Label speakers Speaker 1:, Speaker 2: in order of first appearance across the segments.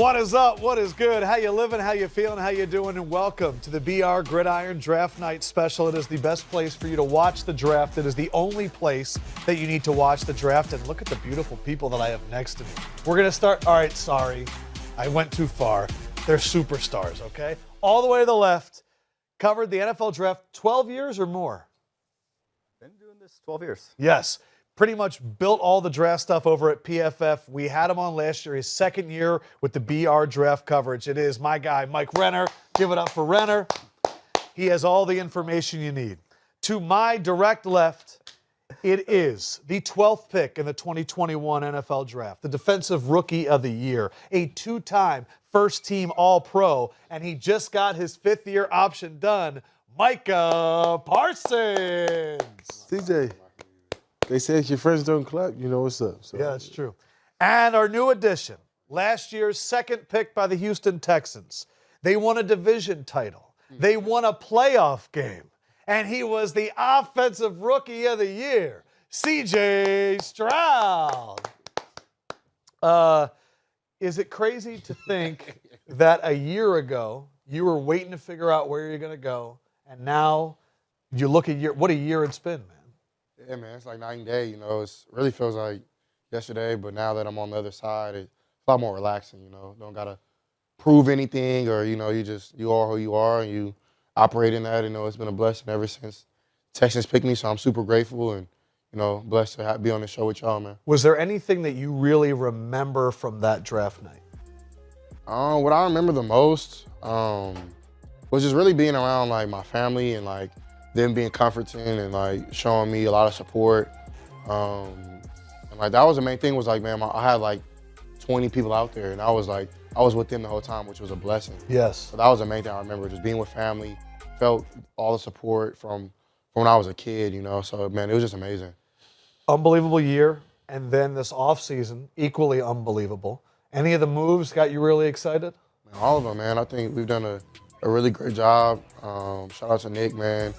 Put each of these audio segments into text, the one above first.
Speaker 1: What is up? What is good? How you living? How you feeling? How you doing? And welcome to the BR Gridiron Draft Night Special. It is the best place for you to watch the draft. It is the only place that you need to watch the draft. And look at the beautiful people that I have next to me. We're going to start. All right, sorry. I went too far. They're superstars, okay? All the way to the left, covered the NFL draft 12 years or more.
Speaker 2: Been doing this 12 years.
Speaker 1: Yes. Pretty much built all the draft stuff over at PFF. We had him on last year, his second year with the BR draft coverage. It is my guy, Mike Renner. Give it up for Renner. He has all the information you need. To my direct left, it is the 12th pick in the 2021 NFL draft, the Defensive Rookie of the Year, a two-time first-team All-Pro, and he just got his fifth-year option done, Micah Parsons.
Speaker 3: CJ. They say if your friends don't clap, you know what's up. So.
Speaker 1: Yeah, it's true. And our new addition, last year's second pick by the Houston Texans. They won a division title. They won a playoff game. And he was the Offensive Rookie of the Year, CJ Stroud. Is it crazy to think that a year ago you were waiting to figure out where you're going to go, and now you look at what a year it's been, man?
Speaker 3: Yeah, man, it's like night and day, you know. It really feels like yesterday, but now that I'm on the other side, it's a lot more relaxing, you know. Don't got to prove anything or, you know, you are who you are and you operate in that. You know, it's been a blessing ever since Texans picked me, so I'm super grateful and, you know, blessed to be on the show with y'all, man.
Speaker 1: Was there anything that you really remember from that draft night?
Speaker 3: What I remember the most was just really being around, like, my family and, like, them being comforting and like showing me a lot of support. And like that was the main thing was like, man, I had like 20 people out there and I was with them the whole time, which was a blessing.
Speaker 1: Yes.
Speaker 3: So that was the main thing I remember, just being with family, felt all the support from when I was a kid, you know. So man, it was just amazing.
Speaker 1: Unbelievable year. And then this offseason, equally unbelievable. Any of the moves got you really excited?
Speaker 3: Man, all of them, man. I think we've done a really great job. Shout out to Nick, man.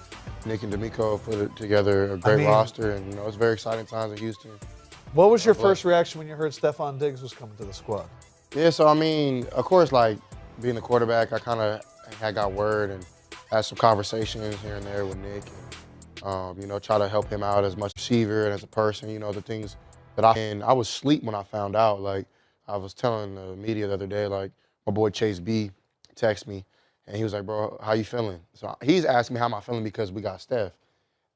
Speaker 3: Nick and D'Amico put together a great roster, and you know it's very exciting times in Houston.
Speaker 1: What was your first reaction when you heard Stefon Diggs was coming to the squad?
Speaker 3: Yeah, so I mean, of course, like being the quarterback, I kind of had got word and had some conversations here and there with Nick, and you know, try to help him out as much receiver and as a person. You know, the things that I was asleep when I found out. Like I was telling the media the other day, like my boy Chase B texted me. And he was like, bro, how you feeling? So he's asking me how am I feeling because we got Steph.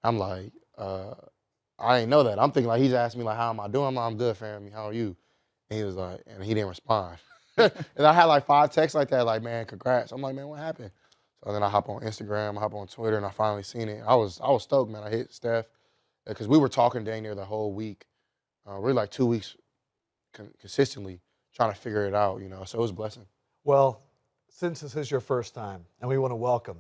Speaker 3: I'm like, I ain't know that. I'm thinking like he's asking me like, how am I doing? I'm like, I'm good, family. How are you? And he was like, and he didn't respond. And I had like 5 texts like that, like, man, congrats. I'm like, man, what happened? So then I hop on Instagram, I hop on Twitter, and I finally seen it. I was stoked, man. I hit Steph because we were talking dang near the whole week, really like 2 weeks consistently trying to figure it out, you know. So it was a blessing.
Speaker 1: Well, since this is your first time, and we want to welcome,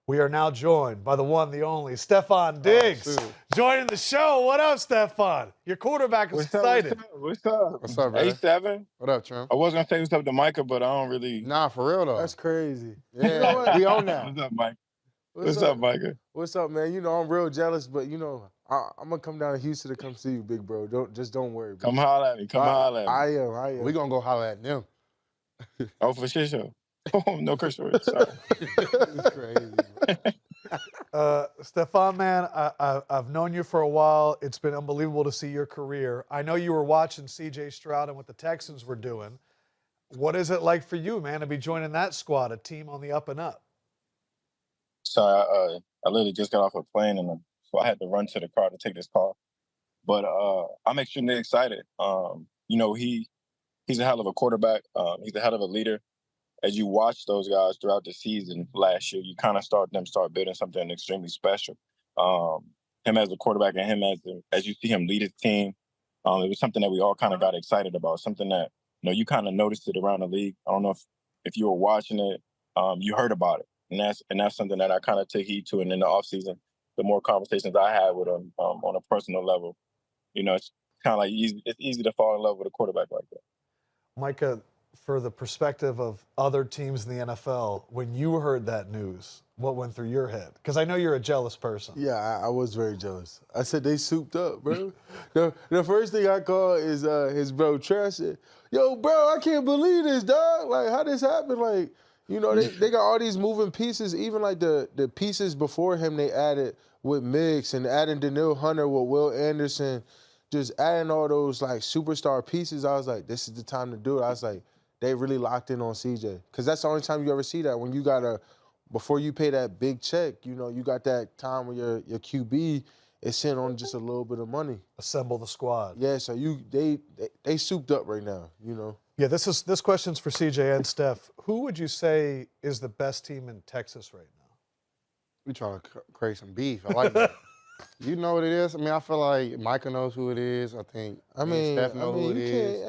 Speaker 1: we are now joined by the one, the only, Stefon Diggs, joining the show. What up, Stefon? Your quarterback is excited.
Speaker 4: What's up?
Speaker 3: What's up, brother?
Speaker 4: A7.
Speaker 3: What up, Trim?
Speaker 4: I was going to say what's up to Micah, but I don't really.
Speaker 3: Nah, for real, though.
Speaker 5: That's crazy.
Speaker 3: Yeah, we own that.
Speaker 4: What's up, Mike? What's up, Micah?
Speaker 5: What's up, man? You know, I'm real jealous, but, you know, I'm going to come down to Houston to come see you, big bro. Don't worry. Bro.
Speaker 4: Come holler at me. Come holler at me.
Speaker 5: I am.
Speaker 3: We going to go holler at them.
Speaker 4: Oh, for sure. Oh, no curse words. Sorry.
Speaker 3: It's crazy.
Speaker 1: Stefon, man, I've known you for a while. It's been unbelievable to see your career. I know you were watching CJ Stroud and what the Texans were doing. What is it like for you, man, to be joining that squad, a team on the up and up?
Speaker 4: So I literally just got off a plane, and so I had to run to the car to take this call. But I'm extremely excited. You know, he's a hell of a quarterback. He's a hell of a leader. As you watch those guys throughout the season last year, you kind of start building something extremely special. Him as a quarterback and him as you see him lead his team, it was something that we all kind of got excited about, something that, you know, you kind of noticed it around the league. I don't know if you were watching it, you heard about it. And that's something that I kind of took heed to. And in the offseason, the more conversations I had with him on a personal level, you know, it's kind of like it's easy to fall in love with a quarterback like that.
Speaker 1: Micah, for the perspective of other teams in the NFL, when you heard that news, what went through your head? Because I know you're a jealous person.
Speaker 5: Yeah, I was very jealous. I said they souped up, bro. the first thing I called is his bro Trey. I said, yo, bro, I can't believe this, dog. Like, how this happened? Like, you know, they got all these moving pieces. Even like the pieces before him, they added with Mix and adding Daniil Hunter with Will Anderson, just adding all those like superstar pieces. I was like, this is the time to do it. I was like, they really locked in on CJ. Because that's the only time you ever see that, when you got before you pay that big check, you know, you got that time where your QB is sitting on just a little bit of money.
Speaker 1: Assemble the squad.
Speaker 5: Yeah, so they souped up right now, you know.
Speaker 1: Yeah, this question's for CJ and Steph. Who would you say is the best team in Texas right now?
Speaker 3: We trying to create some beef. I like that. You know what it is? I mean, I feel like Micah knows who it is. I think Steph knows who it is.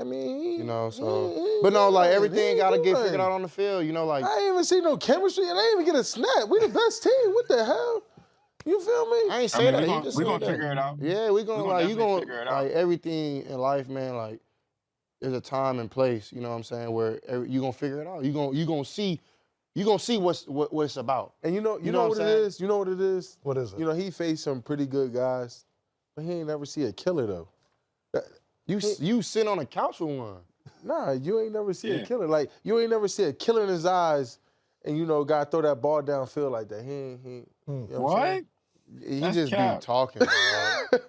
Speaker 3: You know, so. But no, like, everything got to get figured out on the field. You know, like.
Speaker 5: I ain't even see no chemistry, and I ain't even get a snap. We the best team. What the hell? You feel me?
Speaker 3: I ain't say that.
Speaker 4: We're going to figure it out.
Speaker 3: Yeah, we're going to, like,
Speaker 4: figure it out.
Speaker 3: like, everything in life, man, like, there's a time and place, you know what I'm saying, where you're going to figure it out. You're going to see. You're going to see what it's about.
Speaker 5: And you know what it is? You know what it is?
Speaker 1: What is it?
Speaker 5: You know, he faced some pretty good guys, but he ain't never see a killer, though.
Speaker 3: You sit on a couch with one.
Speaker 5: Nah, you ain't never see a killer. Like, you ain't never see a killer in his eyes and, you know, got to throw that ball downfield like that. You know
Speaker 4: what?
Speaker 3: He just be talking, dog.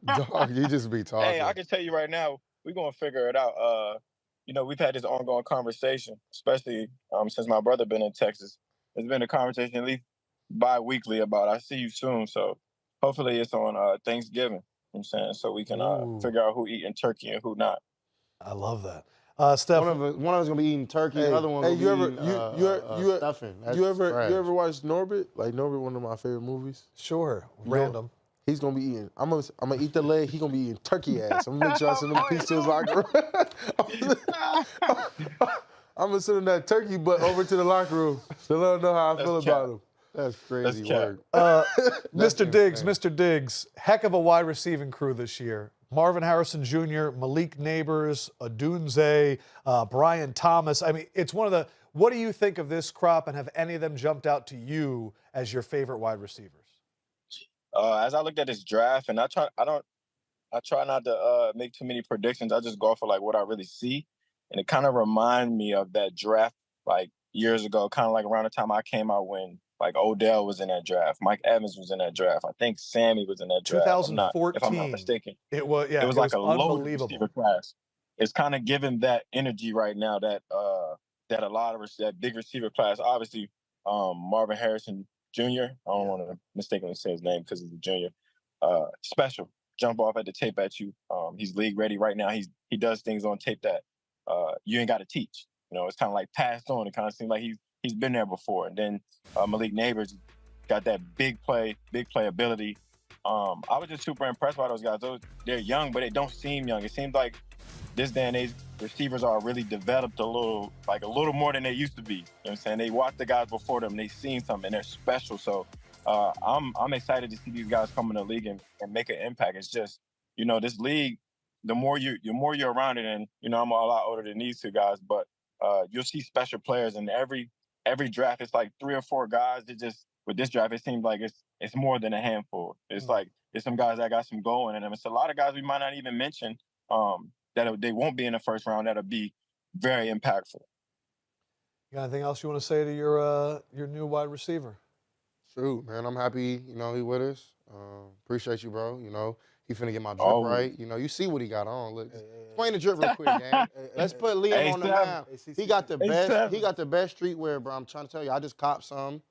Speaker 3: Dog, he just be talking.
Speaker 4: Hey, I can tell you right now, we're going to figure it out. You know, we've had this ongoing conversation, especially since my brother been in Texas. There's been a conversation at least bi-weekly about I see you soon. So hopefully it's on Thanksgiving, you know what I'm saying, so we can figure out who eating turkey and who not.
Speaker 1: I love that. Steph.
Speaker 3: One of us going to be eating turkey, the other one going to be eating stuffing.
Speaker 5: You ever watch Norbit? Like, Norbit, one of my favorite movies.
Speaker 1: Sure. Random.
Speaker 5: He's gonna be eating. I'm gonna eat the leg. He's gonna be eating turkey ass. I'm gonna make sure I send him a piece to his locker room. I'm gonna send him that turkey butt over to the locker room to let him know how I feel about him.
Speaker 3: That's crazy work.
Speaker 1: Mr. Diggs, heck of a wide receiving crew this year. Marvin Harrison Jr., Malik Nabers, Odunze, Brian Thomas. I mean, it's one of the. What do you think of this crop, and have any of them jumped out to you as your favorite wide receivers?
Speaker 4: As I looked at this draft, and I try not to make too many predictions. I just go for like what I really see, and it kind of reminds me of that draft like years ago, kind of like around the time I came out when like Odell was in that draft, Mike Evans was in that draft. I think Sammy was in that draft.
Speaker 1: 2014,
Speaker 4: if I'm not mistaken.
Speaker 1: It was
Speaker 4: like a loaded
Speaker 1: unbelievable
Speaker 4: receiver class. It's kind of given that energy right now that a lot of that big receiver class. Obviously, Marvin Harrison Jr. I don't want to mistakenly say his name because he's a junior. Special. Jump off at the tape at you. He's league ready right now. He does things on tape that you ain't got to teach. You know, it's kind of like passed on. It kind of seems like he's been there before. And then Malik Nabers got that big play ability. I was just super impressed by those guys. They're young, but they don't seem young. It seems like this day and age, receivers are really developed a little more than they used to be. You know what I'm saying? They watched the guys before them, they've seen something, and they're special. So I'm excited to see these guys come in the league and make an impact. It's just, you know, this league, the more you're around it, and, you know, I'm a lot older than these two guys, but you'll see special players, and every draft, it's like 3 or 4 guys. It just, with this draft, it seems like it's more than a handful. It's like, there's some guys that got some going in them. It's a lot of guys we might not even mention, that they won't be in the first round, that'll be very impactful.
Speaker 1: You got anything else you want to say to your new wide receiver?
Speaker 3: Shoot, man, I'm happy, you know, he with us. Appreciate you, bro. You know, he finna get my drip right. You know, you see what he got on. Look, explain the drip real quick, man. Let's put Liam on the map. He got the best. He got the best streetwear, bro. I'm trying to tell you. I just copped some.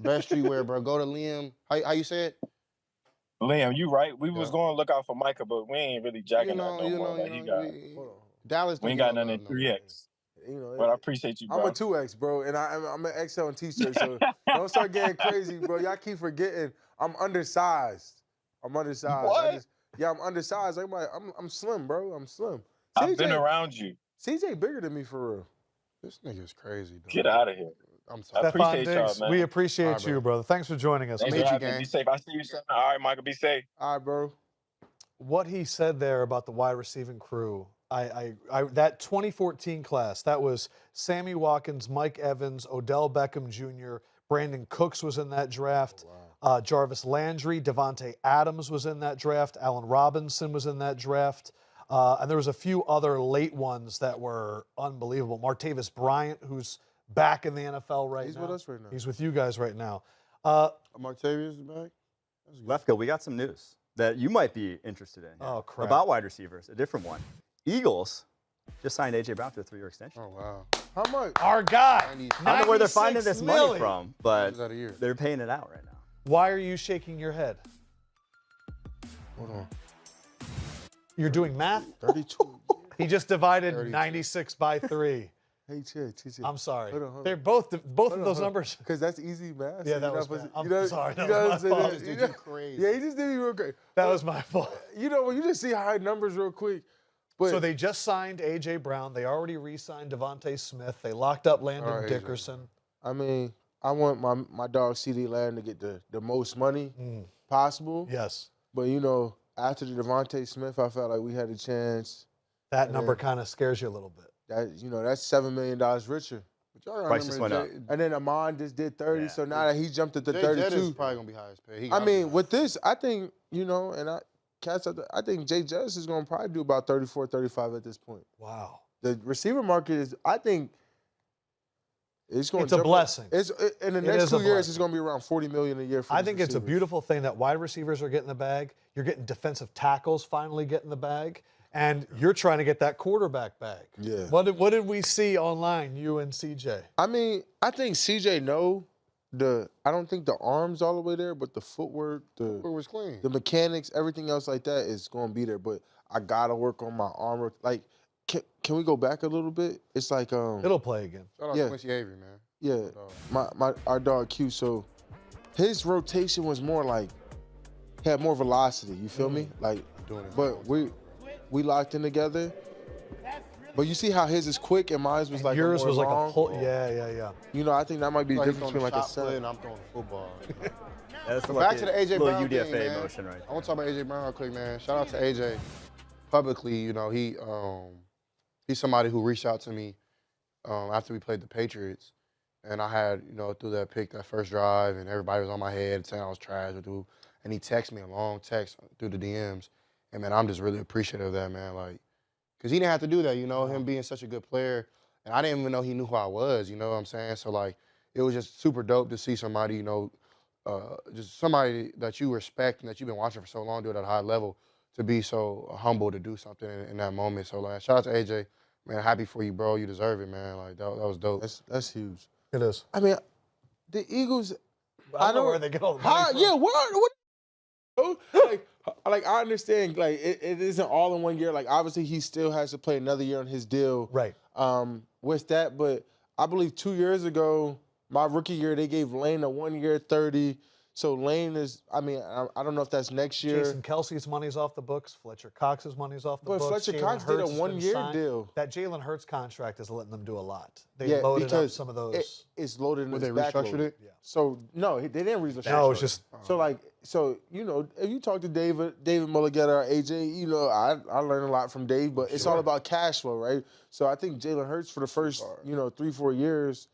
Speaker 3: Best streetwear, bro. Go to Liam. How you say it?
Speaker 4: Liam, you right. We was going to look out for Micah, but we ain't really jacking that no more.
Speaker 3: Dallas.
Speaker 4: We ain't got nothing in 3X. You know, but I appreciate you, bro.
Speaker 5: I'm a 2X, bro, and I'm an XL on T-shirt, so don't start getting crazy, bro. Y'all keep forgetting I'm undersized. I'm undersized.
Speaker 4: What?
Speaker 5: I'm undersized. I'm slim, bro. I'm slim.
Speaker 4: I've been around you.
Speaker 5: CJ bigger than me for real.
Speaker 3: This nigga's crazy, dog.
Speaker 4: Get out of here.
Speaker 3: I'm sorry.
Speaker 4: I appreciate y'all, man.
Speaker 1: We appreciate you, brother. Thanks for joining us.
Speaker 4: Thanks for having me. Be safe. I see you soon. All right, Michael, be safe.
Speaker 5: All right, bro.
Speaker 1: What he said there about the wide receiving crew, That 2014 class, that was Sammy Watkins, Mike Evans, Odell Beckham Jr., Brandon Cooks was in that draft.
Speaker 3: Oh, wow.
Speaker 1: Jarvis Landry, Devontae Adams was in that draft. Allen Robinson was in that draft. And there was a few other late ones that were unbelievable. Martavis Bryant, who's back in the NFL right now.
Speaker 3: He's with us right now.
Speaker 1: He's with you guys right now.
Speaker 3: Martavius is back?
Speaker 2: Lefkoe, we got some news that you might be interested in.
Speaker 1: Oh, crap.
Speaker 2: About wide receivers, a different one. Eagles just signed A.J. Brown to a 3-year extension.
Speaker 3: Oh, wow. How much?
Speaker 1: Our guy.
Speaker 2: I don't know where they're finding this money
Speaker 1: million.
Speaker 2: from, but
Speaker 3: Is that a year?
Speaker 2: they're paying it out right now.
Speaker 1: Why are you shaking your head?
Speaker 3: Hold on.
Speaker 1: You're doing math?
Speaker 3: 32.
Speaker 1: He just divided
Speaker 3: 32.
Speaker 1: 96 by 3.
Speaker 5: Hey, chill.
Speaker 1: I'm sorry.
Speaker 5: Hold on.
Speaker 1: They're both of those numbers.
Speaker 5: Because that's easy math.
Speaker 1: Yeah,
Speaker 5: so
Speaker 1: that
Speaker 5: you're
Speaker 1: was
Speaker 5: not
Speaker 1: bad.
Speaker 5: supposed to-
Speaker 1: I'm sorry.
Speaker 5: You
Speaker 1: That
Speaker 5: know
Speaker 1: was
Speaker 5: what I'm
Speaker 1: my
Speaker 5: saying?
Speaker 1: fault.
Speaker 3: Did you crazy?
Speaker 5: Yeah, he just did me real great.
Speaker 1: That was my fault.
Speaker 5: You know, when you just see high numbers real quick. But
Speaker 1: So they just signed A.J. Brown. They already re-signed Devontae Smith. They locked up Landon
Speaker 3: All right, AJ.
Speaker 1: Dickerson.
Speaker 5: I mean, I want my dog C.D. Lamb to get the most money possible.
Speaker 1: Yes.
Speaker 5: But, you know, after the Devontae Smith, I felt like we had a chance.
Speaker 1: That number kind of scares you a little bit.
Speaker 5: That, you know, that's $7 million richer.
Speaker 3: But y'all
Speaker 2: Price just
Speaker 3: remember
Speaker 2: went up.
Speaker 5: And then Amon just did 30,
Speaker 2: Yeah.
Speaker 5: so now that he jumped up to
Speaker 3: Jay
Speaker 5: 32.
Speaker 3: is probably going to be highest paid. He
Speaker 5: I
Speaker 3: gotta be
Speaker 5: mean,
Speaker 3: highest.
Speaker 5: with this, I think, you know, and I think Jay Jettis is going to probably do about 34, 35 at this point.
Speaker 1: Wow.
Speaker 5: The receiver market is, I think, it's going to
Speaker 1: It's a blessing.
Speaker 5: In the
Speaker 1: It
Speaker 5: next
Speaker 1: is a
Speaker 5: 2 years, it's
Speaker 1: blessing.
Speaker 5: going to be around $40 million a year for
Speaker 1: I
Speaker 5: these
Speaker 1: think it's a
Speaker 5: receivers.
Speaker 1: beautiful thing that wide receivers are getting the bag. You're getting defensive tackles finally getting the bag. And you're trying to get that quarterback bag.
Speaker 5: Yeah.
Speaker 1: What did we see online, you and CJ?
Speaker 5: I mean, I think CJ I don't think the arm's all the way there, but the footwork,
Speaker 3: It was clean.
Speaker 5: the mechanics, everything else like that is going to be there. But I got to work on my armor. Like, can we go back a little bit? It's like,
Speaker 1: It'll play again.
Speaker 3: Shout out
Speaker 5: Yeah.
Speaker 3: to Quincy Avery, man.
Speaker 5: yeah, our dog Q. So his rotation was more like, had more velocity. You feel me? Like,
Speaker 3: Doing it.
Speaker 5: but we locked in together. But you see how his is quick and mine was like
Speaker 1: Yours
Speaker 5: more
Speaker 1: was like
Speaker 5: long?
Speaker 1: a pull. Yeah.
Speaker 5: You know, I think that might be the
Speaker 3: Like he's
Speaker 5: difference
Speaker 3: throwing
Speaker 5: between
Speaker 3: the
Speaker 5: like a
Speaker 3: shot put
Speaker 5: set.
Speaker 3: and I'm throwing the football.
Speaker 2: That's
Speaker 3: But back to the AJ
Speaker 2: little
Speaker 3: Brown
Speaker 2: UDFA
Speaker 3: thing, man.
Speaker 2: motion right
Speaker 3: I
Speaker 2: there.
Speaker 3: want to talk about AJ Brown real quick, man. Shout out to AJ. Publicly, you know, he's somebody who reached out to me after we played the Patriots, and I had, you know, through that pick, that first drive, and everybody was on my head saying I was trash, dude. And he texted me a long text through the DMs, and man, I'm just really appreciative of that, man. Like, because he didn't have to do that, you know, him being such a good player, and I didn't even know he knew who I was, you know what I'm saying? So like, it was just super dope to see somebody, you know, just somebody that you respect and that you've been watching for so long do it at a high level, to be so humble to do something in that moment. So like, shout out to AJ, man. Happy for you, bro. You deserve it, man. Like that was dope.
Speaker 5: That's huge.
Speaker 1: It is.
Speaker 5: I mean, the Eagles.
Speaker 1: I don't know where they get all the money from.
Speaker 5: Yeah, what? Like I understand. Like it isn't all in 1 year. Like obviously he still has to play another year on his deal.
Speaker 1: Right.
Speaker 5: With that, but I believe 2 years ago, my rookie year, they gave Lane a 1 year 30. So Lane is, I mean, I don't know if that's next year.
Speaker 1: Jason Kelsey's money's off the books. Fletcher Cox's money's off the
Speaker 5: But
Speaker 1: books.
Speaker 5: Fletcher
Speaker 1: Jalen
Speaker 5: Cox did a
Speaker 1: Hurts has been
Speaker 5: 1 year
Speaker 1: signed.
Speaker 5: deal.
Speaker 1: That Jalen Hurts contract is letting them do a lot. They
Speaker 5: Yeah,
Speaker 1: loaded up
Speaker 5: because
Speaker 1: some of those.
Speaker 5: It's loaded in
Speaker 3: Well,
Speaker 5: his
Speaker 3: they restructured
Speaker 5: backload.
Speaker 3: it?
Speaker 1: Yeah.
Speaker 5: So no, they didn't restructure.
Speaker 1: No, it's just
Speaker 5: So you know, if you talk to David Mulligetta or AJ, you know, I learned a lot from Dave, but it's all about cash flow, right? So I think Jalen Hurts for the first 3-4 years,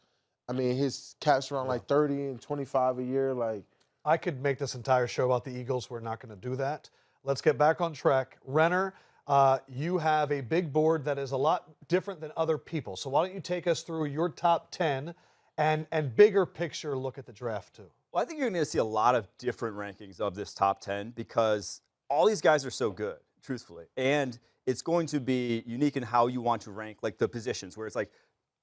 Speaker 5: I mean, his cap's around like 30 and 25 a year, like.
Speaker 1: I could make this entire show about the Eagles. We're not going to do that. Let's get back on track. Renner, you have a big board that is a lot different than other people. So why don't you take us through your top 10 and bigger picture look at the draft too?
Speaker 2: Well, I think you're going to see a lot of different rankings of this top 10 because all these guys are so good, truthfully. And it's going to be unique in how you want to rank, like the positions, where it's like,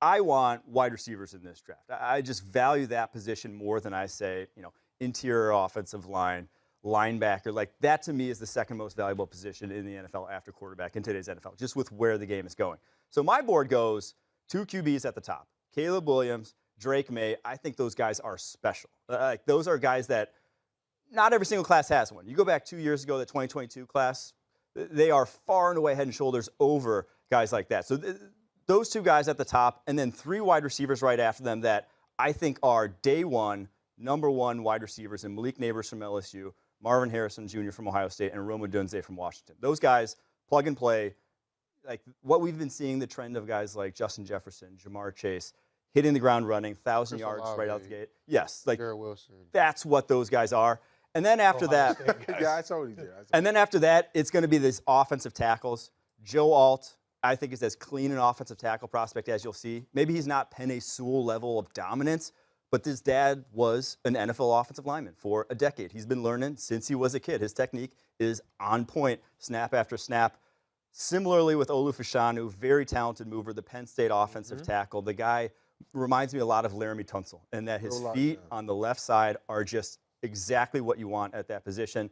Speaker 2: I want wide receivers in this draft. I just value that position more than I say, you know, interior offensive line, linebacker. Like that to me is the second most valuable position in the NFL after quarterback in today's NFL, just with where the game is going. So my board goes 2 QBs at the top, Caleb Williams, Drake Maye. I think those guys are special. Like those are guys that not every single class has one. You go back 2 years ago, the 2022 class, they are far and away head and shoulders over guys like that. So those 2 guys at the top, and then 3 wide receivers right after them that I think are day one, number 1 wide receivers in Malik Nabers from LSU, Marvin Harrison Jr. from Ohio State, and Odunze from Washington. Those guys, plug and play, like what we've been seeing, the trend of guys like Justin Jefferson, Jamar Chase, hitting the ground running, 1,000 yards right out the gate. Yes, like
Speaker 3: Garrett Wilson.
Speaker 2: that's what those guys are. And then after that,
Speaker 5: Yeah, I told you that.
Speaker 2: and then after that, it's going to be these offensive tackles. Joe Alt, I think, is as clean an offensive tackle prospect as you'll see. Maybe he's not Penny Sewell level of dominance, but his dad was an NFL offensive lineman for a decade. He's been learning since he was a kid. His technique is on point, snap after snap. Similarly with Olu Fashanu, very talented mover, the Penn State offensive tackle. The guy reminds me a lot of Laramie Tunsil, in that his feet on the left side are just exactly what you want at that position.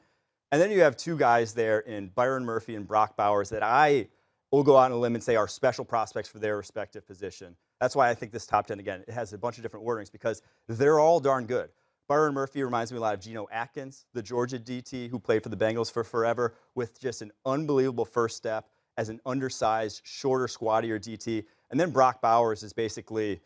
Speaker 2: And then you have two guys there in Byron Murphy and Brock Bowers that I will go out on a limb and say are special prospects for their respective position. That's why I think this top 10, again, it has a bunch of different wordings because they're all darn good. Byron Murphy reminds me a lot of Geno Atkins, the Georgia DT who played for the Bengals for forever, with just an unbelievable first step as an undersized, shorter, squattier DT. And then Brock Bowers is basically,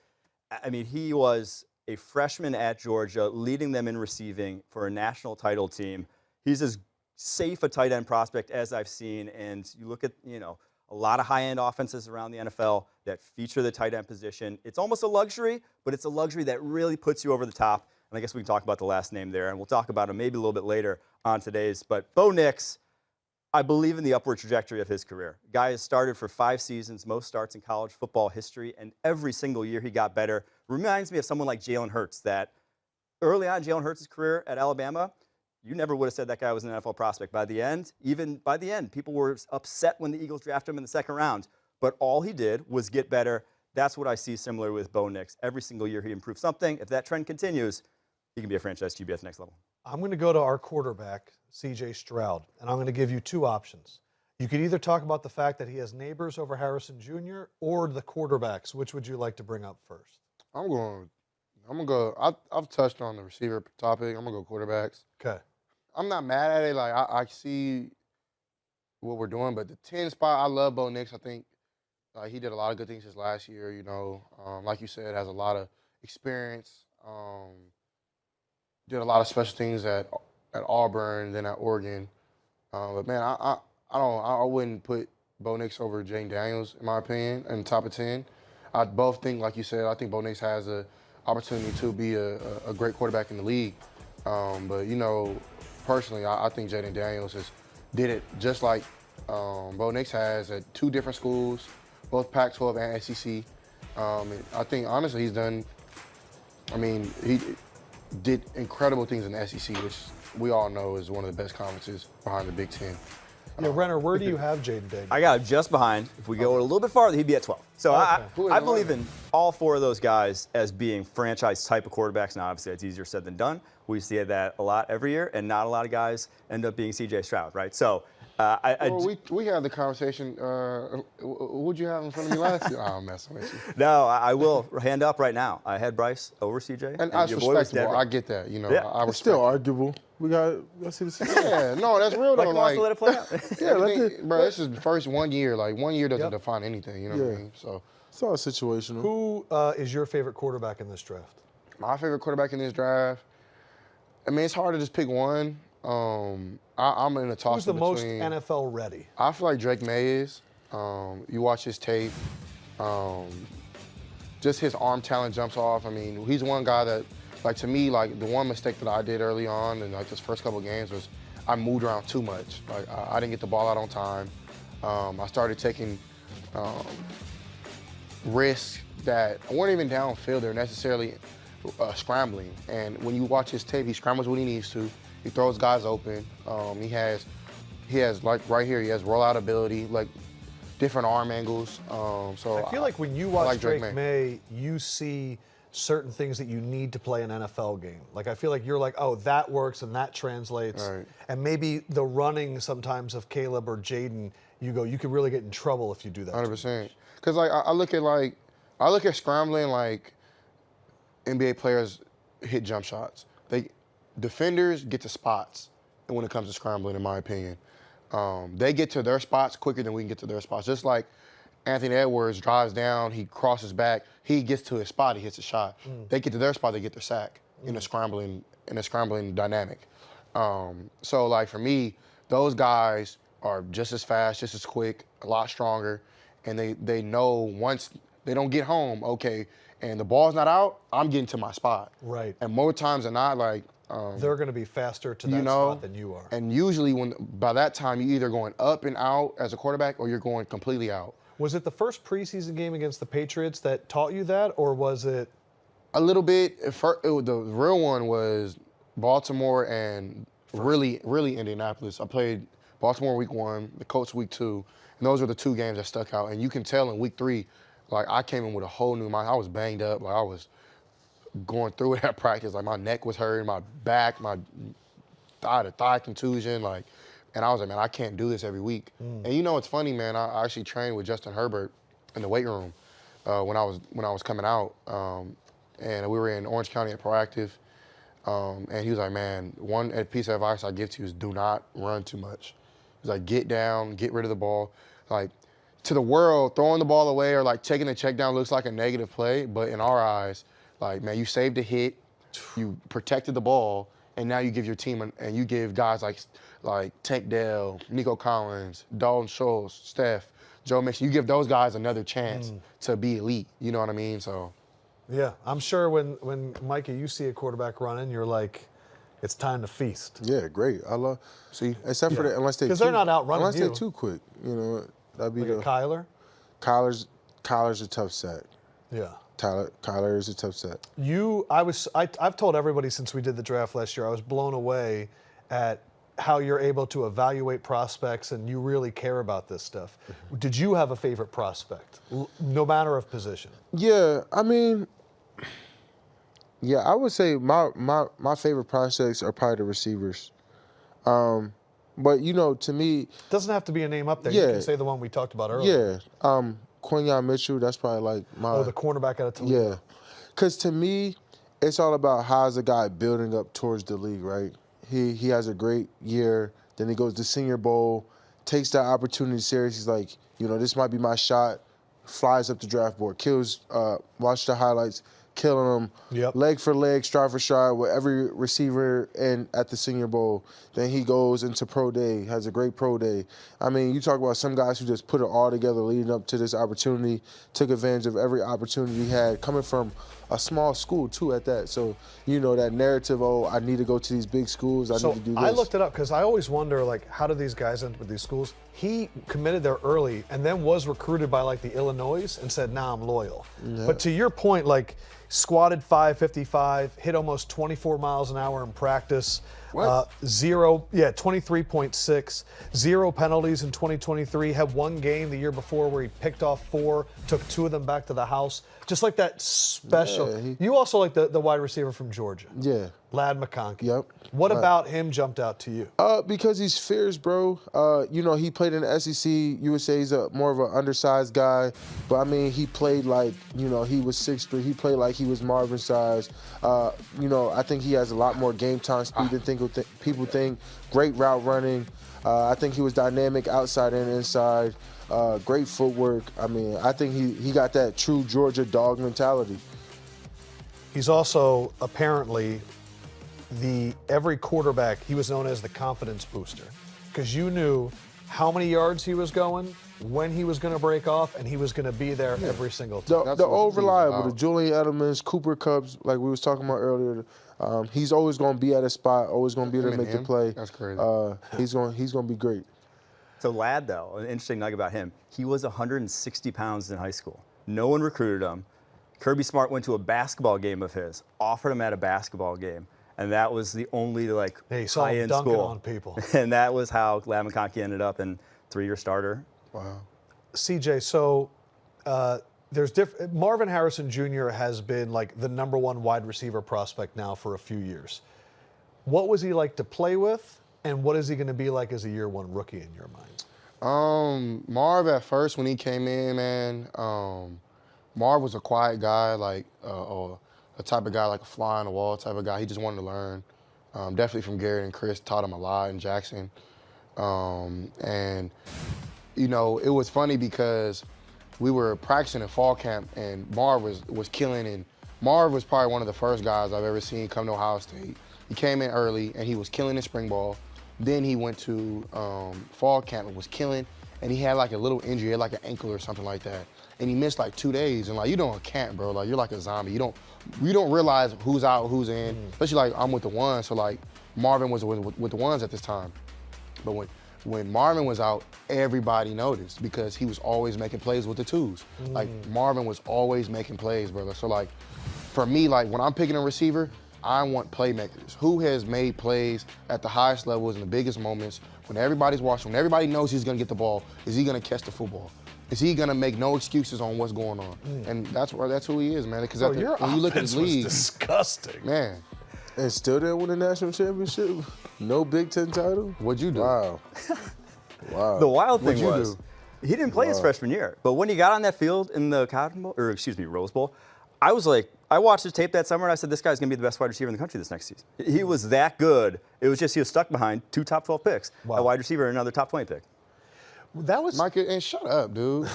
Speaker 2: I mean, he was a freshman at Georgia, leading them in receiving for a national title team. He's as safe a tight end prospect as I've seen. And you look at, a lot of high-end offenses around the NFL that feature the tight end position. It's almost a luxury, but it's a luxury that really puts you over the top. And I guess we can talk about the last name there, and we'll talk about him maybe a little bit later on today's. But Bo Nix, I believe in the upward trajectory of his career. Guy has started for 5 seasons, most starts in college football history, and every single year he got better. Reminds me of someone like Jalen Hurts, that early on Jalen Hurts' career at Alabama, you never would have said that guy was an NFL prospect. Even by the end, people were upset when the Eagles drafted him in the 2nd round. But all he did was get better. That's what I see similar with Bo Nix. Every single year he improves something. If that trend continues, he can be a franchise QB at the next level.
Speaker 1: I'm going to go to our quarterback, C.J. Stroud, and I'm going to give you 2 options. You could either talk about the fact that he has Nabers over Harrison Jr. or the quarterbacks. Which would you like to bring up first?
Speaker 3: I'm going to go. I've touched on the receiver topic. I'm going to go quarterbacks.
Speaker 1: Okay.
Speaker 3: I'm not mad at it. Like, I see what we're doing, but the 10 spot, I love Bo Nix. I think he did a lot of good things his last year, Like you said, has a lot of experience. Did a lot of special things at Auburn, then at Oregon. But man, I wouldn't put Bo Nix over Jayden Daniels, in my opinion, in the top of 10. I both think, like you said, I think Bo Nix has an opportunity to be a great quarterback in the league. But personally, I think Jayden Daniels did it just like Bo Nix has at 2 different schools, both Pac-12 and SEC. And I think, honestly, he did incredible things in the SEC, which we all know is one of the best conferences behind the Big Ten.
Speaker 1: Yeah, Renner, where do you have Jayden Daniels?
Speaker 2: I got him just behind. If we go a little bit farther, he'd be at 12. So I believe in all 4 of those guys as being franchise type of quarterbacks. Now, obviously, it's easier said than done. We see that a lot every year, and not a lot of guys end up being C.J. Stroud, right? So
Speaker 3: we had the conversation. Who'd you have in front of me last year? I'm messing with you.
Speaker 2: No, I will hand up right now. I had Bryce over C.J.
Speaker 3: And that's respectable. I get that. I
Speaker 5: It's still arguable. Let's see the season.
Speaker 3: Yeah, no, that's real though.
Speaker 2: Like, let it play out.
Speaker 3: Bro, this is the first 1 year. Like, 1 year doesn't define anything. You know what I mean? So
Speaker 5: it's all situational.
Speaker 1: Who is your favorite quarterback in this draft?
Speaker 3: My favorite quarterback in this draft. I mean, it's hard to just pick one. I'm in a toss.
Speaker 1: Who's the most NFL ready?
Speaker 3: I feel like Drake Maye is. You watch his tape. Just his arm talent jumps off. I mean, he's one guy that, like, to me, like, the one mistake that I did early on in, like, his first couple of games was I moved around too much. Like, I didn't get the ball out on time. I started taking risks that weren't even downfield. They're necessarily scrambling. And when you watch his tape, he scrambles when he needs to. He throws guys open. He has like right here, he has rollout ability, like different arm angles. So
Speaker 1: I feel like when you watch Drake Maye, you see certain things that you need to play an NFL game. Like, I feel like you're like, oh, that works and that translates.
Speaker 3: Right.
Speaker 1: And maybe the running sometimes of Caleb or Jayden, you could really get in trouble if you do that.
Speaker 3: 100%. Because like I look at scrambling like NBA players hit jump shots. Defenders get to spots when it comes to scrambling, in my opinion. They get to their spots quicker than we can get to their spots. Just like Anthony Edwards drives down, he crosses back, he gets to his spot, he hits a shot. They get to their spot, they get their sack in a scrambling dynamic. So like for me, those guys are just as fast, just as quick, a lot stronger, and they know once they don't get home, okay, and the ball's not out, I'm getting to my spot.
Speaker 1: Right.
Speaker 3: And more times than not, like
Speaker 1: they're going to be faster to that spot than you are.
Speaker 3: And usually by that time you're either going up and out as a quarterback or you're going completely out.
Speaker 1: Was it the first preseason game against the Patriots that taught you that, or was it?
Speaker 3: A little bit. The real one was Baltimore and really Indianapolis. I played Baltimore week 1, the Colts week 2, and those were the 2 games that stuck out. And you can tell in week 3, like I came in with a whole new mind. I was banged up. Like I was going through it at practice. Like my neck was hurting, my back, my thigh contusion. Like, and I was like, man, I can't do this every week. And you know, it's funny, man. I actually trained with Justin Herbert in the weight room when I was coming out, and we were in Orange County at Proactive. And he was like, man, one piece of advice I give to you is do not run too much. He's like, get down, get rid of the ball. Like, to the world, throwing the ball away or like taking a check down looks like a negative play, but in our eyes, like, man, you saved a hit, you protected the ball, and now you give your team and you give guys like Tank Dell, Nico Collins, Dalton Schultz, Steph, Joe Mixon, you give those guys another chance to be elite. You know what I mean? So.
Speaker 1: Yeah, I'm sure when Micah, you see a quarterback running, you're like, it's time to feast.
Speaker 5: Yeah, great. I love. See, except for that, unless
Speaker 1: they're not outrunning
Speaker 5: unless
Speaker 1: you.
Speaker 5: they're too quick, you know, that'd be
Speaker 1: Like a Kyler.
Speaker 5: Kyler's a tough set.
Speaker 1: Yeah.
Speaker 5: Kyler is a tough set.
Speaker 1: I've told everybody since we did the draft last year, I was blown away at how you're able to evaluate prospects and you really care about this stuff. Did you have a favorite prospect, no matter of position?
Speaker 5: Yeah, I mean, yeah, I would say my favorite prospects are probably the receivers. But, you know, to me...
Speaker 1: Doesn't have to be a name up there.
Speaker 5: Yeah.
Speaker 1: You can say the one we talked about earlier.
Speaker 5: Yeah. Quinyon Mitchell, that's probably like my...
Speaker 1: Oh, the cornerback out of Toledo.
Speaker 5: Yeah. Because to me, it's all about how's a guy building up towards the league, right? He has a great year. Then he goes to Senior Bowl, takes that opportunity serious. He's like, you know, this might be my shot. Flies up the draft board, kills, watch the highlights, killing them, leg for leg, stride for stride with every receiver at the Senior Bowl. Then he goes into pro day, has a great pro day. I mean, you talk about some guys who just put it all together leading up to this opportunity, took advantage of every opportunity he had, coming from a small school too at that. So, you know, that narrative, oh, I need to go to these big schools, I need to do this.
Speaker 1: I looked it up because I always wonder, like, how do these guys end up with these schools? He committed there early and then was recruited by, like, the Illinois and said, nah, I'm loyal. Yeah. But to your point, like, squatted 555, hit almost 24 miles an hour in practice.
Speaker 5: What?
Speaker 1: 23.6, 0 penalties in 2023. Had one game the year before where he picked off 4, took 2 of them back to the house. Just like that special. Yeah, you also like the wide receiver from Georgia.
Speaker 5: Yeah.
Speaker 1: Lad McConkey.
Speaker 5: Yep.
Speaker 1: What about him jumped out to you?
Speaker 5: Because he's fierce, bro. You know, he played in the SEC. You would say he's more of an undersized guy. But, I mean, he played like, you know, he was 6'3". He played like he was Marvin size. You know, I think he has a lot more game time speed than people think. Great route running. I think he was dynamic outside and inside. Great footwork. I mean, I think he got that true Georgia dog mentality.
Speaker 1: He's also apparently every quarterback, he was known as the confidence booster because you knew how many yards he was going, when he was going to break off, and he was going to be there every single time.
Speaker 5: The old reliable, the Julian Edelmans, Cooper Kupp's, like we was talking about earlier. He's always going to be at a spot, always going to be there to make the play.
Speaker 3: That's crazy.
Speaker 5: He's going to be great.
Speaker 2: So Lad, though, an interesting nugget about him, he was 160 pounds in high school. No one recruited him. Kirby Smart went to a basketball game of his, offered him at a basketball game, and that was the only high-end
Speaker 1: dunking
Speaker 2: school
Speaker 1: on people.
Speaker 2: And that was how Lad McConkey ended up in 3-year starter.
Speaker 5: Wow.
Speaker 1: CJ, so there's Marvin Harrison Jr. has been like the #1 wide receiver prospect now for a few years. What was he like to play with, and what is he going to be like as a year 1 rookie in your mind?
Speaker 3: Marv at first when he came in, man, Marv was a quiet guy, like a type of guy like a fly on the wall type of guy. He just wanted to learn. Definitely from Gary and Chris, taught him a lot in Jackson. And, you know, it was funny because we were practicing in fall camp and Marv was killing, and Marv was probably one of the first guys I've ever seen come to Ohio State. He came in early and he was killing in spring ball. Then he went to fall camp and was killing, and he had like a little injury, he had like an ankle or something like that. And he missed like 2 days, and like you don't camp, bro. Like you're like a zombie. You don't realize who's out, who's in. Especially like I'm with the ones, so like Marvin was with the ones at this time. But when Marvin was out, everybody noticed because he was always making plays with the twos. Like Marvin was always making plays, brother. So like for me, like when I'm picking a receiver, I want playmakers. Who has made plays at the highest levels in the biggest moments when everybody's watching, when everybody knows he's gonna get the ball, is he gonna catch the football? Is he gonna make no excuses on what's going on? And that's who he is, man. Because
Speaker 1: your
Speaker 3: when you look at
Speaker 1: offense
Speaker 3: the league,
Speaker 1: was disgusting.
Speaker 3: man,
Speaker 5: And still didn't win a national championship? No Big Ten title?
Speaker 3: what'd you do?
Speaker 5: Wow. Wow.
Speaker 2: The wild
Speaker 3: What'd
Speaker 2: thing
Speaker 3: you
Speaker 2: was
Speaker 3: do?
Speaker 2: he didn't play his freshman year, but when he got on that field in the Rose Bowl, I was like, I watched his tape that summer and I said, this guy's gonna be the best wide receiver in the country this next season. He was that good. It was just he was stuck behind 2 top 12 picks, a wide receiver and another top 20 pick.
Speaker 1: That was
Speaker 3: Micah, and shut up, dude.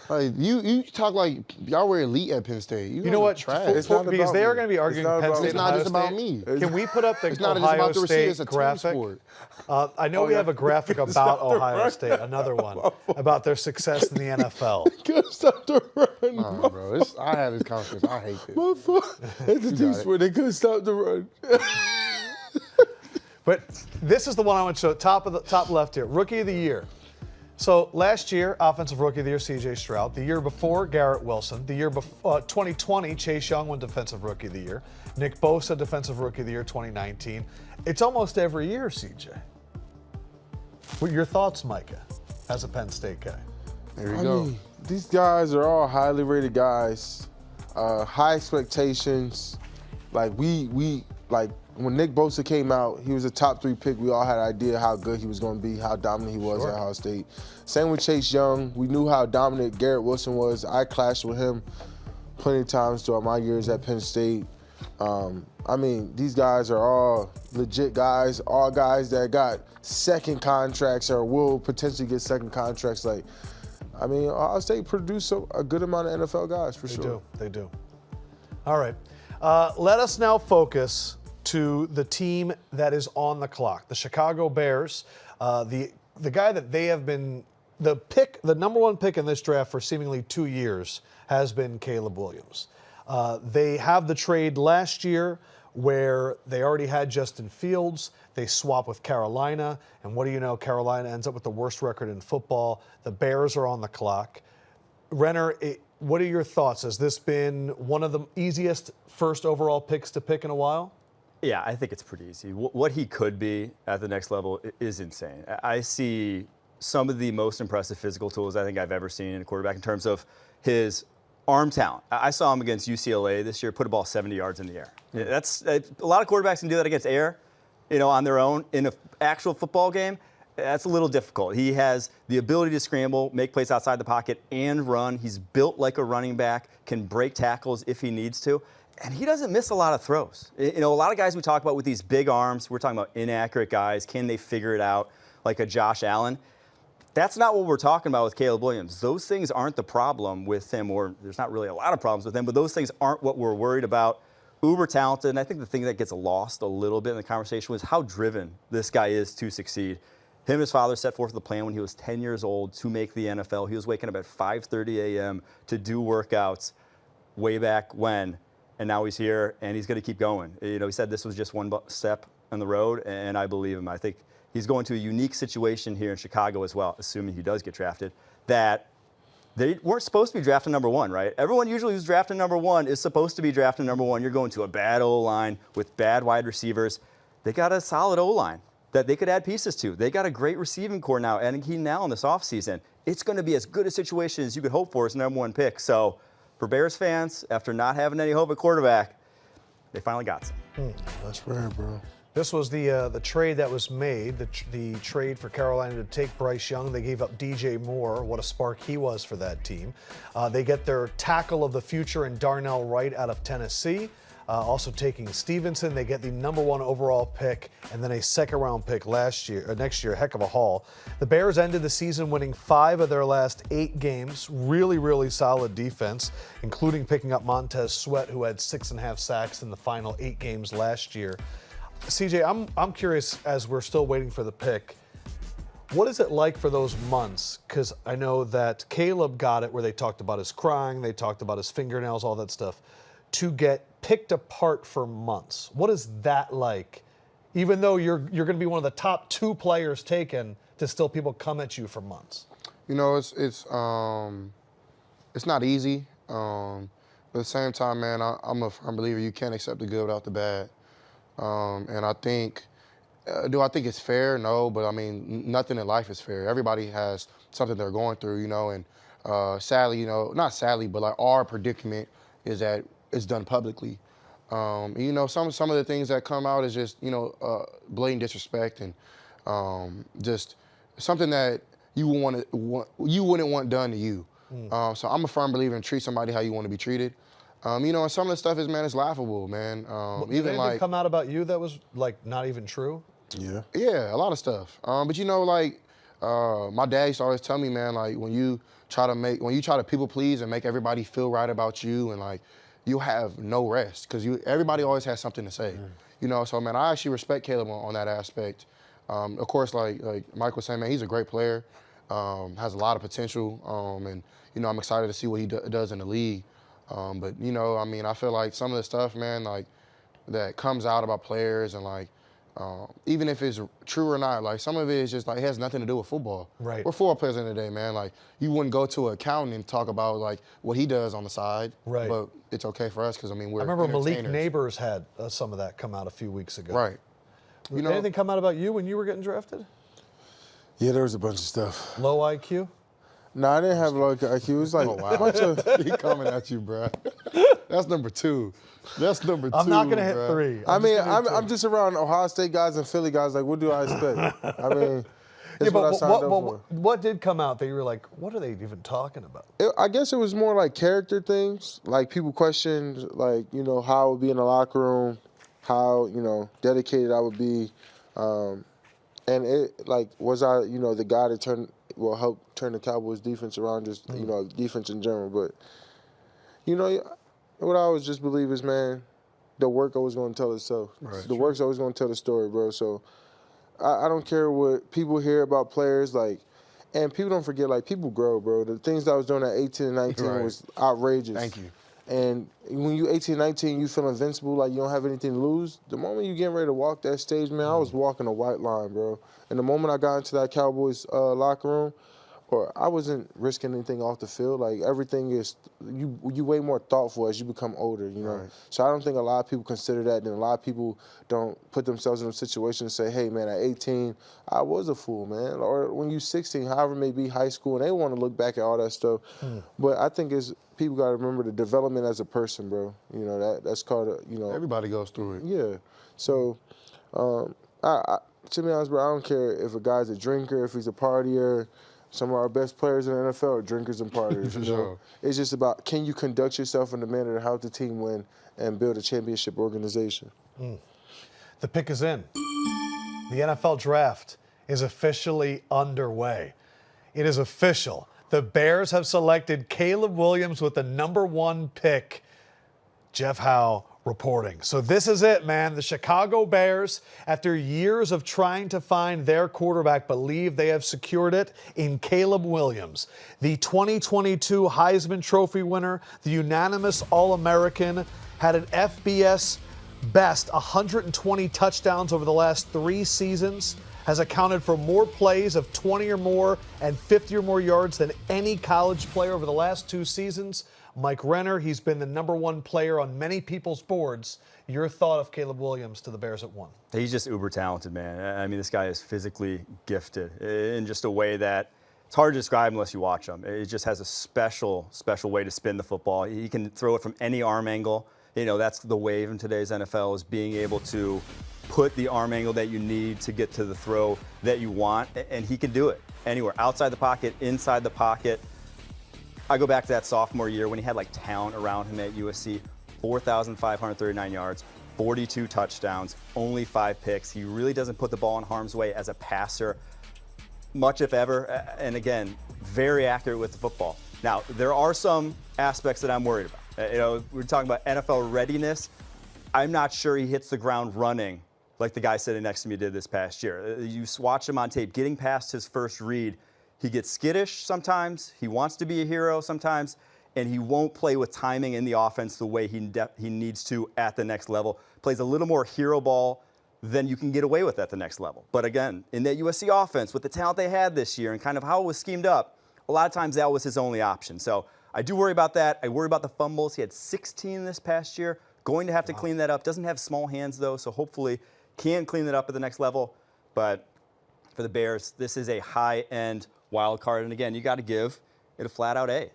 Speaker 3: Like you talk like y'all were elite at Penn State.
Speaker 1: You know what?
Speaker 3: Trash.
Speaker 5: It's not
Speaker 1: Because
Speaker 5: about
Speaker 1: they are
Speaker 5: me.
Speaker 1: going to be arguing
Speaker 5: It's not
Speaker 1: Penn
Speaker 5: about
Speaker 1: State
Speaker 5: me.
Speaker 3: It's
Speaker 1: and
Speaker 3: not
Speaker 1: Ohio
Speaker 3: just about
Speaker 1: State.
Speaker 3: me.
Speaker 1: Can we put up the
Speaker 3: It's not just
Speaker 1: Ohio
Speaker 3: about the receiver,
Speaker 1: State
Speaker 3: it's a team
Speaker 1: graphic?
Speaker 3: sport.
Speaker 1: I know we have a graphic about Ohio State, another one, about their success in the NFL.
Speaker 5: Couldn't stop the run.
Speaker 3: Nah, bro. I had this conversation. I hate this.
Speaker 5: My fault. It's a team sport. They couldn't stop the run.
Speaker 1: But this is the one I want to show, top left here, Rookie of the Year. So last year, Offensive Rookie of the Year, C.J. Stroud. The year before, Garrett Wilson. The year before, 2020, Chase Young won Defensive Rookie of the Year. Nick Bosa, Defensive Rookie of the Year, 2019. It's almost every year, C.J. What are your thoughts, Micah, as a Penn State guy?
Speaker 3: There you
Speaker 5: I
Speaker 3: go.
Speaker 5: mean, these guys are all highly rated guys, high expectations. Like like when Nick Bosa came out, he was a top 3 pick. We all had an idea how good he was going to be, how dominant he was at Ohio State. Same with Chase Young. We knew how dominant Garrett Wilson was. I clashed with him plenty of times throughout my years at Penn State. I mean, these guys are all legit guys, all guys that got second contracts or will potentially get second contracts. Like, I mean, Ohio State produced a good amount of NFL guys for sure.
Speaker 1: They do. All right. Let us now focus to the team that is on the clock, the Chicago Bears. The guy that they have been, the number 1 pick in this draft for seemingly 2 years has been Caleb Williams. They have the trade last year where they already had Justin Fields. They swap with Carolina, and what do you know? Carolina ends up with the worst record in football. The Bears are on the clock. Renner, what are your thoughts? Has this been one of the easiest first overall picks to pick in a while?
Speaker 2: Yeah, I think it's pretty easy. What he could be at the next level is insane. I see some of the most impressive physical tools I think I've ever seen in a quarterback in terms of his arm talent. I saw him against UCLA this year, put a ball 70 yards in the air. That's a lot of quarterbacks can do that against air, on their own. In an actual football game, that's a little difficult. He has the ability to scramble, make plays outside the pocket, and run. He's built like a running back, can break tackles if he needs to. And he doesn't miss a lot of throws. A lot of guys we talk about with these big arms, we're talking about inaccurate guys. Can they figure it out like a Josh Allen? That's not what we're talking about with Caleb Williams. Those things aren't the problem with him, or there's not really a lot of problems with him, but those things aren't what we're worried about. Uber talented, and I think the thing that gets lost a little bit in the conversation was how driven this guy is to succeed. Him and his father set forth the plan when he was 10 years old to make the NFL. He was waking up at 5:30 a.m. to do workouts way back when. And now he's here, and he's going to keep going. He said this was just one step on the road, and I believe him. I think he's going to a unique situation here in Chicago as well, assuming he does get drafted, that they weren't supposed to be drafting number 1, right? Everyone usually who's drafting number 1 is supposed to be drafting number 1. You're going to a bad O-line with bad wide receivers. They got a solid O-line that they could add pieces to. They got a great receiving core now, adding Keenan Allen this offseason. It's going to be as good a situation as you could hope for as number 1 pick. So, for Bears fans, after not having any hope at quarterback, they finally got some.
Speaker 5: That's rare, bro.
Speaker 1: This was the trade that was made, the trade for Carolina to take Bryce Young. They gave up DJ Moore. What a spark he was for that team. They get their tackle of the future in Darnell Wright out of Tennessee. Also taking Stevenson. They get the number 1 overall pick and then a second-round pick next year. Heck of a haul. The Bears ended the season winning 5 of their last 8 games. Really, really solid defense, including picking up Montez Sweat, who had 6.5 sacks in the final 8 games last year. CJ, I'm curious, as we're still waiting for the pick, what is it like for those months? Because I know that Caleb got it where they talked about his crying, they talked about his fingernails, all that stuff, to get picked apart for months. What is that like? Even though you're going to be one of the top 2 players taken, to still people come at you for months.
Speaker 3: You know, it's not easy. But at the same time, man, I'm a firm believer you can't accept the good without the bad. And I think, do I think it's fair? No, but I mean, nothing in life is fair. Everybody has something they're going through, you know, and sadly, you know, not sadly, but like our predicament is that it's done publicly. You know, some of the things that come out is just, you know, blatant disrespect and just something that you wouldn't want done to you. So I'm a firm believer in treat somebody how you want to be treated. You know, and some of the stuff is, man, it's laughable, man.
Speaker 1: Did anything come out about you that was like not even true?
Speaker 3: Yeah, a lot of stuff. But you know, like my dad used to always tell me, man, like when you try to people please and make everybody feel right about you, and like you have no rest because everybody always has something to say. You know, so man, I actually respect Caleb on that aspect. Of course, like Mike was saying, man, he's a great player, has a lot of potential, and you know, I'm excited to see what he does in the league. But you know, I mean, I feel like some of the stuff, man, like that comes out about players and like, even if it's true or not, like some of it is just like it has nothing to do with football.
Speaker 1: Right.
Speaker 3: We're football players in the day, man. Like you wouldn't go to an accountant and talk about like what he does on the side.
Speaker 1: Right.
Speaker 3: But it's okay for us because I mean we're.
Speaker 1: I remember Malik
Speaker 3: entertainers.
Speaker 1: Nabers had some of that come out a few weeks ago.
Speaker 3: Right.
Speaker 1: You know, anything come out about you when you were getting drafted?
Speaker 5: Yeah, there was a bunch of stuff.
Speaker 1: Low IQ?
Speaker 5: No, I didn't have low IQ. It was like a bunch of.
Speaker 3: He coming at you, bro. That's number 2. That's number 2.
Speaker 1: I'm not going to hit
Speaker 3: bruh.
Speaker 1: 3.
Speaker 5: I mean, I'm just around Ohio State guys and Philly guys. Like, what do I expect? I mean, it's what I signed up for.
Speaker 1: What did come out that you were like, what are they even talking about?
Speaker 5: I guess it was more like character things. Like people questioned, like, you know, how I would be in the locker room, how, you know, dedicated I would be. And it, like, was I, you know, the guy that help turn the Cowboys defense around, just, you know, defense in general. But, you know, what I always just believe is, man, the work always going to tell itself.
Speaker 3: Right.
Speaker 5: The work's always going to tell the story, bro. So I don't care what people hear about players, like, and people don't forget, like, people grow, bro. The things that I was doing at 18 and 19
Speaker 3: Right.
Speaker 5: was outrageous.
Speaker 3: Thank you.
Speaker 5: And when you 18, 19, you feel invincible, like you don't have anything to lose. The moment you getting ready to walk that stage, man, I was walking a white line, bro. And the moment I got into that Cowboys locker room, or I wasn't risking anything off the field. Like everything is, you way more thoughtful as you become older, you know.
Speaker 3: Right.
Speaker 5: So I don't think a lot of people consider that. And a lot of people don't put themselves in a situation and say, hey, man, at 18, I was a fool, man. Or when you're 16, however it may be, high school, and they want to look back at all that stuff. But I think people got to remember the development as a person, bro. You know, that's called, you know.
Speaker 3: Everybody goes through it.
Speaker 5: Yeah. So, to be honest, bro, I don't care if a guy's a drinker, if he's a partier. Some of our best players in the NFL are drinkers and partiers.
Speaker 3: For
Speaker 5: you know?
Speaker 3: sure.
Speaker 5: It's just about, can you conduct yourself in a manner to help the team win and build a championship organization?
Speaker 1: The pick is in. The NFL draft is officially underway. It is official. The Bears have selected Caleb Williams with the #1 pick. Jeff Howe reporting. So this is it, man. The Chicago Bears, after years of trying to find their quarterback, believe they have secured it in Caleb Williams. The 2022 Heisman Trophy winner, the unanimous All-American, had an FBS best 120 touchdowns over the last 3 seasons, has accounted for more plays of 20 or more and 50 or more yards than any college player over the last 2 seasons. Mike Renner, he's been the #1 player on many people's boards. Your thought of Caleb Williams to the Bears at 1?
Speaker 2: He's just uber talented, man. I mean, this guy is physically gifted in just a way that it's hard to describe unless you watch him. It just has a special way to spin the football. He can throw it from any arm angle. You know, that's the wave in today's NFL, is being able to put the arm angle that you need to get to the throw that you want, and he can do it anywhere, outside the pocket, inside the pocket. I go back to that sophomore year when he had like talent around him at USC, 4,539 yards, 42 touchdowns, only 5 picks. He really doesn't put the ball in harm's way as a passer, much if ever, and again, very accurate with the football. Now, there are some aspects that I'm worried about. You know, we're talking about NFL readiness. I'm not sure he hits the ground running like the guy sitting next to me did this past year. You watch him on tape, getting past his first read, he gets skittish sometimes, he wants to be a hero sometimes, and he won't play with timing in the offense the way he needs to at the next level. Plays a little more hero ball than you can get away with at the next level. But again, in that USC offense, with the talent they had this year and kind of how it was schemed up, a lot of times that was his only option. So I do worry about that. I worry about the fumbles. He had 16 this past year. Going to have to clean that up. Doesn't have small hands, though, so hopefully can clean it up at the next level. But for the Bears, this is a high-end wild card. And again, you got to give it a flat-out A.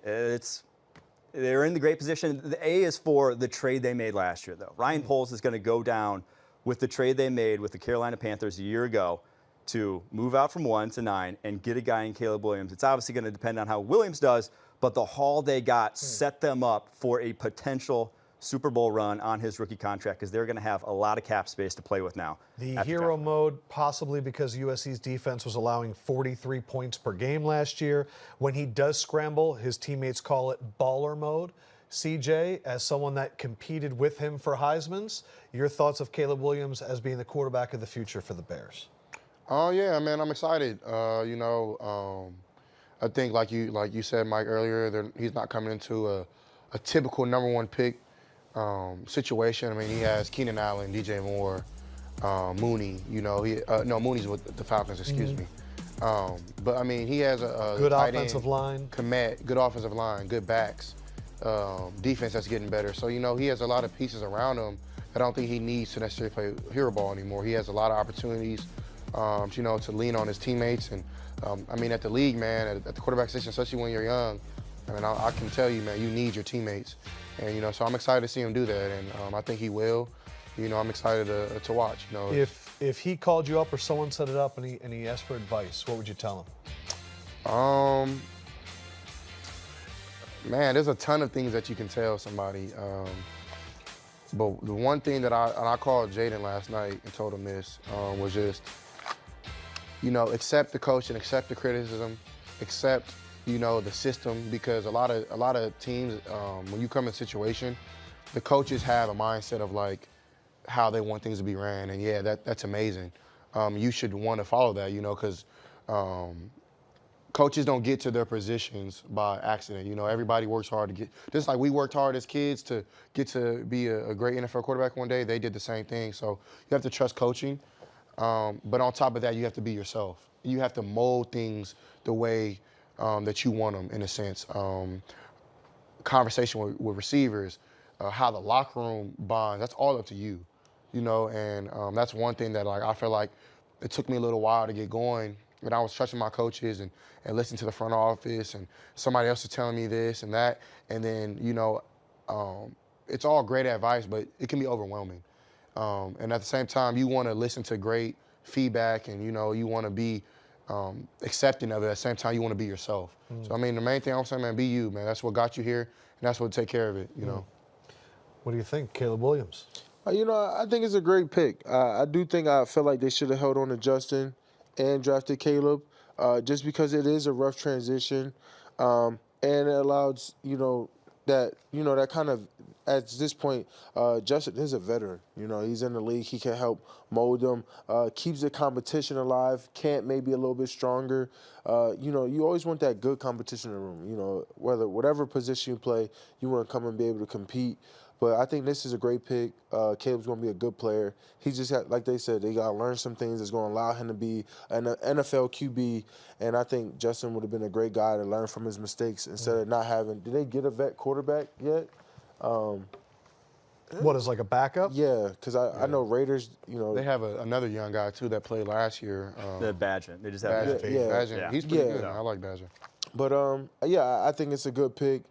Speaker 2: They're in the great position. The A is for the trade they made last year, though. Ryan Poles is going to go down with the trade they made with the Carolina Panthers a year ago to move out from 1 to 9 and get a guy in Caleb Williams. It's obviously going to depend on how Williams does, but the haul they got set them up for a potential Super Bowl run on his rookie contract because they're going to have a lot of cap space to play with now.
Speaker 1: The hero mode, possibly because USC's defense was allowing 43 points per game last year. When he does scramble, his teammates call it baller mode. CJ, as someone that competed with him for Heisman's, your thoughts of Caleb Williams as being the quarterback of the future for the Bears?
Speaker 3: Oh yeah, man, I'm excited. I think like you said, Mike, earlier, he's not coming into a typical #1 pick situation. I mean, he has Keenan Allen, DJ Moore, Mooney. Mooney's with the Falcons. Excuse me. But I mean, he has a
Speaker 1: good
Speaker 3: tight
Speaker 1: offensive
Speaker 3: end,
Speaker 1: line,
Speaker 3: good offensive line, good backs, defense that's getting better. So he has a lot of pieces around him. I don't think he needs to necessarily play hero ball anymore. He has a lot of opportunities, to lean on his teammates. And at the league, man, at the quarterback position, especially when you're young, I can tell you, man, you need your teammates. And so I'm excited to see him do that, and I think he will. I'm excited to watch.
Speaker 1: If he called you up or someone set it up and he asked for advice, what would you tell him?
Speaker 3: Man, there's a ton of things that you can tell somebody. But the one thing that I called Jayden last night and told him this was just, accept the coach and accept the criticism, accept, the system, because a lot of teams, when you come in a situation, the coaches have a mindset of like how they want things to be ran, and yeah, that's amazing. You should want to follow that, because coaches don't get to their positions by accident. Everybody works hard to get, just like we worked hard as kids to get to be a great NFL quarterback one day, they did the same thing. So you have to trust coaching. But on top of that, you have to be yourself. You have to mold things the way that you want them, in a sense. Conversation with receivers, how the locker room bonds, that's all up to you. And that's one thing that I feel like it took me a little while to get going. And I was trusting my coaches and listening to the front office, and somebody else is telling me this and that. And then, it's all great advice, but it can be overwhelming. And at the same time, you want to listen to great feedback, and, you want to be accepting of it. At the same time, you want to be yourself. So, the main thing I'm saying, man, be you, man. That's what got you here, and that's what will take care of it,
Speaker 1: What do you think, Caleb Williams?
Speaker 5: I think it's a great pick. I feel like they should have held on to Justin and drafted Caleb, just because it is a rough transition, and it allows that kind of, at this point, Justin is a veteran. He's in the league. He can help mold them, keeps the competition alive. Kent may be a little bit stronger. You always want that good competition in the room. Whatever position you play, you want to come and be able to compete. But I think this is a great pick. Caleb's going to be a good player. He just like they said, they got to learn some things that's going to allow him to be an NFL QB. And I think Justin would have been a great guy to learn from his mistakes instead of not having. Did they get a vet quarterback yet?
Speaker 1: What is like a backup?
Speaker 5: Yeah, because I know Raiders,
Speaker 3: They have another young guy, too, that played last year.
Speaker 2: The Badger. They just have
Speaker 3: Badger.
Speaker 2: Badger.
Speaker 3: Badger.
Speaker 2: Yeah.
Speaker 3: He's pretty good. I like Badger.
Speaker 5: But, I think it's a good pick.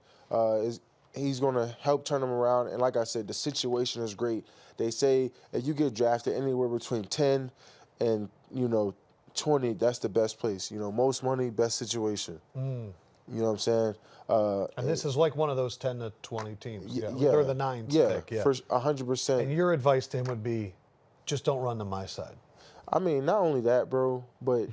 Speaker 5: He's going to help turn them around. And like I said, the situation is great. They say if you get drafted anywhere between 10 and, 20, that's the best place. Most money, best situation. You know what I'm saying?
Speaker 1: And this is like one of those 10 to 20 teams. Yeah. They're the 9th pick. Yeah,
Speaker 5: for 100%.
Speaker 1: And your advice to him would be, just don't run to my side.
Speaker 5: Not only that, bro, but,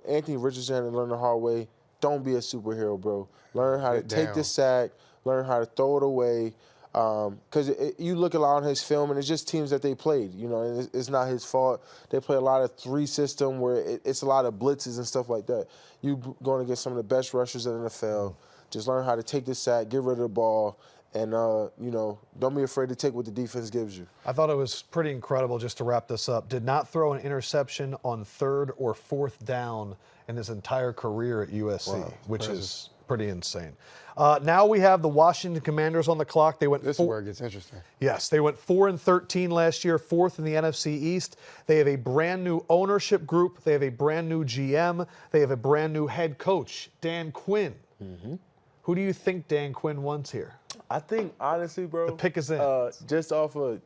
Speaker 5: Anthony Richardson had to learn the hard way. Don't be a superhero, bro. Learn how to take the sack. Learn how to throw it away. Because you look a lot on his film, and it's just teams that they played. You know, and it's not his fault. They play a lot of 3 system where it's a lot of blitzes and stuff like that. You're going to get some of the best rushers in the NFL. Just learn how to take the sack, get rid of the ball, and, don't be afraid to take what the defense gives you.
Speaker 1: I thought it was pretty incredible, just to wrap this up. Did not throw an interception on 3rd or 4th down in his entire career at USC, which is pretty insane. Now we have the Washington Commanders on the clock. They went
Speaker 3: This is where it gets interesting.
Speaker 1: Yes, they went 4-13 last year, 4th in the NFC East. They have a brand new ownership group. They have a brand new GM. They have a brand new head coach, Dan Quinn. Mm-hmm. Who do you think Dan Quinn wants here?
Speaker 5: I think, honestly, bro,
Speaker 1: The pick is in.
Speaker 5: Just off of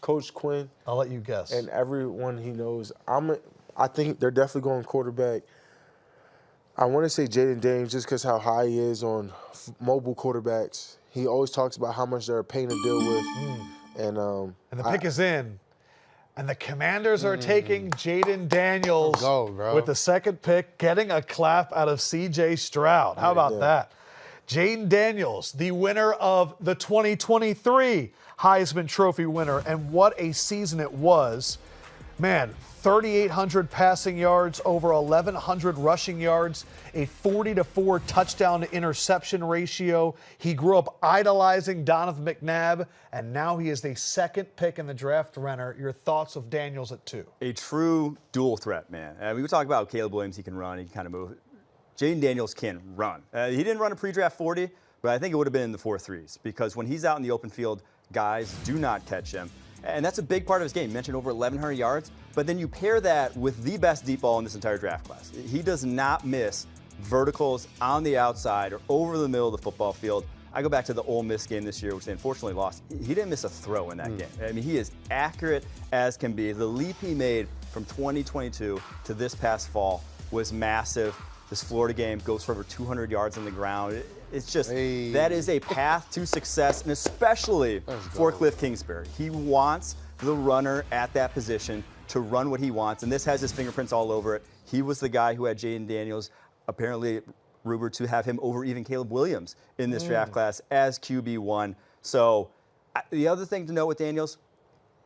Speaker 5: Coach Quinn.
Speaker 1: I'll let you guess.
Speaker 5: And everyone he knows, I think they're definitely going quarterback. I want to say Jayden Daniels just because how high he is on mobile quarterbacks. He always talks about how much they're a pain to deal with. And
Speaker 1: the pick is in. And the Commanders are taking Jayden Daniels
Speaker 3: Go, bro.
Speaker 1: with the 2nd pick, getting a clap out of C.J. Stroud. How about that? Jayden Daniels, the winner of the 2023 Heisman Trophy winner. And what a season it was. Man, 3,800 passing yards, over 1,100 rushing yards, a 40-4 touchdown to interception ratio. He grew up idolizing Donovan McNabb, and now he is the 2nd pick in the draft. Renner, your thoughts of Daniels at 2?
Speaker 2: A true dual threat, man. We talk about Caleb Williams, he can run, he can kind of move. Jayden Daniels can run. He didn't run a pre-draft 40, but I think it would have been in the 4.3s because when he's out in the open field, guys do not catch him. And that's a big part of his game. You mentioned over 1,100 yards, but then you pair that with the best deep ball in this entire draft class. He does not miss verticals on the outside or over the middle of the football field. I go back to the Ole Miss game this year, which they unfortunately lost. He didn't miss a throw in that game. I mean, he is accurate as can be. The leap he made from 2022 to this past fall was massive. This Florida game goes for over 200 yards on the ground. It's just, that is a path to success, and especially for Cliff Kingsbury. He wants the runner at that position to run what he wants, and this has his fingerprints all over it. He was the guy who had Jayden Daniels, apparently rumored to have him over even Caleb Williams in this draft class as QB1. So the other thing to note with Daniels,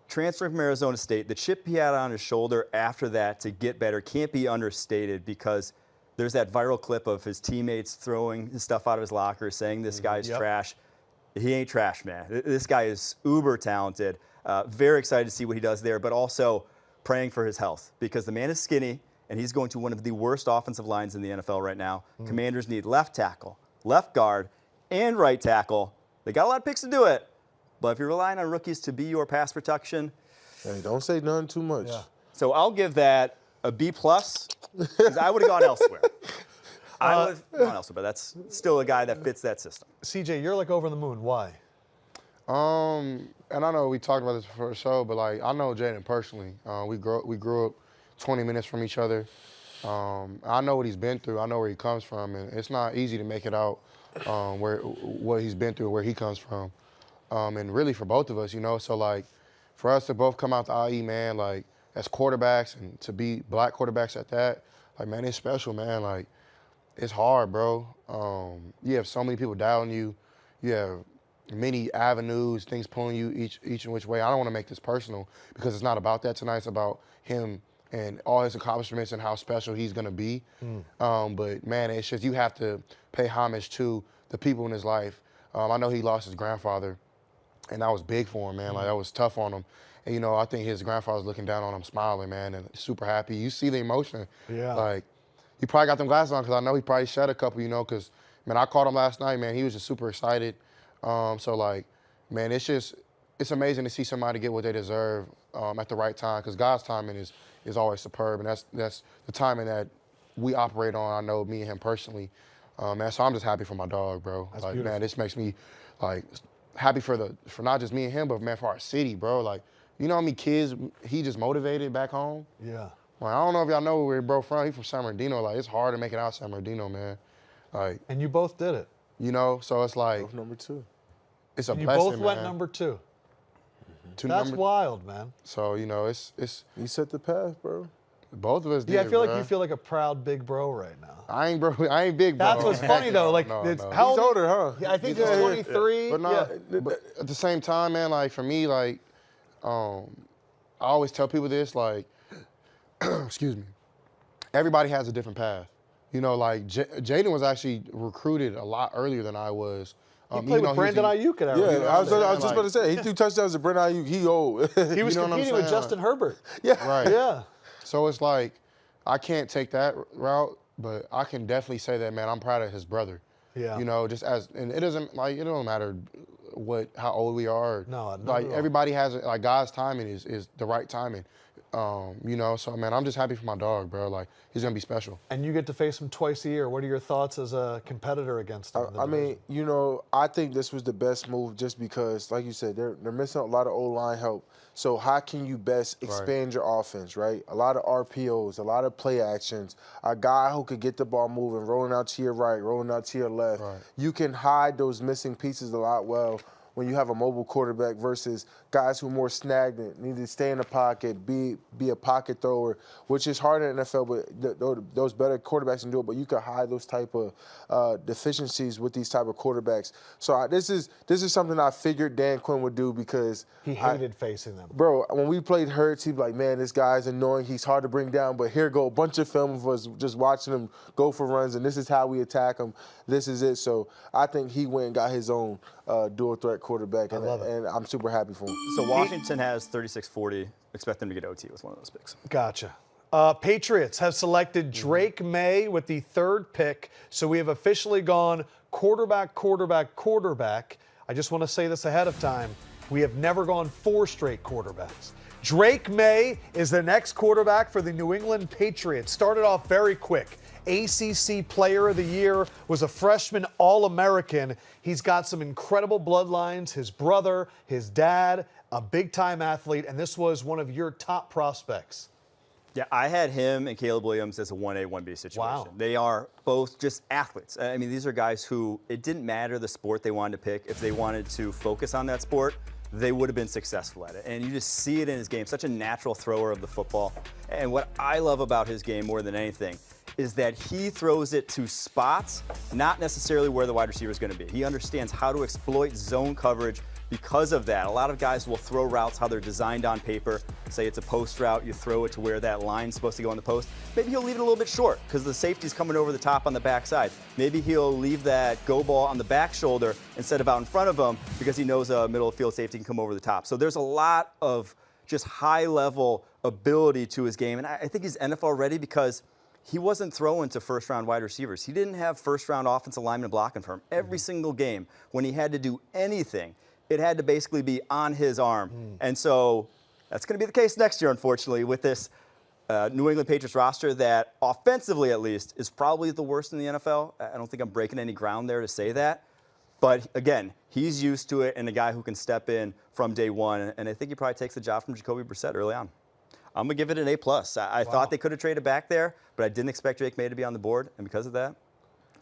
Speaker 2: transferring from Arizona State, the chip he had on his shoulder after that to get better can't be understated because there's that viral clip of his teammates throwing his stuff out of his locker, saying this guy's trash. He ain't trash, man. This guy is uber talented. Very excited to see what he does there, but also praying for his health because the man is skinny, and he's going to one of the worst offensive lines in the NFL right now. Commanders need left tackle, left guard, and right tackle. They got a lot of picks to do it, but if you're relying on rookies to be your pass protection,
Speaker 5: hey, don't say none too much.
Speaker 1: Yeah.
Speaker 2: So I'll give that a B+, because I would have gone elsewhere. I would have gone elsewhere, but that's still a guy that fits that system.
Speaker 1: CJ, you're like over the moon. Why?
Speaker 3: And I know we talked about this before the show, but like I know Jayden personally. We grew up 20 minutes from each other. I know what he's been through. I know where he comes from, and it's not easy to make it out what he's been through, where he comes from, and really for both of us, you know. So like, for us to both come out the IE, man, like as quarterbacks and to be black quarterbacks at that, like man, it's special, man. Like it's hard, bro. You have so many people doubting you. You have many avenues, things pulling you each and which way. I don't want to make this personal because it's not about that tonight. It's about him and all his accomplishments and how special he's going to be. But, man, it's just you have to pay homage to the people in his life. I know he lost his grandfather, and that was big for him, man. Like, that was tough on him. And, you know, I think his grandfather was looking down on him, smiling, man, and super happy. You see the emotion.
Speaker 1: Yeah.
Speaker 3: Like, he probably got them glasses on because I know he probably shed a couple, you know, because, man, I called him last night, man. He was just super excited. So, like, man, it's amazing to see somebody get what they deserve at the right time because God's timing is always superb, and that's the timing that we operate on. I know me and him personally, man. So I'm just happy for my dog, bro.
Speaker 1: That's
Speaker 3: like,
Speaker 1: beautiful.
Speaker 3: man, this makes me like happy for not just me and him, but man, for our city, bro. Like, you know how many kids he just motivated back home?
Speaker 1: Yeah.
Speaker 3: Like, I don't know if y'all know where bro from. He from San Bernardino. Like, it's hard to make it out San Bernardino, man. Like,
Speaker 1: And you both did it.
Speaker 3: you know, so it's like
Speaker 5: Both number 2.
Speaker 3: it's a
Speaker 1: And you
Speaker 3: blessing,
Speaker 1: both went
Speaker 3: man.
Speaker 1: number 2.
Speaker 3: Two
Speaker 1: That's
Speaker 3: number-
Speaker 1: wild, man.
Speaker 3: So, you know, it's
Speaker 5: You set the path, bro.
Speaker 3: Both of us did.
Speaker 1: Yeah, I feel like
Speaker 3: bruh.
Speaker 1: you feel like a proud big bro right now.
Speaker 3: I ain't big, bro.
Speaker 1: That's what's funny though. Like, it's, how
Speaker 5: He's
Speaker 1: old-
Speaker 5: older, huh?
Speaker 1: Yeah, I think he's
Speaker 3: Yeah.
Speaker 1: 23.
Speaker 3: But
Speaker 1: yeah.
Speaker 3: but at the same time, man, like for me, like, I always tell people this, like, excuse me, everybody has a different path. You know, like Jayden was actually recruited a lot earlier than I was.
Speaker 1: He played with Brandon Ayuk at Arizona.
Speaker 5: Yeah, I was just about to say, he threw touchdowns to Brandon Ayuk. He old.
Speaker 1: He was
Speaker 3: You know what I'm
Speaker 1: competing with
Speaker 3: saying?
Speaker 1: Justin Herbert.
Speaker 3: Right.
Speaker 1: Yeah.
Speaker 3: So it's like, I can't take that route, but I can definitely say that, man, I'm proud of his brother.
Speaker 1: Yeah.
Speaker 3: You know, and it don't matter how old we are.
Speaker 1: No, not
Speaker 3: like
Speaker 1: at all.
Speaker 3: everybody has, like God's timing is the right timing. You know, so man, I'm just happy for my dog, bro. Like, he's gonna be special.
Speaker 1: And you get to face him twice a year. What are your thoughts as a competitor against him? in the
Speaker 5: I mean,
Speaker 1: division?
Speaker 5: you know, I think this was the best move just because, like you said, they're missing a lot of O-line help. So how can you best expand your offense, right? A lot of RPOs, a lot of play actions, a guy who could get the ball moving, rolling out to your right, rolling out to your left.
Speaker 3: Right.
Speaker 5: You can hide those missing pieces a lot well when you have a mobile quarterback versus guys who are more stagnant, need to stay in the pocket, be a pocket thrower, which is hard in the NFL, but those better quarterbacks can do it, but you can hide those type of deficiencies with these type of quarterbacks. So this is something I figured Dan Quinn would do because
Speaker 1: he hated facing them.
Speaker 5: Bro, when we played Hurts, he'd be like, man, this guy's annoying. He's hard to bring down, but here go a bunch of film of us just watching him go for runs, and this is how we attack him. This is it. So I think he went and got his own dual threat quarterback, and I'm super happy for him.
Speaker 2: So Washington has 36-40. Expect them to get OT with one of those picks.
Speaker 1: Gotcha. Patriots have selected Drake Maye with the 3rd pick, so we have officially gone quarterback. I just want to say this ahead of time. We have never gone 4 straight quarterbacks. Drake Maye is the next quarterback for the New England Patriots. Started off very quick. ACC Player of the Year, was a freshman All-American. He's got some incredible bloodlines. His brother, his dad, a big-time athlete, and this was one of your top prospects.
Speaker 2: Yeah, I had him and Caleb Williams as a 1A, 1B situation.
Speaker 1: Wow.
Speaker 2: They are both just athletes. I mean, these are guys who, it didn't matter the sport they wanted to pick. If they wanted to focus on that sport, they would have been successful at it. And you just see it in his game, such a natural thrower of the football. And what I love about his game more than anything is that he throws it to spots, not necessarily where the wide receiver is going to be. He understands how to exploit zone coverage because of that. A lot of guys will throw routes how they're designed on paper. Say it's a post route, you throw it to where that line's supposed to go on the post. Maybe he'll leave it a little bit short because the safety's coming over the top on the backside. Maybe he'll leave that go ball on the back shoulder instead of out in front of him because he knows a middle of field safety can come over the top. So there's a lot of just high-level ability to his game. And I think he's NFL ready because he wasn't throwing to first-round wide receivers. He didn't have first-round offensive linemen blocking for him. Every single game, when he had to do anything, it had to basically be on his arm. And so that's going to be the case next year, unfortunately, with this New England Patriots roster that, offensively at least, is probably the worst in the NFL. I don't think I'm breaking any ground there to say that. But, again, he's used to it and a guy who can step in from day one. And I think he probably takes the job from Jacoby Brissett early on. I'm going to give it an A+. I thought they could have traded back there, but I didn't expect Drake Maye to be on the board. And because of that,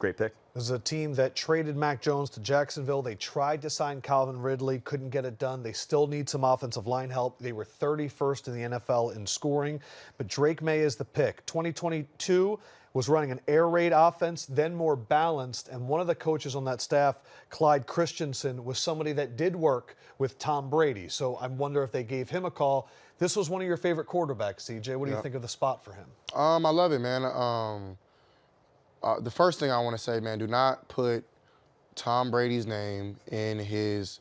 Speaker 2: great pick.
Speaker 1: This is a team that traded Mac Jones to Jacksonville. They tried to sign Calvin Ridley, couldn't get it done. They still need some offensive line help. They were 31st in the NFL in scoring, but Drake Maye is the pick. 2022 was running an air raid offense, then more balanced, and one of the coaches on that staff, Clyde Christensen, was somebody that did work with Tom Brady. So I wonder if they gave him a call. This was one of your favorite quarterbacks, CJ. What do you think of the spot for him?
Speaker 3: I love it, man. The first thing I want to say, man, do not put Tom Brady's name in his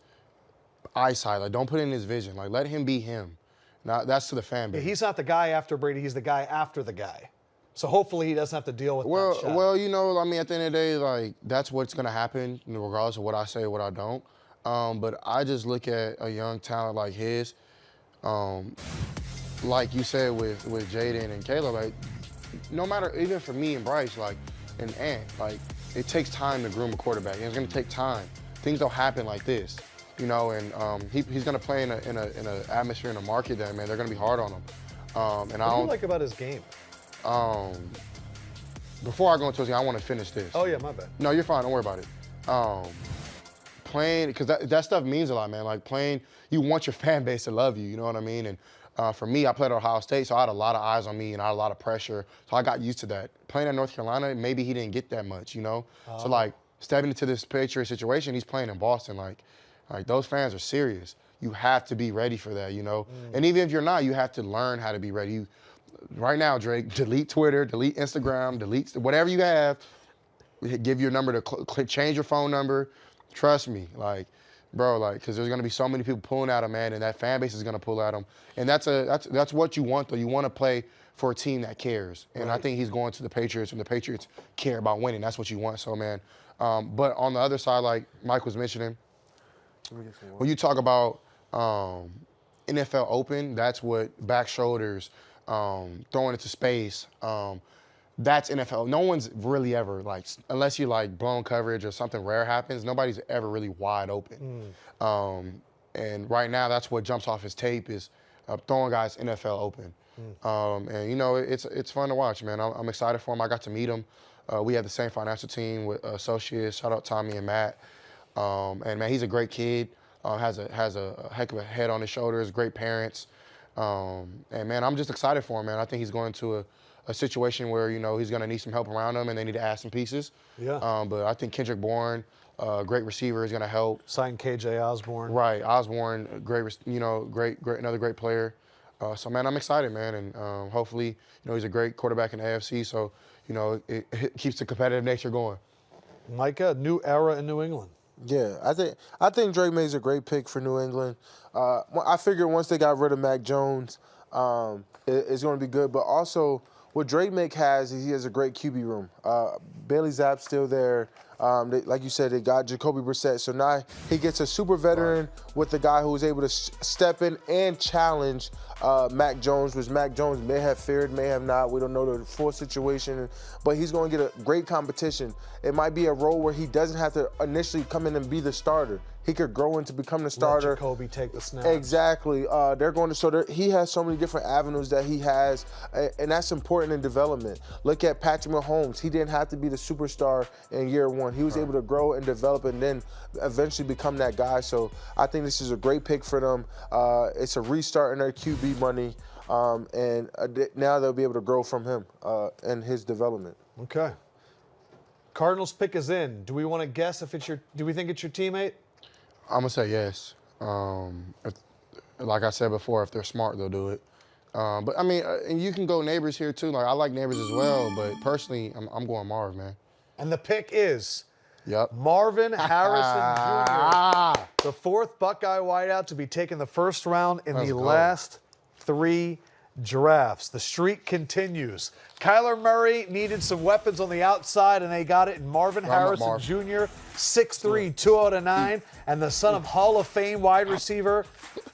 Speaker 3: eyesight. Like, don't put it in his vision. Like, let him be him. Now, that's to the fan base.
Speaker 1: Yeah, he's not the guy after Brady. He's the guy after the guy. So hopefully he doesn't have to deal with that shot.
Speaker 3: Well, you know, I mean, at the end of the day, like, that's what's going to happen, regardless of what I say or what I don't. But I just look at a young talent like his, like you said with Jayden and Caleb, like, no matter, even for me and Bryce, like, and Ant, like, it takes time to groom a quarterback. And it's going to take time. Things don't happen like this, you know, and he's going to play in an atmosphere, in a market that, man, they're going to be hard on him.
Speaker 1: What do you like about his game?
Speaker 3: Before I go into his game, I want to finish this.
Speaker 1: Oh, yeah, my bad.
Speaker 3: No, you're fine. Don't worry about it. Playing, because that stuff means a lot, man. Like, playing, you want your fan base to love you, you know what I mean? And For me, I played at Ohio State, so I had a lot of eyes on me and I had a lot of pressure. So I got used to that. Playing at North Carolina, maybe he didn't get that much, you know? So, like, stepping into this Patriots situation, he's playing in Boston. Like those fans are serious. You have to be ready for that, you know? And even if you're not, you have to learn how to be ready. Right now, Drake, delete Twitter, delete Instagram, delete whatever you have. Give your number to change your phone number. Trust me, like, bro, like, because there's gonna be so many people pulling at him, man, and that fan base is gonna pull at him. And that's what you want, though. You want to play for a team that cares. And I think he's going to the Patriots, and the Patriots care about winning. That's what you want. So, man. But on the other side, like Mike was mentioning, when you talk about NFL Open, that's what back shoulders, throwing into space. That's NFL. No one's really ever, like, unless you like blown coverage or something rare happens, nobody's ever really wide open. And right now, that's what jumps off his tape is throwing guys NFL Open. And, you know, it's fun to watch, man. I'm excited for him. I got to meet him. We had the same financial team with associates. Shout out Tommy and Matt. And, man, he's a great kid. Has a heck of a head on his shoulders, great parents. And, man, I'm just excited for him, man. I think he's going to a situation where, you know, he's going to need some help around him and they need to add some pieces. Yeah. But I think Kendrick Bourne, great receiver, is going to help.
Speaker 1: Signed KJ Osborne.
Speaker 3: Right, Osborne, great, you know, great, another great player. So, man, I'm excited, man. And hopefully, you know, he's a great quarterback in the AFC. So, you know, it keeps the competitive nature going.
Speaker 1: Micah, new era in New England.
Speaker 5: Yeah, I think Drake May's a great pick for New England. I figured once they got rid of Mac Jones, it's going to be good. But also, what Drake May has is he has a great QB room. Bailey Zapp's still there. Like you said, they got Jacoby Brissett. So now he gets a super veteran with a guy who was able to step in and challenge Mac Jones, which Mac Jones may have feared, may have not. We don't know the full situation, but he's going to get a great competition. It might be a role where he doesn't have to initially come in and be the starter. He could grow into becoming the starter.
Speaker 1: Let Jacoby take the snap.
Speaker 5: Exactly. They're going to. So he has so many different avenues that he has, and that's important in development. Look at Patrick Mahomes. He didn't have to be the superstar in year one. He was able to grow and develop, and then eventually become that guy. So I think this is a great pick for them. It's a restart in their QB money, and now they'll be able to grow from him and his development.
Speaker 1: Okay. Cardinals pick is in. Do we want to guess if it's do we think it's your teammate?
Speaker 3: I'm going to say yes. Like I said before, if they're smart, they'll do it. But, I mean, and you can go Nabers here, too. Like, I like Nabers as well, but personally, I'm going Marv, man.
Speaker 1: And the pick is
Speaker 3: Yep.
Speaker 1: Marvin Harrison Jr., the fourth Buckeye wideout to be taken the first round in the last 3 drafts. The streak continues. Kyler Murray needed some weapons on the outside, and they got it in Marvin Harrison Jr., 6'3", 209, and the son of Hall of Fame wide receiver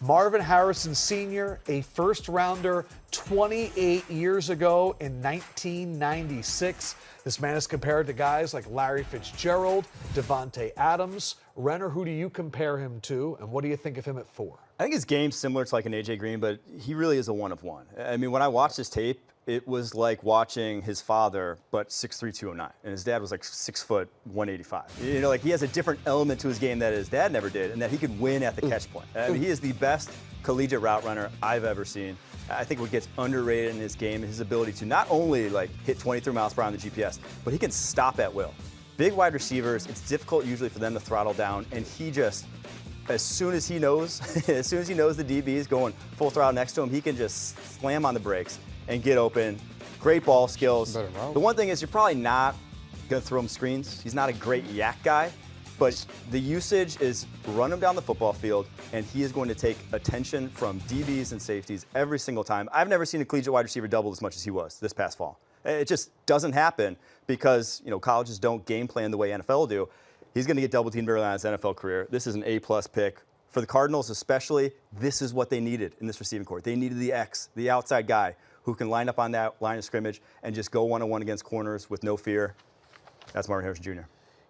Speaker 1: Marvin Harrison Sr., a first-rounder 28 years ago in 1996. This man is compared to guys like Larry Fitzgerald, Devontae Adams. Renner, who do you compare him to, and what do you think of him at 4?
Speaker 2: I think his game's similar to like an A.J. Green, but he really is a one of one. I mean, when I watched his tape, it was like watching his father, but 6'3", 209, and his dad was like 6 foot, 185. You know, like he has a different element to his game that his dad never did, and that he could win at the catch point. I mean, he is the best collegiate route runner I've ever seen. I think what gets underrated in his game is his ability to not only like hit 23 miles per hour on the GPS, but he can stop at will. Big wide receivers, it's difficult usually for them to throttle down, and he just, as soon as he knows the DB is going full throttle next to him, he can just slam on the brakes and get open. Great ball skills. The one thing is you're probably not going to throw him screens. He's not a great yak guy, but the usage is run him down the football field, and he is going to take attention from DBs and safeties every single time. I've never seen a collegiate wide receiver double as much as he was this past fall. It just doesn't happen because, you know, colleges don't game plan the way NFL do. He's going to get double teamed early on in his NFL career. This is an A-plus pick. For the Cardinals especially, this is what they needed in this receiving corps. They needed the X, the outside guy, who can line up on that line of scrimmage and just go one-on-one against corners with no fear. That's Marvin Harrison Jr.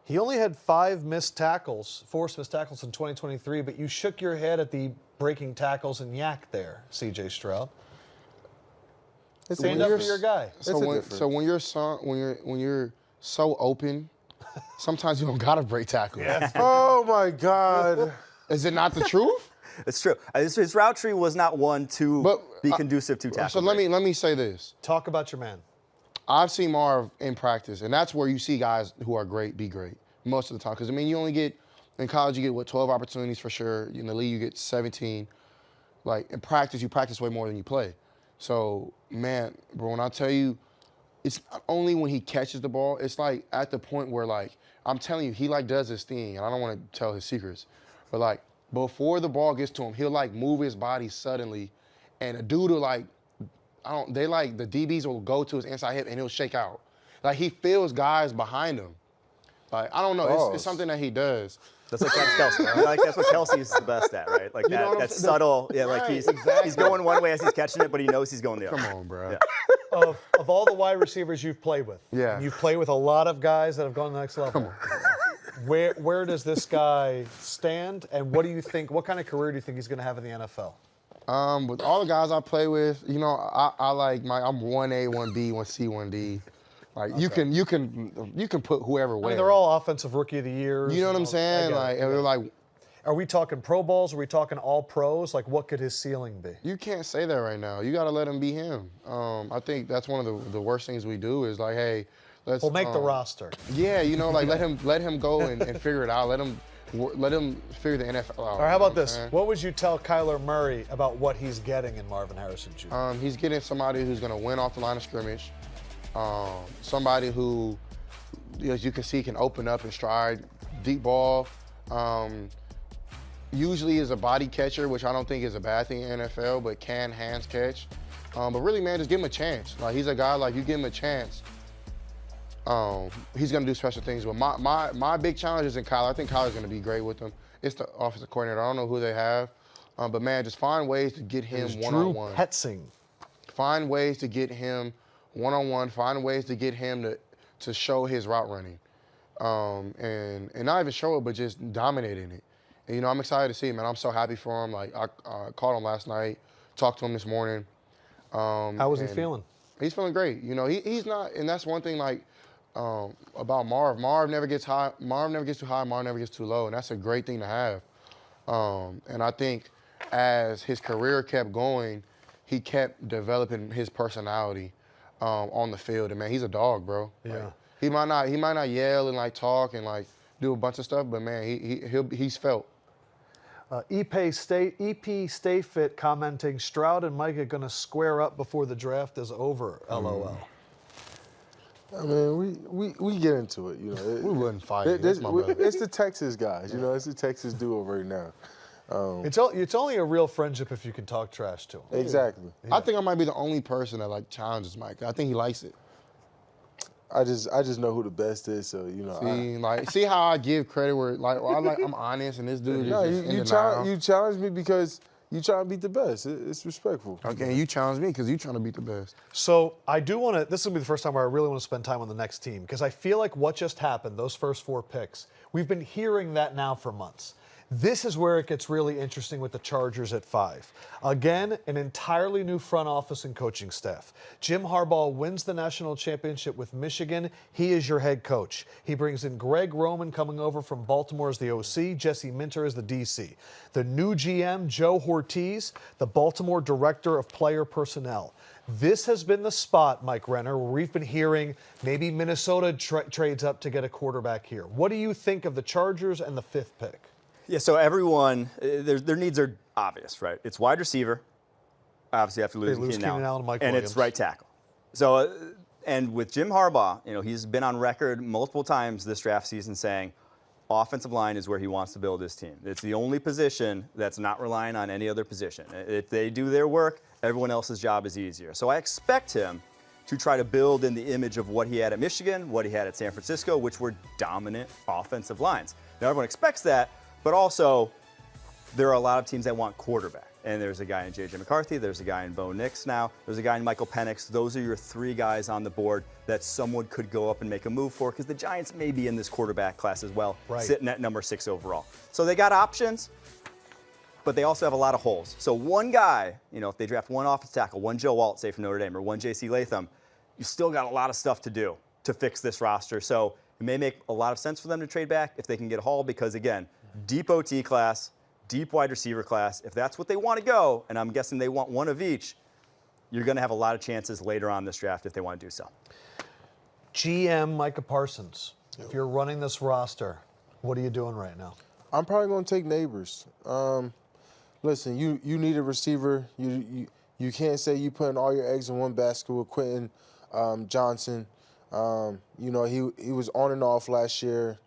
Speaker 1: He only had 4 missed tackles in 2023, but you shook your head at the breaking tackles and yak there, C.J. Stroud. Stand up for your guy.
Speaker 3: So when you're so open, sometimes you don't gotta break tackles.
Speaker 5: Oh my God!
Speaker 3: Is it not the truth?
Speaker 2: It's true. His route tree was not one to be conducive to tackle.
Speaker 3: So let me say this.
Speaker 1: Talk about your man.
Speaker 3: I've seen Marv in practice, and that's where you see guys who are great be great most of the time. Because, I mean, you only get, in college, you get, 12 opportunities for sure. In the league, you get 17. Like, in practice, you practice way more than you play. So, man, bro, when I tell you, it's only when he catches the ball, it's like at the point where, like, I'm telling you, he, like, does his thing, and I don't want to tell his secrets. But, like, before the ball gets to him, he'll, like, move his body suddenly, and a dude will, like, the DBs will go to his inside hip and he'll shake out. Like, he feels guys behind him. Like, I don't know. It's something that he does.
Speaker 2: That's like Kelsey. That's what Kelsey's the best at, right? Like that subtle. Yeah, like he's going one way as he's catching it, but he knows he's going the other.
Speaker 3: Come on, bro.
Speaker 2: Yeah.
Speaker 1: Of all the wide receivers you've played with,
Speaker 3: yeah,
Speaker 1: you've played with a lot of guys that have gone to the next level.
Speaker 3: Come on.
Speaker 1: Where does this guy stand, and what do you think? What kind of career do you think he's going to have in the NFL?
Speaker 3: With all the guys I play with, you know, I like I'm 1A, 1B, 1C, 1D. Like okay. you can put whoever where.
Speaker 1: I mean, they're all offensive rookie of the year.
Speaker 3: You know what I'm saying? Like they're like.
Speaker 1: Are we talking Pro Bowls? Are we talking all pros? Like, what could his ceiling be?
Speaker 3: You can't say that right now. You got to let him be him. I think that's one of the worst things we do is like, hey, let's.
Speaker 1: We'll make the roster.
Speaker 3: Yeah, you know, like let him go and figure it out. Let him figure the NFL out.
Speaker 1: Or how about this? What would you tell Kyler Murray about what he's getting in Marvin Harrison Jr.?
Speaker 3: He's getting somebody who's going to win off the line of scrimmage. Somebody who, as you can see, can open up and stride, deep ball. Usually is a body catcher, which I don't think is a bad thing in NFL, but can hands catch. But really, man, just give him a chance. Like, he's a guy, like, you give him a chance, he's going to do special things. But my big challenge is in Kyler. I think Kyler's going to be great with them. It's the offensive coordinator. I don't know who they have. But, man, just find ways to get him one-on-one.
Speaker 1: Drew Petzing.
Speaker 3: Find ways to get him one-on-one. Find ways to get him to show his route running. And not even show it, but just dominating it. And, you know, I'm excited to see him, man. I'm so happy for him. Like, I called him last night, talked to him this morning.
Speaker 1: How was he feeling?
Speaker 3: He's feeling great. You know, he's not, and that's one thing, like, about Marv. Marv never gets high. Marv never gets too high. Marv never gets too low, and that's a great thing to have. And I think as his career kept going, he kept developing his personality on the field. And, man, he's a dog, bro.
Speaker 1: Yeah.
Speaker 3: Like, he might not yell and, like, talk and, like, do a bunch of stuff, but, man, he's felt.
Speaker 1: EP Stay Fit commenting, Stroud and Micah going to square up before the draft is over, LOL.
Speaker 5: I mean, we get into it, you know.
Speaker 3: We wouldn't fight.
Speaker 5: It's the Texas guys, you know. It's the Texas duo right now.
Speaker 1: It's only a real friendship if you can talk trash to him.
Speaker 5: Exactly.
Speaker 3: Yeah. I think I might be the only person that, like, challenges Mike. I think he likes it.
Speaker 5: I just know who the best is, so you know.
Speaker 3: See how I give credit where I'm honest, and this dude is
Speaker 5: you challenge me because you trying to beat the best. It's respectful.
Speaker 3: Okay, you challenge me because you trying to beat the best.
Speaker 1: So I do want to. This will be the first time where I really want to spend time on the next team because I feel like what just happened, those first 4 picks, we've been hearing that now for months. This is where it gets really interesting with the Chargers at 5. Again, an entirely new front office and coaching staff. Jim Harbaugh wins the national championship with Michigan. He is your head coach. He brings in Greg Roman coming over from Baltimore as the OC, Jesse Minter as the DC. The new GM, Joe Hortiz, the Baltimore Director of Player Personnel. This has been the spot, Mike Renner, where we've been hearing maybe Minnesota trades up to get a quarterback here. What do you think of the Chargers and the 5th pick?
Speaker 2: Yeah, so everyone, their needs are obvious, right? It's wide receiver, obviously after losing Keenan Allen, and it's right tackle. So, and with Jim Harbaugh, you know, he's been on record multiple times this draft season saying offensive line is where he wants to build his team. It's the only position that's not relying on any other position. If they do their work, everyone else's job is easier. So I expect him to try to build in the image of what he had at Michigan, what he had at San Francisco, which were dominant offensive lines. Now everyone expects that, but also, there are a lot of teams that want quarterback. And there's a guy in JJ McCarthy, there's a guy in Bo Nix now, there's a guy in Michael Penix. Those are your 3 guys on the board that someone could go up and make a move for because the Giants may be in this quarterback class as well, sitting at number 6 overall. So they got options, but they also have a lot of holes. So one guy, you know, if they draft one offensive tackle, one Joe Alt, say from Notre Dame, or one JC Latham, you still got a lot of stuff to do to fix this roster. So it may make a lot of sense for them to trade back if they can get Hall because, again, deep OT class, deep wide receiver class. If that's what they want to go, and I'm guessing they want one of each, you're going to have a lot of chances later on this draft if they want to do so.
Speaker 1: GM Micah Parsons, if you're running this roster, what are you doing right now?
Speaker 5: I'm probably going to take Nabers. Listen, you need a receiver. You can't say you putting all your eggs in one basket with Quentin Johnson. You know, he was on and off last year.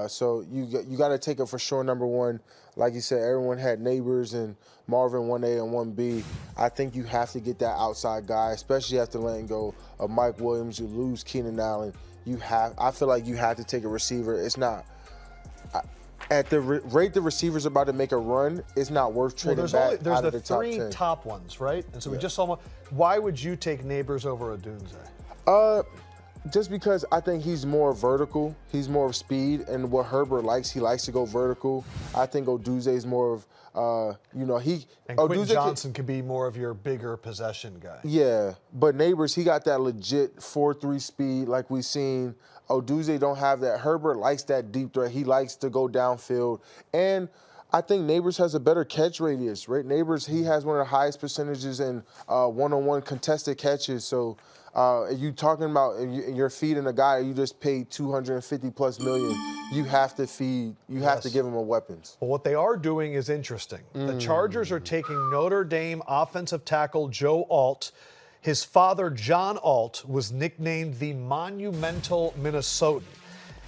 Speaker 5: So you got to take it for sure, number one. Like you said, everyone had Nabers and Marvin 1A and 1B. I think you have to get that outside guy, especially after letting go of Mike Williams. You lose Keenan Allen. I feel like you have to take a receiver. It's not at the rate the receivers are about to make a run. It's not worth trading back
Speaker 1: there's
Speaker 5: out of
Speaker 1: the
Speaker 5: the top
Speaker 1: 3
Speaker 5: 10.
Speaker 1: top ones, right? And so we just saw one. Why would you take Nabers over Odunze?
Speaker 5: Just because I think he's more vertical, he's more of speed, and what Herbert likes, he likes to go vertical. I think Odunze is more of,
Speaker 1: And Quentin Johnson could be more of your bigger possession guy.
Speaker 5: Yeah, but Nabers, he got that legit 4.3 speed like we've seen. Odunze don't have that. Herbert likes that deep threat. He likes to go downfield. And I think Nabers has a better catch radius, right? Nabers, he has one of the highest percentages in one-on-one contested catches. So you talking about you're feeding a guy you just paid $250+ million. You have to feed. You have to give him weapons.
Speaker 1: Well, what they are doing is interesting. The Chargers are taking Notre Dame offensive tackle Joe Alt. His father, John Alt, was nicknamed the Monumental Minnesotan.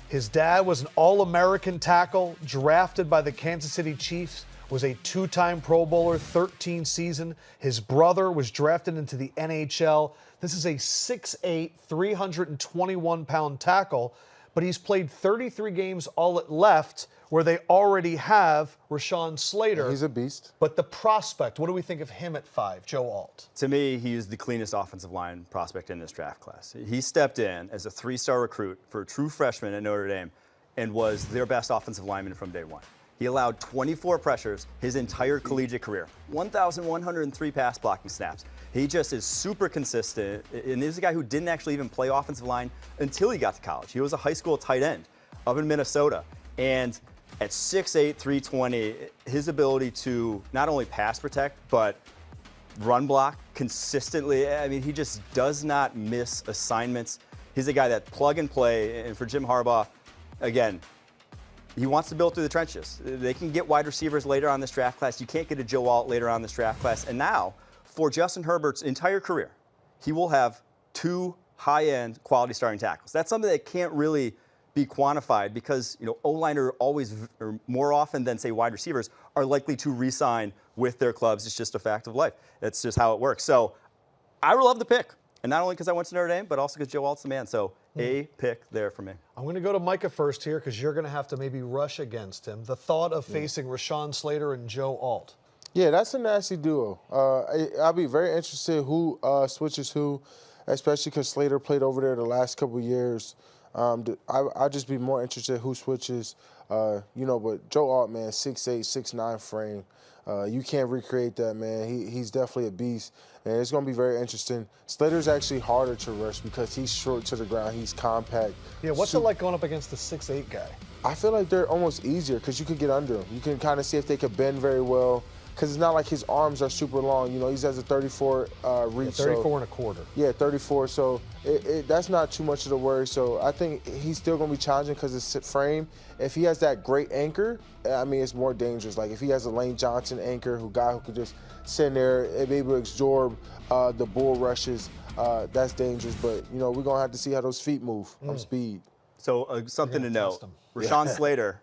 Speaker 1: His dad was an All-American tackle, drafted by the Kansas City Chiefs, was a 2-time Pro Bowler, 13 season. His brother was drafted into the NHL. This is a 6'8", 321-pound tackle, but he's played 33 games all at left, where they already have Rashawn Slater.
Speaker 5: He's a beast.
Speaker 1: But the prospect, what do we think of him at 5, Joe Alt?
Speaker 2: To me, he is the cleanest offensive line prospect in this draft class. He stepped in as a 3-star recruit for a true freshman at Notre Dame and was their best offensive lineman from day one. He allowed 24 pressures his entire collegiate career, 1,103 pass blocking snaps. He just is super consistent, and he's a guy who didn't actually even play offensive line until he got to college. He was a high school tight end up in Minnesota, and at 6'8", 320, his ability to not only pass protect, but run block consistently, I mean, he just does not miss assignments. He's a guy that plug and play, and for Jim Harbaugh, again, he wants to build through the trenches. They can get wide receivers later on this draft class. You can't get a Joe Alt later on this draft class. And now, for Justin Herbert's entire career, he will have 2 high-end quality starting tackles. That's something that can't really be quantified because, O-line are always, or more often than, say, wide receivers, are likely to re-sign with their clubs. It's just a fact of life. That's just how it works. So I would love the pick. And not only because I went to Notre Dame, but also because Joe Alt's the man. So a pick there for me. I'm
Speaker 1: going to go to Micah first here because you're going to have to maybe rush against him. The thought of facing Rashawn Slater and Joe Alt.
Speaker 5: Yeah, that's a nasty duo. I'll be very interested who switches who, especially because Slater played over there the last couple of years. I'd just be more interested who switches. But Joe Alt, man, 6'8", 6'9" frame. You can't recreate that, man. He's definitely a beast, and it's going to be very interesting. Slater's actually harder to rush because he's short to the ground. He's compact.
Speaker 1: Yeah, what's it like going up against the 6'8" guy?
Speaker 5: I feel like they're almost easier because you could get under him. You can kind of see if they could bend very well because it's not like his arms are super long. He has a 34 reach.
Speaker 1: 34 and a quarter.
Speaker 5: Yeah, 34. So that's not too much of the worry. So I think he's still going to be challenging because it's frame. If he has that great anchor, I mean, it's more dangerous. Like if he has a Lane Johnson anchor, who could just sit in there and be able to absorb the bull rushes, that's dangerous. But, we're going to have to see how those feet move on speed.
Speaker 2: So something to note, Rashawn Slater,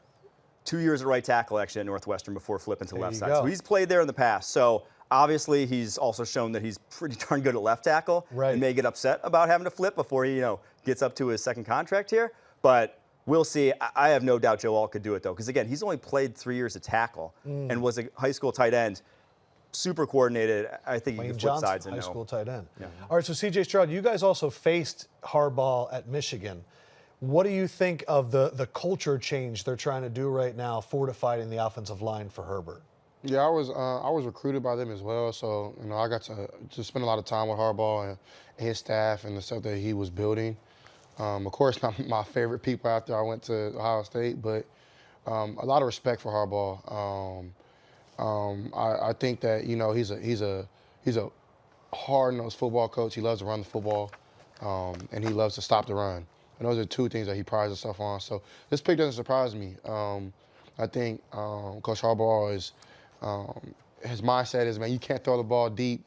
Speaker 2: 2 years at right tackle actually at Northwestern before flipping to left side. So he's played there in the past. So obviously he's also shown that he's pretty darn good at left tackle.
Speaker 1: Right.
Speaker 2: And may get upset about having to flip before he, gets up to his second contract here. But we'll see. I have no doubt Joe Alt could do it though, because again, he's only played 3 years at tackle and was a high school tight end. Super coordinated. I think he can flip sides and
Speaker 1: high school tight end.
Speaker 2: Yeah.
Speaker 1: All right, so C.J. Stroud, you guys also faced Harbaugh at Michigan. What do you think of the culture change they're trying to do right now, fortifying the offensive line for Herbert?
Speaker 3: Yeah, I was recruited by them as well, so I got to spend a lot of time with Harbaugh and his staff and the stuff that he was building. Of course, not my favorite people after I went to Ohio State, but a lot of respect for Harbaugh. I think that, you know, he's a hard-nosed football coach. He loves to run the football, and he loves to stop the run. And those are two things that he prides himself on. So this pick doesn't surprise me. I think Coach Harbaugh is his mindset is, man, you can't throw the ball deep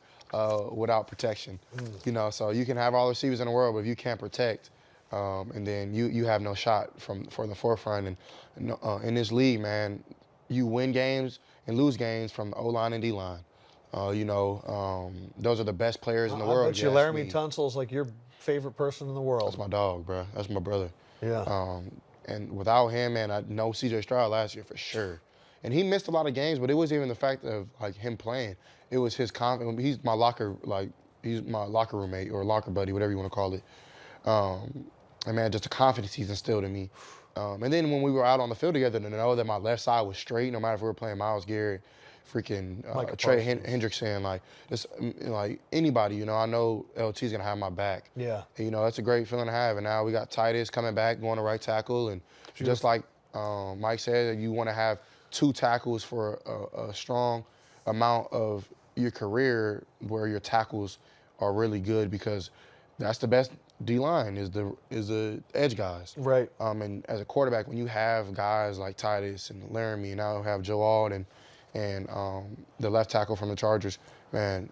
Speaker 3: without protection. You know, so you can have all the receivers in the world, but if you can't protect, and then you have no shot for the forefront. And in this league, man, you win games and lose games from the O-line and D-line. You know, those are the best players in the world.
Speaker 1: I bet you Laramie Tunsil's like your favorite person in the world.
Speaker 3: That's my dog, bro. That's my brother.
Speaker 1: Yeah.
Speaker 3: And without him, man, I know C.J. Stroud last year for sure. And he missed a lot of games, but it wasn't even the fact of like him playing. It was his confidence. He's my locker roommate or locker buddy, whatever you want to call it. And man, just the confidence he's instilled in me. And then when we were out on the field together, to know that my left side was straight, no matter if we were playing Myles Garrett, freaking Trey Hendrickson, like anybody, you know, I know LT's gonna have my back.
Speaker 1: Yeah.
Speaker 3: And, you know, that's a great feeling to have. And now we got Taliese coming back, going to right tackle, and just like Mike said, you want to have 2 tackles for a strong amount of your career where your tackles are really good, because that's the best D-line is the edge guys.
Speaker 1: Right.
Speaker 3: And as a quarterback, when you have guys like Titus and Laramie, and now have Joe Alden and the left tackle from the Chargers, man,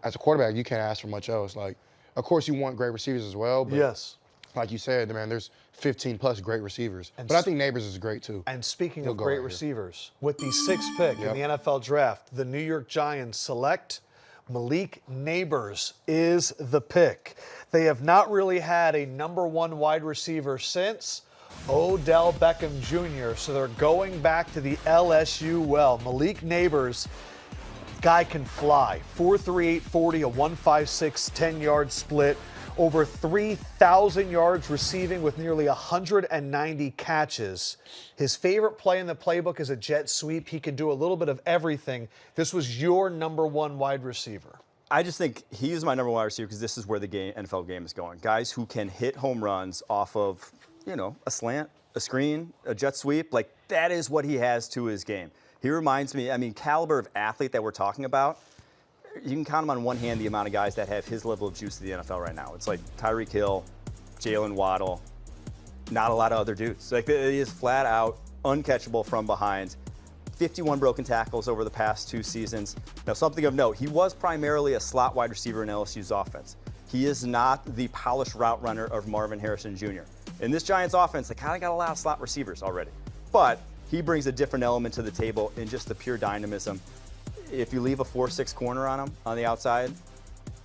Speaker 3: as a quarterback, you can't ask for much else. Like, of course, you want great receivers as well. But
Speaker 1: yes.
Speaker 3: Like you said, man, there's 15+ great receivers. But I think Nabers is great too.
Speaker 1: And speaking of great receivers, with the 6th pick in the NFL draft, the New York Giants select Malik Nabers is the pick. They have not really had a #1 wide receiver since Odell Beckham Jr., so they're going back to the LSU well. Malik Nabers, guy can fly. 4.3, 840, a 1.56, 10-yard split. Over 3,000 yards receiving with nearly 190 catches. His favorite play in the playbook is a jet sweep. He can do a little bit of everything. This was your #1 wide receiver.
Speaker 2: I just think he is my #1 wide receiver because this is where the NFL game is going. Guys who can hit home runs off of, you know, a slant, a screen, a jet sweep. Like, that is what he has to his game. He reminds me, I mean, caliber of athlete that we're talking about, you can count them on one hand the amount of guys that have his level of juice in the NFL right now. It's like Tyreek Hill, Jalen Waddle, not a lot of other dudes. Like, he is flat out uncatchable from behind. 51 broken tackles over the past 2 seasons. Now, something of note, he was primarily a slot wide receiver in LSU's offense. He is not the polished route runner of Marvin Harrison Jr. In this Giants offense, they kind of got a lot of slot receivers already. But he brings a different element to the table in just the pure dynamism. If you leave a 4-6 corner on him on the outside,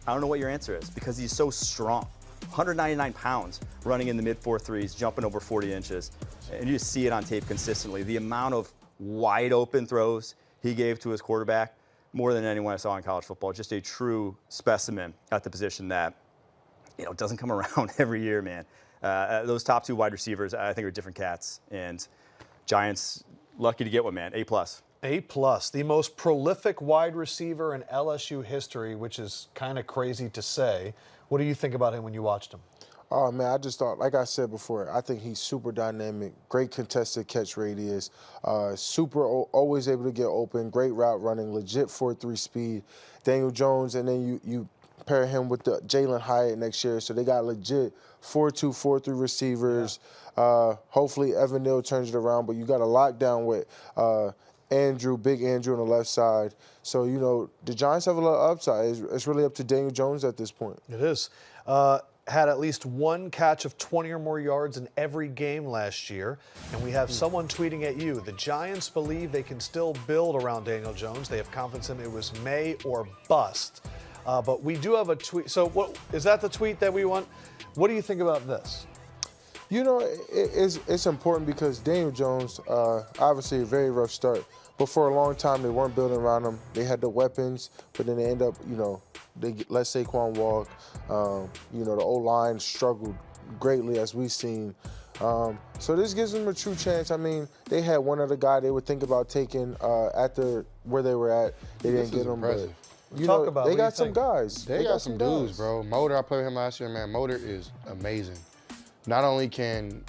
Speaker 2: I don't know what your answer is, because he's so strong. 199 pounds, running in the mid-4.3s, jumping over 40 inches. And you just see it on tape consistently. The amount of wide open throws he gave to his quarterback, more than anyone I saw in college football. Just a true specimen at the position that, you know, doesn't come around every year, man. Those top 2 wide receivers, I think, are different cats. And Giants, lucky to get one, man. A+.
Speaker 1: A+, the most prolific wide receiver in LSU history, which is kind of crazy to say. What do you think about him when you watched him?
Speaker 5: Oh, man, I just thought, like I said before, I think he's super dynamic, great contested catch radius, always able to get open, great route running, legit 4.3 speed. Daniel Jones, and then you pair him with the Jalen Hyatt next year, so they got legit 4.2, 4.3 receivers. Yeah. Hopefully Evan Neal turns it around, but you got a lockdown with Big Andrew on the left side. So, you know, the Giants have a lot of upside. It's really up to Daniel Jones at this point.
Speaker 1: It is. Had at least 1 catch of 20 or more yards in every game last year. And we have someone tweeting at you. The Giants believe they can still build around Daniel Jones. They have confidence in him. It was May or bust. But we do have a tweet. So what is that the tweet that we want? What do you think about this?
Speaker 5: You know, it's important because Daniel Jones, obviously a very rough start. But for a long time, they weren't building around him. They had the weapons, but then they end up, you know, they let Saquon walk. You know, the O-line struggled greatly, as we've seen. So this gives them a true chance. I mean, they had one other guy they would think about taking after where they were at. They didn't get him. But, you know, they got some guys.
Speaker 3: They got some dudes, bro. Motor, I played with him last year, man. Motor is amazing. Not only can,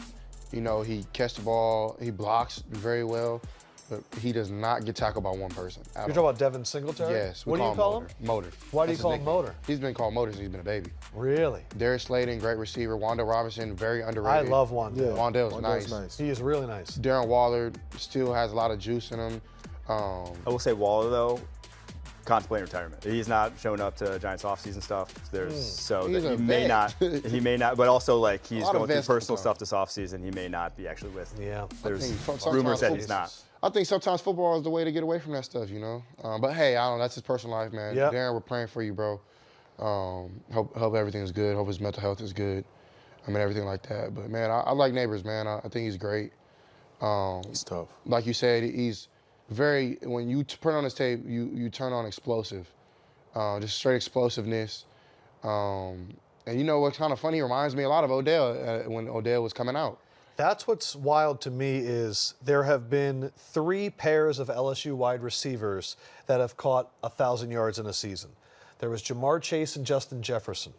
Speaker 3: you know, he catch the ball, he blocks very well. but he does not get tackled by one person.
Speaker 1: You're talking about Devin Singletary?
Speaker 3: Yes.
Speaker 1: What do you call him?
Speaker 3: Motor.
Speaker 1: Why do you call him Motor?
Speaker 3: He's been called Motor since he's been a baby.
Speaker 1: Really?
Speaker 3: Darius Slayton, great receiver. Wandale Robinson, very underrated.
Speaker 1: I love Wandale.
Speaker 5: Yeah,
Speaker 3: Wandale's nice.
Speaker 1: He is really nice.
Speaker 3: Darren Waller still has a lot of juice in him.
Speaker 2: I will say Waller, though, contemplating retirement. He's not showing up to Giants offseason stuff. So
Speaker 3: He's
Speaker 2: that
Speaker 3: a
Speaker 2: he may not, but also like he's going through personal
Speaker 3: stuff.
Speaker 2: stuff this offseason. He may not be actually with.
Speaker 1: Yeah.
Speaker 2: There's
Speaker 3: sometimes
Speaker 2: rumors that he's not.
Speaker 3: I think sometimes football is the way to get away from that stuff, you know. But hey, I don't know. That's his personal life, man.
Speaker 1: Yep.
Speaker 3: Darren, we're praying for you, bro. Hope everything's good. Hope his mental health is good. I mean, everything like that. But man, I like Nabers, man. I think he's great.
Speaker 5: He's tough.
Speaker 3: Like you said, he's very. When you turn on his tape, you turn on explosive, just straight explosiveness. And you know what's kind of funny? He reminds me a lot of Odell when Odell was coming out.
Speaker 1: That's what's wild to me is there have been 3 pairs of LSU wide receivers that have caught 1,000 yards in a season. There was Jamar Chase and Justin Jefferson.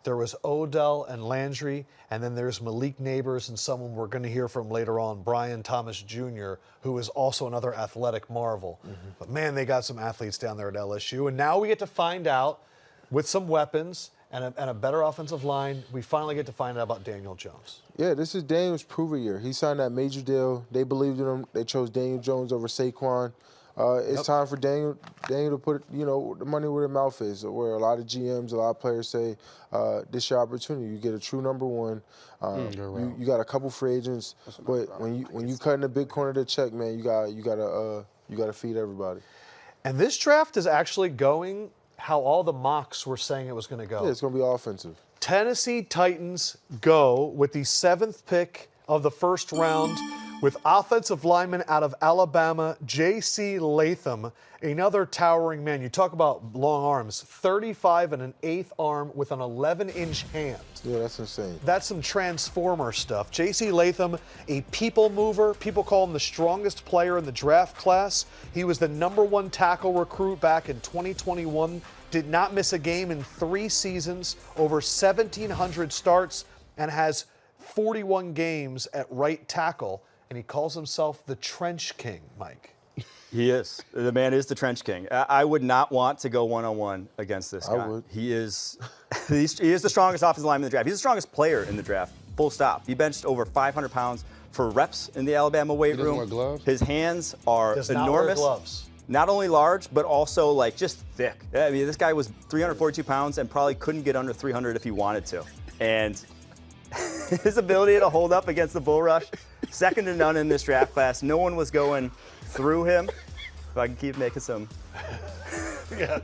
Speaker 1: There was Odell and Landry, and then there's Malik Nabers and someone we're going to hear from later on, Brian Thomas Jr., who is also another athletic marvel. But man, they got some athletes down there at LSU, and now we get to find out with some weapons and a better offensive line, we finally get to find out about Daniel Jones.
Speaker 5: Yeah, this is Daniel's prove year. He signed that major deal. They believed in him. They chose Daniel Jones over Saquon. It's time for Daniel to put, the money where the mouth is, where a lot of GMs, a lot of players say, this is your opportunity. You get a true number one. You got a couple free agents, but when you cutting a big corner of the check, man, you gotta feed everybody.
Speaker 1: And this draft is actually going how all the mocks were saying it was going to go.
Speaker 5: Yeah, it's going to be offensive.
Speaker 1: Tennessee Titans go with the 7th pick of the first round with offensive lineman out of Alabama, JC Latham, another towering man. You talk about long arms, 35 and an 1/8 arm with an 11-inch hand.
Speaker 5: Yeah, that's insane.
Speaker 1: That's some transformer stuff. JC Latham, a people mover. People call him the strongest player in the draft class. He was the #1 tackle recruit back in 2021. Did not miss a game in 3 seasons, over 1,700 starts, and has 41 games at right tackle. And he calls himself the Trench King, Mike.
Speaker 2: He is. The man is the Trench King. I would not want to go one-on-one against this guy.
Speaker 5: I would.
Speaker 2: He is he is the strongest offensive lineman in the draft. He's the strongest player in the draft, full stop. He benched over 500 pounds for reps in the Alabama weight room.
Speaker 3: Wear gloves?
Speaker 2: His hands are
Speaker 1: Does
Speaker 2: enormous.
Speaker 1: not wear gloves.
Speaker 2: Not only large, but also like just thick. I mean, this guy was 342 pounds and probably couldn't get under 300 if he wanted to. And his ability to hold up against the bull rush, second to none in this draft class. No one was going through him. If I can keep making some.
Speaker 1: Yeah.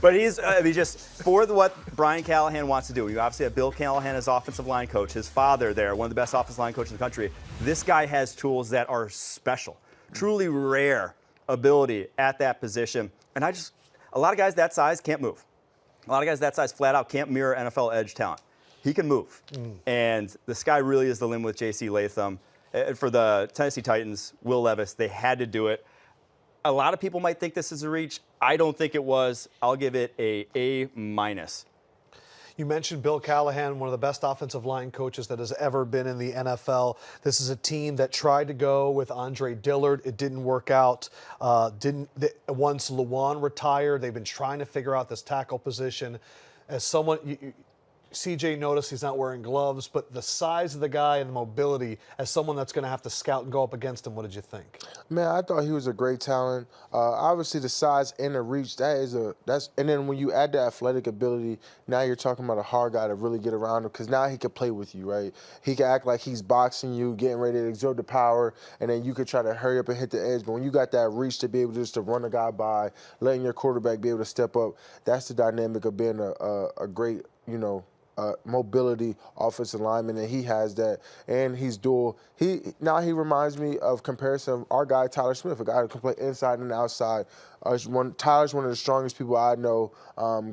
Speaker 2: But he's, just for what Brian Callahan wants to do. You obviously have Bill Callahan as offensive line coach. His father there, one of the best offensive line coaches in the country. This guy has tools that are special, truly rare ability at that position. And a lot of guys that size can't move. A lot of guys that size flat out can't mirror NFL edge talent. He can move. And the sky really is the limit with JC Latham. For the Tennessee Titans, Will Levis, they had to do it. A lot of people might think this is a reach. I don't think it was. I'll give it a A-.
Speaker 1: You mentioned Bill Callahan, one of the best offensive line coaches that has ever been in the NFL. This is a team that tried to go with Andre Dillard. It didn't work out. Once Luan retired, they've been trying to figure out this tackle position. As someone, CJ noticed he's not wearing gloves, but the size of the guy and the mobility, as someone that's going to have to scout and go up against him, what did you think?
Speaker 5: Man, I thought he was a great talent. Obviously, the size and the reach, and then when you add the athletic ability, now you're talking about a hard guy to really get around him because now he can play with you, right? He can act like he's boxing you, getting ready to exert the power, and then you could try to hurry up and hit the edge. But when you got that reach to be able just to run a guy by, letting your quarterback be able to step up, that's the dynamic of being a great, mobility offensive lineman, and he has that, and he's dual. He reminds me of comparison of our guy Tyler Smith, a guy who can play inside and outside. Tyler's one of the strongest people I know.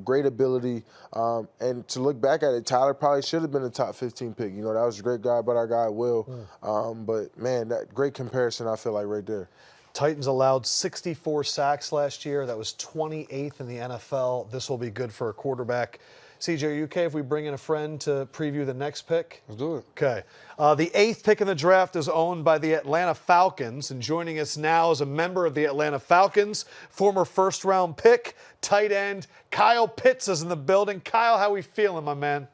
Speaker 5: Great ability, and to look back at it, Tyler probably should have been a top 15 pick. That was a great guy, but our guy Will. But man, that great comparison I feel like right there.
Speaker 1: Titans allowed 64 sacks last year. That was 28th in the NFL. This will be good for a quarterback. CJ, are you okay if we bring in a friend to preview the next pick?
Speaker 3: Let's do it.
Speaker 1: Okay. The 8th pick in the draft is owned by the Atlanta Falcons, and joining us now is a member of the Atlanta Falcons, former first-round pick, tight end, Kyle Pitts is in the building. Kyle, how we feeling, my man?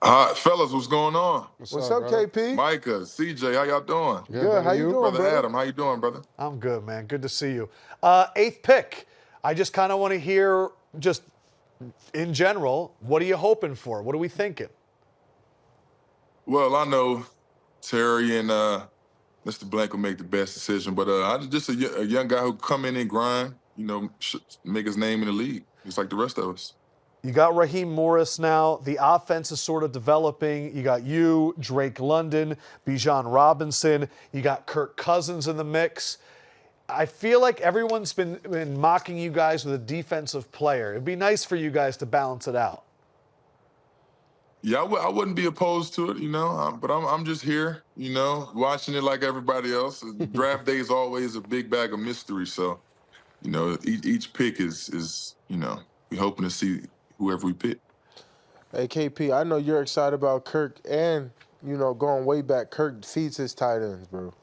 Speaker 6: Hi, fellas, what's going on?
Speaker 5: What's up,
Speaker 3: brother?
Speaker 5: KP?
Speaker 6: Micah, CJ, how y'all doing?
Speaker 5: Good. How you doing,
Speaker 6: Brother
Speaker 5: brother?
Speaker 6: Adam, how you doing, brother?
Speaker 1: I'm good, man. Good to see you. 8th pick. I just kind of want to hear, just in general, what are you hoping for? What are we thinking?
Speaker 6: Well, I know Terry and Mr. Blank will make the best decision, but I'm just a young guy who come in and grind, make his name in the league, just like the rest of us.
Speaker 1: You got Raheem Morris now. The offense is sort of developing. You got you, Drake London, Bijan Robinson. You got Kirk Cousins in the mix. I feel like everyone's been mocking you guys with a defensive player. It'd be nice for you guys to balance it out.
Speaker 6: Yeah, I wouldn't be opposed to it, but I'm just here, watching it like everybody else. Draft day is always a big bag of mystery, so, each pick is we hoping to see whoever we pick.
Speaker 5: Hey, KP, I know you're excited about Kirk and, going way back, Kirk feeds his tight ends, bro.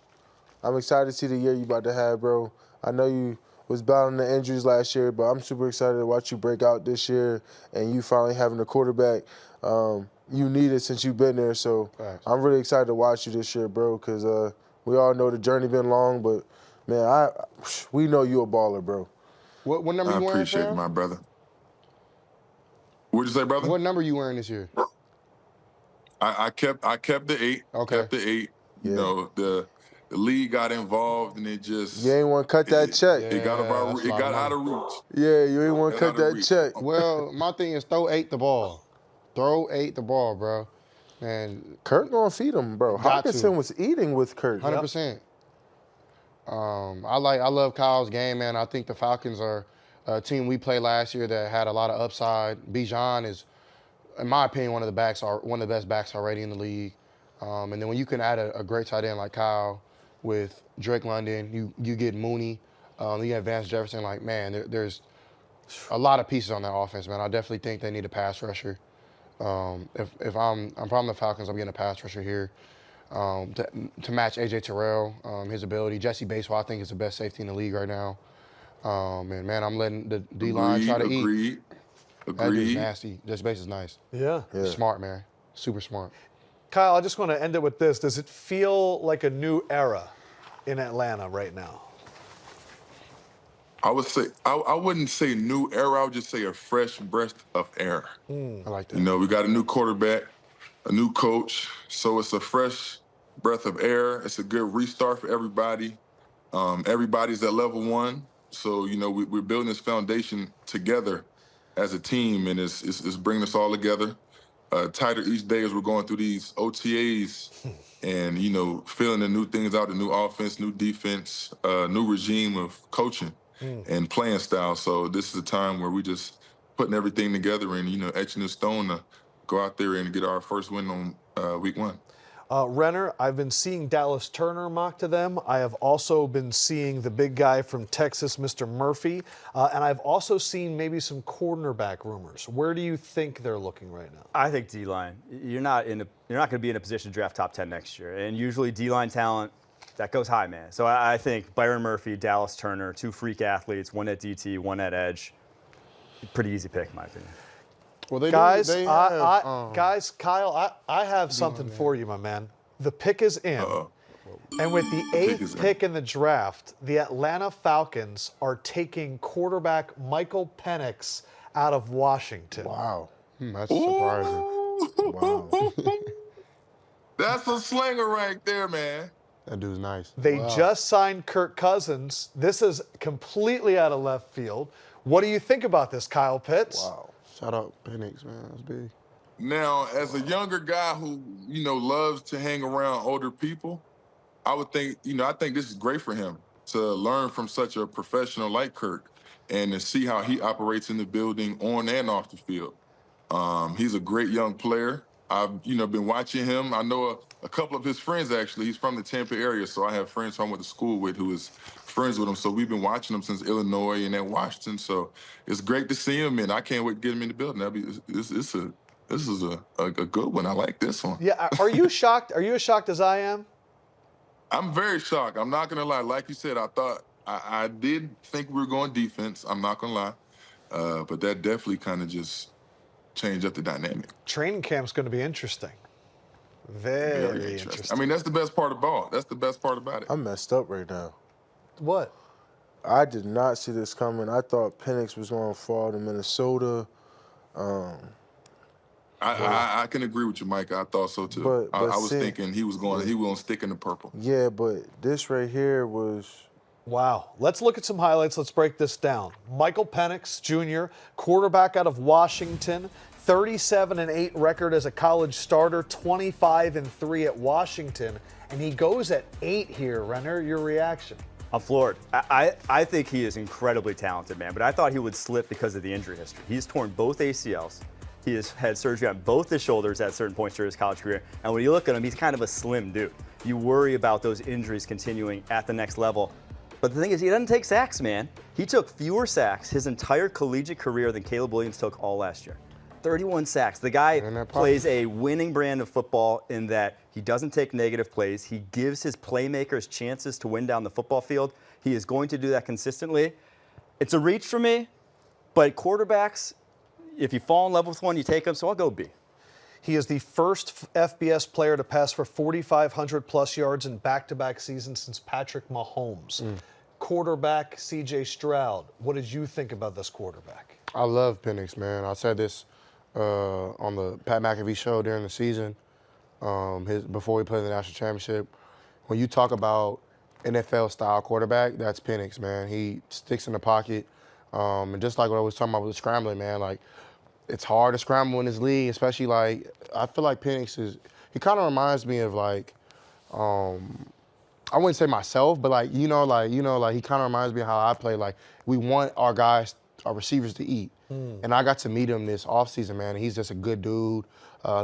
Speaker 5: I'm excited to see the year you about to have, bro. I know you was battling the injuries last year, but I'm super excited to watch you break out this year and you finally having a quarterback you needed since you've been there. So I'm really excited to watch you this year, bro, because we all know the journey been long, but, man, we know you a baller, bro.
Speaker 3: What number you
Speaker 6: I
Speaker 3: wearing,
Speaker 6: appreciate it,
Speaker 3: fam?
Speaker 6: my brother. What'd you say, brother?
Speaker 3: What number you wearing this year?
Speaker 6: I kept the 8.
Speaker 3: Okay.
Speaker 6: Kept the 8.
Speaker 5: Yeah.
Speaker 6: The league got involved and it just
Speaker 5: You ain't want to cut that check.
Speaker 6: It got
Speaker 3: that's a lot of
Speaker 6: out
Speaker 3: money.
Speaker 6: of reach.
Speaker 5: Yeah, you ain't want to cut
Speaker 6: Got out of
Speaker 5: that
Speaker 6: reach.
Speaker 5: check.
Speaker 3: Well, my thing is throw 8 the ball. Throw 8 the ball, bro. And
Speaker 5: Kirk gonna feed him, bro.
Speaker 3: Got to.
Speaker 5: Hawkinson was eating with Kirk.
Speaker 3: 100%. I love Kyle's game, man. I think the Falcons are a team we played last year that had a lot of upside. Bijan is, in my opinion, one of the best backs already in the league. And then when you can add a great tight end like Kyle with Drake London, you get Mooney, you get Vance Jefferson. Like, man, there's a lot of pieces on that offense, man. I definitely think they need a pass rusher. If I'm from the Falcons, I'm getting a pass rusher here to match AJ Terrell, his ability. Jesse Baseball, I think, is the best safety in the league right now. And man, I'm letting the D-line try to eat. That dude's nasty. Jesse Bass is nice.
Speaker 1: Yeah.
Speaker 3: Smart, man. Super smart.
Speaker 1: Kyle, I just want to end it with this. Does it feel like a new era in Atlanta right now?
Speaker 6: I would say I wouldn't say new era. I would just say a fresh breath of air.
Speaker 3: I like that.
Speaker 6: We got a new quarterback, a new coach, so it's a fresh breath of air. It's a good restart for everybody. Everybody's at level 1, so we're building this foundation together as a team, and it's bringing us all together. Tighter each day as we're going through these OTAs and, feeling the new things out, the new offense, new defense, new regime of coaching and playing style. So this is a time where we just putting everything together and, etching the stone to go out there and get our first win on week 1.
Speaker 1: Renner, I've been seeing Dallas Turner mock to them. I have also been seeing the big guy from Texas, Mr. Murphy, and I've also seen maybe some cornerback rumors. Where do you think they're looking right now?
Speaker 2: I think D-line. You're not going to be in a position to draft top 10 next year, and usually D-line talent that goes high, man. So I think Byron Murphy, Dallas Turner, 2 freak athletes, 1 at DT, 1 at edge. Pretty easy pick, in my opinion.
Speaker 3: Well,
Speaker 1: Guys, Kyle, I have something for you, my man. The pick is in. And with the 8th pick in the draft, the Atlanta Falcons are taking quarterback Michael Penix out of Washington.
Speaker 5: Wow.
Speaker 3: That's surprising.
Speaker 5: Wow.
Speaker 6: That's a slinger right there, man.
Speaker 3: That dude's nice.
Speaker 1: They just signed Kirk Cousins. This is completely out of left field. What do you think about this, Kyle Pitts?
Speaker 5: Wow.
Speaker 3: Shout out Penix, man. That's big.
Speaker 6: Now, as a younger guy who, loves to hang around older people, I would think, I think this is great for him to learn from such a professional like Kirk and to see how he operates in the building on and off the field. He's a great young player. I've been watching him. I know a couple of his friends actually. He's from the Tampa area, so I have friends who I went to school with who is friends with him. So we've been watching him since Illinois and then Washington. So it's great to see him, and I can't wait to get him in the building. This is a good one. I like this one.
Speaker 1: Yeah. Are you shocked? Are you as shocked as I am?
Speaker 6: I'm very shocked. I'm not gonna lie. Like you said, I did think we were going defense. I'm not gonna lie, but that definitely kind of just changed up the dynamic.
Speaker 1: Training camp's going to be interesting. Very interesting.
Speaker 6: I mean, that's the best part of ball. That's the best part about it.
Speaker 5: I'm messed up right now.
Speaker 1: What?
Speaker 5: I did not see this coming. I thought Penix was going to fall to Minnesota.
Speaker 6: I can agree with you, Mike. I thought so too.
Speaker 5: But
Speaker 6: I was thinking he was going to stick in the purple.
Speaker 5: Yeah, but this right here was.
Speaker 1: Wow. Let's look at some highlights. Let's break this down. Michael Penix Jr., quarterback out of Washington, 37-8 record as a college starter, 25-3 at Washington, and he goes at 8 here. Renner, your reaction?
Speaker 2: I'm floored. I think he is incredibly talented, man, but I thought he would slip because of the injury history. He's torn both ACLs. He has had surgery on both his shoulders at certain points during his college career, and when you look at him, he's kind of a slim dude. You worry about those injuries continuing at the next level. But the thing is, he doesn't take sacks, man. He took fewer sacks his entire collegiate career than Caleb Williams took all last year. 31 sacks. The guy plays a winning brand of football in that he doesn't take negative plays. He gives his playmakers chances to win down the football field. He is going to do that consistently. It's a reach for me, but quarterbacks, if you fall in love with one, you take them, so I'll go B.
Speaker 1: He is the first FBS player to pass for 4,500-plus yards in back-to-back seasons since Patrick Mahomes. Quarterback C.J. Stroud, what did you think about this quarterback?
Speaker 3: I love Penix, man. I said this on the Pat McAfee show during the season, before we played the national championship. When you talk about NFL-style quarterback, that's Penix, man. He sticks in the pocket. And just like what I was talking about with the scrambling, man, like, it's hard to scramble in this league, especially like, I feel like Penix he kind of reminds me of like, I wouldn't say myself, but like, he kind of reminds me of how I play. Like, we want our receivers to eat. And I got to meet him this offseason, man. He's just a good dude.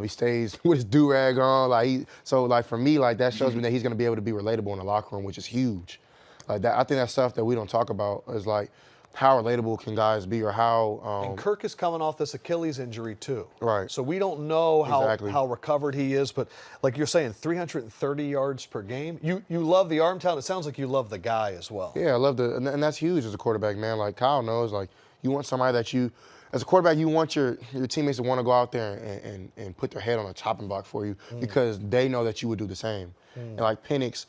Speaker 3: He stays with his do-rag on. So for me, like, that shows me that he's going to be able to be relatable in the locker room, which is huge. Like that, I think that's stuff that we don't talk about is like, how relatable can guys be, or how?
Speaker 1: And Kirk is coming off this Achilles injury too.
Speaker 3: Right.
Speaker 1: So we don't know how recovered he is, but like you're saying, 330 yards per game. You love the arm talent. It sounds like you love the guy as well.
Speaker 3: Yeah, I love and that's huge as a quarterback, man. Like Kyle knows, like you want somebody that as a quarterback, you want your teammates to want to go out there and put their head on a chopping block for you because they know that you would do the same. And like Penix.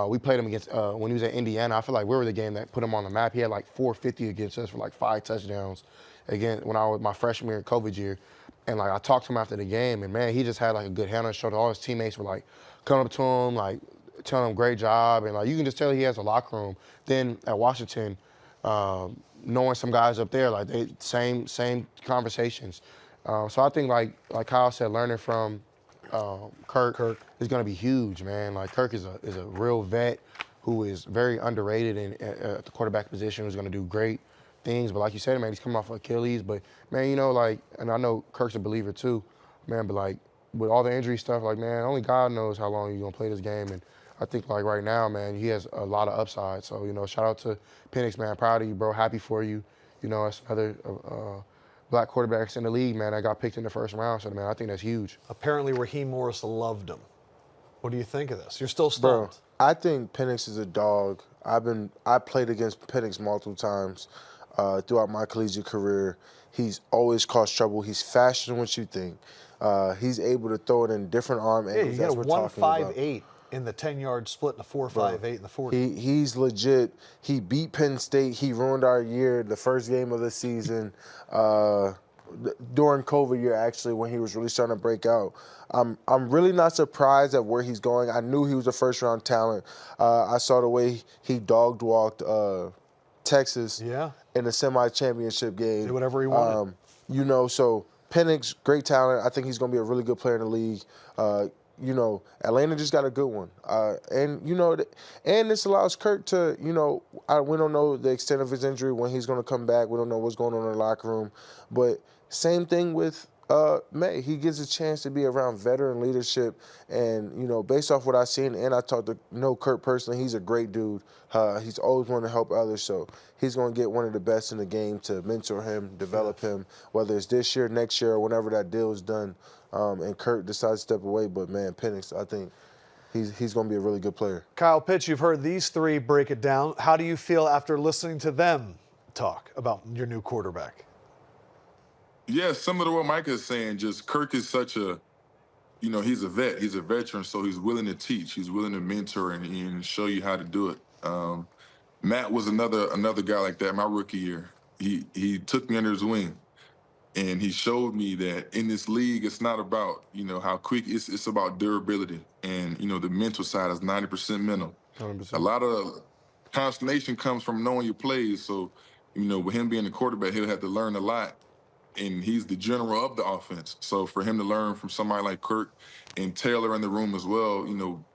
Speaker 3: We played him against when he was at Indiana. I feel like we were the game that put him on the map. He had like 450 against us for like 5 touchdowns. Again, when I was my freshman year, COVID year, and like I talked to him after the game, and man, he just had like a good hand on his shoulder. All his teammates were like coming up to him, like telling him great job, and like you can just tell he has a locker room. Then at Washington, knowing some guys up there, like they same conversations. So I think like Kyle said, learning from Kirk is going to be huge, man. Like Kirk is a real vet who is very underrated at the quarterback position, who's going to do great things. But like you said, man, he's coming off of Achilles. But man, and I know Kirk's a believer too, man. But like with all the injury stuff, like man, only God knows how long you're going to play this game. And I think like right now, man, he has a lot of upside. So shout out to Penix, man. Proud of you, bro. Happy for you. That's another. Black quarterbacks in the league, man, that got picked in the first round. So, man, I think that's huge.
Speaker 1: Apparently, Raheem Morris loved him. What do you think of this? You're still stunned.
Speaker 5: Bro, I think Penix is a dog. I played against Penix multiple times throughout my collegiate career. He's always caused trouble. He's faster than what you think. He's able to throw it in different arm angles.
Speaker 1: Yeah, he had a 1.58 in the 10-yard split and a 4.58 in the 40.
Speaker 5: He's legit. He beat Penn State. He ruined our year, the first game of the season. During COVID year, actually, when he was really starting to break out. I'm really not surprised at where he's going. I knew he was a first-round talent. I saw the way he dog-walked Texas in the semi-championship game.
Speaker 1: Did whatever he wanted.
Speaker 5: So Penix, great talent. I think he's going to be a really good player in the league. Atlanta just got a good one. And this allows Kirk to, we don't know the extent of his injury, when he's going to come back. We don't know what's going on in the locker room. But same thing with Maye. He gets a chance to be around veteran leadership, and based off what I've seen, and I talked to Kurt personally, he's a great dude. He's always wanting to help others, so he's going to get one of the best in the game to mentor him, develop him, whether it's this year, next year, or whenever that deal is done. And Kurt decides to step away, but man, Penix, I think he's going to be a really good player.
Speaker 1: Kyle Pitts, you've heard these three break it down. How do you feel after listening to them talk about your new quarterback?
Speaker 6: Yeah, similar to what Micah is saying, just Kirk is such a, he's a vet. He's a veteran, so he's willing to teach. He's willing to mentor and show you how to do it. Matt was another guy like that my rookie year. He took me under his wing, and he showed me that in this league, it's not about, how quick, it's about durability. And, the mental side is 90% mental. 100%. A lot of consternation comes from knowing your plays. So, with him being the quarterback, he'll have to learn a lot. And he's the general of the offense. So for him to learn from somebody like Kirk and Taylor in the room as well,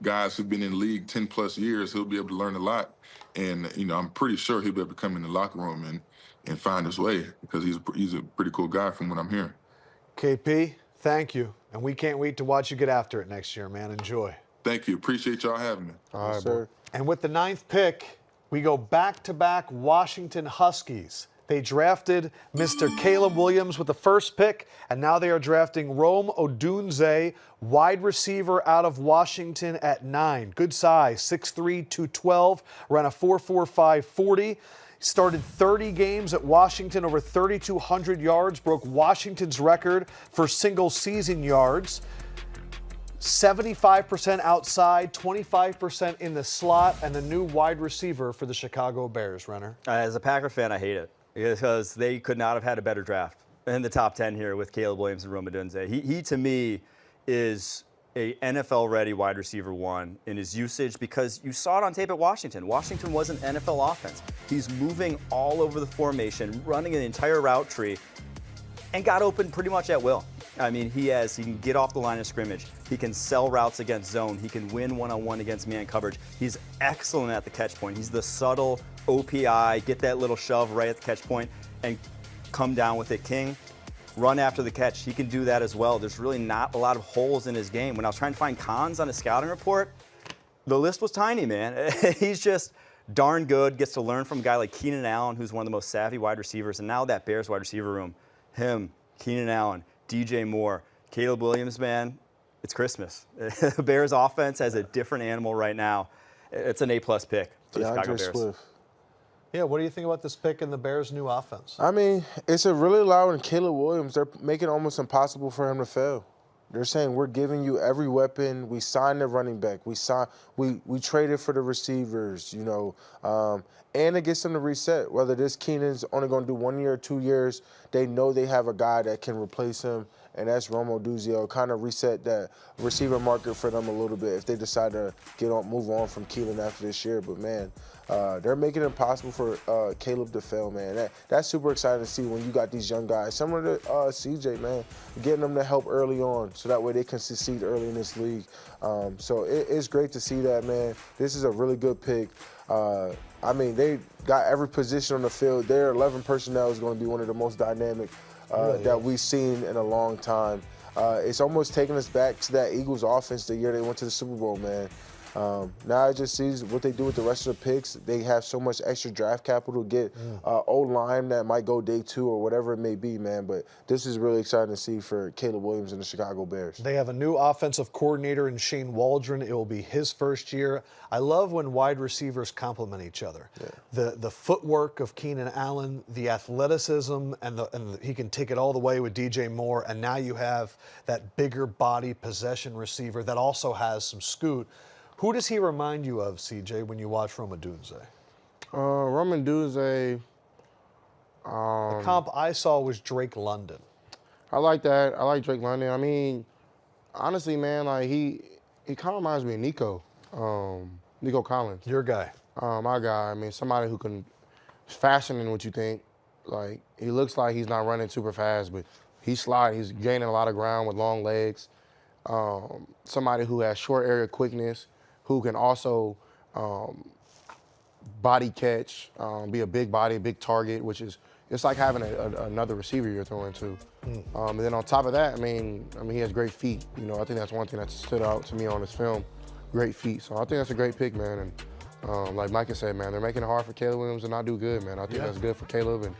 Speaker 6: guys who've been in the league 10+ years, he'll be able to learn a lot. And, I'm pretty sure he'll be able to come in the locker room and find his way, because he's a pretty cool guy from what I'm hearing.
Speaker 1: KP, thank you. And we can't wait to watch you get after it next year, man. Enjoy.
Speaker 6: Thank you. Appreciate y'all having me.
Speaker 5: All right, sir.
Speaker 1: And with the 9th pick, we go back-to-back Washington Huskies. They drafted Mr. Caleb Williams with the first pick, and now they are drafting Rome Odunze, wide receiver out of Washington at 9. Good size, 6'3", 212, ran a 4.45 40. Started 30 games at Washington, over 3,200 yards, broke Washington's record for single-season yards. 75% outside, 25% in the slot, and the new wide receiver for the Chicago Bears, Renner.
Speaker 2: As a Packer fan, I hate it, because they could not have had a better draft in the top 10 here with Caleb Williams and Rome Odunze. He to me, is a NFL-ready wide receiver one in his usage, because you saw it on tape at Washington. Washington was an NFL offense. He's moving all over the formation, running an entire route tree, and got open pretty much at will. I mean, he can get off the line of scrimmage. He can sell routes against zone. He can win one-on-one against man coverage. He's excellent at the catch point. He's the subtle OPI, get that little shove right at the catch point and come down with it king. Run after the catch. He can do that as well. There's really not a lot of holes in his game. When I was trying to find cons on his scouting report, the list was tiny, man. He's just darn good, gets to learn from a guy like Keenan Allen, who's one of the most savvy wide receivers, and now that Bears wide receiver room, him, Keenan Allen, DJ Moore, Caleb Williams, man, it's Christmas. The Bears offense has a different animal right now. It's an A+ pick for the Chicago Bears.
Speaker 5: Swift.
Speaker 1: Yeah, what do you think about this pick in the Bears' new offense?
Speaker 5: I mean, it's a really loud and Caleb Williams. They're making it almost impossible for him to fail. They're saying, we're giving you every weapon. We signed the running back. We traded for the receivers, and it gets them to reset. Whether this Keenan's only going to do 1 year or 2 years, they know they have a guy that can replace him, and that's Rome Odunze. Kind of reset that receiver market for them a little bit if they decide to move on from Keelan after this year. But, man, they're making it impossible for Caleb to fail, man. That's super exciting to see when you got these young guys. Similar to CJ, man, getting them to help early on so that way they can succeed early in this league. So it's great to see that, man. This is a really good pick. I mean, they got every position on the field. Their 11 personnel is going to be one of the most dynamic that we've seen in a long time. It's almost taking us back to that Eagles offense the year they went to the Super Bowl, man. Now I just see what they do with the rest of the picks. They have so much extra draft capital to get O-line that might go day 2 or whatever it may be, man. But this is really exciting to see for Caleb Williams and the Chicago Bears.
Speaker 1: They have a new offensive coordinator in Shane Waldron. It will be his first year. I love when wide receivers complement each other. Yeah. The footwork of Keenan Allen, the athleticism, and he can take it all the way with DJ Moore. And now you have that bigger body possession receiver that also has some scoot. Who does he remind you of, CJ, when you watch Rome Odunze?
Speaker 3: Rome Odunze.
Speaker 1: The comp I saw was Drake London.
Speaker 3: I like that. I like Drake London. I mean, honestly, man, like he kind of reminds me of Nico Collins.
Speaker 1: Your guy.
Speaker 3: My guy. I mean, somebody who can faster than what you think. Like, he looks like he's not running super fast, but he's sliding. He's gaining a lot of ground with long legs. Somebody who has short area quickness, who can also body catch, be a big body, big target, which is it's like having another receiver you're throwing to. And then on top of that, I mean, he has great feet. You know, I think that's one thing that stood out to me on his film. Great feet. So I think that's a great pick, man. And like Micah said, man, they're making it hard for Caleb Williams to not do good, man. I think that's good for Caleb. And,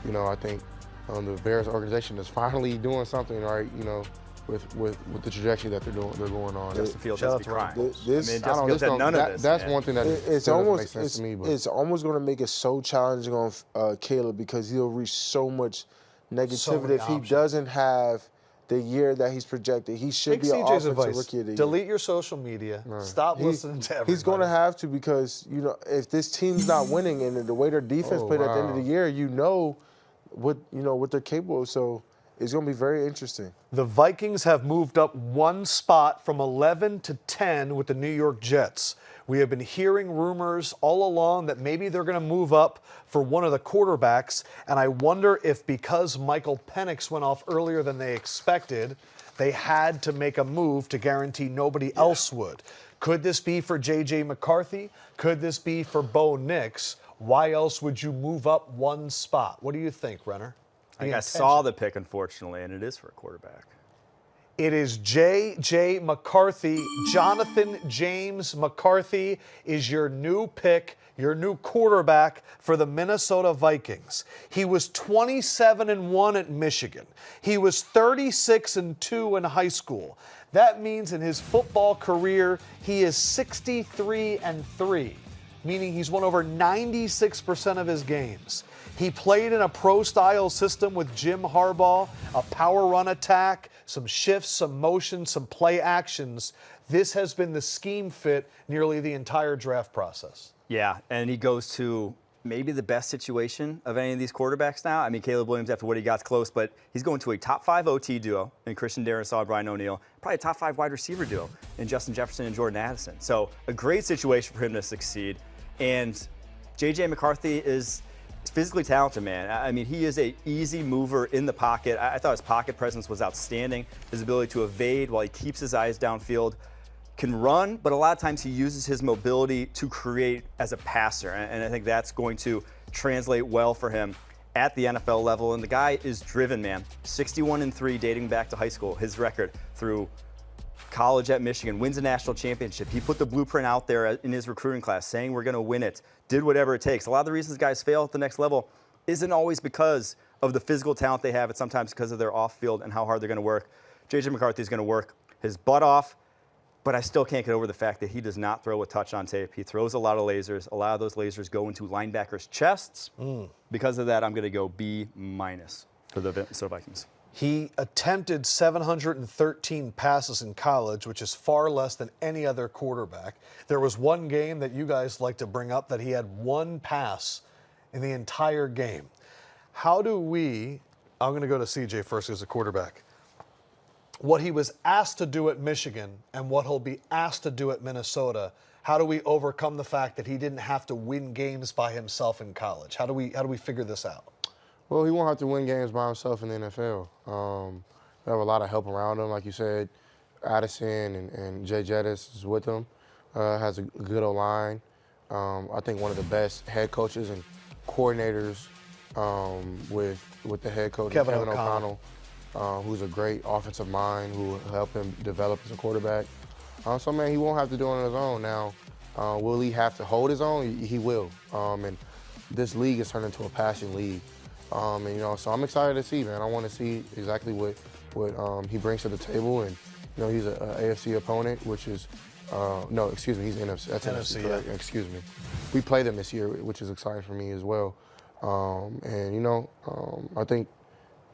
Speaker 3: you know, I think the Bears organization is finally doing something right, you know, with the trajectory that they're going on.
Speaker 2: Justin Fields has to be crying.
Speaker 3: Justin
Speaker 2: Fields had none of this.
Speaker 3: That's one thing that
Speaker 5: it's
Speaker 3: doesn't
Speaker 5: almost
Speaker 3: make sense to me. But
Speaker 5: it's almost going to make it so challenging on Caleb because he'll reach so much negativity if he doesn't have the year that he's projected. He should be an offensive rookie of the year.
Speaker 1: Delete your social media. Stop listening to everybody.
Speaker 5: He's going to have to because, you know, if this team's not winning and the way their defense played at the end of the year, you know what they're capable of. So it's going to be very interesting.
Speaker 1: The Vikings have moved up one spot from 11 to 10 with the New York Jets. We have been hearing rumors all along that maybe they're going to move up for one of the quarterbacks, and I wonder if because Michael Penix went off earlier than they expected, they had to make a move to guarantee nobody else would. Could this be for JJ McCarthy? Could this be for Bo Nix? Why else would you move up one spot? What do you think, Renner?
Speaker 2: I think I saw the pick, unfortunately, and it is for a quarterback.
Speaker 1: It is JJ McCarthy. Jonathan James McCarthy is your new pick, your new quarterback for the Minnesota Vikings. He was 27-1 at Michigan. He was 36-2 in high school. That means in his football career, he is 63-3, meaning he's won over 96% of his games. He played in a pro-style system with Jim Harbaugh, a power run attack, some shifts, some motion, some play actions. This has been the scheme fit nearly the entire draft process.
Speaker 2: Yeah, and he goes to maybe the best situation of any of these quarterbacks now. I mean, Caleb Williams, after what he got close, but he's going to a top 5 OT duo in Christian Darrisaw, Brian O'Neill, probably a top 5 wide receiver duo in Justin Jefferson and Jordan Addison. So a great situation for him to succeed. And JJ McCarthy is physically talented, man. I mean, he is an easy mover in the pocket. I thought his pocket presence was outstanding. His ability to evade while he keeps his eyes downfield. Can run, but a lot of times he uses his mobility to create as a passer. And I think that's going to translate well for him at the NFL level. And the guy is driven, man. 61-3 dating back to high school. His record through college at Michigan, wins a national championship. He put the blueprint out there in his recruiting class saying we're going to win it, did whatever it takes. A lot of the reasons guys fail at the next level isn't always because of the physical talent they have. It's sometimes because of their off-field and how hard they're going to work. JJ McCarthy is going to work his butt off, but I still can't get over the fact that he does not throw a touch on tape. He throws a lot of lasers. A lot of those lasers go into linebackers' chests. Because of that, I'm going to go B- for the Minnesota Vikings.
Speaker 1: He attempted 713 passes in college, which is far less than any other quarterback. There was one game that you guys like to bring up that he had one pass in the entire game. How do we, I'm going to go to CJ first as a quarterback, what he was asked to do at Michigan and what he'll be asked to do at Minnesota, how do we overcome the fact that he didn't have to win games by himself in college? How do we figure this out?
Speaker 3: Well, he won't have to win games by himself in the NFL. They have a lot of help around him, like you said. Addison and Jay Jettis is with him. Has a good O-line. I think one of the best head coaches and coordinators with the head coach, Kevin O'Connell, who's a great offensive mind who will help him develop as a quarterback. So, man, he won't have to do it on his own now. Will he have to hold his own? He will. And this league has turned into a passing league. And, you know, so I'm excited to see, man. I want to see exactly what he brings to the table. And, you know, he's an AFC opponent, which is, no, excuse me, he's NFC. That's NFC, correct. Yeah. Excuse me. We play them this year, which is exciting for me as well. And, you know, I think,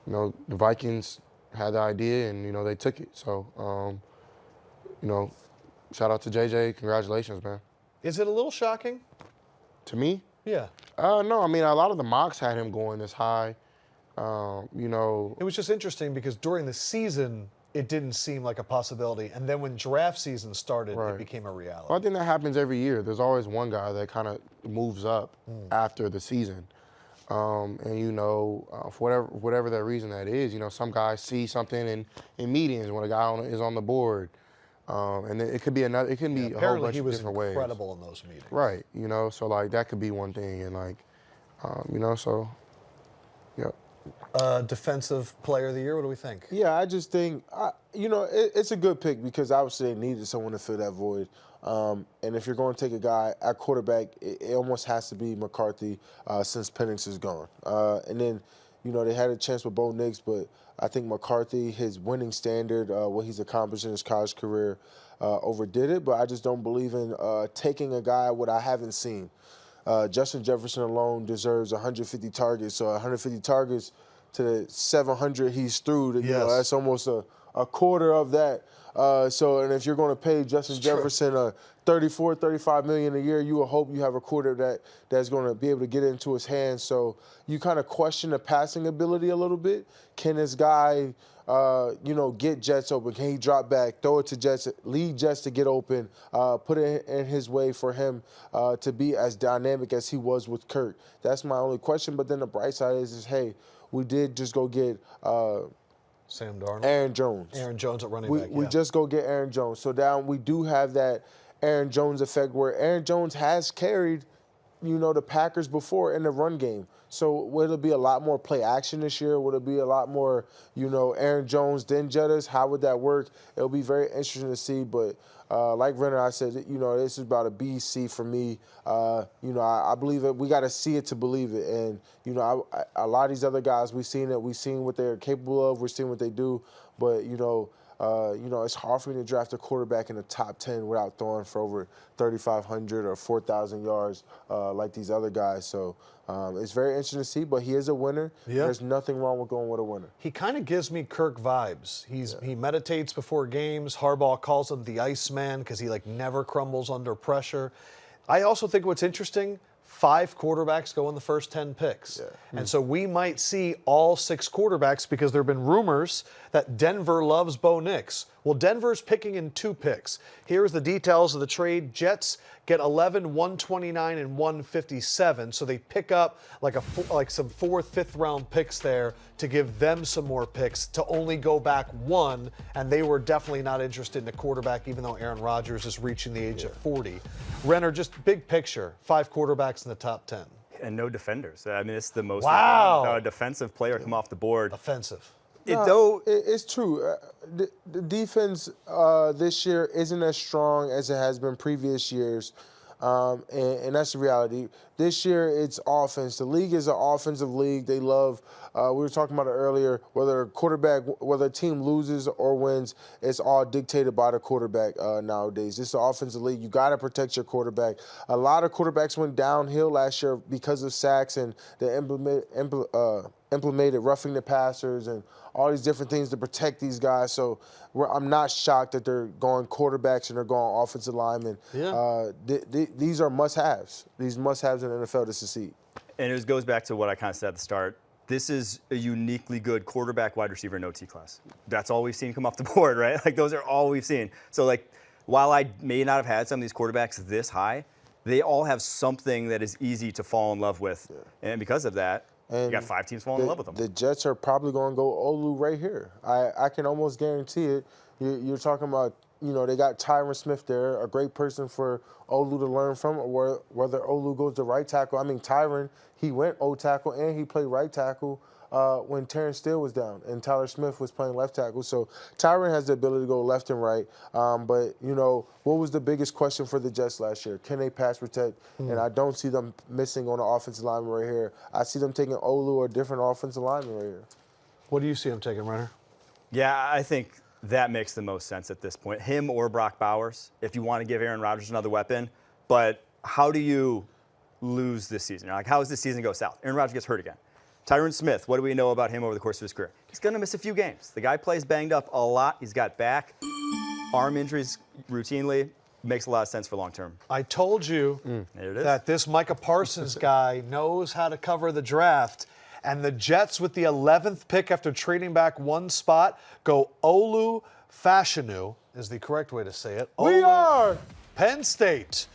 Speaker 3: you know, the Vikings had the idea and, you know, they took it. So, you know, shout out to JJ. Congratulations, man.
Speaker 1: Is it a little shocking?
Speaker 3: To me?
Speaker 1: Yeah.
Speaker 3: No, I mean, a lot of the mocks had him going this high. You know.
Speaker 1: It was just interesting because during the season, it didn't seem like a possibility. And then when draft season started, it became a reality.
Speaker 3: Well, I think that happens every year. There's always one guy that kind of moves up after the season. And, you know, for whatever that reason that is, you know, some guys see something in meetings when a guy is on the board. And it could be another. It can be a whole bunch of different ways.
Speaker 1: Apparently, he was incredible in those meetings.
Speaker 3: Right. You know, so like that could be one thing, and like, you know, so
Speaker 1: Defensive Player of the Year? What do we think?
Speaker 5: Yeah, I just think, it's a good pick because obviously they needed someone to fill that void. And if you're going to take a guy at quarterback, it almost has to be McCarthy since Penix is gone. And then, they had a chance with Bo Nix, but I think McCarthy, his winning standard, what he's accomplished in his college career, overdid it. But I just don't believe in taking a guy what I haven't seen. Justin Jefferson alone deserves 150 targets. So 150 targets to the 700 he's threw, that's almost a quarter of that. And if you're going to pay Justin Jefferson $34-35 million a year, you will hope you have a quarter that's going to be able to get into his hands. So you kind of question the passing ability a little bit. Can this guy, get Jets open? Can he drop back, throw it to Jets, lead Jets to get open, put it in his way for him to be as dynamic as he was with Kirk? That's my only question. But then the bright side is hey, we did just go get
Speaker 1: Sam Darnold.
Speaker 5: Aaron Jones.
Speaker 1: Aaron Jones at running back.
Speaker 5: We just go get Aaron Jones. So now we do have that Aaron Jones effect where Aaron Jones has carried, the Packers before in the run game. So will it be a lot more play action this year? Will it be a lot more, Aaron Jones then Jettas? How would that work? It'll be very interesting to see. But like Renner, I said, this is about a B, C for me. I believe it. We got to see it to believe it. And, a lot of these other guys, we've seen it. We've seen what they're capable of. We're seeing what they do. But, it's hard for me to draft a quarterback in the top 10 without throwing for over 3,500 or 4,000 yards like these other guys. So it's very interesting to see, but he is a winner.
Speaker 1: Yeah.
Speaker 5: There's nothing wrong with going with a winner.
Speaker 1: He kind of gives me Kirk vibes. He meditates before games. Harbaugh calls him the Iceman because he never crumbles under pressure. I also think what's interesting, 5 quarterbacks go in the first 10 picks. Yeah. And so we might see all 6 quarterbacks because there have been rumors that Denver loves Bo Nix. Well, Denver's picking in 2 picks. Here's the details of the trade. Jets get 11, 129, and 157. So they pick up some 4th, 5th round picks there to give them some more picks to only go back 1. And they were definitely not interested in a quarterback, even though Aaron Rodgers is reaching the age of 40. Renner, just big picture, 5 quarterbacks in the top 10.
Speaker 2: And no defenders. I mean, it's the most defensive player come off the board.
Speaker 1: Offensive.
Speaker 5: It's true. The defense this year isn't as strong as it has been previous years, and that's the reality. This year, it's offense. The league is an offensive league. They love, we were talking about it earlier, whether a team loses or wins, it's all dictated by the quarterback nowadays. It's an offensive league. You got to protect your quarterback. A lot of quarterbacks went downhill last year because of sacks and the implemented roughing the passers and all these different things to protect these guys. So I'm not shocked that they're going quarterbacks and they're going offensive linemen. Yeah. These are must-haves. These must-haves in the NFL to succeed.
Speaker 2: And it goes back to what I kind of said at the start. This is a uniquely good quarterback, wide receiver, and OT class. That's all we've seen come off the board, right? Those are all we've seen. So, while I may not have had some of these quarterbacks this high, they all have something that is easy to fall in love with. Yeah. And because of that, you got 5 teams falling in love with them.
Speaker 5: The Jets are probably going to go Olu right here. I can almost guarantee it. You're talking about, they got Tyron Smith there, a great person for Olu to learn from, or whether Olu goes to right tackle. I mean, Tyron, he went O-tackle and he played right tackle when Terrence Steele was down and Tyler Smith was playing left tackle. So Tyron has the ability to go left and right. But, what was the biggest question for the Jets last year? Can they pass protect? And I don't see them missing on the offensive lineman right here. I see them taking Olu or a different offensive lineman right here.
Speaker 1: What do you see them taking, Renner?
Speaker 2: Yeah, I think that makes the most sense at this point. Him or Brock Bowers, if you want to give Aaron Rodgers another weapon. But how do you lose this season? How does this season go south? Aaron Rodgers gets hurt again. Tyron Smith, what do we know about him over the course of his career? He's going to miss a few games. The guy plays banged up a lot. He's got back, arm injuries routinely. Makes a lot of sense for long term.
Speaker 1: I told you that this Micah Parsons guy knows how to cover the draft. And the Jets, with the 11th pick after trading back 1 spot, go Olu Fashanu, is the correct way to say it.
Speaker 5: We are
Speaker 1: Penn State.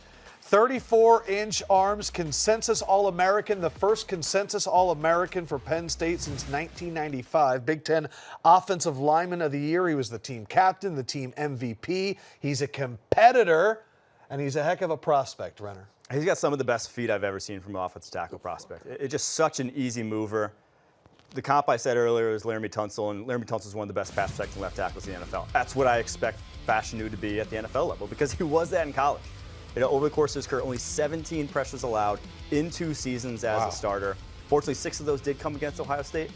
Speaker 1: 34-inch arms, consensus All-American, the first consensus All-American for Penn State since 1995. Big Ten Offensive Lineman of the Year. He was the team captain, the team MVP. He's a competitor, and he's a heck of a prospect, Renner.
Speaker 2: He's got some of the best feet I've ever seen from an offensive tackle prospect. It's just such an easy mover. the comp I said earlier is Laramie Tunsil, and Laramie Tunsil is one of the best pass protecting left tackles in the NFL. That's what I expect Fashanu to be at the NFL level because he was that in college. Over the course of his career, only 17 pressures allowed in 2 seasons as a starter. Fortunately, 6 of those did come against Ohio State,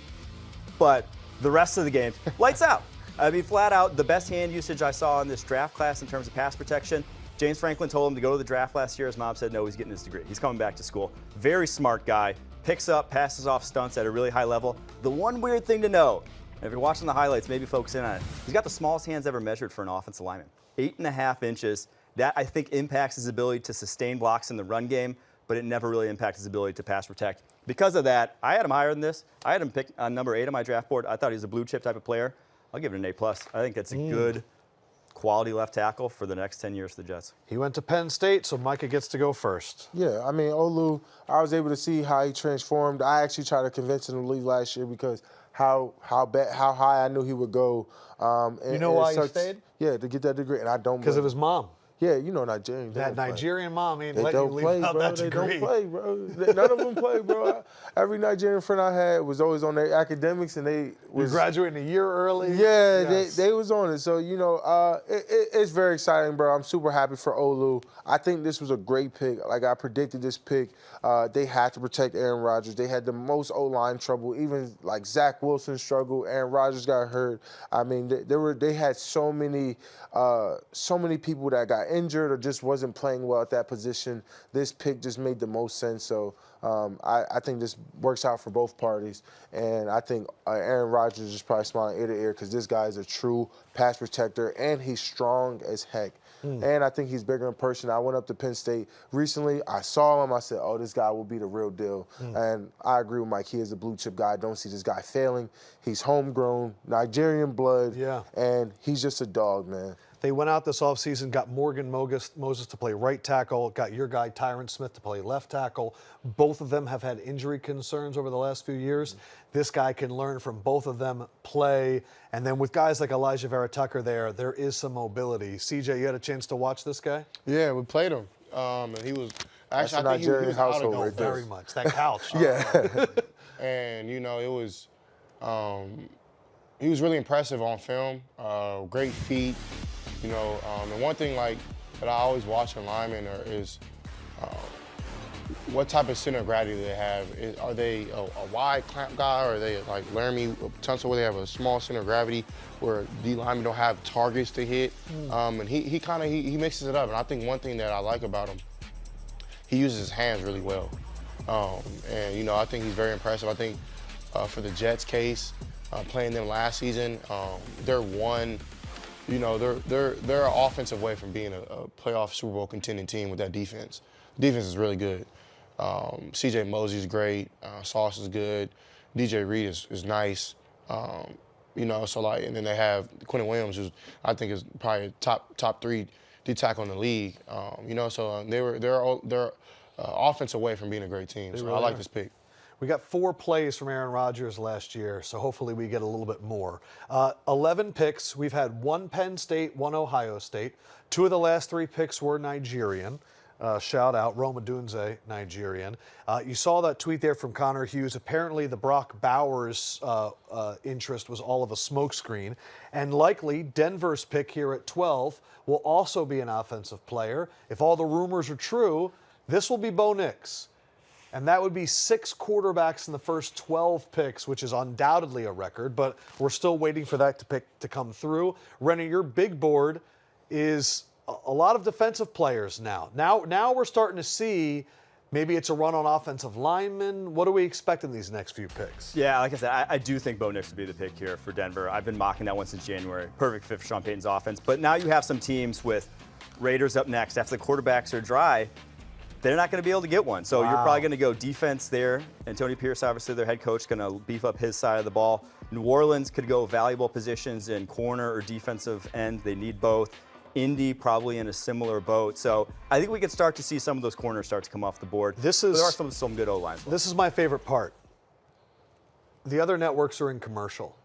Speaker 2: but the rest of the game, lights out. I mean, flat out, the best hand usage I saw in this draft class in terms of pass protection. James Franklin told him to go to the draft last year. His mom said no, he's getting his degree. He's coming back to school. Very smart guy. Picks up, passes off stunts at a really high level. The one weird thing to know, and if you're watching the highlights, maybe focus in on it. He's got the smallest hands ever measured for an offensive lineman. 8.5 inches. That, I think, impacts his ability to sustain blocks in the run game, but it never really impacts his ability to pass protect. Because of that, I had him higher than this. I had him pick on number 8 on my draft board. I thought he was a blue chip type of player. I'll give it an A+. I think that's a good quality left tackle for the next 10 years for the Jets.
Speaker 1: He went to Penn State, so Micah gets to go first.
Speaker 5: Yeah, I mean, Olu, I was able to see how he transformed. I actually tried to convince him to leave last year because how high I knew he would go.
Speaker 1: You know why he stayed?
Speaker 5: Yeah, to get that degree, and I don't.
Speaker 1: Because of his mom.
Speaker 5: Yeah, you know Nigerians.
Speaker 1: That Nigerian mom ain't
Speaker 5: they
Speaker 1: letting you
Speaker 5: don't
Speaker 1: leave
Speaker 5: play,
Speaker 1: out
Speaker 5: bro.
Speaker 1: that
Speaker 5: They
Speaker 1: degree.
Speaker 5: don't play, bro. None of them play, bro. Every Nigerian friend I had was always on their academics, and they was
Speaker 1: graduating a year early.
Speaker 5: Yeah,
Speaker 1: Yes.
Speaker 5: they was on it. So, you know, it's very exciting, bro. I'm super happy for Olu. I think this was a great pick. Like, I predicted this pick. They had to protect Aaron Rodgers. They had the most O-line trouble. Even, like, Zach Wilson struggled. Aaron Rodgers got hurt. I mean, they had so many people that got injured or just wasn't playing well at that position. This pick just made the most sense. So I think this works out for both parties. And I think Aaron Rodgers is probably smiling ear to ear because this guy is a true pass protector, and he's strong as heck. And I think he's bigger in person. I went up to Penn State recently. I saw him. I said, oh, this guy will be the real deal. And I agree with Mike. He is a blue chip guy. I don't see this guy failing. He's homegrown, Nigerian blood, and he's just a dog, man.
Speaker 1: They went out this offseason, got Morgan Moses to play right tackle, got your guy Tyron Smith to play left tackle. Both of them have had injury concerns over the last few years. This guy can learn from both of them, play. And then with guys like Elijah Vera Tucker there is some mobility. CJ, you had a chance to watch this guy?
Speaker 3: Yeah, we played him. And he was actually,
Speaker 5: That's a Nigerian household
Speaker 3: out of
Speaker 5: right there.
Speaker 1: Very much. That couch.
Speaker 5: Yeah.
Speaker 3: And, you know, it was, he was really impressive on film. Great feet, you know. And one thing, like, that I always watch in linemen is what type of center of gravity do they have? Are they a wide clamp guy, or are they like Laramie Tunsil, where they have a small center of gravity where D linemen don't have targets to hit? And he mixes it up. And I think one thing that I like about him, he uses his hands really well. And, you know, I think he's very impressive. I think for the Jets case, playing them last season, they're an offensive way from being a playoff Super Bowl contending team with that defense. The defense is really good. C.J. Mosley's great. Sauce is good. DJ Reed is nice. You know, so like, and then they have Quentin Williams, who I think is probably top 3 D tackle in the league. You know, so they're offense away from being a great team. So I like this pick.
Speaker 1: We got 4 plays from Aaron Rodgers last year, so hopefully we get a little bit more. 11 picks. We've had 1 Penn State, 1 Ohio State. 2 of the last 3 picks were Nigerian. Shout out, Rome Odunze, Nigerian. You saw that tweet there from Connor Hughes. Apparently the Brock Bowers interest was all of a smokescreen. And likely Denver's pick here at 12 will also be an offensive player. If all the rumors are true, this will be Bo Nix. And that would be 6 quarterbacks in the first 12 picks, which is undoubtedly a record, but we're still waiting for that to come through. Renner, your big board is a lot of defensive players now. Now we're starting to see maybe it's a run on offensive linemen. What do we expect in these next few picks?
Speaker 2: Yeah, like I said, I do think Bo Nix would be the pick here for Denver. I've been mocking that one since January. Perfect fit for Sean Payton's offense. But now you have some teams with Raiders up next. After the quarterbacks are dry, they're not going to be able to get one. So you're probably going to go defense there. And Tony Pierce, obviously their head coach, going to beef up his side of the ball. New Orleans could go valuable positions in corner or defensive end. They need both. Indy probably in a similar boat. So I think we could start to see some of those corners start to come off the board. There are some good O-lines.
Speaker 1: This is my favorite part. The other networks are in commercial.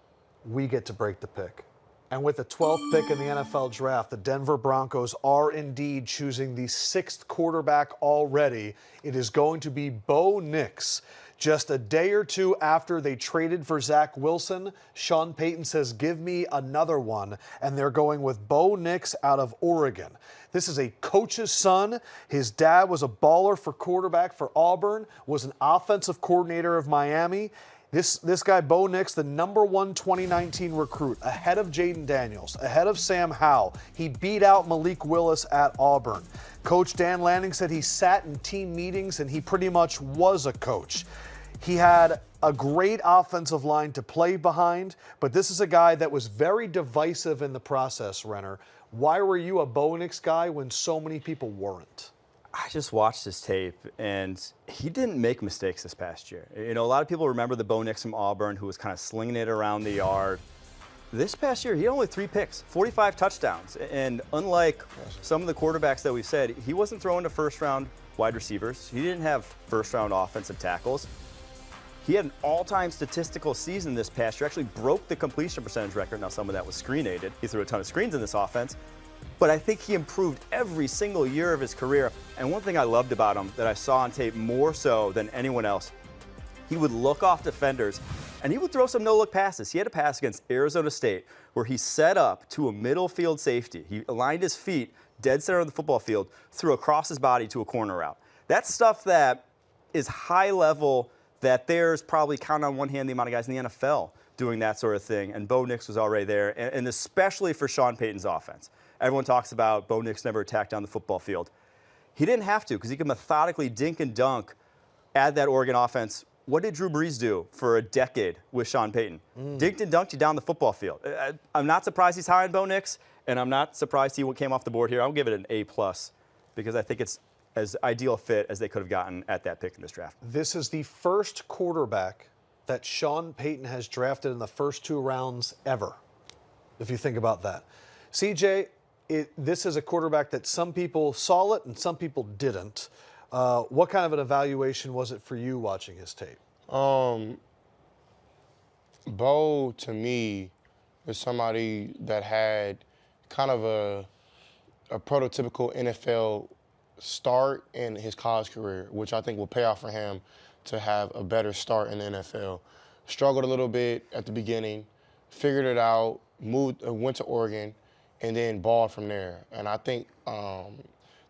Speaker 1: We get to break the pick. And with the 12th pick in the NFL draft, the Denver Broncos are indeed choosing the 6th quarterback already. It is going to be Bo Nix. Just a day or two after they traded for Zach Wilson, Sean Payton says, give me another one, and they're going with Bo Nix out of Oregon. This is a coach's son. His dad was a baller for quarterback for Auburn, was an offensive coordinator of Miami. This guy, Bo Nix, the #1 2019 recruit, ahead of Jayden Daniels, ahead of Sam Howell. He beat out Malik Willis at Auburn. Coach Dan Lanning said he sat in team meetings and he pretty much was a coach. He had a great offensive line to play behind, but this is a guy that was very divisive in the process, Renner. Why were you a Bo Nix guy when so many people weren't?
Speaker 2: I just watched his tape, and he didn't make mistakes this past year. You know, a lot of people remember the Bo Nix from Auburn who was kind of slinging it around the yard. This past year, he had only 3 picks, 45 touchdowns. And unlike some of the quarterbacks that we've said, he wasn't throwing to first-round wide receivers. He didn't have first-round offensive tackles. He had an all-time statistical season this past year, actually broke the completion percentage record. Now, some of that was screen-aided. He threw a ton of screens in this offense. But I think he improved every single year of his career. And one thing I loved about him that I saw on tape more so than anyone else, he would look off defenders and he would throw some no-look passes. He had a pass against Arizona State where he set up to a middle field safety. He aligned his feet dead center of the football field, threw across his body to a corner route. That's stuff that is high level, that there's probably, count on one hand the amount of guys in the NFL doing that sort of thing. And Bo Nix was already there, and especially for Sean Payton's offense. Everyone talks about Bo Nix never attacked down the football field. He didn't have to because he could methodically dink and dunk, add that Oregon offense. What did Drew Brees do for a decade with Sean Payton? Dinked and dunked you down the football field. I'm not surprised he's high on Bo Nix, and I'm not surprised he came off the board here. I'll give it an A+ because I think it's as ideal a fit as they could have gotten at that pick in this draft.
Speaker 1: This is the first quarterback that Sean Payton has drafted in the first 2 rounds ever, if you think about that. CJ, this is a quarterback that some people saw it and some people didn't. What kind of an evaluation was it for you watching his tape?
Speaker 3: Bo, to me, is somebody that had kind of a prototypical NFL start in his college career, which I think will pay off for him to have a better start in the NFL. Struggled a little bit at the beginning, figured it out, went to Oregon, and then balled from there. And I think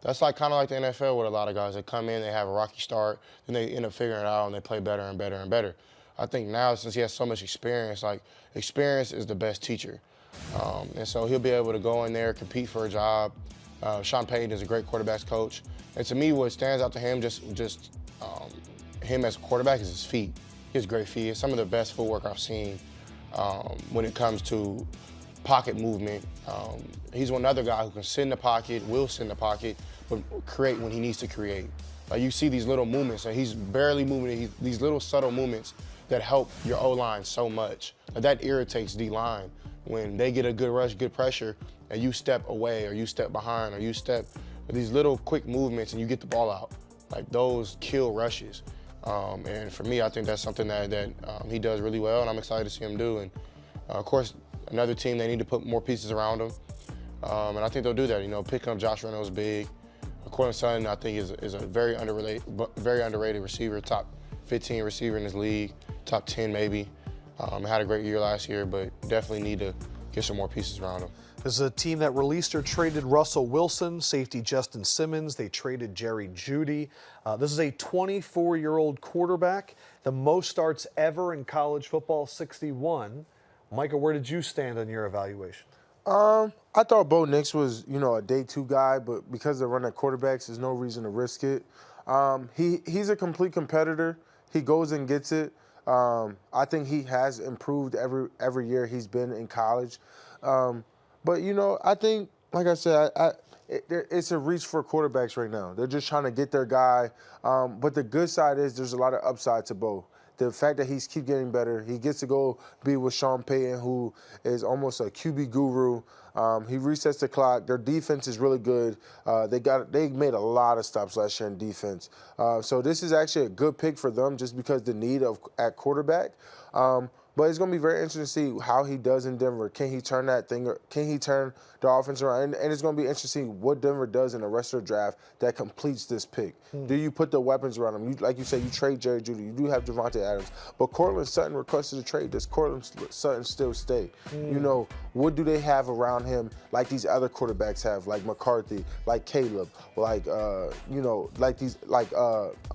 Speaker 3: that's kind of like the NFL with a lot of guys. They come in, they have a rocky start, then they end up figuring it out and they play better and better and better. I think now, since he has so much experience, experience is the best teacher. And so he'll be able to go in there, compete for a job. Sean Payton is a great quarterbacks coach. And to me, what stands out to him, just him as a quarterback, is his feet. He has great feet. It's some of the best footwork I've seen when it comes to pocket movement. He's one other guy who can sit in the pocket, will sit in the pocket, but create when he needs to create. You see these little movements, and he's barely moving. These little subtle movements that help your O-line so much. That irritates D-line when they get a good rush, good pressure, and you step away or you step behind or you step with these little quick movements and you get the ball out. Those kill rushes. And for me, I think that's something that he does really well, and I'm excited to see him do. And of course, another team, they need to put more pieces around him. And I think they'll do that. Picking up Josh Reynolds big. Courtland Sutton, I think, is a very underrated receiver, top 15 receiver in this league, top 10 maybe. Had a great year last year, but definitely need to get some more pieces around him.
Speaker 1: This is a team that released or traded Russell Wilson, safety Justin Simmons. They traded Jerry Jeudy. This is a 24-year-old quarterback, the most starts ever in college football, 61. Micah, where did you stand on your evaluation?
Speaker 5: I thought Bo Nix was, a day 2 guy, but because they're running quarterbacks, there's no reason to risk it. He's a complete competitor. He goes and gets it. I think he has improved every year he's been in college. But, I think, like I said, it's a reach for quarterbacks right now. They're just trying to get their guy. But the good side is there's a lot of upside to Bo. The fact that he's keep getting better, he gets to go be with Sean Payton, who is almost a QB guru. He resets the clock. Their defense is really good. They made a lot of stops last year in defense. So this is actually a good pick for them just because the need at quarterback. But it's going to be very interesting to see how he does in Denver. Can he turn that thing? Can he turn the offense around? And it's going to be interesting to see what Denver does in the rest of the draft that completes this pick. Do you put the weapons around him? Like you said, you trade Jerry Jeudy. You do have Devontae Adams. But Cortland Sutton requested a trade. Does Cortland Sutton still stay? You know, what do they have around him like these other quarterbacks have, like McCarthy, like Caleb, like, like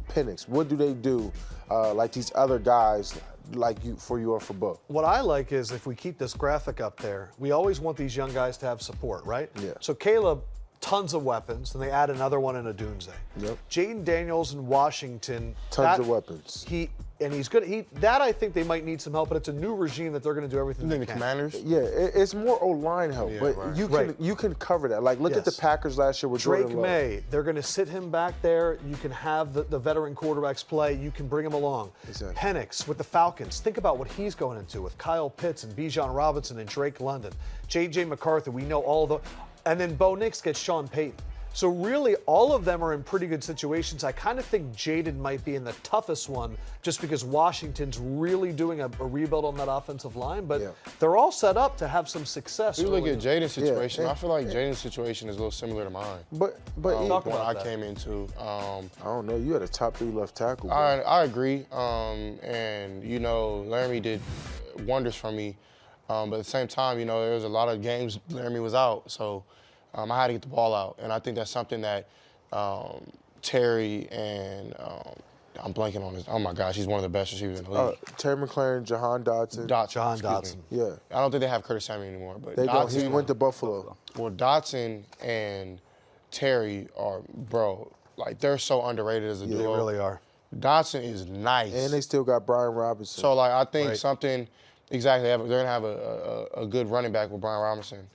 Speaker 5: Penix? What do they do like these other guys like you or for Bo?
Speaker 1: What I like is if we keep this graphic up there, we always want these young guys to have support, right?
Speaker 5: Yeah.
Speaker 1: So Caleb, tons of weapons, and they add another one in Odunze.
Speaker 5: Yep.
Speaker 1: Jayden Daniels in Washington.
Speaker 5: Tons of weapons.
Speaker 1: He's good. That I think they might need some help, but it's a new regime that they're going to do everything they
Speaker 3: the
Speaker 1: can.
Speaker 3: Commanders?
Speaker 5: Yeah, it's more O-line help, but you can cover that. Like, look at the Packers last year with
Speaker 1: Drake
Speaker 5: Jordan Love.
Speaker 1: Maye, they're going to sit him back there. You can have the veteran quarterbacks play. You can bring him along.
Speaker 5: Exactly.
Speaker 1: Penix with the Falcons. Think about what he's going into with Kyle Pitts and Bijan Robinson and Drake London. JJ McCarthy, we know all the... And then Bo Nix gets Sean Payton. So really, all of them are in pretty good situations. I kind of think Jayden might be in the toughest one just because Washington's really doing a rebuild on that offensive line, but they're all set up to have some success.
Speaker 3: You look at Jayden's situation, I feel like Jayden's situation is a little similar to mine.
Speaker 5: But
Speaker 1: talk
Speaker 3: when
Speaker 1: about
Speaker 3: I
Speaker 1: that.
Speaker 3: came into,
Speaker 5: I don't know, you had a top 3 left tackle. Bro.
Speaker 3: I agree, and you know, Laramie did wonders for me, but at the same time, you know, there was a lot of games Laramie was out, so I had to get the ball out, and I think that's something that Terry and I'm blanking on his. Oh my gosh, he's one of the best receivers in the league.
Speaker 5: Terry McLaren, Jahan Dotson.
Speaker 1: Jahan Dotson.
Speaker 5: Yeah.
Speaker 3: I don't think they have Curtis Samuel anymore, but
Speaker 5: They don't.
Speaker 3: Dotson,
Speaker 5: He went to Buffalo.
Speaker 3: Well, Dotson and Terry are, bro, like they're so underrated as a duo.
Speaker 1: They really are.
Speaker 3: Dotson is nice.
Speaker 5: And they still got Brian Robinson.
Speaker 3: So, like, I think something, exactly, they're going to have a good running back with Brian Robinson.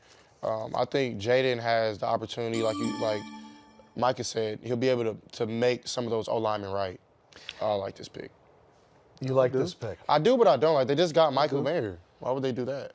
Speaker 3: I think Jayden has the opportunity, like Micah said, he'll be able to make some of those O-linemen right. I like this pick.
Speaker 1: You like this pick?
Speaker 3: I do, but I don't. Like, they just got Michael Mayer. Why would they do that?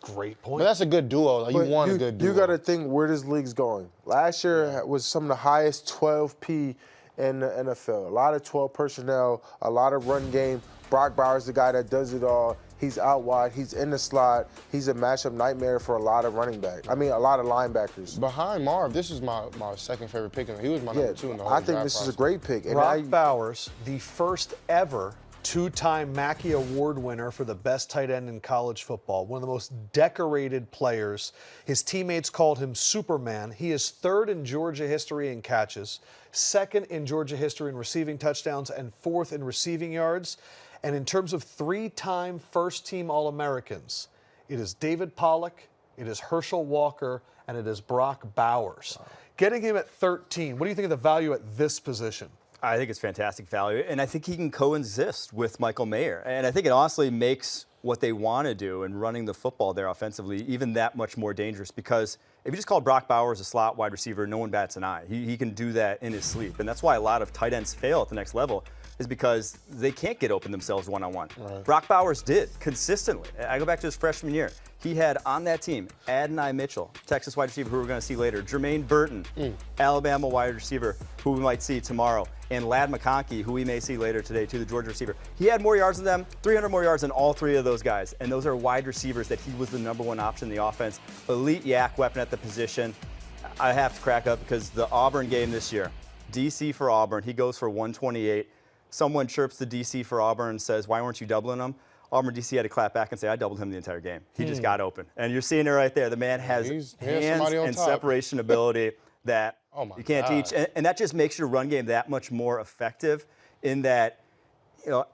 Speaker 1: Great point.
Speaker 3: But that's a good duo. Like, you want a good duo.
Speaker 5: You got to think where this league's going. Last year was some of the highest 12P in the NFL. A lot of 12 personnel, a lot of run game. Brock Bowers, the guy that does it all. He's out wide. He's in the slot. He's a matchup nightmare for a lot of running backs. I mean, a lot of linebackers.
Speaker 3: Behind Marv, this is my second favorite pick. He was my number 2 in the whole
Speaker 5: I think
Speaker 3: draft
Speaker 5: this
Speaker 3: process.
Speaker 5: is a great pick.
Speaker 1: Brock Bowers, the first ever 2-time Mackey Award winner for the best tight end in college football. One of the most decorated players. His teammates called him Superman. He is 3rd in Georgia history in catches, 2nd in Georgia history in receiving touchdowns, and 4th in receiving yards. And in terms of 3-time first-team All-Americans, it is David Pollock, it is Herschel Walker, and it is Brock Bowers. Wow. Getting him at 13, what do you think of the value at this position?
Speaker 2: I think it's fantastic value, and I think he can coexist with Michael Mayer. And I think it honestly makes what they want to do in running the football there offensively even that much more dangerous, because if you just call Brock Bowers a slot wide receiver, no one bats an eye. He can do that in his sleep, and that's why a lot of tight ends fail at the next level, is because they can't get open themselves one-on-one. Right. Brock Bowers did consistently. I go back to his freshman year. He had on that team Adonai Mitchell, Texas wide receiver who we're going to see later, Jermaine Burton, Alabama wide receiver who we might see tomorrow, and Ladd McConkey, who we may see later today, too, the Georgia receiver. He had more yards than them, 300 more yards than all 3 of those guys, and those are wide receivers that he was the number 1 option in the offense. Elite yak weapon at the position. I have to crack up because the Auburn game this year, DC for Auburn, he goes for 128. Someone chirps the DC for Auburn and says, why weren't you doubling him? Auburn DC had to clap back and say, I doubled him the entire game. He just got open. And you're seeing it right there. The man has hands and separation ability that you can't teach. And that just makes your run game that much more effective in that, you know,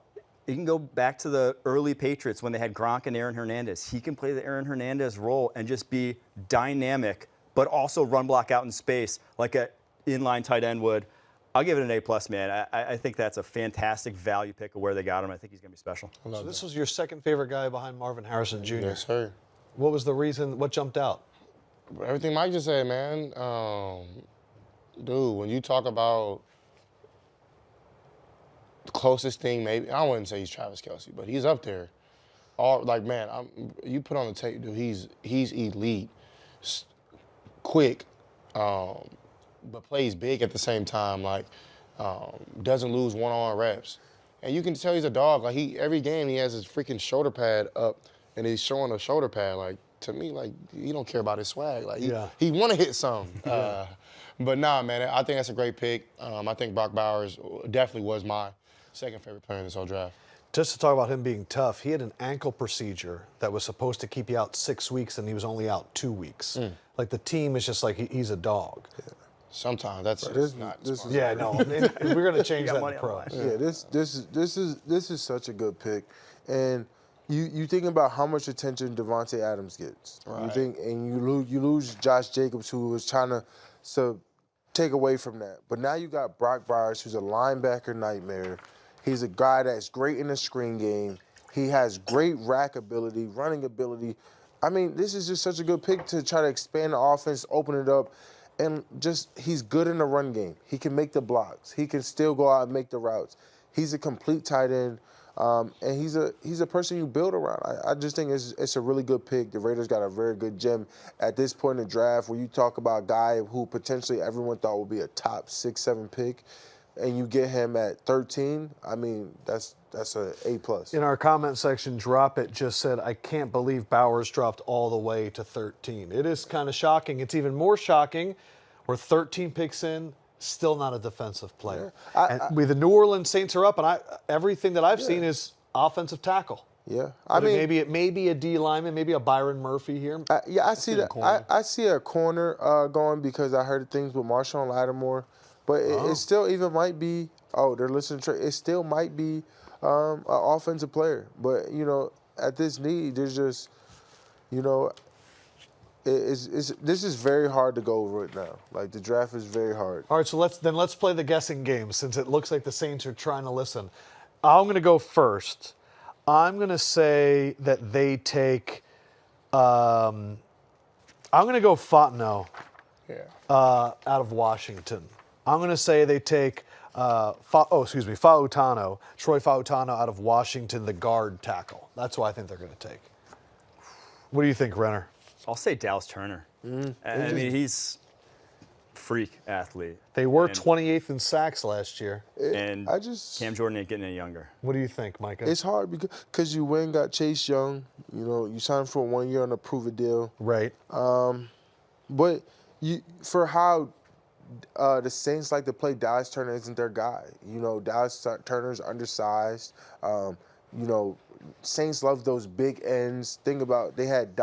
Speaker 2: you can go back to the early Patriots when they had Gronk and Aaron Hernandez. He can play the Aaron Hernandez role and just be dynamic, but also run block out in space like an inline tight end would. I'll give it an A+, man. I think that's a fantastic value pick of where they got him. I think he's going to be special.
Speaker 1: So this was your second favorite guy behind Marvin Harrison Jr.
Speaker 3: Yes, sir.
Speaker 1: What was the reason? What jumped out?
Speaker 3: Everything Mike just said, man. Dude, when you talk about the closest thing, maybe, I wouldn't say he's Travis Kelce, but he's up there. You put on the tape, dude, he's elite, quick, but plays big at the same time, like, doesn't lose one-on-one reps. And you can tell he's a dog. Like every game he has his freaking shoulder pad up, and he's showing a shoulder pad. Like to me, like he don't care about his swag. Like he want to hit some. But nah, man, I think that's a great pick. I think Brock Bowers definitely was my second favorite player in this whole draft.
Speaker 1: Just to talk about him being tough, he had an ankle procedure that was supposed to keep you out 6 weeks, and he was only out 2 weeks. Like the team is just like he's a dog.
Speaker 3: Yeah. Sometimes that's not.
Speaker 1: Yeah, no, we're gonna change that in the pros.
Speaker 5: Yeah, this is such a good pick, and you think about how much attention Devontae Adams gets.
Speaker 3: Right.
Speaker 5: You think, and you lose Josh Jacobs, who was trying to take away from that. But now you got Brock Bowers, who's a linebacker nightmare. He's a guy that's great in the screen game. He has great rack ability, running ability. I mean, this is just such a good pick to try to expand the offense, open it up, and just he's good in the run game. He can make the blocks. He can still go out and make the routes. He's a complete tight end, and he's a person you build around. I just think it's a really good pick. The Raiders got a very good gem at this point in the draft where you talk about a guy who potentially everyone thought would be a top 6, 7 pick, and you get him at 13, I mean, that's a A+.
Speaker 1: In our comment section, Drop It just said, I can't believe Bowers dropped all the way to 13. It is kind of shocking. It's even more shocking. We're 13 picks in, still not a defensive player. The New Orleans Saints are up, and everything that I've seen is offensive tackle.
Speaker 5: Yeah,
Speaker 1: maybe it may be a D lineman, maybe a Byron Murphy here.
Speaker 5: I see that. I see a corner going because I heard things with Marshawn Lattimore. But it still even might be, they're listening to it still might be an offensive player. But, at this need, there's just, this is very hard to go right now. Like, the draft is very hard.
Speaker 1: All right, so let's play the guessing game since it looks like the Saints are trying to listen. I'm going to go first. I'm going to say that they take I'm going to go Fautanu out of Washington. I'm going to say they take Fautanu, Troy Fautanu out of Washington, the guard tackle. That's what I think they're going to take. What do you think, Renner?
Speaker 2: I'll say Dallas Turner. I mean, he's a freak athlete.
Speaker 1: They were 28th in sacks last year.
Speaker 2: And Cam Jordan ain't getting any younger.
Speaker 1: What do you think, Micah?
Speaker 5: It's hard because you went and got Chase Young. You signed for 1 year on a prove-it deal.
Speaker 1: Right.
Speaker 5: But for how the Saints like to play, Dallas Turner isn't their guy. Dallas Turner's undersized. Saints love those big ends. Think about they had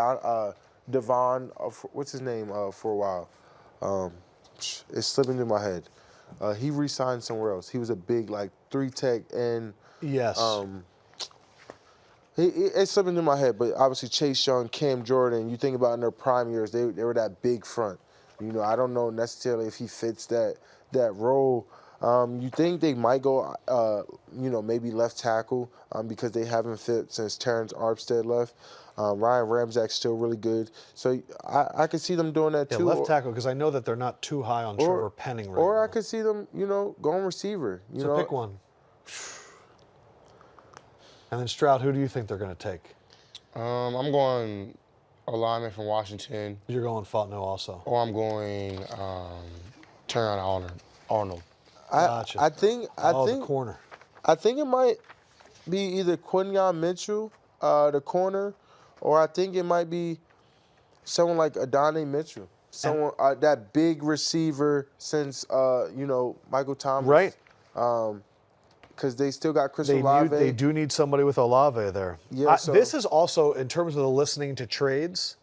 Speaker 5: Devon, what's his name, for a while. It's slipping in my head. He re-signed somewhere else. He was a big, 3-tech end.
Speaker 1: Yes.
Speaker 5: It's slipping in my head, but obviously Chase Young, Cam Jordan, you think about in their prime years, they were that big front. I don't know necessarily if he fits that role. You think they might go, maybe left tackle because they haven't fit since Terrence Armstead left. Ryan Ramczak's still really good. So I could see them doing that too.
Speaker 1: Left tackle, because I know that they're not too high on Trevor Penning right now.
Speaker 5: Or I could see them, going receiver.
Speaker 1: So pick one. And then Stroud, who do you think they're going to take?
Speaker 3: I'm going a lineman from Washington.
Speaker 1: You're going Fautanu also.
Speaker 3: Or I'm going Terron Arnold.
Speaker 1: Gotcha.
Speaker 5: I think
Speaker 1: the corner.
Speaker 5: I think it might be either Quinyon Mitchell, the corner, or I think it might be someone like Adonai Mitchell. Someone that big receiver since Michael Thomas.
Speaker 1: Right.
Speaker 5: Because they still got Chris Olave.
Speaker 1: They do need somebody with Olave there.
Speaker 5: Yeah,
Speaker 1: this is also, in terms of the listening to trades,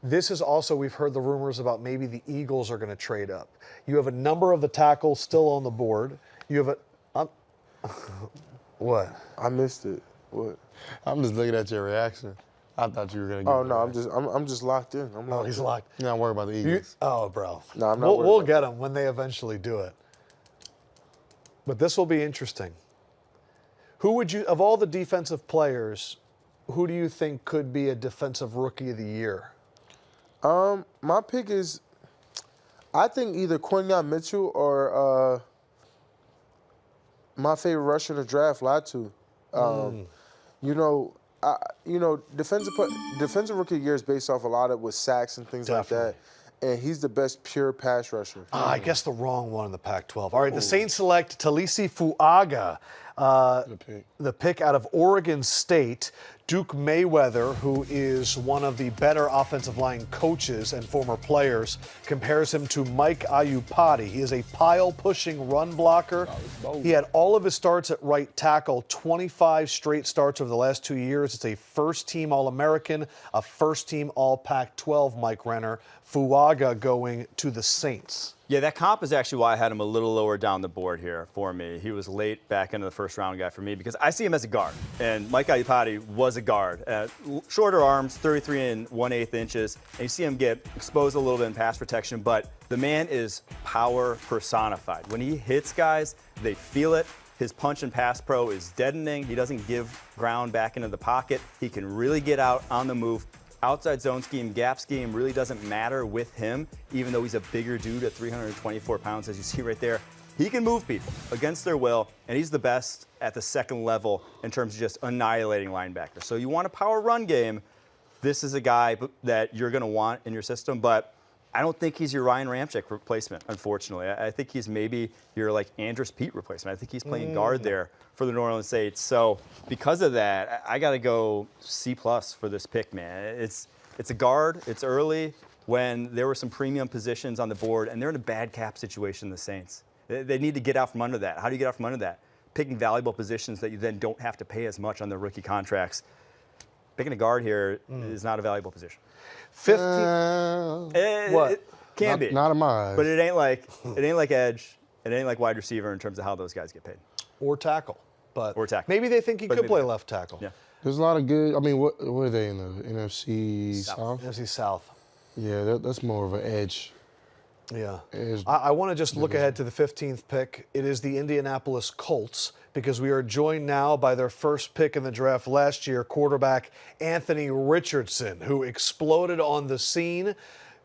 Speaker 1: this is also, we've heard the rumors about maybe the Eagles are going to trade up. You have a number of the tackles still on the board. You have what?
Speaker 5: I missed it. What?
Speaker 3: I'm just looking at your reaction. I thought you were going to get
Speaker 5: Oh, no, I'm just locked in.
Speaker 1: He's locked.
Speaker 3: You're not worried about the Eagles.
Speaker 1: Bro.
Speaker 5: No, I'm not worried
Speaker 1: We'll get them when they eventually do it. But this will be interesting. Who would you, of all the defensive players, who do you think could be a defensive rookie of the year?
Speaker 5: My pick is, I think either Quinyon Mitchell or my favorite rusher in the draft, Latu. Defensive rookie of the year is based off a lot of with sacks and things like that. And he's the best pure pass rusher.
Speaker 1: I guess the wrong one in the Pac-12. All right, the Saints select Taliese Fuaga The pick out of Oregon State, Duke Mayweather, who is one of the better offensive line coaches and former players, compares him to Mike Iupati. He is a pile-pushing run blocker. He had all of his starts at right tackle, 25 straight starts over the last 2 years. It's a first-team All-American, a first-team All-Pac-12, Mike Renner. Fuaga going to the Saints.
Speaker 2: Yeah, that comp is actually why I had him a little lower down the board here for me. He was late back into the first round guy for me because I see him as a guard. And Mike Iupati was a guard. Shorter arms, 33 1/8 inches. And you see him get exposed a little bit in pass protection, but the man is power personified. When he hits guys, they feel it. His punch and pass pro is deadening. He doesn't give ground back into the pocket. He can really get out on the move. Outside zone scheme, gap scheme really doesn't matter with him, even though he's a bigger dude at 324 pounds, as you see right there. He can move people against their will, and he's the best at the second level in terms of just annihilating linebackers. So you want a power run game, this is a guy that you're going to want in your system, but I don't think he's your Ryan Ramczyk replacement, unfortunately. I think he's maybe your like Andrus Peat replacement. I think he's playing guard there for the New Orleans Saints. So because of that, I got to go C+ for this pick, man. It's a guard. It's early when there were some premium positions on the board, and they're in a bad cap situation, the Saints. They need to get out from under that. How do you get out from under that? Picking valuable positions that you then don't have to pay as much on the rookie contracts. Picking a guard here is not a valuable position.
Speaker 1: 15. What?
Speaker 2: It can be.
Speaker 3: Not in my eyes.
Speaker 2: But it ain't like edge. It ain't like wide receiver in terms of how those guys get paid.
Speaker 1: Or tackle. But
Speaker 2: Or tackle.
Speaker 1: maybe they think he could play left tackle.
Speaker 2: Yeah.
Speaker 3: There's a lot of good. I mean, what are they in the NFC South?
Speaker 1: NFC South.
Speaker 3: Yeah, that's more of an edge.
Speaker 1: Yeah.
Speaker 3: Edge.
Speaker 1: I want to just look ahead to the 15th pick. It is the Indianapolis Colts because we are joined now by their first pick in the draft last year, quarterback Anthony Richardson, who exploded on the scene.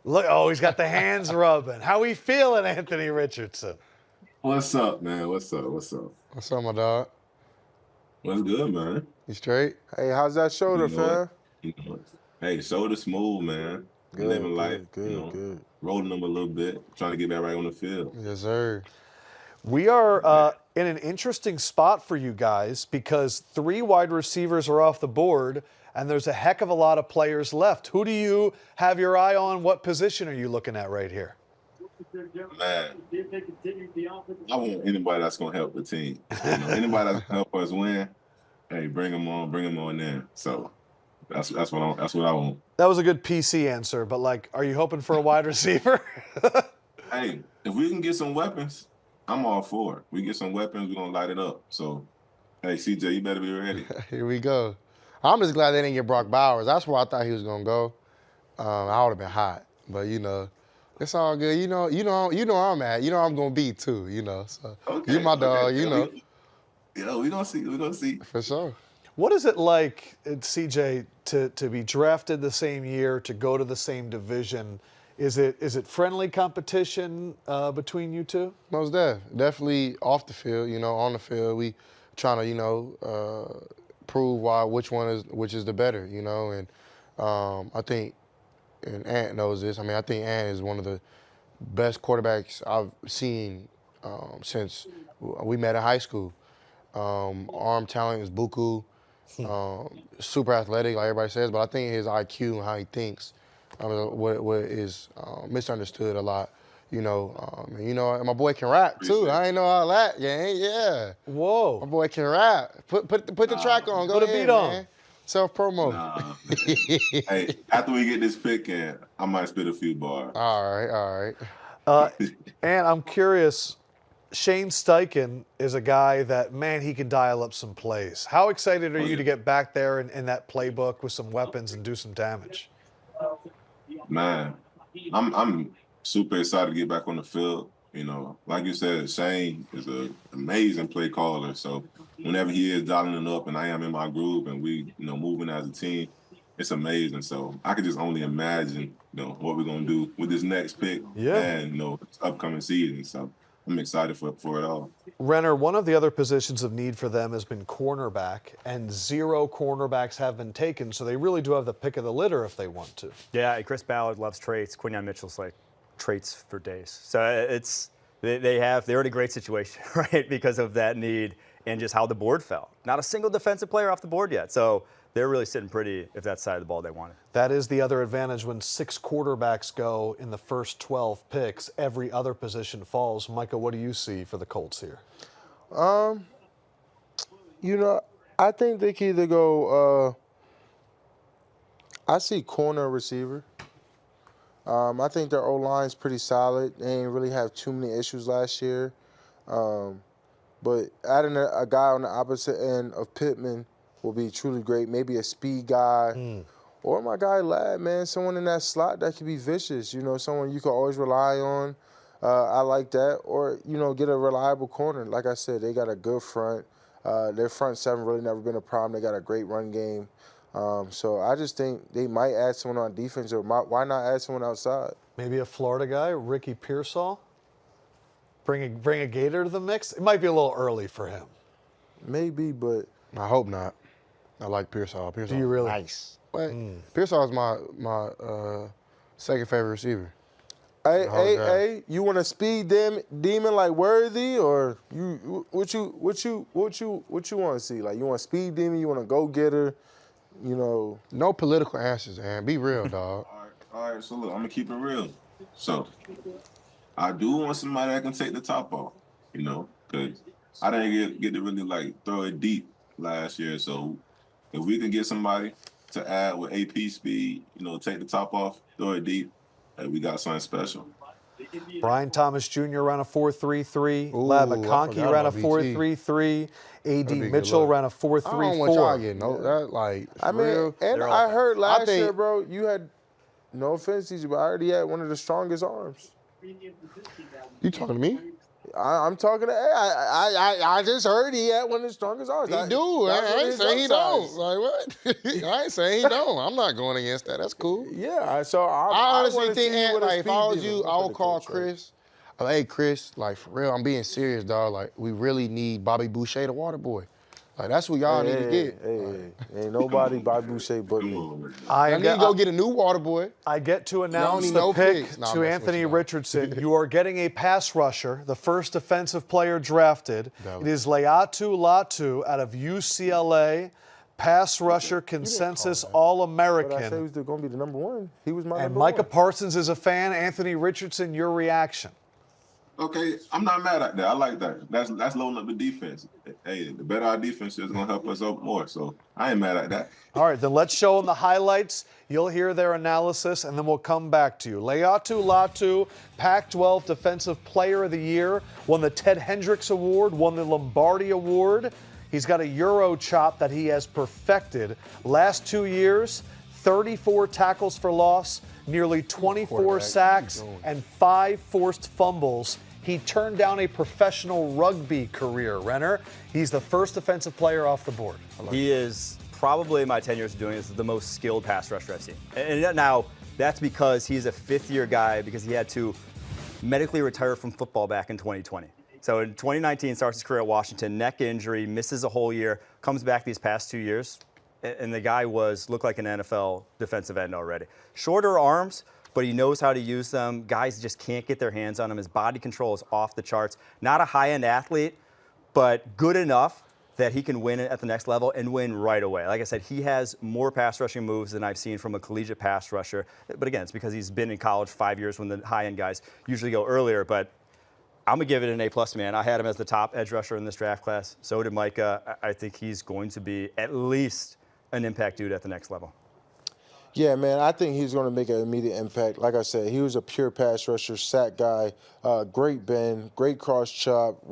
Speaker 1: Look, he's got the hands rubbing. How we feeling, Anthony Richardson?
Speaker 7: What's up, man? What's up? What's up?
Speaker 3: What's up, my dog?
Speaker 7: What's good, man?
Speaker 3: You straight?
Speaker 5: Hey, how's that shoulder, fam?
Speaker 7: Hey, shoulder smooth, man.
Speaker 5: Good,
Speaker 7: Living life,
Speaker 5: good.
Speaker 7: rolling them a little bit, trying to get back right on the field.
Speaker 3: Yes, sir.
Speaker 1: We are in an interesting spot for you guys because 3 wide receivers are off the board and there's a heck of a lot of players left. Who do you have your eye on? What position are you looking at right here?
Speaker 7: Man, I want anybody that's going to help the team. Anybody that's going to help us win, hey, bring them on in. So that's what I want.
Speaker 1: That was a good PC answer, but like, are you hoping for a wide receiver?
Speaker 7: Hey, if we can get some weapons, I'm all for it. We get some weapons, we're going to light it up. So, hey, CJ, you better be ready.
Speaker 3: Here we go. I'm just glad they didn't get Brock Bowers. That's where I thought he was going to go. I would have been hot, but it's all good. You know I'm at. I'm going to be too, So
Speaker 7: Okay,
Speaker 3: you my dog,
Speaker 7: Yeah, we're going to see.
Speaker 3: For sure.
Speaker 1: What is it like, CJ, to be drafted the same year, to go to the same division? Is it friendly competition between you two?
Speaker 3: Most definitely off the field. On the field, we trying to prove which is the better. And I think, and Ant knows this. I mean, I think Ant is one of the best quarterbacks I've seen since we met in high school. Arm talent is buku. Super athletic, like everybody says, but I think his IQ and how he thinks, what is misunderstood a lot. And my boy can rap too. I ain't know all that. Yeah.
Speaker 1: Whoa.
Speaker 3: My boy can rap. Put the track on. Go
Speaker 1: put
Speaker 3: ahead,
Speaker 1: a beat on.
Speaker 3: man. Self-promo.
Speaker 7: Nah. Hey, after we get this pick in, I might spit a few bars.
Speaker 3: All right.
Speaker 1: And I'm curious, Shane Steichen is a guy that, man, he can dial up some plays. How excited are you to get back there in that playbook with some weapons and do some damage?
Speaker 7: Man, I'm super excited to get back on the field. Like you said, Shane is an amazing play caller. So whenever he is dialing it up and I am in my groove and we, moving as a team, it's amazing. So I could just only imagine, what we're going to do with this next pick and, this upcoming season. So I'm excited for it all.
Speaker 1: Renner, one of the other positions of need for them has been cornerback, and 0 cornerbacks have been taken, so they really do have the pick of the litter if they want to.
Speaker 2: Yeah, Chris Ballard loves traits. Quinyon Mitchell's like traits for days. So they're in a great situation, right, because of that need. and just how the board fell. Not a single defensive player off the board yet. So they're really sitting pretty if that's the side of the ball they wanted.
Speaker 1: That is the other advantage when 6 quarterbacks go in the first 12 picks. Every other position falls. Micah, what do you see for the Colts here?
Speaker 3: You know, I think they can either go. I see corner receiver. I think their O-line's pretty solid. They didn't really have too many issues last year. But adding a guy on the opposite end of Pittman will be truly great. Maybe a speed guy. Or my guy Ladd, man, someone in that slot that could be vicious. You know, someone you can always rely on. I like that. Or, you know, get a reliable corner. Like I said, they got a good front. Their front seven really never been a problem. They got a great run game. So I just think they might add someone on defense, or why not add someone outside?
Speaker 1: Maybe a Florida guy, Ricky Pearsall? Bring a Gator to the mix? It might be a little early for him.
Speaker 3: Maybe, but I hope not. I like Pearsall.
Speaker 1: Do you really?
Speaker 3: Nice. But Pearsall is my second favorite receiver. Hey, you want to speed demon like Worthy, or what you want to see? Like, you want a speed demon? You want a go getter? You know, no political answers, man. Be real, dog.
Speaker 7: All right. So look, I'm gonna keep it real. So I do want somebody that can take the top off. You know, because I didn't get to really like throw it deep last year. So if we can get somebody to add with AP speed, you know, take the top off, throw it deep, we got something special.
Speaker 1: Brian Thomas Jr. ran a 4.33. Lab McConkey ran a 4.33. A.D. Mitchell ran a 4.34.
Speaker 3: I don't want y'all getting that, like, real. And I heard last year, bro, you had, no offense, CJ, but I already had one of the strongest arms. You talking to me? I'm talking to. I just heard he had one of the strongest arms.
Speaker 8: He do. I ain't saying he don't. Like what? I ain't saying he don't. I'm not going against that. That's cool.
Speaker 3: Yeah. So
Speaker 8: I honestly think, like, if I was you, I would call Chris.
Speaker 3: Hey, Chris, like, for real, I'm being serious, dog. Like, we really need Bobby Boucher, the water boy. Like, that's what y'all need to get.
Speaker 9: Ain't nobody Bobby Boucher but me.
Speaker 3: I need to go get a new water boy.
Speaker 1: I get to announce the pick to Anthony Richardson. You are getting a pass rusher, the first defensive player drafted. It is Latu out of UCLA. Pass rusher consensus All-American.
Speaker 9: But I said he was going to be the number one. He was my
Speaker 1: and
Speaker 9: number
Speaker 1: Micah
Speaker 9: one.
Speaker 1: Parsons is a fan. Anthony Richardson, your reaction?
Speaker 7: Okay, I'm not mad at that. I like that. That's loading up the defense. Hey, the better our defense is going to help us out more. So I ain't mad at that.
Speaker 1: All right, then let's show them the highlights. You'll hear their analysis, and then we'll come back to you. Latu, Pac-12 Defensive Player of the Year, won the Ted Hendricks Award, won the Lombardi Award. He's got a Euro chop that he has perfected. Last 2 years, 34 tackles for loss, nearly 24 sacks, and 5 forced fumbles. He turned down a professional rugby career, Renner. He's the first defensive player off the board.
Speaker 2: He is probably, in my 10 years of doing this, the most skilled pass rusher I've seen. And now, that's because he's a fifth-year guy because he had to medically retire from football back in 2020. So in 2019, starts his career at Washington, neck injury, misses a whole year, comes back these past 2 years, and the guy looked like an NFL defensive end already. Shorter arms, but he knows how to use them. Guys just can't get their hands on him. His body control is off the charts. Not a high-end athlete, but good enough that he can win at the next level and win right away. Like I said, he has more pass rushing moves than I've seen from a collegiate pass rusher. But again, it's because he's been in college 5 years when the high-end guys usually go earlier. But I'm going to give it an A+, man. I had him as the top edge rusher in this draft class. So did Micah. I think he's going to be at least an impact dude at the next level.
Speaker 3: Yeah, man, I think he's going to make an immediate impact. Like I said, he was a pure pass rusher, sack guy, great bend, great cross chop.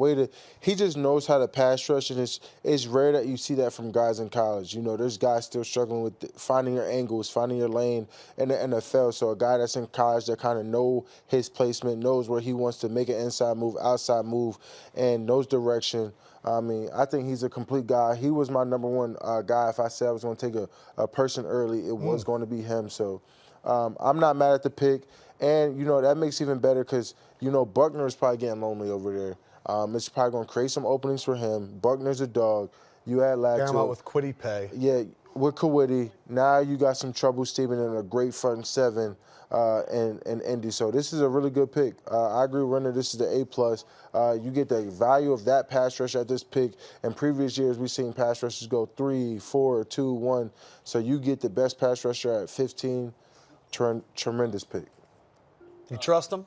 Speaker 3: He just knows how to pass rush, and it's rare that you see that from guys in college. You know, there's guys still struggling with finding your angles, finding your lane in the NFL. So a guy that's in college that kind of know his placement, knows where he wants to make an inside move, outside move, and knows direction. I mean, I think he's a complete guy. He was my number one guy. If I said I was going to take a person early, it was going to be him. So I'm not mad at the pick. And, you know, that makes it even better because, you know, Buckner is probably getting lonely over there. It's probably going to create some openings for him. Buckner's a dog. You add Latu.
Speaker 1: Paramount with Quiddy Pay.
Speaker 3: Yeah.
Speaker 9: with Kawhi, now you got some trouble steaming in a great front seven and Indy. So this is a really good pick. I agree with Renner. This is the A+. You get the value of that pass rush at this pick. In previous years, we've seen pass rushes go 3, 4, 2, 1. So you get the best pass rusher at 15. Tremendous pick.
Speaker 1: You trust him?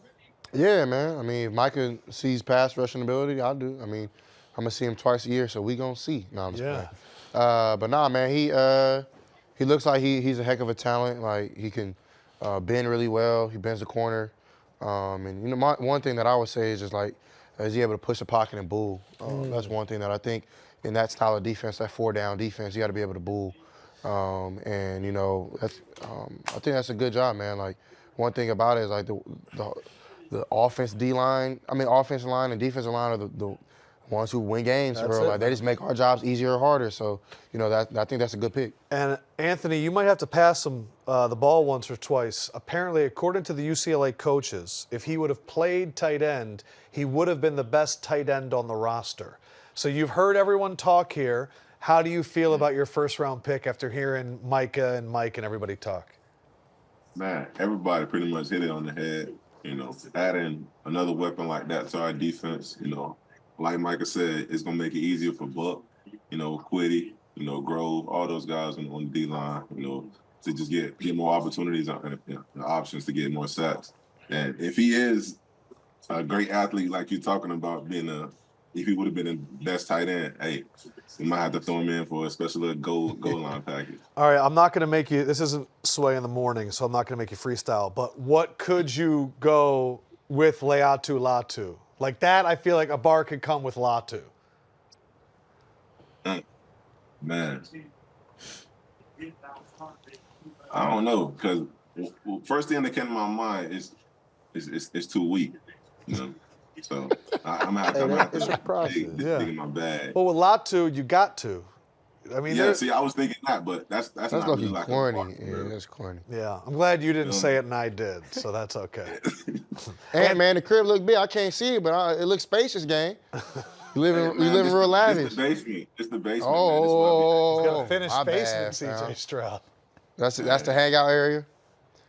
Speaker 3: Yeah, man. I mean, if Micah sees pass rushing ability, I do. I mean, I'm gonna see him twice a year, so we gonna see. No, I'm just playing. But nah, man, he looks like he's a heck of a talent. Like he can bend really well. He bends the corner. And you know, one thing that I would say is just like, is he able to push the pocket and bull? That's one thing that I think in that style of defense, that 4-down defense, you got to be able to bull. And you know, that's I think that's a good job, man. Like one thing about it is like the offensive line and defensive line are the ones who win games, bro. Like they just make our jobs easier or harder. So, you know, I think that's a good pick.
Speaker 1: And Anthony, you might have to pass him the ball once or twice. Apparently, according to the UCLA coaches, if he would have played tight end, he would have been the best tight end on the roster. So you've heard everyone talk here. How do you feel about your first-round pick after hearing Micah and Mike and everybody talk?
Speaker 7: Man, everybody pretty much hit it on the head. You know, adding another weapon like that to our defense, you know, like Micah said, it's going to make it easier for Buck, you know, Quiddy, you know, Grove, all those guys on the D-line, you know, to just get more opportunities and options to get more sacks. And if he is a great athlete like you're talking about if he would have been the best tight end, hey, we might have to throw him in for a special goal line package.
Speaker 1: All right, I'm not going to make you – this isn't Sway in the morning, so I'm not going to make you freestyle. But what could you go with Latu? Like that, I feel like a bar could come with Latu.
Speaker 7: Man. I don't know, because first thing that came to my mind is it's too weak, you know. So I'm gonna have to dig in my bag.
Speaker 1: Well, with Latu, you got to. I mean,
Speaker 7: yeah. See, I was thinking that, but that's not really like
Speaker 3: corny. That's corny.
Speaker 1: Yeah, I'm glad you didn't say it and I did, so that's okay.
Speaker 3: And man, the crib look big. I can't see it, but it looks spacious, gang. You living real lavish.
Speaker 7: It's the basement. It's the basement.
Speaker 1: Oh, he's got a finished basement, C.J. Stroud.
Speaker 3: That's the hangout area.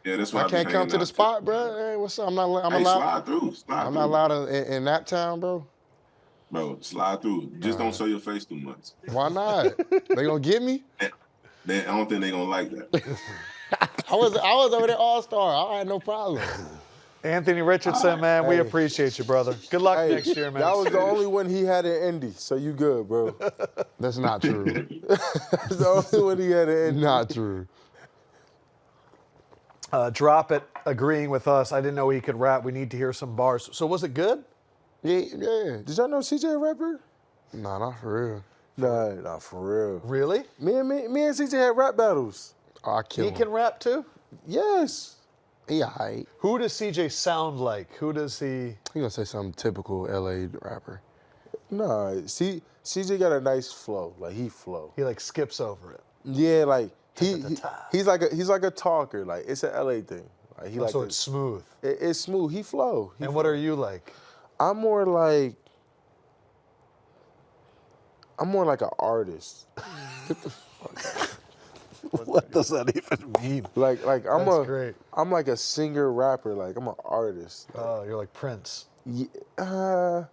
Speaker 7: Yeah, that's why
Speaker 3: I can't come to the spot, bro. Hey, what's up? I'm allowed.
Speaker 7: Slide through.
Speaker 3: I'm not allowed in that town, bro.
Speaker 7: Bro, slide through. Just don't show your face too much.
Speaker 3: Why not? They gonna get me?
Speaker 7: I don't think they gonna like that.
Speaker 3: I was over there All-Star. I had no problem.
Speaker 1: Anthony Richardson, man, we appreciate you, brother. Good luck next year, man.
Speaker 9: That was the only one he had in Indy, so you good, bro.
Speaker 3: That's not true.
Speaker 9: That's the only one he had in Indy.
Speaker 3: Not true.
Speaker 1: Drop it, agreeing with us. I didn't know he could rap. We need to hear some bars. So was it good?
Speaker 9: Yeah. Did y'all know CJ a rapper?
Speaker 3: Nah, not for real.
Speaker 9: Nah, not for real.
Speaker 1: Really?
Speaker 9: Me and CJ had rap battles.
Speaker 3: Oh, I kill him.
Speaker 1: He can rap too?
Speaker 9: Yes.
Speaker 3: Yeah, aight.
Speaker 1: Who does CJ sound like? Who does he?
Speaker 3: He gonna say some typical LA rapper.
Speaker 9: Nah, CJ got a nice flow. Like he flow.
Speaker 1: He like skips over it.
Speaker 9: Yeah, like he's like a talker. Like it's an LA thing. Like
Speaker 1: so it's smooth.
Speaker 9: It's smooth. He flow.
Speaker 1: And what are you like?
Speaker 9: I'm more like an artist. Get the fuck out.
Speaker 1: What does that even mean?
Speaker 9: Like
Speaker 1: great.
Speaker 9: I'm like a singer rapper. Like I'm an artist.
Speaker 1: Oh, you're like Prince.
Speaker 9: Yeah,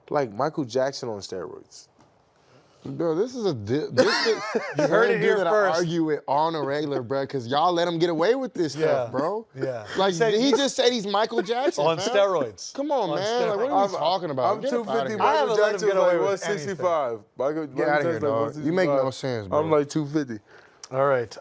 Speaker 9: like Michael Jackson on steroids.
Speaker 3: Bro, this is
Speaker 1: you heard it here
Speaker 3: that
Speaker 1: first.
Speaker 3: I argue with on a regular, bro, because y'all let him get away with this stuff, bro.
Speaker 1: Yeah.
Speaker 3: Like, he just said he's Michael Jackson,
Speaker 1: on
Speaker 3: man.
Speaker 1: steroids.
Speaker 3: Come on, man. Like, what are we talking about?
Speaker 9: I'm 250.
Speaker 1: I haven't
Speaker 9: Michael
Speaker 1: let him
Speaker 9: Jackson
Speaker 1: get
Speaker 9: was
Speaker 1: away
Speaker 9: like
Speaker 1: with
Speaker 9: 165.
Speaker 3: Get out of here, dog. You make no sense, bro.
Speaker 9: I'm like 250.
Speaker 1: All right.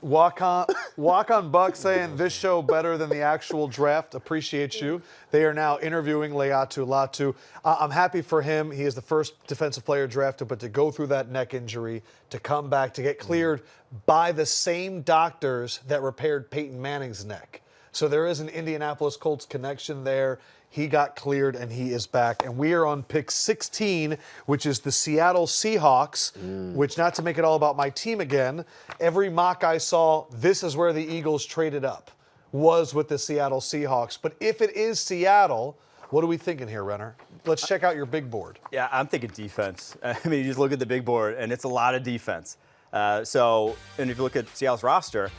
Speaker 1: Walk on Buck saying this show better than the actual draft. Appreciate you. They are now interviewing Latu. I'm happy for him. He is the first defensive player drafted, but to go through that neck injury, to come back, to get cleared by the same doctors that repaired Peyton Manning's neck. So there is an Indianapolis Colts connection there. He got cleared, and he is back. And we are on pick 16, which is the Seattle Seahawks, which, not to make it all about my team again, every mock I saw, this is where the Eagles traded up, was with the Seattle Seahawks. But if it is Seattle, what are we thinking here, Renner? Let's check out your big board.
Speaker 2: Yeah, I'm thinking defense. I mean, you just look at the big board, and it's a lot of defense. And if you look at Seattle's roster,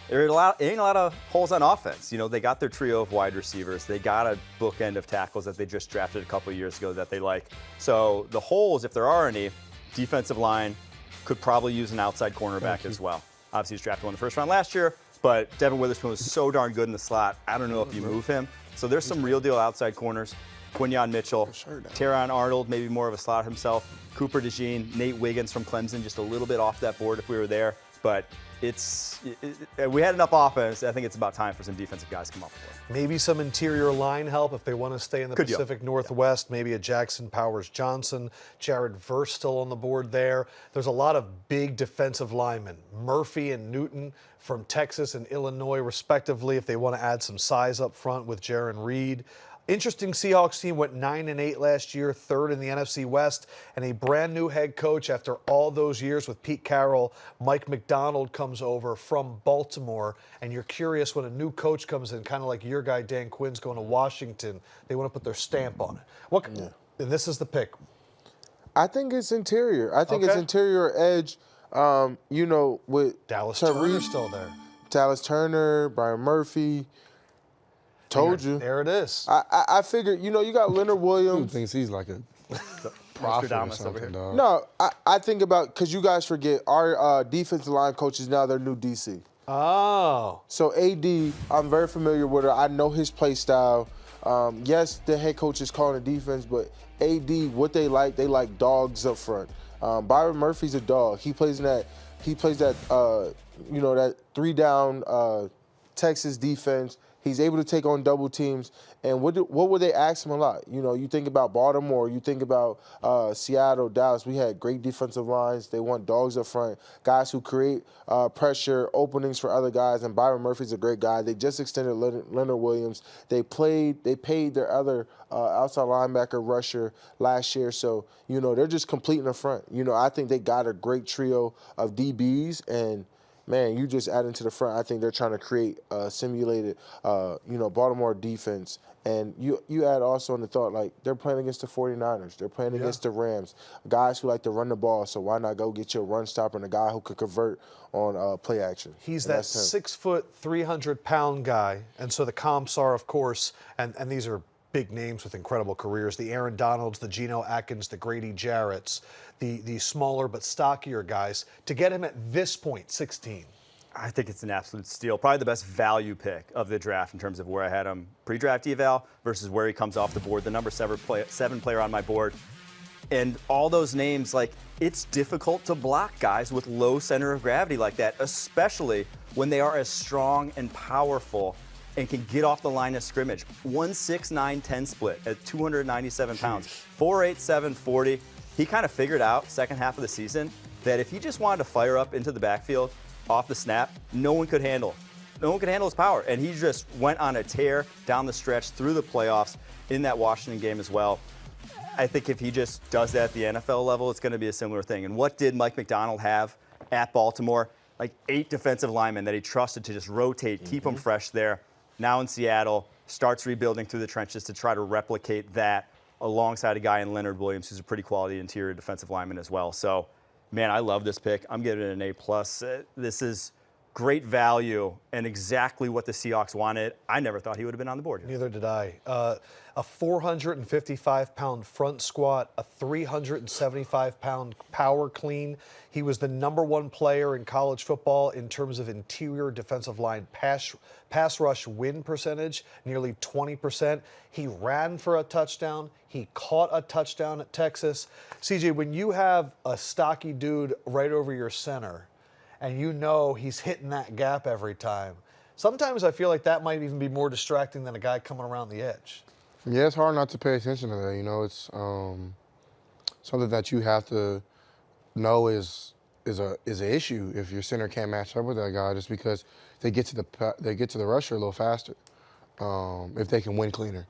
Speaker 2: there ain't a lot of holes on offense. You know, they got their trio of wide receivers. They got a bookend of tackles that they just drafted a couple of years ago that they like. So the holes, if there are any, defensive line could probably use an outside cornerback as well. Obviously, he's drafted one in the first round last year, but Devin Witherspoon was so darn good in the slot. I don't know if you move him. So there's some real deal outside corners. Quinyon Mitchell, Teron Arnold, maybe more of a slot himself. Cooper DeJean, Nate Wiggins from Clemson, just a little bit off that board if we were there. But we had enough offense. I think it's about time for some defensive guys to come off the board.
Speaker 1: Maybe some interior line help if they want to stay in the Pacific Northwest. Maybe a Jackson Powers Johnson, Jared Verse still on the board there. There's a lot of big defensive linemen. Murphy and Newton from Texas and Illinois, respectively, if they want to add some size up front with Jaron Reed. Interesting Seahawks team went 9-8 last year, third in the NFC West, and a brand new head coach after all those years with Pete Carroll. Mike McDonald comes over from Baltimore, and you're curious when a new coach comes in, kind of like your guy Dan Quinn's going to Washington. They want to put their stamp on it. And this is the pick.
Speaker 9: I think it's interior. I think it's interior edge. With
Speaker 1: Dallas Turner still there.
Speaker 9: Dallas Turner, Byron Murphy. Told you.
Speaker 1: There it is.
Speaker 9: I figured, you got Leonard Williams.
Speaker 5: Who thinks he's like a prophet or something, dog?
Speaker 9: No, I think about, because you guys forget, our defensive line coach is now their new DC.
Speaker 1: Oh.
Speaker 9: So AD, I'm very familiar with her. I know his play style. Yes, the head coach is calling the defense, but AD, what they like dogs up front. Byron Murphy's a dog. He plays that that 3-down Texas defense. He's able to take on double teams. And what would they ask him a lot? You think about Baltimore, you think about Seattle, Dallas. We had great defensive lines. They want dogs up front, guys who create pressure, openings for other guys. And Byron Murphy's a great guy. They just extended Leonard Williams. They paid their other outside linebacker rusher last year. So, they're just completing the front. I think they got a great trio of DBs, and man, you just add into the front. I think they're trying to create a simulated, Baltimore defense. And you add also in the thought, like, they're playing against the 49ers. They're playing against the Rams, guys who like to run the ball. So why not go get your run stopper and a guy who could convert on play action?
Speaker 1: He's that 6 foot, 300-pound guy. And so the comps are, of course, and these are big names with incredible careers, the Aaron Donalds, the Geno Atkins, the Grady Jarretts, the smaller but stockier guys. To get him at this point, 16.
Speaker 2: I think it's an absolute steal. Probably the best value pick of the draft in terms of where I had him pre-draft eval versus where he comes off the board. The number 7 player on my board. And all those names, like, it's difficult to block guys with low center of gravity like that, especially when they are as strong and powerful and can get off the line of scrimmage. 1.69-10 split at 297 pounds, 4.87 40. He kind of figured out second half of the season that if he just wanted to fire up into the backfield off the snap, no one could handle his power. And he just went on a tear down the stretch through the playoffs in that Washington game as well. I think if he just does that at the NFL level, it's going to be a similar thing. And what did Mike McDonald have at Baltimore? Like 8 defensive linemen that he trusted to just rotate, keep them fresh there. Now in Seattle, starts rebuilding through the trenches to try to replicate that alongside a guy in Leonard Williams, who's a pretty quality interior defensive lineman as well. So, man, I love this pick. I'm giving it an A+. This is great value and exactly what the Seahawks wanted. I never thought he would have been on the board.
Speaker 1: Neither did I. A 455-pound front squat, a 375-pound power clean. He was the #1 player in college football in terms of interior defensive line pass rush win percentage, nearly 20%. He ran for a touchdown. He caught a touchdown at Texas. CJ, when you have a stocky dude right over your center and he's hitting that gap every time, sometimes I feel like that might even be more distracting than a guy coming around the edge.
Speaker 3: Yeah, it's hard not to pay attention to that. It's something that you have to know is an issue if your center can't match up with that guy, just because they get to the rusher a little faster if they can win cleaner.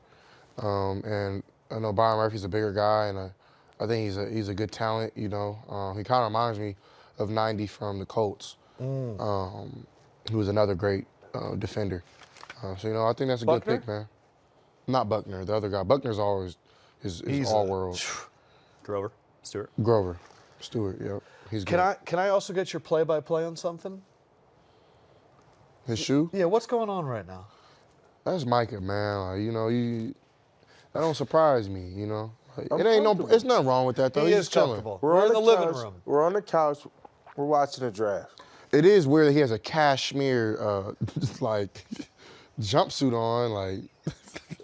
Speaker 3: And I know Byron Murphy's a bigger guy, and I think he's a good talent. He kind of reminds me of 90 from the Colts, who was another great defender. So I think that's a good pick, man. Not Buckner, the other guy. Buckner's always is all world.
Speaker 2: Grover Stewart,
Speaker 3: yep. He's
Speaker 1: Can
Speaker 3: good.
Speaker 1: I also get your play-by-play on something?
Speaker 3: His shoe?
Speaker 1: Yeah, what's going on right now?
Speaker 3: That's Micah, man. Like, that don't surprise me, Like, it's nothing wrong with that, though.
Speaker 1: He
Speaker 3: He's
Speaker 1: is
Speaker 3: just chilling.
Speaker 1: comfortable. We're in the living room.
Speaker 9: We're on the couch. We're watching the draft.
Speaker 3: It is weird that he has a cashmere, like, jumpsuit on. Like,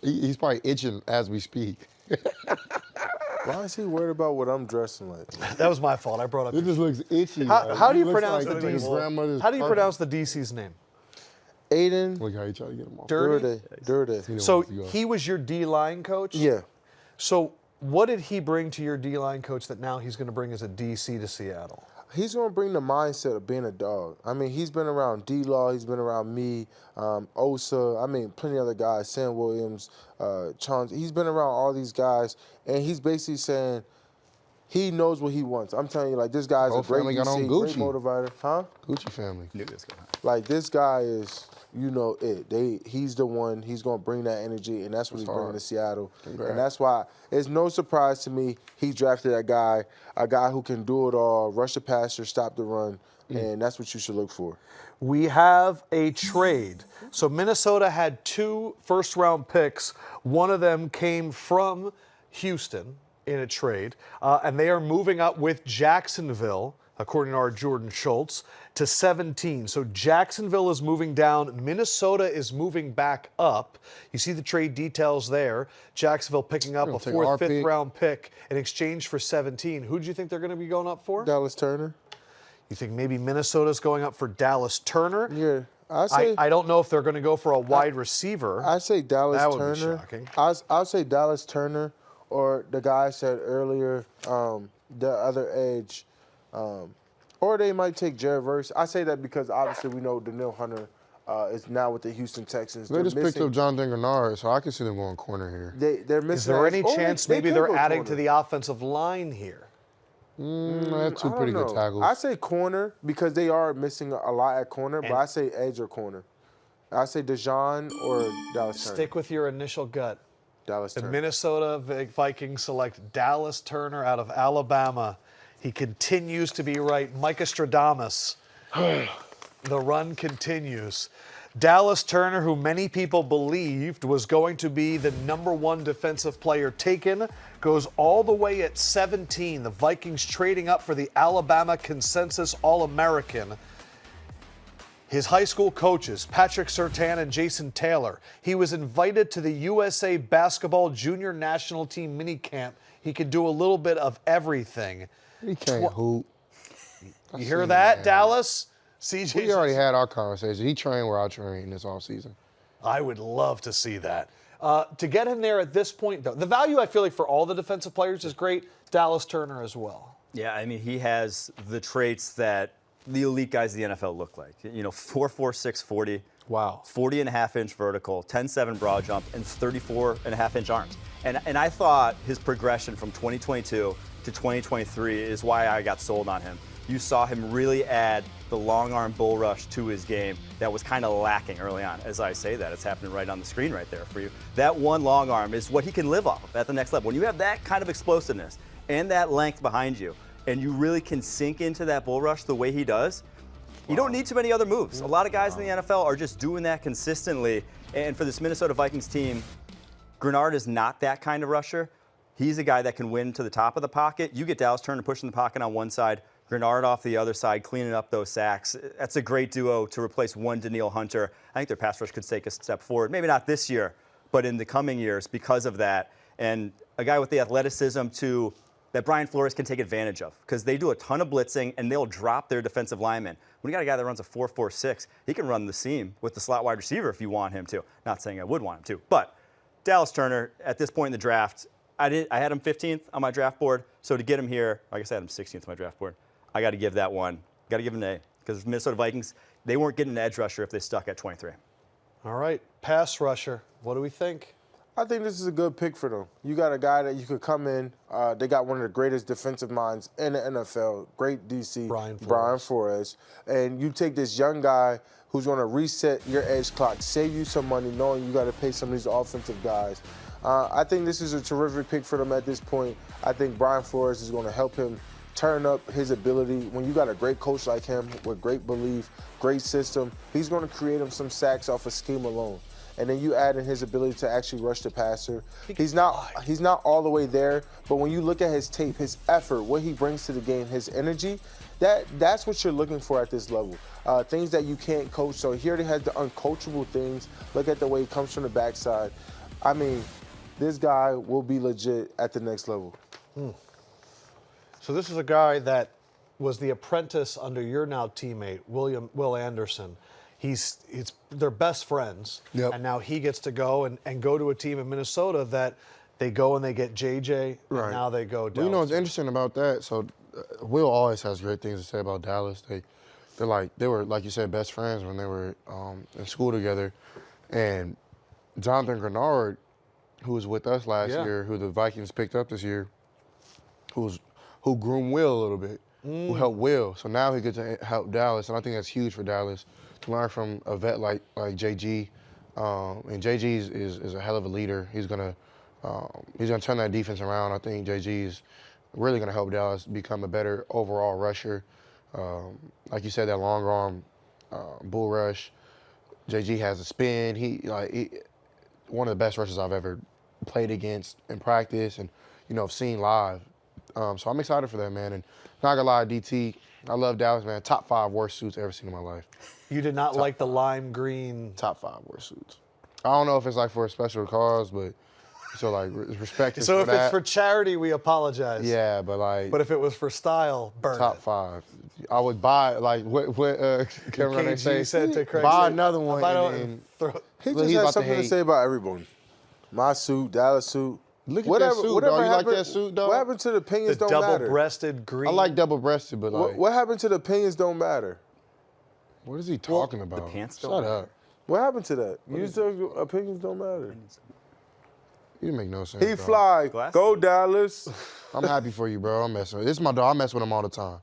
Speaker 3: he's probably itching as we speak.
Speaker 9: Why is he worried about what I'm dressing like?
Speaker 1: That was my fault. I brought up.
Speaker 3: It just looks itchy.
Speaker 1: How do you
Speaker 3: He looks
Speaker 1: pronounce
Speaker 3: like
Speaker 1: the
Speaker 3: his
Speaker 1: DC?
Speaker 3: grandmother's
Speaker 1: How do you
Speaker 3: puppy.
Speaker 1: pronounce the DC's name?
Speaker 9: Aiden
Speaker 3: Look how you try to get him off.
Speaker 9: Durde.
Speaker 1: So he was your D-line coach?
Speaker 9: Yeah.
Speaker 1: So what did he bring to your D-line coach that now he's going to bring as a DC to Seattle?
Speaker 9: He's going to bring the mindset of being a dog. I mean, he's been around D-Law. He's been around me, Osa. I mean, plenty of other guys, Sam Williams, Chauncey. He's been around all these guys, and he's basically saying he knows what he wants. I'm telling you, like, this guy's a great
Speaker 3: family got on
Speaker 9: DC, great
Speaker 3: Gucci.
Speaker 9: motivator. Huh?
Speaker 3: Gucci family.
Speaker 2: Knew this guy.
Speaker 9: Like, this guy is, he's the one. He's going to bring that energy, and that's what he's bringing to Seattle.
Speaker 3: Congrats.
Speaker 9: And that's why it's no surprise to me he drafted a guy who can do it all, rush the passer, stop the run, and that's what you should look for.
Speaker 1: We have a trade. So Minnesota had 2 first-round picks. One of them came from Houston in a trade, and they are moving up with Jacksonville, according to our Jordan Schultz, to 17. So Jacksonville is moving down. Minnesota is moving back up. You see the trade details there. Jacksonville picking up a 4th, 5th round pick in exchange for 17. Who do you think they're going to be going up for?
Speaker 9: Dallas Turner.
Speaker 1: You think maybe Minnesota's going up for Dallas Turner?
Speaker 9: Yeah.
Speaker 1: I don't know if they're going to go for a wide receiver.
Speaker 9: I say Dallas
Speaker 1: That would
Speaker 9: Turner.
Speaker 1: be shocking.
Speaker 9: I'll say Dallas Turner, or the guy I said earlier, the other edge, or they might take Jared Verse. I say that because obviously we know Daniil Hunter is now with the Houston Texans.
Speaker 3: They just picked up Jonathan Grenard, so I can see them going corner here.
Speaker 9: They're missing.
Speaker 1: Is there any chance maybe
Speaker 9: could
Speaker 1: they're
Speaker 9: go
Speaker 1: adding
Speaker 9: corner.
Speaker 1: to the offensive line here?
Speaker 3: That's 2
Speaker 9: I
Speaker 3: pretty
Speaker 9: don't
Speaker 3: good
Speaker 9: know.
Speaker 3: tackles.
Speaker 9: I say corner because they are missing a lot at corner, but I say edge or corner. I say DeJean or Dallas Turner.
Speaker 1: Stick with your initial gut.
Speaker 9: Dallas
Speaker 1: The
Speaker 9: Turner.
Speaker 1: Minnesota Vikings select Dallas Turner out of Alabama. He continues to be right. Micah Stradamus. The run continues. Dallas Turner, who many people believed was going to be the #1 defensive player taken, goes all the way at 17. The Vikings trading up for the Alabama consensus All-American. His high school coaches, Patrick Surtain and Jason Taylor. He was invited to the USA Basketball Junior National Team minicamp. He could do a little bit of everything.
Speaker 3: He can't hoop.
Speaker 1: You hear that, Dallas? CJ.
Speaker 3: We already had our conversation. He trained where I trained this offseason.
Speaker 1: I would love to see that. To get him there at this point, though, the value I feel like for all the defensive players is great. Dallas Turner as well.
Speaker 2: Yeah, I mean, he has the traits that the elite guys in the NFL look like. 4'4", 640.
Speaker 1: Wow.
Speaker 2: 40.5-inch vertical, 10.7 broad jump, and 34.5-inch arms. And I thought his progression from 2022 to 2023 is why I got sold on him. You saw him really add the long arm bull rush to his game that was kind of lacking early on. As I say that, it's happening right on the screen right there for you. That one long arm is what he can live off of at the next level. When you have that kind of explosiveness and that length behind you, and you really can sink into that bull rush the way he does, you don't need too many other moves. A lot of guys in the NFL are just doing that consistently. And for this Minnesota Vikings team, Grenard is not that kind of rusher. He's a guy that can win to the top of the pocket. You get Dallas Turner pushing the pocket on one side, Grenard off the other side, cleaning up those sacks. That's a great duo to replace one Daniil Hunter. I think their pass rush could take a step forward. Maybe not this year, but in the coming years because of that. And a guy with the athleticism that Brian Flores can take advantage of because they do a ton of blitzing and they'll drop their defensive linemen. When you got a guy that runs a 4.46, he can run the seam with the slot wide receiver if you want him to. Not saying I would want him to, but Dallas Turner at this point in the draft, I had him 15th on my draft board. So to get him here, like I said, I had him 16th on my draft board. I got to give that one. Got to give him an A because Minnesota Vikings, they weren't getting an edge rusher if they stuck at 23.
Speaker 1: All right, pass rusher. What do we think?
Speaker 9: I think this is a good pick for them. You got a guy that you could come in. They got one of the greatest defensive minds in the NFL, great DC, Brian Flores. And you take this young guy who's going to reset your edge clock, save you some money, knowing you got to pay some of these offensive guys. I think this is a terrific pick for them at this point. I think Brian Flores is going to help him turn up his ability. When you got a great coach like him with great belief, great system, he's going to create him some sacks off of scheme alone. And then you add in his ability to actually rush the passer. He's not all the way there, but when you look at his tape, his effort, what he brings to the game, his energy, that's what you're looking for at this level. Things that you can't coach. So here they had the uncoachable things. Look at the way he comes from the backside. I mean, this guy will be legit at the next level.
Speaker 1: So this is a guy that was the apprentice under your now teammate, Will Anderson. They're best friends, and now he gets to go and go to a team in Minnesota that they go and they get JJ, and now they go down.
Speaker 3: Well, you know what's interesting about that? So Will always has great things to say about Dallas. They were, like you said, best friends when they were in school together. And Jonathan Grenard, who was with us last year, who the Vikings picked up this year, who groomed Will a little bit, who helped Will. So now he gets to help Dallas, and I think that's huge for Dallas to learn from a vet like JG. And JG is a hell of a leader. He's gonna turn that defense around. I think JG is really gonna help Dallas become a better overall rusher. Like you said, that long arm bull rush. JG has a spin. He one of the best rushers I've ever played against in practice and seen live. So I'm excited for that, man. And not gonna lie, DT, I love Dallas, man. Top 5 worst suits I've ever seen in my life.
Speaker 1: You did not like the lime green.
Speaker 3: Top 5 worst suits. I don't know if it's for a special cause, but so respect.
Speaker 1: So if it's for charity, we apologize.
Speaker 3: Yeah, but
Speaker 1: But if it was for style, burn
Speaker 3: top
Speaker 1: it.
Speaker 3: 5. I would buy what Cameron they say.
Speaker 1: Said to Craig,
Speaker 3: buy another one.
Speaker 9: He just has something to say about everyone. My suit, Dallas suit.
Speaker 3: Look at that suit, dog. You like that suit, dog?
Speaker 9: What happened to the opinions don't matter?
Speaker 1: Double-breasted green.
Speaker 3: I like double-breasted, but
Speaker 9: what happened to the opinions don't matter?
Speaker 3: What is he talking about?
Speaker 2: The pants
Speaker 3: Shut
Speaker 2: don't matter.
Speaker 3: up.
Speaker 9: What happened to that? You said opinions don't matter.
Speaker 3: You make no sense.
Speaker 9: He fly.
Speaker 2: Glasses.
Speaker 9: Go Dallas.
Speaker 3: I'm happy for you, bro. I'm messing with. This is my dog. I mess with him all the time.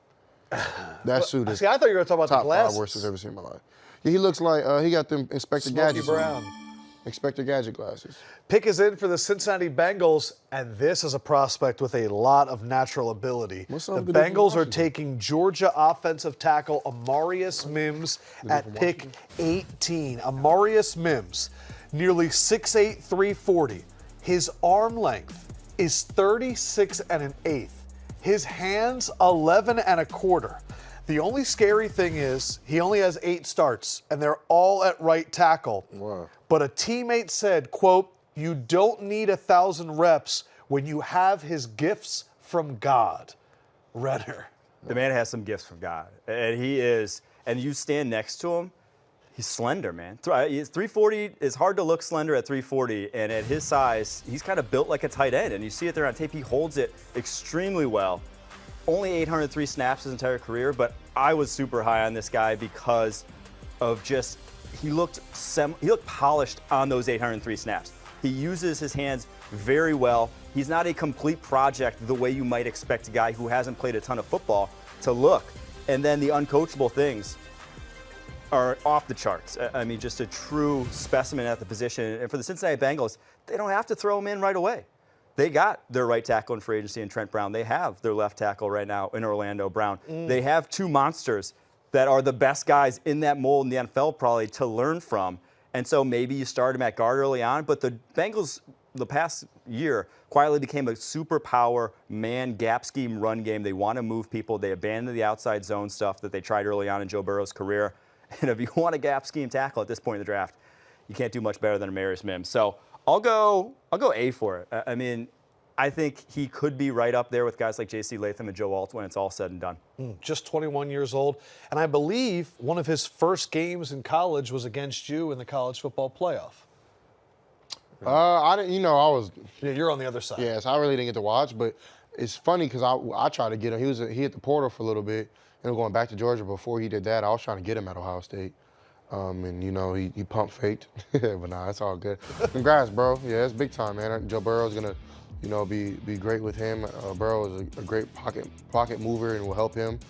Speaker 3: That suit is
Speaker 1: See, I thought you were talking about
Speaker 3: top
Speaker 1: the glasses.
Speaker 3: 5 worst I've ever seen in my life. Yeah, he looks like he got them Inspector
Speaker 1: Smokey
Speaker 3: Gadget.
Speaker 1: Brown.
Speaker 3: Inspector Gadget glasses.
Speaker 1: Pick is in for the Cincinnati Bengals, and this is a prospect with a lot of natural ability.
Speaker 3: What's
Speaker 1: The
Speaker 3: up with the
Speaker 1: Bengals are
Speaker 3: Washington?
Speaker 1: taking Georgia offensive tackle Amarius Mims at pick 18. Amarius Mims, nearly 6'8", 340. His arm length is 36 1/8. His hands 11 1/4. The only scary thing is he only has 8 starts, and they're all at right tackle.
Speaker 9: Wow.
Speaker 1: But a teammate said, quote, "You don't need 1,000 reps when you have his gifts from God." Renner.
Speaker 2: The man has some gifts from God, and he is. And you stand next to him, he's slender, man. 340 is hard to look slender at 340, and at his size, he's kind of built like a tight end. And you see it there on tape. He holds it extremely well. Only 803 snaps his entire career, but I was super high on this guy because of just he looked polished on those 803 snaps. He uses his hands very well. He's not a complete project the way you might expect a guy who hasn't played a ton of football to look. And then the uncoachable things are off the charts. I mean, just a true specimen at the position. And for the Cincinnati Bengals, they don't have to throw him in right away. They got their right tackle in free agency in Trent Brown. They have their left tackle right now in Orlando Brown. They have 2 monsters that are the best guys in that mold in the NFL probably to learn from. And so maybe you start him at guard early on. But the Bengals, the past year, quietly became a superpower man gap scheme run game. They want to move people. They abandoned the outside zone stuff that they tried early on in Joe Burrow's career. And if you want a gap scheme tackle at this point in the draft, you can't do much better than Amarius Mims. So I'll go A for it. I mean, I think he could be right up there with guys like JC Latham and Joe Alt when it's all said and done.
Speaker 1: Just 21 years old. And I believe one of his first games in college was against you in the college football playoff.
Speaker 3: I didn't. I was.
Speaker 1: Yeah, you're on the other side.
Speaker 3: Yeah, so I really didn't get to watch, but it's funny because I tried to get him. He hit the portal for a little bit, and going back to Georgia. Before he did that, I was trying to get him at Ohio State. And he pump faked, but nah, it's all good. Congrats, bro. Yeah, it's big time, man. Joe Burrow's gonna, be great with him. Burrow is a great pocket mover and will help him.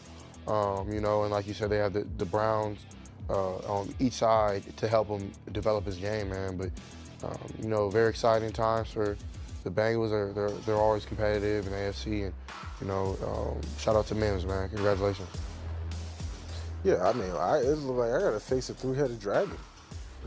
Speaker 3: And like you said, they have the Browns on each side to help him develop his game, man. But very exciting times for the Bengals they're always competitive in the AFC, and you know, shout out to Mims, man. Congratulations.
Speaker 9: Yeah, I mean, it look like I got to face a three-headed dragon.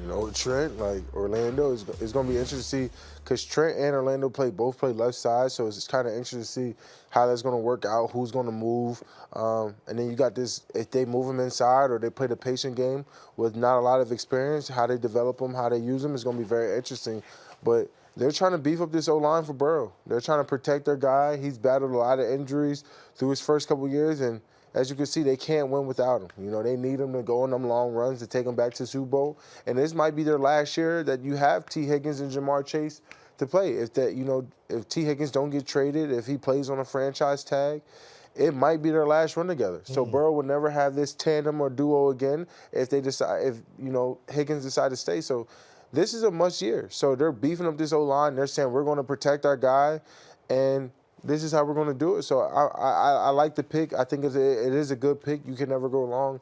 Speaker 9: You know, Trent, like Orlando, is going to be interesting to see because Trent and Orlando both play left side, so it's kind of interesting to see how that's going to work out, who's going to move. And then you got this, if they move them inside or they play the patient game with not a lot of experience, how they develop them, how they use them is going to be very interesting. But they're trying to beef up this O-line for Burrow. They're trying to protect their guy. He's battled a lot of injuries through his first couple of years, and as you can see, they can't win without him. You know, they need him to go on them long runs to take them back to the Super Bowl. And this might be their last year that you have T. Higgins and Jamar Chase to play. If T. Higgins don't get traded, if he plays on a franchise tag, it might be their last run together. So Burrow will never have this tandem or duo again if Higgins decide to stay. So this is a must year. So they're beefing up this O-line. They're saying we're going to protect our guy, and this is how we're going to do it. So I like the pick. I think it is a good pick. You can never go wrong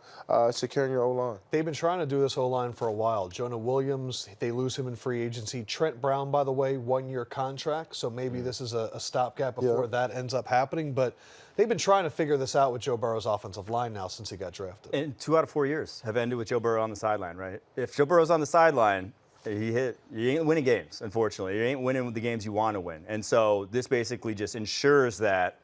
Speaker 9: securing your O-line.
Speaker 1: They've been trying to do this O-line for a while. Jonah Williams, they lose him in free agency. Trent Brown, by the way, 1-year contract. So maybe this is a stopgap before that ends up happening. But they've been trying to figure this out with Joe Burrow's offensive line now since he got drafted.
Speaker 2: And 2 out of 4 years have ended with Joe Burrow on the sideline, right? If Joe Burrow's on the sideline, you ain't winning games, unfortunately. You ain't winning the games you want to win. And so this basically just ensures that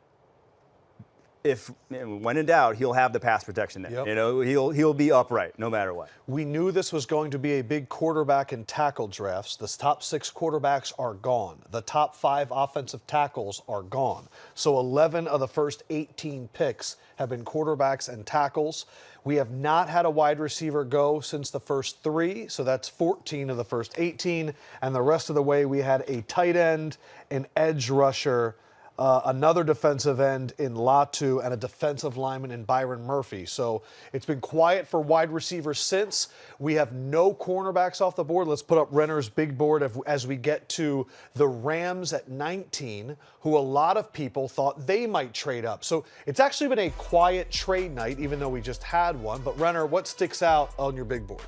Speaker 2: when in doubt, he'll have the pass protection there. Yep. You know, he'll be upright no matter what.
Speaker 1: We knew this was going to be a big quarterback and tackle drafts. The top 6 quarterbacks are gone. The top 5 offensive tackles are gone. So 11 of the first 18 picks have been quarterbacks and tackles. We have not had a wide receiver go since the first 3, so that's 14 of the first 18. And the rest of the way, we had a tight end, an edge rusher, another defensive end in Latu, and a defensive lineman in Byron Murphy. So it's been quiet for wide receivers since. We have no cornerbacks off the board. Let's put up Renner's big board as we get to the Rams at 19, who a lot of people thought they might trade up. So it's actually been a quiet trade night, even though we just had one. But Renner, what sticks out on your big board?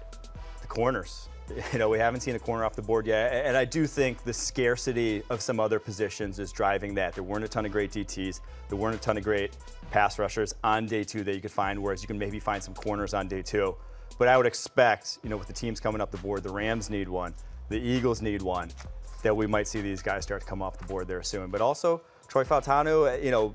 Speaker 2: The corners. You know, we haven't seen a corner off the board yet, and I do think the scarcity of some other positions is driving that. There weren't a ton of great DTs. There weren't a ton of great pass rushers on day 2 that you could find, whereas you can maybe find some corners on day 2. But I would expect, you know, with the teams coming up the board, the Rams need one, the Eagles need one, that we might see these guys start to come off the board there soon. But also, Troy Fautanu, you know,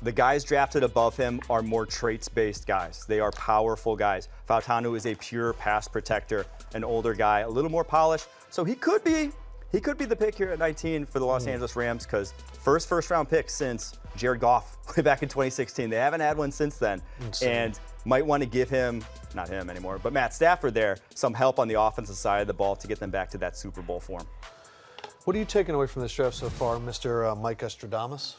Speaker 2: the guys drafted above him are more traits-based guys. They are powerful guys. Fautanu is a pure pass protector, an older guy, a little more polished. So he could be the pick here at 19 for the Los Angeles Rams, because first-round pick since Jared Goff way back in 2016. They haven't had one since then. And might want to give him, not him anymore, but Matt Stafford there, some help on the offensive side of the ball to get them back to that Super Bowl form.
Speaker 1: What are you taking away from this draft so far, Mr. Mike Estradamus?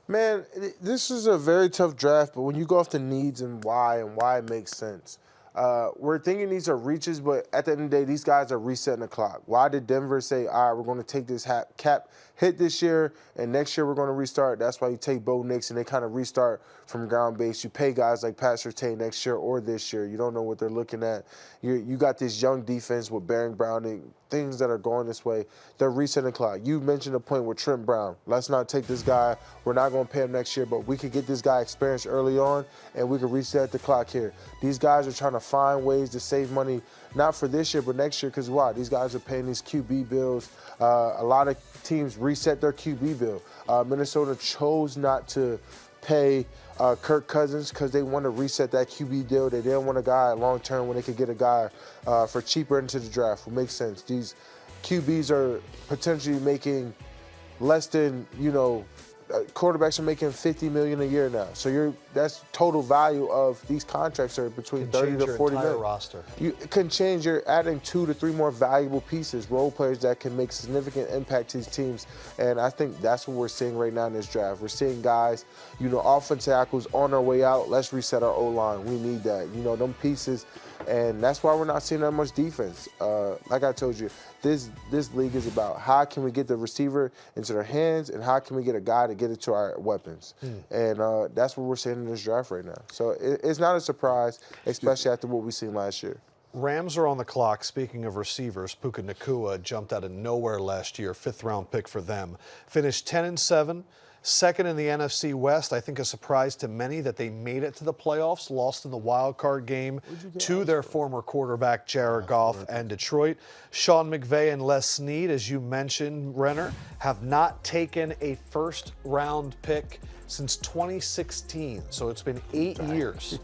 Speaker 9: Man, this is a very tough draft, but when you go off the needs and why it makes sense. We're thinking these are reaches, but at the end of the day, these guys are resetting the clock. Why did Denver say, all right, we're going to take this cap hit this year, and next year we're going to restart? That's why you take Bo Nix, and they kind of restart from ground base. You pay guys like Pat Surtain next year or this year. You don't know what they're looking at. You got this young defense with Baron Browning, things that are going this way. They're resetting the clock. You mentioned a point with Trent Brown. Let's not take this guy. We're not going to pay him next year, but we could get this guy experience early on, and we could reset the clock here. These guys are trying to find ways to save money, not for this year, but next year, because why? These guys are paying these QB bills. A lot of teams reset their QB bill. Minnesota chose not to pay Kirk Cousins because they want to reset that QB deal. They didn't want a guy long term when they could get a guy for cheaper into the draft. It makes sense. These QBs are potentially making less than, quarterbacks are making $50 million a year now. So that's total value of these contracts are between 30 to 40 million.
Speaker 1: Roster.
Speaker 9: You can change. You're adding 2 to 3 more valuable pieces, role players that can make significant impact to these teams. And I think that's what we're seeing right now in this draft. We're seeing guys, offensive tackles on our way out. Let's reset our O-line. We need that. Them pieces. And that's why we're not seeing that much defense. Like I told you, this league is about how can we get the receiver into their hands and how can we get a guy to get it to our weapons. And that's what we're seeing in this draft right now. So it's not a surprise, especially after what we seen last year.
Speaker 1: Rams are on the clock. Speaking of receivers, Puka Nacua jumped out of nowhere last year, 5th-round pick for them. Finished 10-7, second in the NFC West. I think a surprise to many that they made it to the playoffs, lost in the wild card game to their former quarterback, Jared Goff, and Detroit. Sean McVay and Les Snead, as you mentioned, Renner, have not taken a first-round pick since 2016, so it's been 8 years.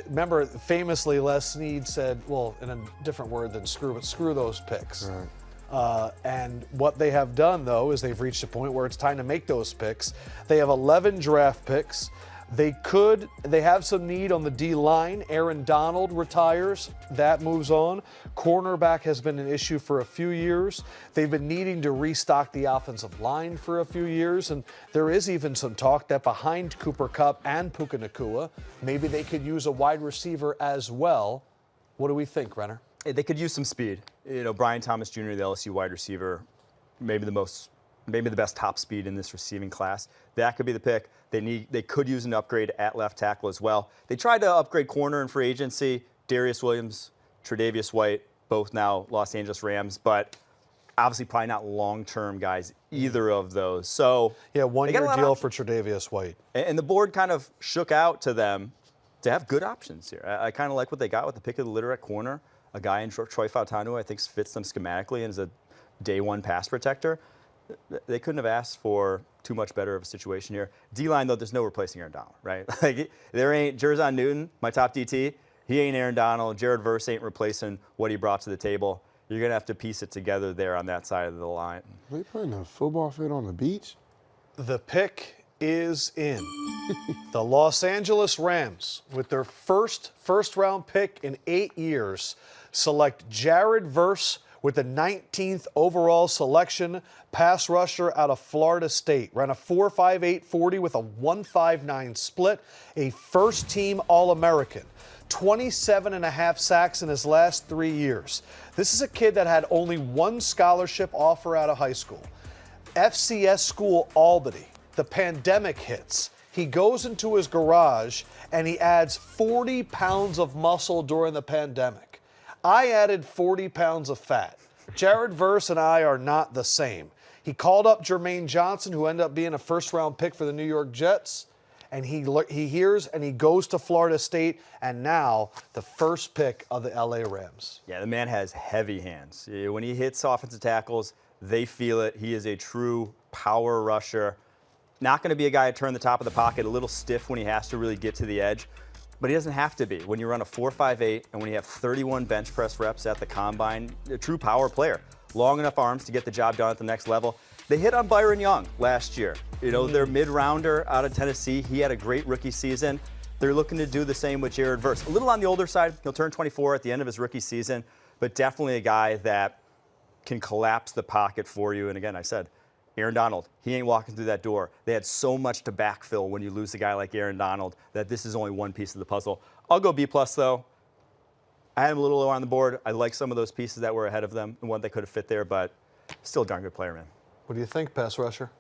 Speaker 1: Remember, famously, Les Snead said, well, in a different word than screw, but screw those picks. Right. And what they have done, though, is they've reached a point where it's time to make those picks. They have 11 draft picks. They have some need on the D-line. Aaron Donald retires. That moves on. Cornerback has been an issue for a few years. They've been needing to restock the offensive line for a few years. And there is even some talk that behind Cooper Kupp and Puka Nacua, maybe they could use a wide receiver as well. What do we think, Renner?
Speaker 2: They could use some speed. You know, Brian Thomas Jr., the LSU wide receiver, maybe the best top speed in this receiving class. That could be the pick. They could use an upgrade at left tackle as well. They tried to upgrade corner in free agency. Darius Williams, Tre'Davious White, both now Los Angeles Rams, but obviously probably not long-term guys, either of those. So
Speaker 1: yeah, one-year deal for Tre'Davious White.
Speaker 2: And the board kind of shook out to them to have good options here. I kind of like what they got with the pick of the litter at corner. A guy in Troy Fautanu, I think, fits them schematically and is a day-one pass protector. They couldn't have asked for too much better of a situation here. D-line, though, there's no replacing Aaron Donald, right? Like, there ain't Jerzon Newton, my top DT. He ain't Aaron Donald. Jared Verse ain't replacing what he brought to the table. You're going to have to piece it together there on that side of the line.
Speaker 5: Are they putting a football field on the beach?
Speaker 1: The pick is in. The Los Angeles Rams, with their first-round pick in 8 years, select Jared Verse with the 19th overall selection, pass rusher out of Florida State. Ran a 4.58 40 with a 1.59 split, a first-team All-American. 27.5 sacks in his last 3 years. This is a kid that had only one scholarship offer out of high school. FCS school Albany. The pandemic hits. He goes into his garage and he adds 40 pounds of muscle during the pandemic. I added 40 pounds of fat. Jared Verse and I are not the same. He called up Jermaine Johnson, who ended up being a first-round pick for the New York Jets, and he hears and he goes to Florida State, and now the first pick of the LA Rams.
Speaker 2: Yeah, the man has heavy hands. When he hits offensive tackles, they feel it. He is a true power rusher. Not going to be a guy to turn the top of the pocket, a little stiff when he has to really get to the edge. But he doesn't have to be. When you run a 4.58 and when you have 31 bench press reps at the combine, a true power player. Long enough arms to get the job done at the next level. They hit on Byron Young last year. You know, their mid-rounder out of Tennessee. He had a great rookie season. They're looking to do the same with Jared Verse. A little on the older side. He'll turn 24 at the end of his rookie season, but definitely a guy that can collapse the pocket for you. And again, I said, Aaron Donald, he ain't walking through that door. They had so much to backfill when you lose a guy like Aaron Donald that this is only one piece of the puzzle. I'll go B+, though. I had him a little lower on the board. I like some of those pieces that were ahead of them and what they could have fit there, but still a darn good player, man.
Speaker 1: What do you think, pass rusher?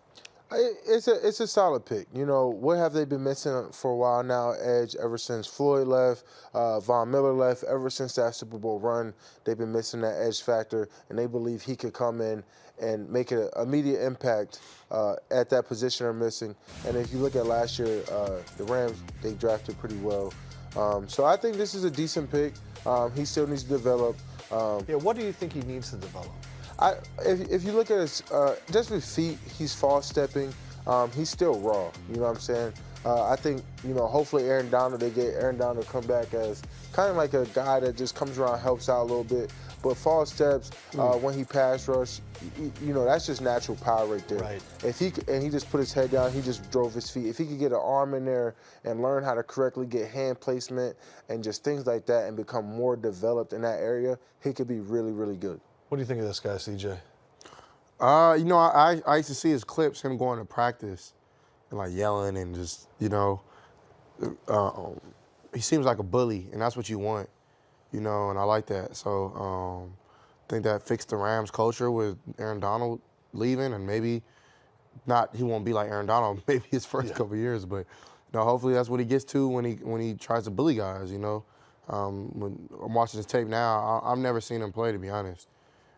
Speaker 9: It's a solid pick. You know, what have they been missing for a while now? Edge, ever since Floyd left, Von Miller left, ever since that Super Bowl run, they've been missing that edge factor, and they believe he could come in and make an immediate impact at that position they're missing. And if you look at last year, the Rams, they drafted pretty well. So I think this is a decent pick. He still needs to develop.
Speaker 1: Yeah, what do you think he needs to develop?
Speaker 9: If you look at his, just with feet, he's false stepping. He's still raw. You know what I'm saying? I think, you know, hopefully they get Aaron Donald to come back as kind of like a guy that just comes around, helps out a little bit. But false steps, when he pass rush, you know, that's just natural power right there.
Speaker 1: Right.
Speaker 9: And he just put his head down, he just drove his feet. If he could get an arm in there and learn how to correctly get hand placement and just things like that and become more developed in that area, he could be really, really good.
Speaker 1: What do you think of this guy, CJ?
Speaker 3: You know, I used to see his clips, him going to practice and like yelling and just, you know, he seems like a bully, and that's what you want, you know, and I like that. So I think that fixed the Rams culture with Aaron Donald leaving, and maybe he won't be like Aaron Donald maybe his first couple of years, but you know, hopefully that's what he gets to when he tries to bully guys, you know. When I'm watching the tape now, I've never seen him play, to be honest.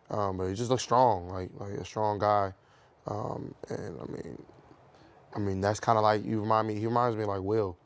Speaker 3: But he just looks strong, like a strong guy. And I mean, that's kind of like he reminds me of like Will.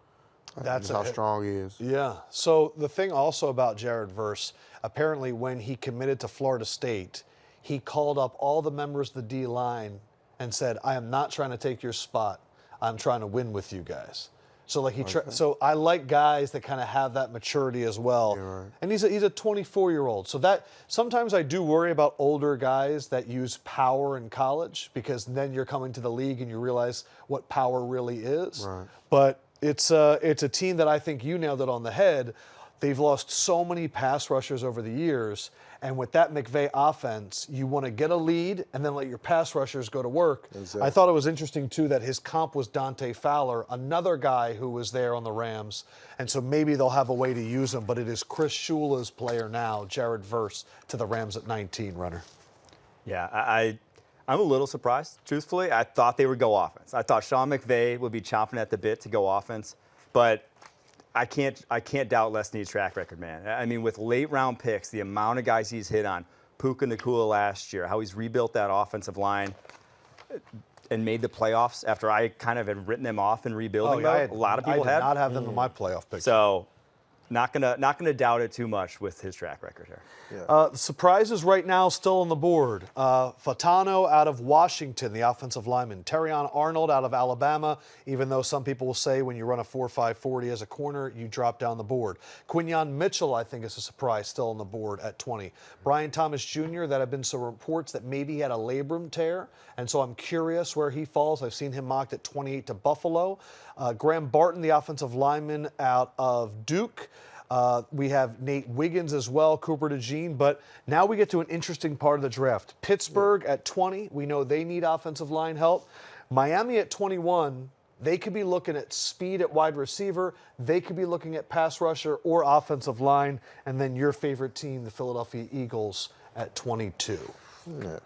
Speaker 3: That's how strong he is.
Speaker 1: Yeah. So the thing also about Jared Verse, apparently when he committed to Florida State, he called up all the members of the D-line and said, I am not trying to take your spot. I'm trying to win with you guys. So like so I like guys that kind of have that maturity as well.
Speaker 3: Yeah, right.
Speaker 1: And he's a 24-year-old. So that sometimes I do worry about older guys that use power in college, because then you're coming to the league and you realize what power really is.
Speaker 3: Right.
Speaker 1: But it's a team that I think you nailed it on the head. They've lost so many pass rushers over the years, and with that McVay offense, you want to get a lead and then let your pass rushers go to work.
Speaker 9: Exactly.
Speaker 1: I thought it was interesting, too, that his comp was Dante Fowler, another guy who was there on the Rams, and so maybe they'll have a way to use him, but it is Chris Shula's player now, Jared Verse, to the Rams at 19, Renner.
Speaker 2: Yeah, I'm a little surprised, truthfully. I thought they would go offense. I thought Sean McVay would be chomping at the bit to go offense, but I can't doubt Les Snead's track record, man. I mean, with late round picks, the amount of guys he's hit on, Puka Nacua last year, how he's rebuilt that offensive line and made the playoffs after I kind of had written them off in rebuilding mode. A lot of people
Speaker 1: I did not have them in my playoff pick.
Speaker 2: So not gonna doubt it too much with his track record here.
Speaker 1: Yeah. Surprises right now still on the board. Fautanu out of Washington, the offensive lineman. Terrion Arnold out of Alabama, even though some people will say when you run a 4.5 40 as a corner, you drop down the board. Quinyon Mitchell, I think, is a surprise still on the board at 20. Brian Thomas Jr., that have been some reports that maybe he had a labrum tear, and so I'm curious where he falls. I've seen him mocked at 28 to Buffalo. Graham Barton, the offensive lineman out of Duke. We have Nate Wiggins as well, Cooper DeJean. But now we get to an interesting part of the draft. Pittsburgh at 20, we know they need offensive line help. Miami at 21, they could be looking at speed at wide receiver. They could be looking at pass rusher or offensive line. And then your favorite team, the Philadelphia Eagles, at 22.
Speaker 9: Yeah.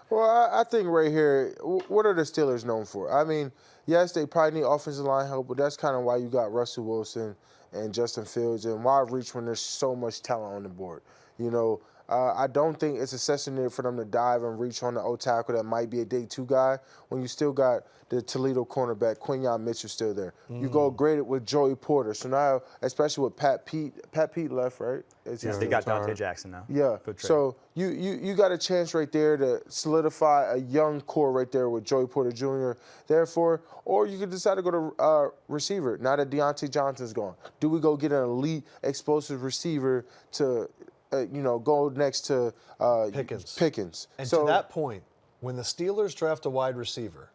Speaker 9: Well, I think right here, what are the Steelers known for? I mean, yes, they probably need offensive line help, but that's kind of why you got Russell Wilson and Justin Fields, and why reach when there's so much talent on the board? You know, I don't think it's necessary for them to dive and reach on the O-tackle that might be a day 2 guy when you still got the Toledo cornerback, Quinyon Mitchell, still there. You go graded with Joey Porter. So now, especially with Pat Pete left, right?
Speaker 2: Yeah, they got Dante Jackson now.
Speaker 9: Yeah. So you got a chance right there to solidify a young core right there with Joey Porter Jr. Therefore, or you could decide to go to receiver. Now that Deontay Johnson's gone, do we go get an elite explosive receiver to go next to Pickens?
Speaker 1: And to that point, when the Steelers draft a wide receiver,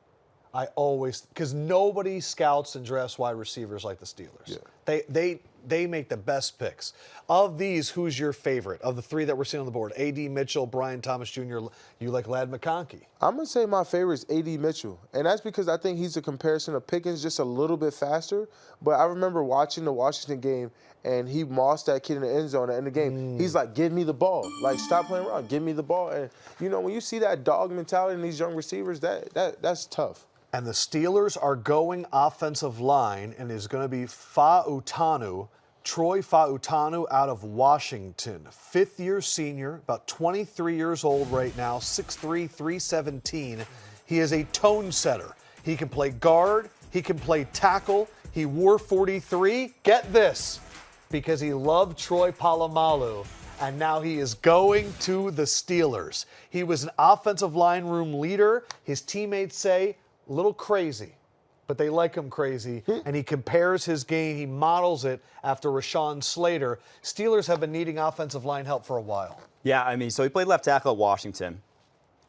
Speaker 1: I always, because nobody scouts and drafts wide receivers like the Steelers. Yeah. They make the best picks. Of these, who's your favorite? Of the 3 that we're seeing on the board, A.D. Mitchell, Brian Thomas Jr., you like Ladd McConkey?
Speaker 9: I'm going to say my favorite is A.D. Mitchell. And that's because I think he's a comparison of Pickens, just a little bit faster. But I remember watching the Washington game, and he mossed that kid in the end zone at the end of the game. He's like, give me the ball. Like, stop playing around. Give me the ball. And, when you see that dog mentality in these young receivers, that's tough.
Speaker 1: And the Steelers are going offensive line, and is going to be Troy Fautanu out of Washington. 5th-year senior, about 23 years old right now, 6'3", 317. He is a tone setter. He can play guard. He can play tackle. He wore 43. Get this, because he loved Troy Polamalu, and now he is going to the Steelers. He was an offensive line room leader. His teammates say, a little crazy, but they like him crazy, and he compares his game, he models it after Rashawn Slater. Steelers have been needing offensive line help for a while.
Speaker 2: Yeah, I mean, so he played left tackle at Washington.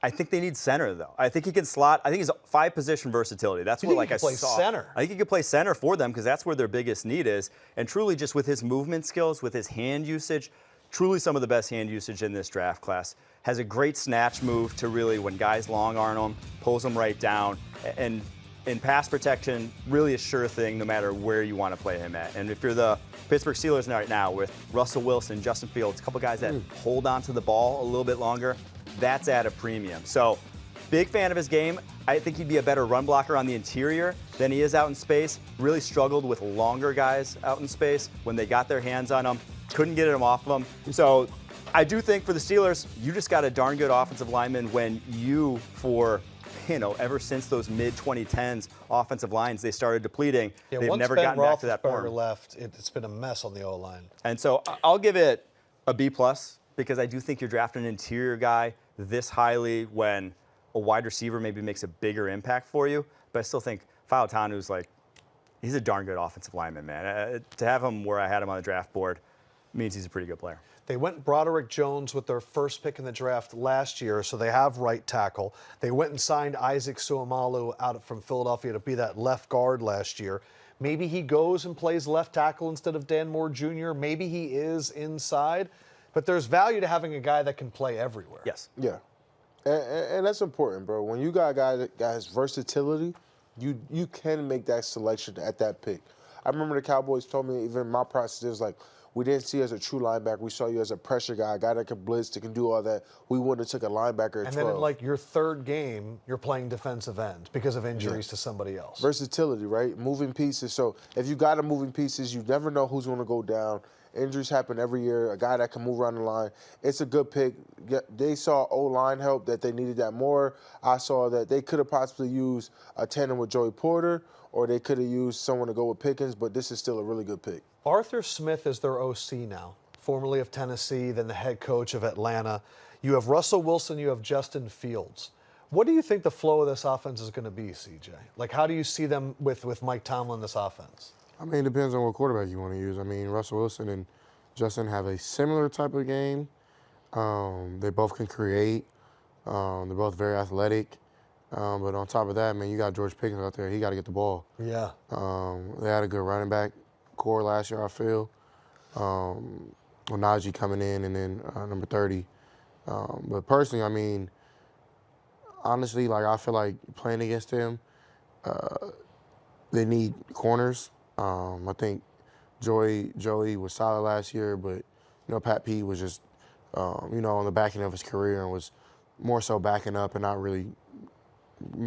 Speaker 2: I think they need center, though. I think he can slot. I think he's 5-position versatility. That's what, like, I saw.
Speaker 1: Center?
Speaker 2: I think he could play center for them because that's where their biggest need is. And truly, just with his movement skills, with his hand usage, truly some of the best hand usage in this draft class. Has a great snatch move to really, when guys long arm him, pulls them right down. And in pass protection, really a sure thing no matter where you want to play him at. And if you're the Pittsburgh Steelers right now with Russell Wilson, Justin Fields, a couple guys that hold on to the ball a little bit longer, that's at a premium. So big fan of his game. I think he'd be a better run blocker on the interior than he is out in space. Really struggled with longer guys out in space when they got their hands on him. Couldn't get him off of him. So I do think for the Steelers, you just got a darn good offensive lineman when you, ever since those mid-2010s offensive lines, they started depleting.
Speaker 1: Yeah,
Speaker 2: they've never gotten back to that
Speaker 1: Roethlisberger
Speaker 2: form.
Speaker 1: left, it's been a mess on the O-line.
Speaker 2: And so I'll give it a B+, because I do think you're drafting an interior guy this highly when a wide receiver maybe makes a bigger impact for you. But I still think Fautanu's he's a darn good offensive lineman, man. To have him where I had him on the draft board means he's a pretty good player.
Speaker 1: They went Broderick Jones with their first pick in the draft last year, so they have right tackle. They went and signed Isaac Suomalu out from Philadelphia to be that left guard last year. Maybe he goes and plays left tackle instead of Dan Moore Jr. Maybe he is inside. But there's value to having a guy that can play everywhere.
Speaker 2: Yes.
Speaker 9: Yeah. And that's important, bro. When you got a guy that has versatility, you can make that selection at that pick. I remember the Cowboys told me, even my process is we didn't see you as a true linebacker. We saw you as a pressure guy, a guy that can blitz, that can do all that. We wouldn't have took a linebacker at 12.
Speaker 1: And then in your third game, you're playing defensive end because of injuries to somebody else.
Speaker 9: Versatility, right? Moving pieces. So if you got a moving pieces, you never know who's going to go down. Injuries happen every year. A guy that can move around the line. It's a good pick. They saw O-line help, that they needed that more. I saw that they could have possibly used a tandem with Joey Porter, or they could have used someone to go with Pickens, but this is still a really good pick.
Speaker 1: Arthur Smith is their OC now, formerly of Tennessee, then the head coach of Atlanta. You have Russell Wilson, you have Justin Fields. What do you think the flow of this offense is going to be, CJ? How do you see them with Mike Tomlin, this offense?
Speaker 3: I mean, it depends on what quarterback you want to use. I mean, Russell Wilson and Justin have a similar type of game. They both can create. They're both very athletic. But on top of that, man, you got George Pickens out there. He got to get the ball.
Speaker 1: Yeah.
Speaker 3: They had a good running back core last year, I feel. With Najee coming in and then number 30. But personally, I mean, honestly, I feel like playing against them, they need corners. I think Joey was solid last year, but, Pat Pete was just, on the back end of his career and was more so backing up and not really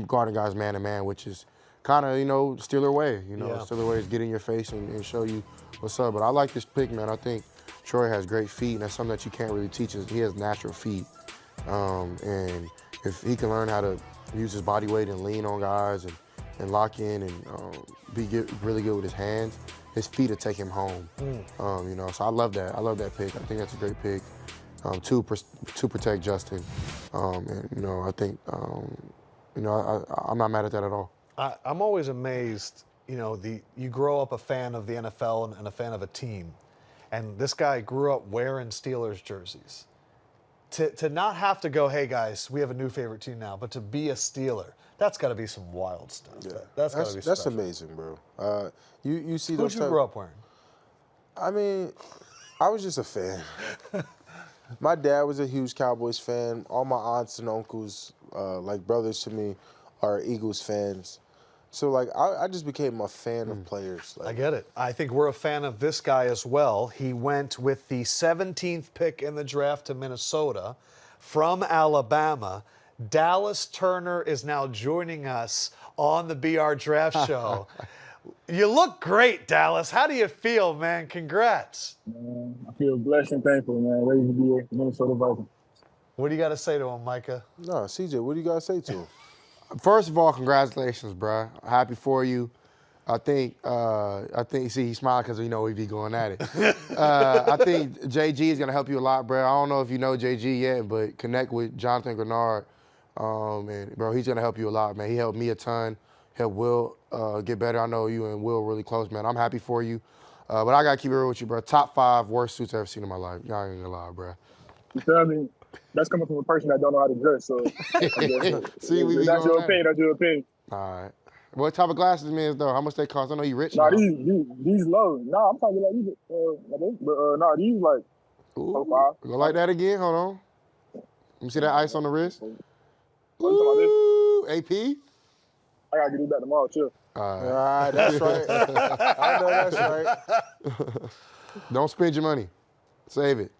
Speaker 3: guarding guys man-to-man, which is kind of, Steeler way. Steeler way is get in your face and show you what's up. But I like this pick, man. I think Troy has great feet, and that's something that you can't really teach. He has natural feet. And if he can learn how to use his body weight and lean on guys and lock in and be really good with his hands, his feet will take him home. So I love that. I love that pick. I think that's a great pick to protect Justin. I think, I'm not mad at that at all.
Speaker 1: I'm always amazed, you grow up a fan of the NFL and a fan of a team. And this guy grew up wearing Steelers jerseys. To not have to go, hey, guys, we have a new favorite team now, but to be a Steeler, that's got to be some wild stuff.
Speaker 9: Yeah.
Speaker 1: That's got to be special.
Speaker 9: That's amazing, bro. You see
Speaker 1: Who'd
Speaker 9: those
Speaker 1: you grow up wearing?
Speaker 9: I mean, I was just a fan. My dad was a huge Cowboys fan. All my aunts and uncles, like brothers to me, are Eagles fans. So, I just became a fan of players.
Speaker 1: I get it. I think we're a fan of this guy as well. He went with the 17th pick in the draft to Minnesota from Alabama. Dallas Turner is now joining us on the BR Draft Show. You look great, Dallas. How do you feel, man? Congrats.
Speaker 10: Man, I feel blessed and thankful, man. Ready to be a Minnesota Vikings.
Speaker 1: What do you got to say to him, Micah?
Speaker 9: No, CJ, what do you got to say to him?
Speaker 3: First of all, congratulations, bro. Happy for you. I think, see, he's smiling because we know we be going at it. I think JG is going to help you a lot, bro. I don't know if you know JG yet, but connect with Jonathan Grenard. And, bro, he's going to help you a lot, man. He helped me a ton. Helped Will get better. I know you and Will really close, man. I'm happy for you. But I got to keep it real with you, bro. Top 5 worst suits I've ever seen in my life. Y'all ain't going to lie, bro.
Speaker 10: You feel me? That's coming from a person that don't know how to dress, so.
Speaker 3: See,
Speaker 10: that's your opinion. That's your opinion.
Speaker 3: All right. What type of glasses, man, though? How much they cost? I know you rich.
Speaker 10: Nah, these low. Nah, I'm talking like these. Nah, these like.
Speaker 3: Ooh, go like that again. Hold on. Let me see that ice on the wrist.
Speaker 10: Ooh,
Speaker 3: AP.
Speaker 10: I gotta get this back tomorrow, too.
Speaker 3: All
Speaker 9: right, that's right. I know that's right.
Speaker 3: Don't spend your money. Save it.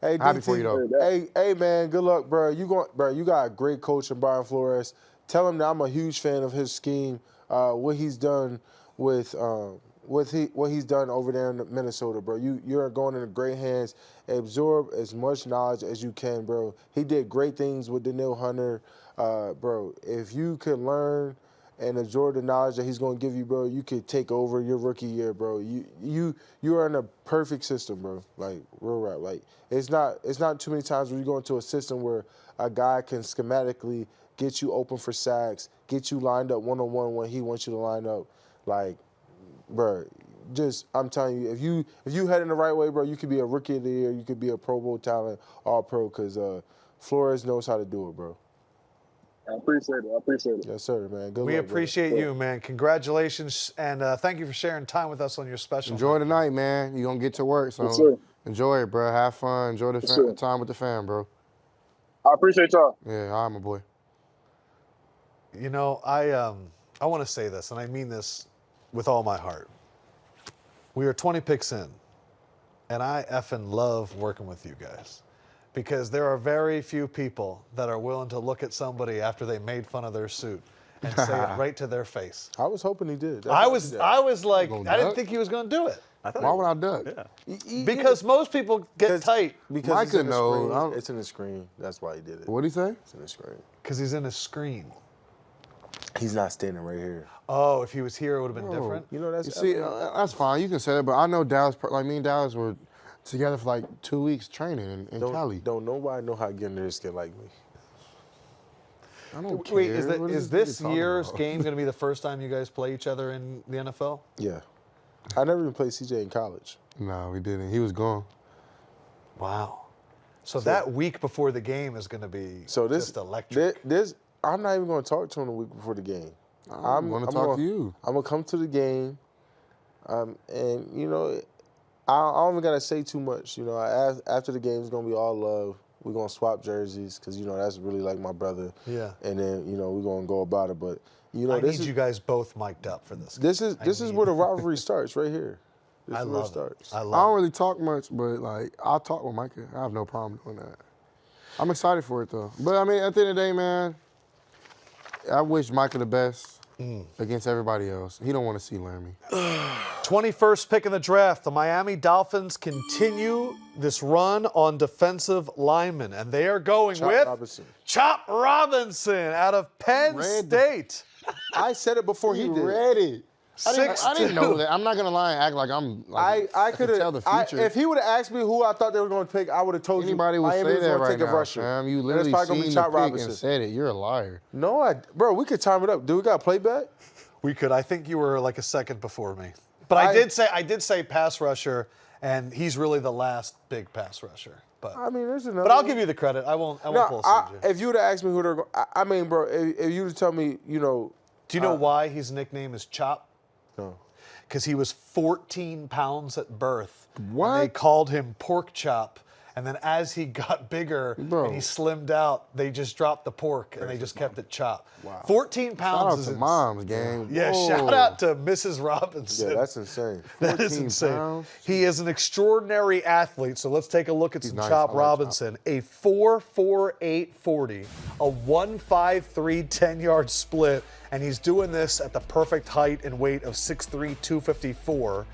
Speaker 9: Hey,
Speaker 3: happy for you though.
Speaker 9: Hey, man, good luck, bro. You got a great coach in Brian Flores. tell him that I'm a huge fan of his scheme, what he's done with what he's done over there in Minnesota, bro. You're going into great hands. Absorb as much knowledge as you can, bro. He did great things with Danielle Hunter, bro. If you could learn and absorb the knowledge that he's going to give you, bro, you could take over your rookie year, bro. You are in a perfect system, bro. Like, real rap. Like, it's not too many times where you go into a system where a guy can schematically get you open for sacks, get you lined up one-on-one when he wants you to line up. Like, bro, I'm telling you, if you head in the right way, bro, you could be a rookie of the year, you could be a Pro Bowl talent, all-pro, because Flores knows how to do it, bro.
Speaker 10: I appreciate it.
Speaker 9: Yes, sir, man. Good luck.
Speaker 1: We appreciate you, man. Congratulations, and thank you for sharing time with us on your special.
Speaker 3: Enjoy the night, man. You're going to get to work, so
Speaker 10: Yes, sir.
Speaker 3: enjoy it, bro. Have fun. Enjoy the time with the fam, bro.
Speaker 10: I appreciate y'all.
Speaker 3: Yeah, all right, my boy.
Speaker 1: You know, I want to say this, and I mean this with all my heart. We are 20 picks in, and I effing love working with you guys. Because there are very few people that are willing to look at somebody after they made fun of their suit and say it right to their face.
Speaker 9: I was hoping he did.
Speaker 1: I was like, I didn't think he was going to do it.
Speaker 3: Why would I duck?
Speaker 2: Yeah.
Speaker 1: Because most people get tight.
Speaker 9: Because
Speaker 3: Micah knows.
Speaker 9: It's in the screen. That's why he did it.
Speaker 3: What'd he say?
Speaker 9: It's in the screen.
Speaker 1: Because he's in a screen.
Speaker 9: He's not standing right here.
Speaker 1: Oh, if he was here, it would have been different.
Speaker 9: You know, that's
Speaker 3: that's fine. You can say that, but I know Dallas, like me and Dallas were together for like 2 weeks training in Cali.
Speaker 9: Don't nobody know how to get under his skin like me.
Speaker 3: I don't care.
Speaker 1: Wait, is this year's game going to be the first time you guys play each other in the NFL?
Speaker 9: Yeah. I never even played CJ in college.
Speaker 3: No, we didn't. He was gone.
Speaker 1: Wow. So that week before the game is going to be just electric.
Speaker 9: I'm not even going to talk to him the week before the game.
Speaker 3: I'm going to talk to you.
Speaker 9: I'm going to come to the game, and, you know, I don't even got to say too much. You know, after the game, it's going to be all love. We're going to swap jerseys because, you know, that's really like my brother.
Speaker 1: Yeah.
Speaker 9: And then, you know, we're going to go about it. But, you know,
Speaker 1: I need you guys both mic'd up for this.
Speaker 9: This is where the rivalry starts right here. This is where it starts.
Speaker 3: I don't really talk much, but, like, I'll talk with Micah. I have no problem doing that. I'm excited for it, though. But, I mean, at the end of the day, man, I wish Micah the best against everybody else. He don't want to see Laramie.
Speaker 1: 21st pick in the draft, the Miami Dolphins continue this run on defensive linemen, and they are going with Chop Robinson out of Penn State.
Speaker 9: I said it before he did.
Speaker 3: Read it. I didn't know that. I'm not gonna lie and act like I'm. Like, I could tell the future.
Speaker 9: If he would have asked me who I thought they were going to pick, I would have told
Speaker 3: anybody
Speaker 9: you.
Speaker 3: Anybody would say that right now,
Speaker 9: rusher.
Speaker 3: fam. You literally seen the pick and said it. You're a liar.
Speaker 9: No, bro, we could time it up. Do we got playback?
Speaker 1: We could. I think you were like a second before me. But I did say pass rusher, and he's really the last big pass rusher. But
Speaker 9: I mean, there's another.
Speaker 1: But I'll give you the credit. I won't pull CJ.
Speaker 9: If you would have asked me who they're going, I mean, bro, if you would have told me, you know.
Speaker 1: Do you know why his nickname is Chop?
Speaker 9: No.
Speaker 1: Because he was 14 pounds at birth.
Speaker 3: What?
Speaker 1: And they called him Pork Chop. And then as he got bigger and he slimmed out, they just dropped the pork and they just kept it Chop. Wow. 14 pounds
Speaker 3: shout out to mom's game.
Speaker 1: Yeah, shout out to Mrs. Robinson.
Speaker 9: Yeah, that's insane.
Speaker 1: That is insane. He is an extraordinary athlete. So let's take a look at some Chop Robinson. A 4.48 40, a 1.53 10-yard split, and he's doing this at the perfect height and weight of 6'3", 254.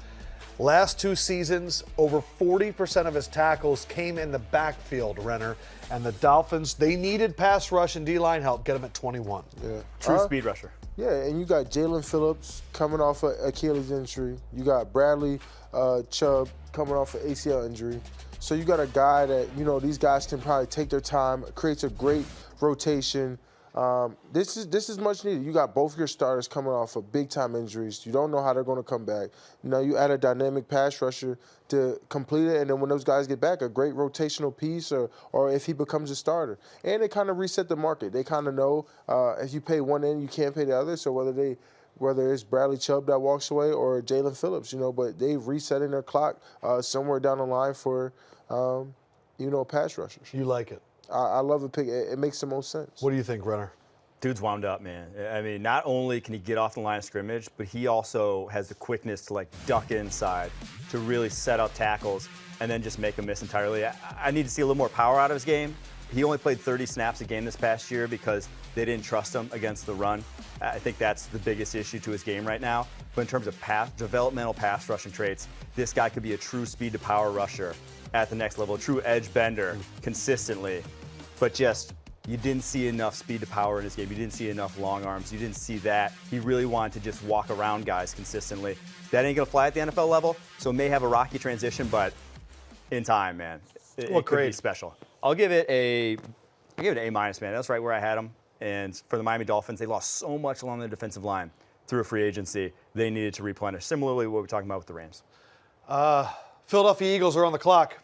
Speaker 1: Last 2 seasons, over 40% of his tackles came in the backfield, Renner. And the Dolphins, they needed pass rush and D-line help. Get him at 21.
Speaker 9: Yeah.
Speaker 2: True speed rusher.
Speaker 9: Yeah, and you got Jalen Phillips coming off an Achilles injury. You got Bradley Chubb coming off an ACL injury. So you got a guy that, you know, these guys can probably take their time, creates a great rotation. This is much needed. You got both your starters coming off of big-time injuries. You don't know how they're going to come back. You know, you add a dynamic pass rusher to complete it, and then when those guys get back, a great rotational piece or if he becomes a starter. And they kind of reset the market. They kind of know if you pay one end, you can't pay the other. So whether it's Bradley Chubb that walks away or Jalen Phillips, you know, but they've resetting their clock somewhere down the line for, you know, pass rushers.
Speaker 1: You like it?
Speaker 9: I love the pick. It makes the most sense.
Speaker 1: What do you think, Renner?
Speaker 2: Dude's wound up, man. I mean, not only can he get off the line of scrimmage, but he also has the quickness to, like, duck inside to really set up tackles and then just make a miss entirely. I need to see a little more power out of his game. He only played 30 snaps a game this past year because They didn't trust him against the run. I think that's the biggest issue to his game right now. But in terms of developmental pass rushing traits, this guy could be a true speed to power rusher at the next level, a true edge bender consistently. But just, you didn't see enough speed to power in his game. You didn't see enough long arms. You didn't see that. He really wanted to just walk around guys consistently. That ain't gonna fly at the NFL level, so it may have a rocky transition, but in time, man, it could be special. I'll give it an A-, man. That's right where I had him. And for the Miami Dolphins, they lost so much along their defensive line through a free agency. They needed to replenish. Similarly, what we're talking about with the Rams.
Speaker 1: Philadelphia Eagles are on the clock.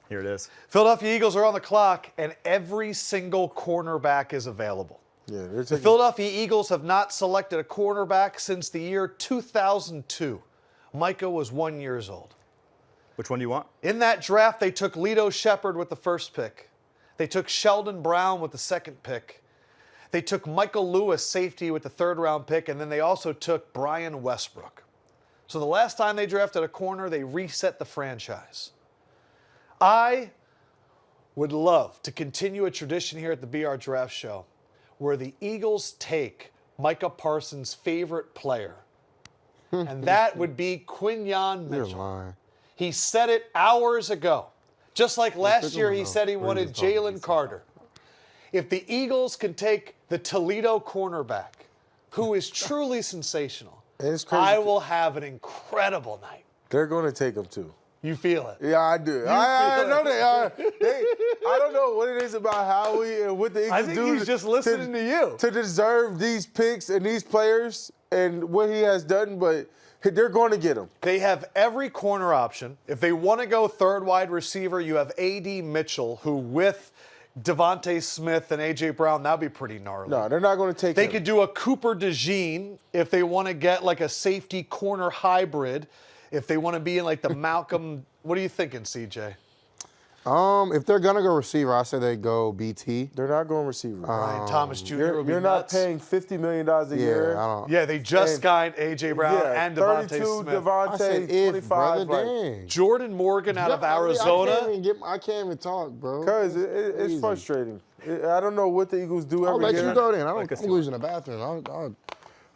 Speaker 2: Here it is.
Speaker 1: Philadelphia Eagles are on the clock, and every single cornerback is available.
Speaker 9: Yeah,
Speaker 1: the Philadelphia Eagles have not selected a cornerback since the year 2002. Micah was 1 year old.
Speaker 2: Which one do you want?
Speaker 1: In that draft, they took Lito Shepherd with the first pick. They took Sheldon Brown with the second pick. They took Michael Lewis, safety, with the third-round pick, and then they also took Brian Westbrook. So the last time they drafted a corner, they reset the franchise. I would love to continue a tradition here at the BR Draft Show where the Eagles take Micah Parsons' favorite player, and that would be Quinyon Mitchell.
Speaker 3: You're lying.
Speaker 1: He said it hours ago. Just like last year, he said he wanted Jalen Carter. If the Eagles can take the Toledo cornerback, who is truly sensational,
Speaker 9: it's crazy.
Speaker 1: I will have an incredible night.
Speaker 9: They're going to take him too.
Speaker 1: You feel it?
Speaker 9: Yeah, I do. I know they are. I don't know what it is about Howie and what the Eagles do.
Speaker 1: I think he's just listening to you.
Speaker 9: To deserve these picks and these players and what he has done, but they're going to get him.
Speaker 1: They have every corner option. If they want to go third wide receiver, you have A.D. Mitchell, who with Devontae Smith and A.J. Brown, that would be pretty gnarly.
Speaker 9: No, they're not going to take
Speaker 1: They
Speaker 9: him.
Speaker 1: could do a Cooper DeJean if they want to get like a safety corner hybrid. If they want to be in like the Malcolm, what are you thinking, CJ?
Speaker 3: If they're gonna go receiver, I say they go BT.
Speaker 9: They're not going receiver.
Speaker 1: Ryan Thomas Jr. would be
Speaker 9: You're
Speaker 1: nuts.
Speaker 9: not paying $50 million a year.
Speaker 3: I don't.
Speaker 1: Yeah, they just signed A.J. Brown and Devontae
Speaker 9: 32,
Speaker 1: Smith.
Speaker 3: I said
Speaker 9: Devontae,
Speaker 3: if,
Speaker 9: 25.
Speaker 3: brother,
Speaker 9: Like,
Speaker 3: dang.
Speaker 1: Jordan Morgan out of Arizona.
Speaker 3: I can't even talk, bro.
Speaker 9: because it's
Speaker 3: Crazy.
Speaker 9: frustrating. I don't know what the Eagles do
Speaker 3: I'll
Speaker 9: every
Speaker 3: let
Speaker 9: year.
Speaker 3: you go then. I'm losing the bathroom.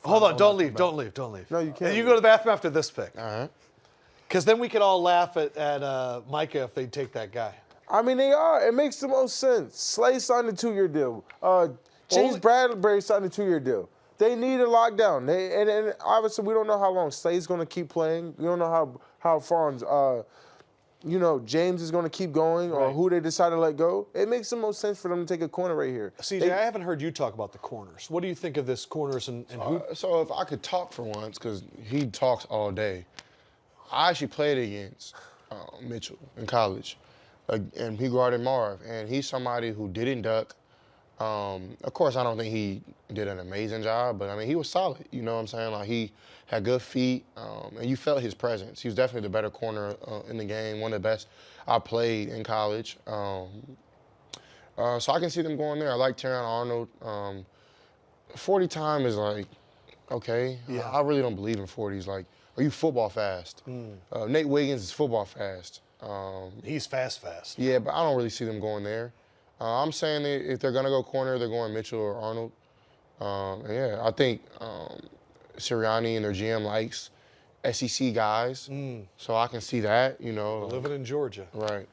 Speaker 1: Hold on, don't leave. Don't leave.
Speaker 9: No, you can't.
Speaker 1: And you go to the bathroom after this pick.
Speaker 3: All right.
Speaker 1: Because then we could all laugh at Micah if they take that guy.
Speaker 9: I mean, they are. It makes the most sense. Slay signed a 2-year deal. James Bradbury signed a 2-year deal. They need a lockdown. And obviously, we don't know how long Slay's going to keep playing. We don't know how far James is going to keep going or who they decide to let go. It makes the most sense for them to take a corner right here.
Speaker 1: CJ, I haven't heard you talk about the corners. What do you think of this corners and who?
Speaker 3: So if I could talk for once, because he talks all day, I actually played against Mitchell in college, and he guarded Marv, and he's somebody who didn't duck. Of course, I don't think he did an amazing job, but I mean, he was solid. You know what I'm saying? Like, he had good feet, and you felt his presence. He was definitely the better corner in the game, one of the best I played in college. So I can see them going there. I like Terrion Arnold. 40 time is like, okay.
Speaker 1: Yeah.
Speaker 3: I really don't believe in 40s. Like, are you football fast? Nate Wiggins is football fast.
Speaker 1: He's fast.
Speaker 3: Yeah, but I don't really see them going there. I'm saying that if they're going to go corner, they're going Mitchell or Arnold. Yeah, I think Sirianni and their GM likes SEC guys, so I can see that,
Speaker 1: Living in Georgia.
Speaker 3: Right.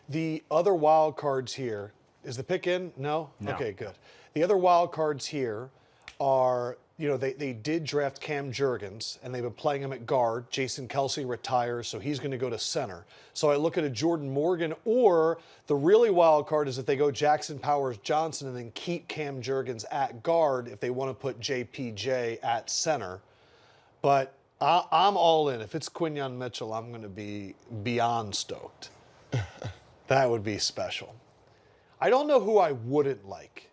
Speaker 1: The other wild cards here, is the pick in? No? Okay, good. The other wild cards here are, they did draft Cam Jurgens, and they've been playing him at guard. Jason Kelsey retires, so he's going to go to center. So I look at a Jordan Morgan, or the really wild card is if they go Jackson Powers Johnson and then keep Cam Jurgens at guard if they want to put JPJ at center. But I'm all in. If it's Quinyon Mitchell, I'm going to be beyond stoked. That would be special. I don't know who I wouldn't like.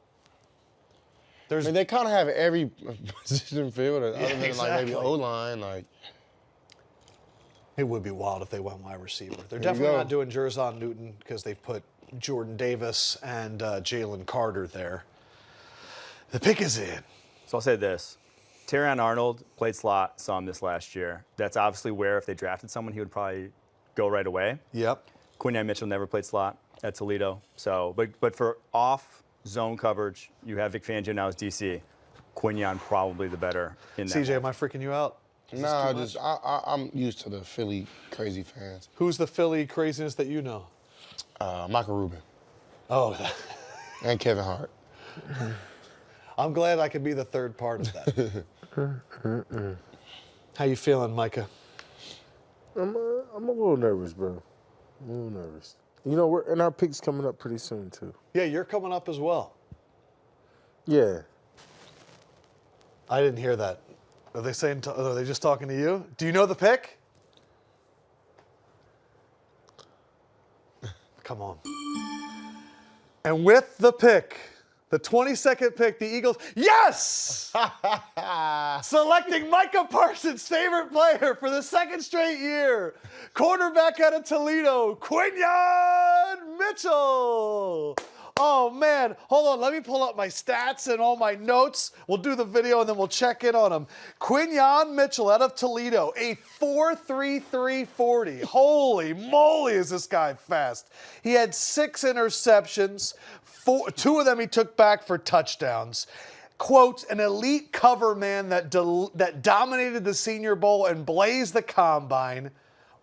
Speaker 3: I mean, they kind of have every position filled, other than like
Speaker 1: exactly.
Speaker 3: maybe O-line. Like,
Speaker 1: it would be wild if they went wide receiver. They're
Speaker 3: There you
Speaker 1: definitely
Speaker 3: go.
Speaker 1: not doing Jerzon Newton because they've put Jordan Davis and Jalen Carter there. The pick is in.
Speaker 2: So I'll say this. Terrion Arnold played slot some this last year. That's obviously where if they drafted someone, he would probably go right away.
Speaker 1: Yep.
Speaker 2: Quinyon Mitchell never played slot at Toledo. So, but for off zone coverage. You have Vic Fangio now as DC. Quinyon probably the better in that.
Speaker 1: CJ, am I freaking you out?
Speaker 3: Nah, I'm used to the Philly crazy fans.
Speaker 1: Who's the Philly craziness that you know?
Speaker 3: Michael Rubin.
Speaker 1: Oh.
Speaker 3: And Kevin Hart.
Speaker 1: I'm glad I could be the third part of that. How you feeling, Micah?
Speaker 9: I'm a little nervous, bro. I'm a little nervous. You know, and our pick's coming up pretty soon, too.
Speaker 1: Yeah, you're coming up as well.
Speaker 9: Yeah.
Speaker 1: I didn't hear that. Are they saying? Are they just talking to you? Do you know the pick? Come on. And with the pick, the 22nd pick, the Eagles, yes! Selecting Micah Parsons' favorite player for the second straight year. Quarterback out of Toledo, Quinyon Mitchell. Oh, man. Hold on. Let me pull up my stats and all my notes. We'll do the video, and then we'll check in on him. Quinyon Mitchell out of Toledo, a 4.33 40. Holy moly, is this guy fast. He had 6 interceptions. 2 of them he took back for touchdowns. Quote, an elite cover man that dominated the Senior Bowl and blazed the combine.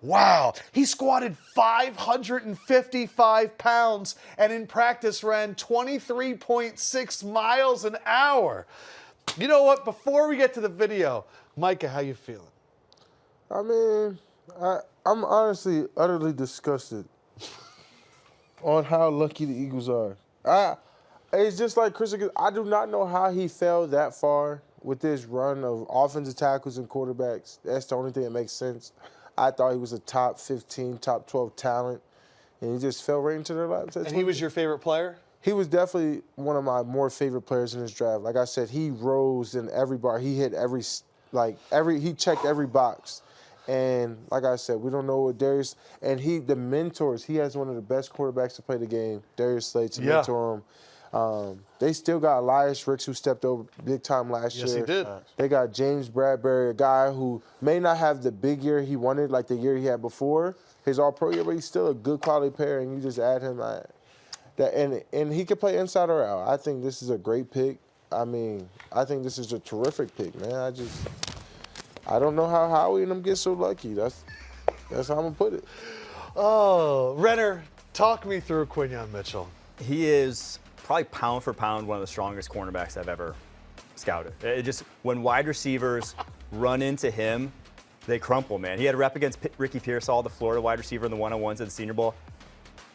Speaker 1: Wow, he squatted 555 pounds and in practice ran 23.6 miles an hour. You know what? Before we get to the video, Micah, how you feeling?
Speaker 9: I mean, I'm honestly utterly disgusted on how lucky the Eagles are. It's just like Chris, I do not know how he fell that far with this run of offensive tackles and quarterbacks. That's the only thing that makes sense. I thought he was a top 15, top 12 talent, and he just fell right into their laps.
Speaker 1: And he was your favorite player?
Speaker 9: He was definitely one of my more favorite players in this draft. Like I said, he rose in every bar. He hit he checked every box. And like I said, we don't know what Darius, and the mentors, he has one of the best quarterbacks to play the game, Darius Slade, to mentor him. They still got Elias Ricks, who stepped over big time last year.
Speaker 1: Yes, he did.
Speaker 9: They got James Bradbury, a guy who may not have the big year he wanted, like the year he had before, his All-Pro year, but he's still a good quality player, and you just add him and he can play inside or out. I think this is a great pick. I mean, I think this is a terrific pick, man. I don't know how Howie and them get so lucky. That's how I'm gonna put it.
Speaker 1: Oh, Renner, talk me through Quinyon Mitchell.
Speaker 2: He is probably pound for pound one of the strongest cornerbacks I've ever scouted. It just, when wide receivers run into him, they crumple, man. He had a rep against Ricky Pearsall, the Florida wide receiver, in the one-on-ones at the Senior Bowl.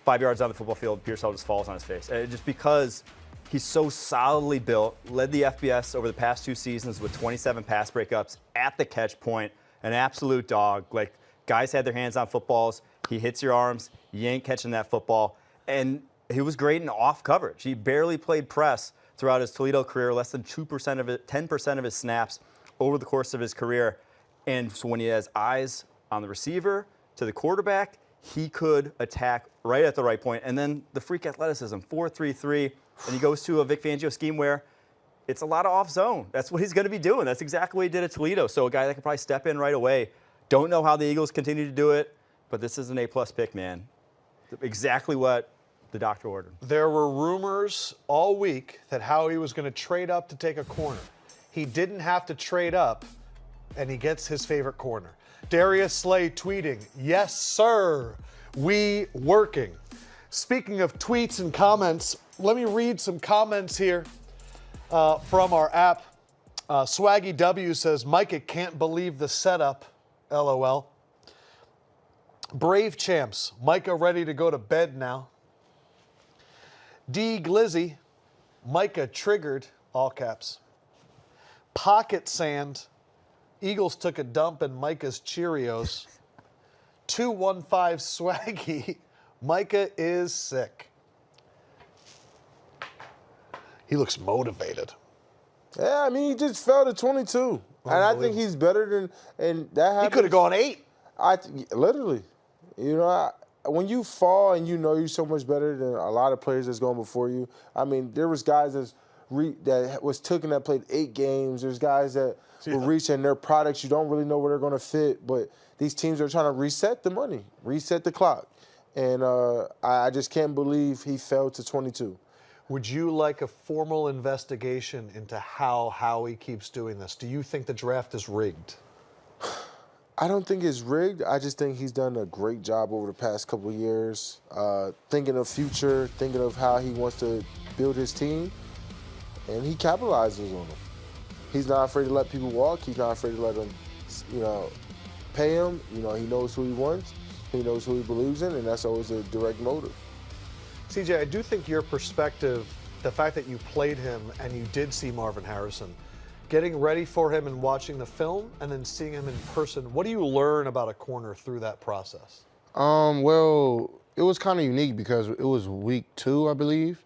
Speaker 2: 5 yards on the football field, Pearsall just falls on his face. Just because he's so solidly built, led the FBS over the past 2 seasons with 27 pass breakups at the catch point, an absolute dog. Like, guys had their hands on footballs. He hits your arms. You ain't catching that football. And he was great in off coverage. He barely played press throughout his Toledo career, less than 2% of it, 10% of his snaps over the course of his career. And so when he has eyes on the receiver to the quarterback, he could attack right at the right point. And then the freak athleticism, 4.33, and he goes to a Vic Fangio scheme where it's a lot of off zone. That's what he's going to be doing. That's exactly what he did at Toledo. So a guy that could probably step in right away. Don't know how the Eagles continue to do it, but this is an A-plus pick, man. Exactly what the doctor ordered.
Speaker 1: There were rumors all week that Howie was going to trade up to take a corner. He didn't have to trade up, and he gets his favorite corner. Darius Slade tweeting, yes, sir, we working. Speaking of tweets and comments, let me read some comments here from our app. Swaggy W says, Micah can't believe the setup, LOL. Brave Champs, Micah ready to go to bed now. D. Glizzy, Micah triggered, all caps. Pocket Sand, Eagles took a dump in Micah's Cheerios. 215 Swaggy, Micah is sick. He looks motivated.
Speaker 9: Yeah, I mean, he just fell to 22. And I think he's better than, and that happens.
Speaker 1: He could have gone 8.
Speaker 9: Literally. You know, when you fall and you know you're so much better than a lot of players that's going before you, I mean, there was guys that was taken that played 8 games. There's guys that were reaching their products. You don't really know where they're going to fit, but these teams are trying to reset the money, reset the clock. And I just can't believe he fell to 22.
Speaker 1: Would you like a formal investigation into how Howie keeps doing this? Do you think the draft is rigged?
Speaker 9: I don't think it's rigged. I just think he's done a great job over the past couple of years, thinking of future, thinking of how he wants to build his team, and he capitalizes on them. He's not afraid to let people walk. He's not afraid to let them, pay him. He knows who he wants. He knows who he believes in, and that's always a direct motive.
Speaker 1: CJ, I do think your perspective, the fact that you played him and you did see Marvin Harrison, getting ready for him and watching the film and then seeing him in person, what do you learn about a corner through that process?
Speaker 3: Well, it was kind of unique because it was week 2, I believe,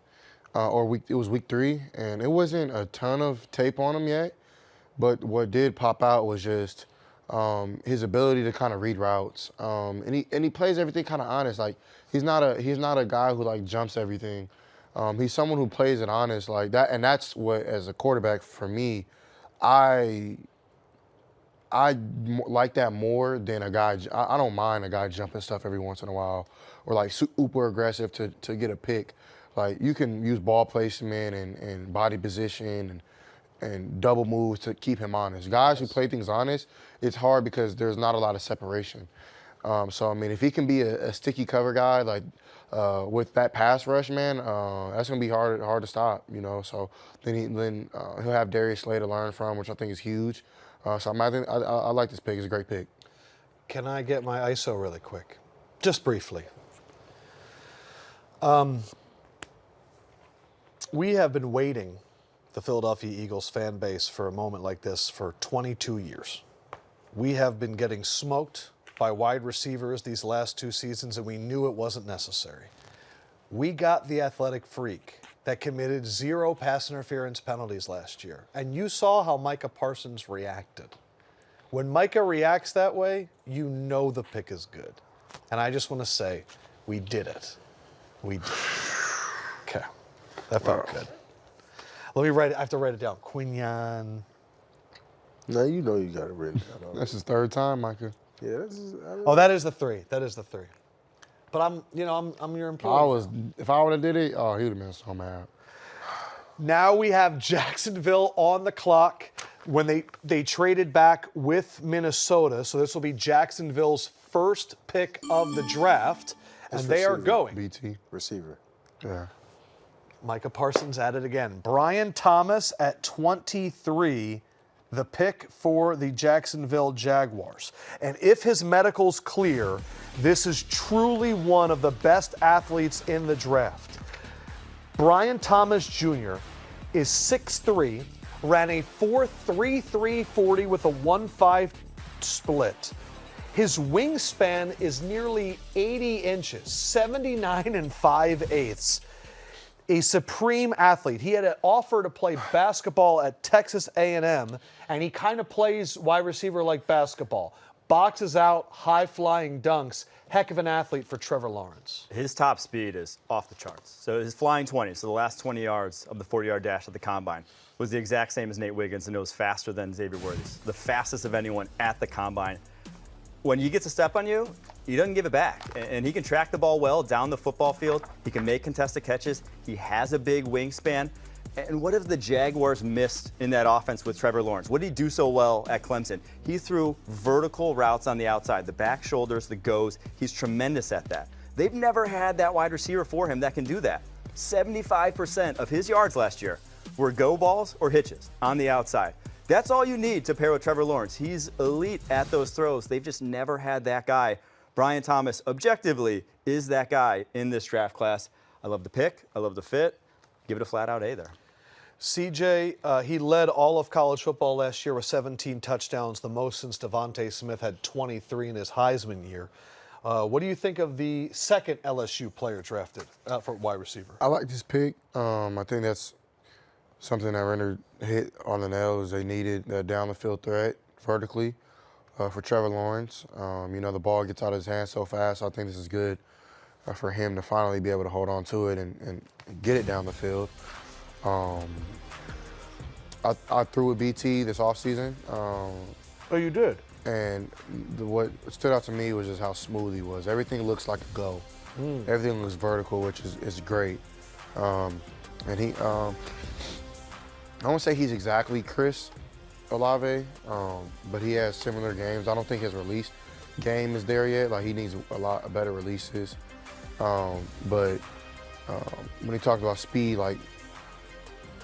Speaker 3: it was week 3, and it wasn't a ton of tape on him yet. But what did pop out was just his ability to kind of read routes, and he plays everything kind of honest. Like he's not a guy who like jumps everything. He's someone who plays it honest like that, and that's what, as a quarterback, for me, I like that more than a guy. I don't mind a guy jumping stuff every once in a while or like super aggressive to get a pick. Like you can use ball placement and body position and double moves to keep him honest. Guys who play things honest, it's hard because there's not a lot of separation. So I mean, if he can be a sticky cover guy like with that pass rush, man, that's gonna be hard to stop. So then he'll have Darius Slay to learn from, which I think is huge. So I like this pick. It's a great pick.
Speaker 1: Can I get my ISO really quick? Just briefly. We have been waiting, the Philadelphia Eagles fan base, for a moment like this for 22 years. We have been getting smoked by wide receivers these last 2 seasons, and we knew it wasn't necessary. We got the athletic freak that committed 0 pass interference penalties last year, and you saw how Micah Parsons reacted. When Micah reacts that way, you know the pick is good. And I just want to say, we did it. We did it. Okay. That felt good. Let me write it. I have to write it down. Quinyon.
Speaker 9: No, you know you got it written down.
Speaker 3: That's his 3rd time, Micah.
Speaker 9: Yeah.
Speaker 1: That is the 3. That is the 3. But I'm your employee.
Speaker 3: If I would have did it, he would have been so mad.
Speaker 1: Now we have Jacksonville on the clock when they traded back with Minnesota. So this will be Jacksonville's first pick of the draft. And they are going.
Speaker 3: BT.
Speaker 9: Receiver.
Speaker 3: Yeah.
Speaker 1: Micah Parsons at it again. Brian Thomas at 23, the pick for the Jacksonville Jaguars. And if his medical's clear, this is truly one of the best athletes in the draft. Brian Thomas Jr. is 6'3", ran a 4.33 40 with a 1.5 split. His wingspan is nearly 80 inches, 79 5/8. A supreme athlete. He had an offer to play basketball at Texas A&M, and he kind of plays wide receiver like basketball. Boxes out, high-flying dunks. Heck of an athlete for Trevor Lawrence.
Speaker 2: His top speed is off the charts. So his flying 20, so the last 20 yards of the 40-yard dash at the Combine, was the exact same as Nate Wiggins, and it was faster than Xavier Worthy's. The fastest of anyone at the Combine. When he gets a step on you, he doesn't give it back. And he can track the ball well down the football field. He can make contested catches. He has a big wingspan. And what have the Jaguars missed in that offense with Trevor Lawrence? What did he do so well at Clemson? He threw vertical routes on the outside, the back shoulders, the goes. He's tremendous at that. They've never had that wide receiver for him that can do that. 75% of his yards last year were go balls or hitches on the outside. That's all you need to pair with Trevor Lawrence. He's elite at those throws. They've just never had that guy. Brian Thomas, objectively, is that guy in this draft class. I love the pick. I love the fit. Give it a flat-out A there.
Speaker 1: CJ, he led all of college football last year with 17 touchdowns, the most since Devontae Smith had 23 in his Heisman year. What do you think of the second LSU player drafted for wide receiver?
Speaker 3: I like this pick. I think that's something that Renner hit on the nails. They needed a down-the-field threat vertically for Trevor Lawrence. The ball gets out of his hands so fast. So I think this is good for him to finally be able to hold on to it and get it down the field. I threw a BT this offseason.
Speaker 1: Oh, you did?
Speaker 3: And what stood out to me was just how smooth he was. Everything looks like a go. Everything looks vertical, which is great. And he, I won't say he's exactly Chris Olave, but he has similar games. I don't think his release game is there yet. Like, he needs a lot better releases. But when he talks about speed, like,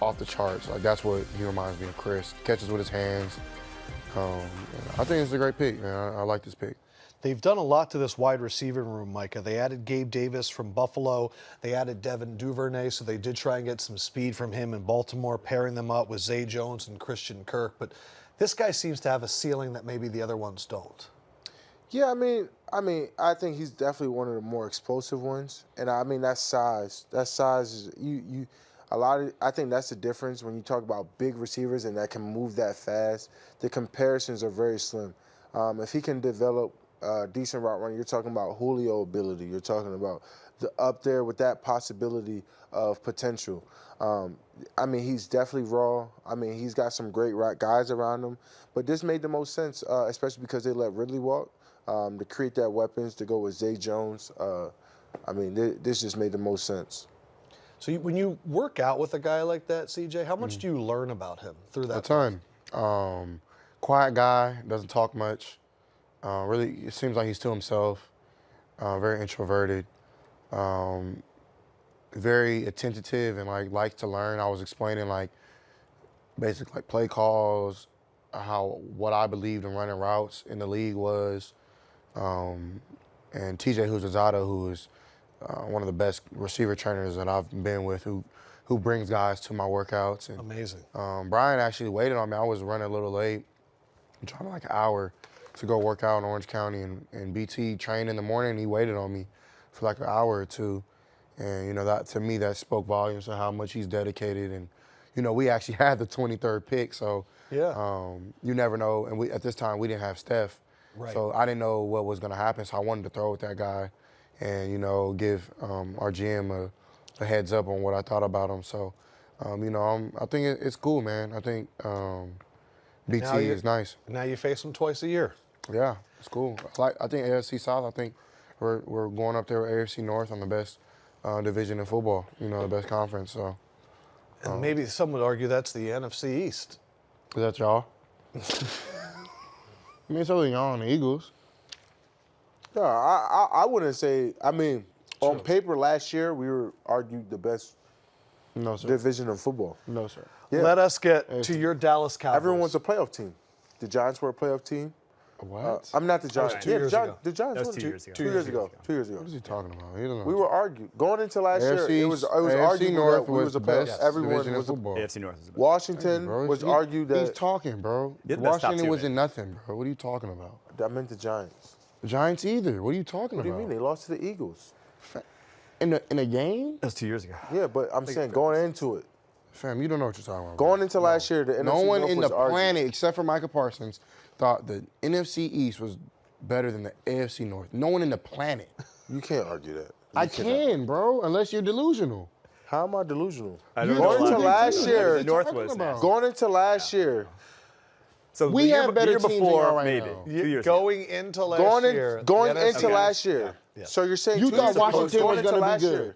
Speaker 3: off the charts, like, that's what he reminds me of Chris. Catches with his hands. I think it's a great pick, man. I like this pick.
Speaker 1: They've done a lot to this wide receiver room, Micah. They added Gabe Davis from Buffalo. They added Devin Duvernay, so they did try and get some speed from him in Baltimore, pairing them up with Zay Jones and Christian Kirk. But this guy seems to have a ceiling that maybe the other ones don't.
Speaker 9: Yeah, I think he's definitely one of the more explosive ones. And I mean, that size is I think that's the difference when you talk about big receivers and that can move that fast. The comparisons are very slim. If he can develop decent route running, you're talking about Julio ability. You're talking about up there with that possibility of potential. I mean, he's definitely raw. I mean, he's got some great guys around him. But this made the most sense, especially because they let Ridley walk, to create that weapons, to go with Zay Jones. I mean, this just made the most sense.
Speaker 1: So when you work out with a guy like that, CJ, how much do you learn about him through that?
Speaker 3: A ton. Quiet guy, doesn't talk much. Really, it seems like he's to himself. Very introverted. Very attentive and likes to learn. I was explaining basically play calls, what I believed in running routes in the league was, and TJ Huzazada, who is one of the best receiver trainers that I've been with, who brings guys to my workouts. And,
Speaker 1: amazing.
Speaker 3: Brian actually waited on me. I was running a little late, driving like an hour to go work out in Orange County, and BT trained in the morning. He waited on me for like an hour or two, and that to me that spoke volumes to how much he's dedicated. And we actually had the 23rd pick, so
Speaker 1: yeah,
Speaker 3: you never know. And at this time we didn't have Steph,
Speaker 1: right.
Speaker 3: So I didn't know what was going to happen. So I wanted to throw with that guy, and give our GM a heads up on what I thought about him. So I think it's cool, man. I think BT is nice.
Speaker 1: Now you face him twice a year.
Speaker 3: Yeah, it's cool. I think AFC South. I think we're going up there with AFC North on the best division in football. The best conference. So,
Speaker 1: and maybe some would argue that's the NFC East.
Speaker 3: Is that y'all? I mean, it's only y'all and the Eagles.
Speaker 9: No, I wouldn't say. I mean, on paper last year we were argued the best division of football.
Speaker 3: No, sir.
Speaker 1: Yeah. Let us get to your Dallas Cowboys.
Speaker 9: Everyone was a playoff team. The Giants were a playoff team.
Speaker 3: What?
Speaker 9: I'm not the Giants.
Speaker 1: That was 2 years ago.
Speaker 9: The Giants
Speaker 2: That was
Speaker 9: were
Speaker 2: 2 years ago.
Speaker 9: 2 years ago. 2 years ago.
Speaker 3: What is he talking about? He doesn't know.
Speaker 9: We were arguing going into last year. It was
Speaker 3: AFC
Speaker 9: argued
Speaker 3: North
Speaker 9: that we was
Speaker 3: the
Speaker 9: a playoff.
Speaker 3: best
Speaker 9: Everyone
Speaker 3: division in
Speaker 9: was a
Speaker 3: football.
Speaker 2: AFC North is the best.
Speaker 9: Washington was argued that
Speaker 3: he's talking, bro.
Speaker 2: Yeah, that's top
Speaker 3: Washington
Speaker 2: two,
Speaker 3: wasn't
Speaker 2: man.
Speaker 3: nothing, bro. What are you talking about?
Speaker 9: I meant the Giants.
Speaker 3: The Giants either. What are you talking
Speaker 9: What do
Speaker 3: about?
Speaker 9: you mean? They lost to the Eagles.
Speaker 3: In a game?
Speaker 2: That was 2 years ago.
Speaker 9: Yeah, but I'm saying going into it.
Speaker 3: Fam, you don't know what you're talking about.
Speaker 9: Going into last year, the NFC
Speaker 3: No one
Speaker 9: North
Speaker 3: in
Speaker 9: was
Speaker 3: the
Speaker 9: argued.
Speaker 3: planet, except for Micah Parsons, thought the NFC East was better than the AFC North. No one in the planet.
Speaker 9: You can't argue that.
Speaker 3: I can, bro, unless you're delusional.
Speaker 9: How am I delusional?
Speaker 2: I don't know
Speaker 9: Going
Speaker 2: a lot
Speaker 9: into
Speaker 2: of
Speaker 9: last
Speaker 2: people.
Speaker 9: year,
Speaker 2: The North was
Speaker 3: talking about?
Speaker 2: nasty.
Speaker 9: going into last year,
Speaker 2: So
Speaker 3: We
Speaker 2: the year,
Speaker 3: have better
Speaker 2: the year
Speaker 3: teams than
Speaker 2: before,
Speaker 3: y'all right
Speaker 2: maybe.
Speaker 3: now.
Speaker 2: 2 years ago.
Speaker 1: Going into last year.
Speaker 9: going
Speaker 1: the
Speaker 9: into
Speaker 1: NFC
Speaker 9: last year.
Speaker 1: Yeah.
Speaker 9: So you're saying
Speaker 3: You
Speaker 9: 2
Speaker 3: thought
Speaker 9: years ago,
Speaker 3: Washington was
Speaker 9: into
Speaker 3: going to be
Speaker 9: last
Speaker 3: good.
Speaker 9: year.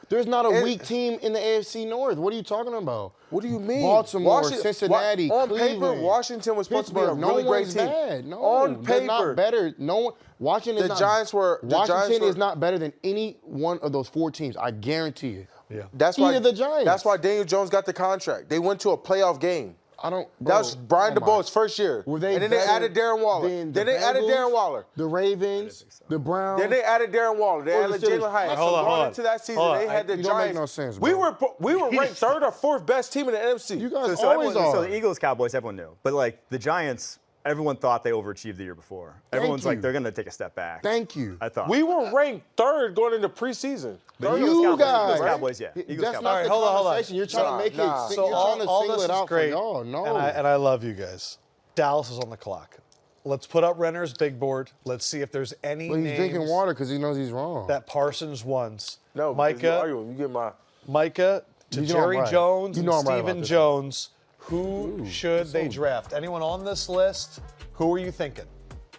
Speaker 3: There's not a
Speaker 9: And-
Speaker 3: weak team in the AFC North. What are you talking about?
Speaker 9: What do you mean?
Speaker 3: Baltimore, Cincinnati,
Speaker 9: on
Speaker 3: Cleveland,
Speaker 9: paper, Washington was supposed to be a
Speaker 3: Pittsburgh.
Speaker 9: really
Speaker 3: No
Speaker 9: great
Speaker 3: one's
Speaker 9: team.
Speaker 3: bad. No,
Speaker 9: on
Speaker 3: they're
Speaker 9: paper,
Speaker 3: not better. No one. Washington.
Speaker 9: The Giants were.
Speaker 3: Washington is not better than any one of those 4 teams. I guarantee you.
Speaker 1: Yeah.
Speaker 9: That's why
Speaker 3: Either the Giants.
Speaker 9: That's why Daniel Jones got the contract. They went to a playoff game.
Speaker 3: I don't.
Speaker 9: That was Brian DeBoer's first year.
Speaker 3: Were they
Speaker 9: and then they
Speaker 3: better
Speaker 9: added Darren Waller.
Speaker 3: than
Speaker 9: Then
Speaker 3: the
Speaker 9: they added
Speaker 3: Bengals,
Speaker 9: Darren Waller.
Speaker 3: The Ravens, the Browns.
Speaker 9: Then they added Darren Waller. They
Speaker 3: Or
Speaker 9: added
Speaker 3: the Steelers.
Speaker 9: Jalen Hyatt.
Speaker 1: Hold on,
Speaker 9: Going
Speaker 1: hold on.
Speaker 9: into that season,
Speaker 1: Hold on.
Speaker 9: they had the
Speaker 3: You don't make
Speaker 9: Giants.
Speaker 3: no sense,
Speaker 9: we
Speaker 3: bro.
Speaker 9: were ranked 3rd or 4th best team in the NFC.
Speaker 3: You guys
Speaker 2: So
Speaker 3: always
Speaker 2: everyone,
Speaker 3: are.
Speaker 2: so the Eagles, Cowboys, everyone knew. But like the Giants, everyone thought they overachieved the year before. Everyone's like,
Speaker 3: you.
Speaker 2: they're going to take a step back.
Speaker 3: Thank you.
Speaker 2: I thought.
Speaker 9: We were ranked 3rd going into preseason.
Speaker 2: But
Speaker 3: You
Speaker 2: Eagles,
Speaker 3: guys.
Speaker 2: Cowboys, yeah. Eagles,
Speaker 3: That's
Speaker 2: Cowboys.
Speaker 3: not the
Speaker 1: hold on, hold on.
Speaker 3: conversation. You're trying to make
Speaker 9: Nah.
Speaker 3: it.
Speaker 1: So
Speaker 3: You're
Speaker 1: all
Speaker 3: trying to
Speaker 1: this
Speaker 3: single
Speaker 1: is
Speaker 3: it out
Speaker 1: great,
Speaker 3: for y'all. No.
Speaker 1: and I love you guys. Dallas is on the clock. Let's put up Renner's big board. Let's see if there's any
Speaker 3: But he's
Speaker 1: names
Speaker 3: drinking water because he knows he's wrong.
Speaker 1: that Parsons wants.
Speaker 9: No, because you're
Speaker 1: Micah,
Speaker 9: arguing. You get my.
Speaker 1: Micah to
Speaker 3: You know I'm
Speaker 1: Jerry
Speaker 3: right.
Speaker 1: Jones
Speaker 3: You
Speaker 1: and
Speaker 3: know I'm right
Speaker 1: Stephen
Speaker 3: about this.
Speaker 1: Jones. Who should they draft? Anyone on this list? Who are you thinking?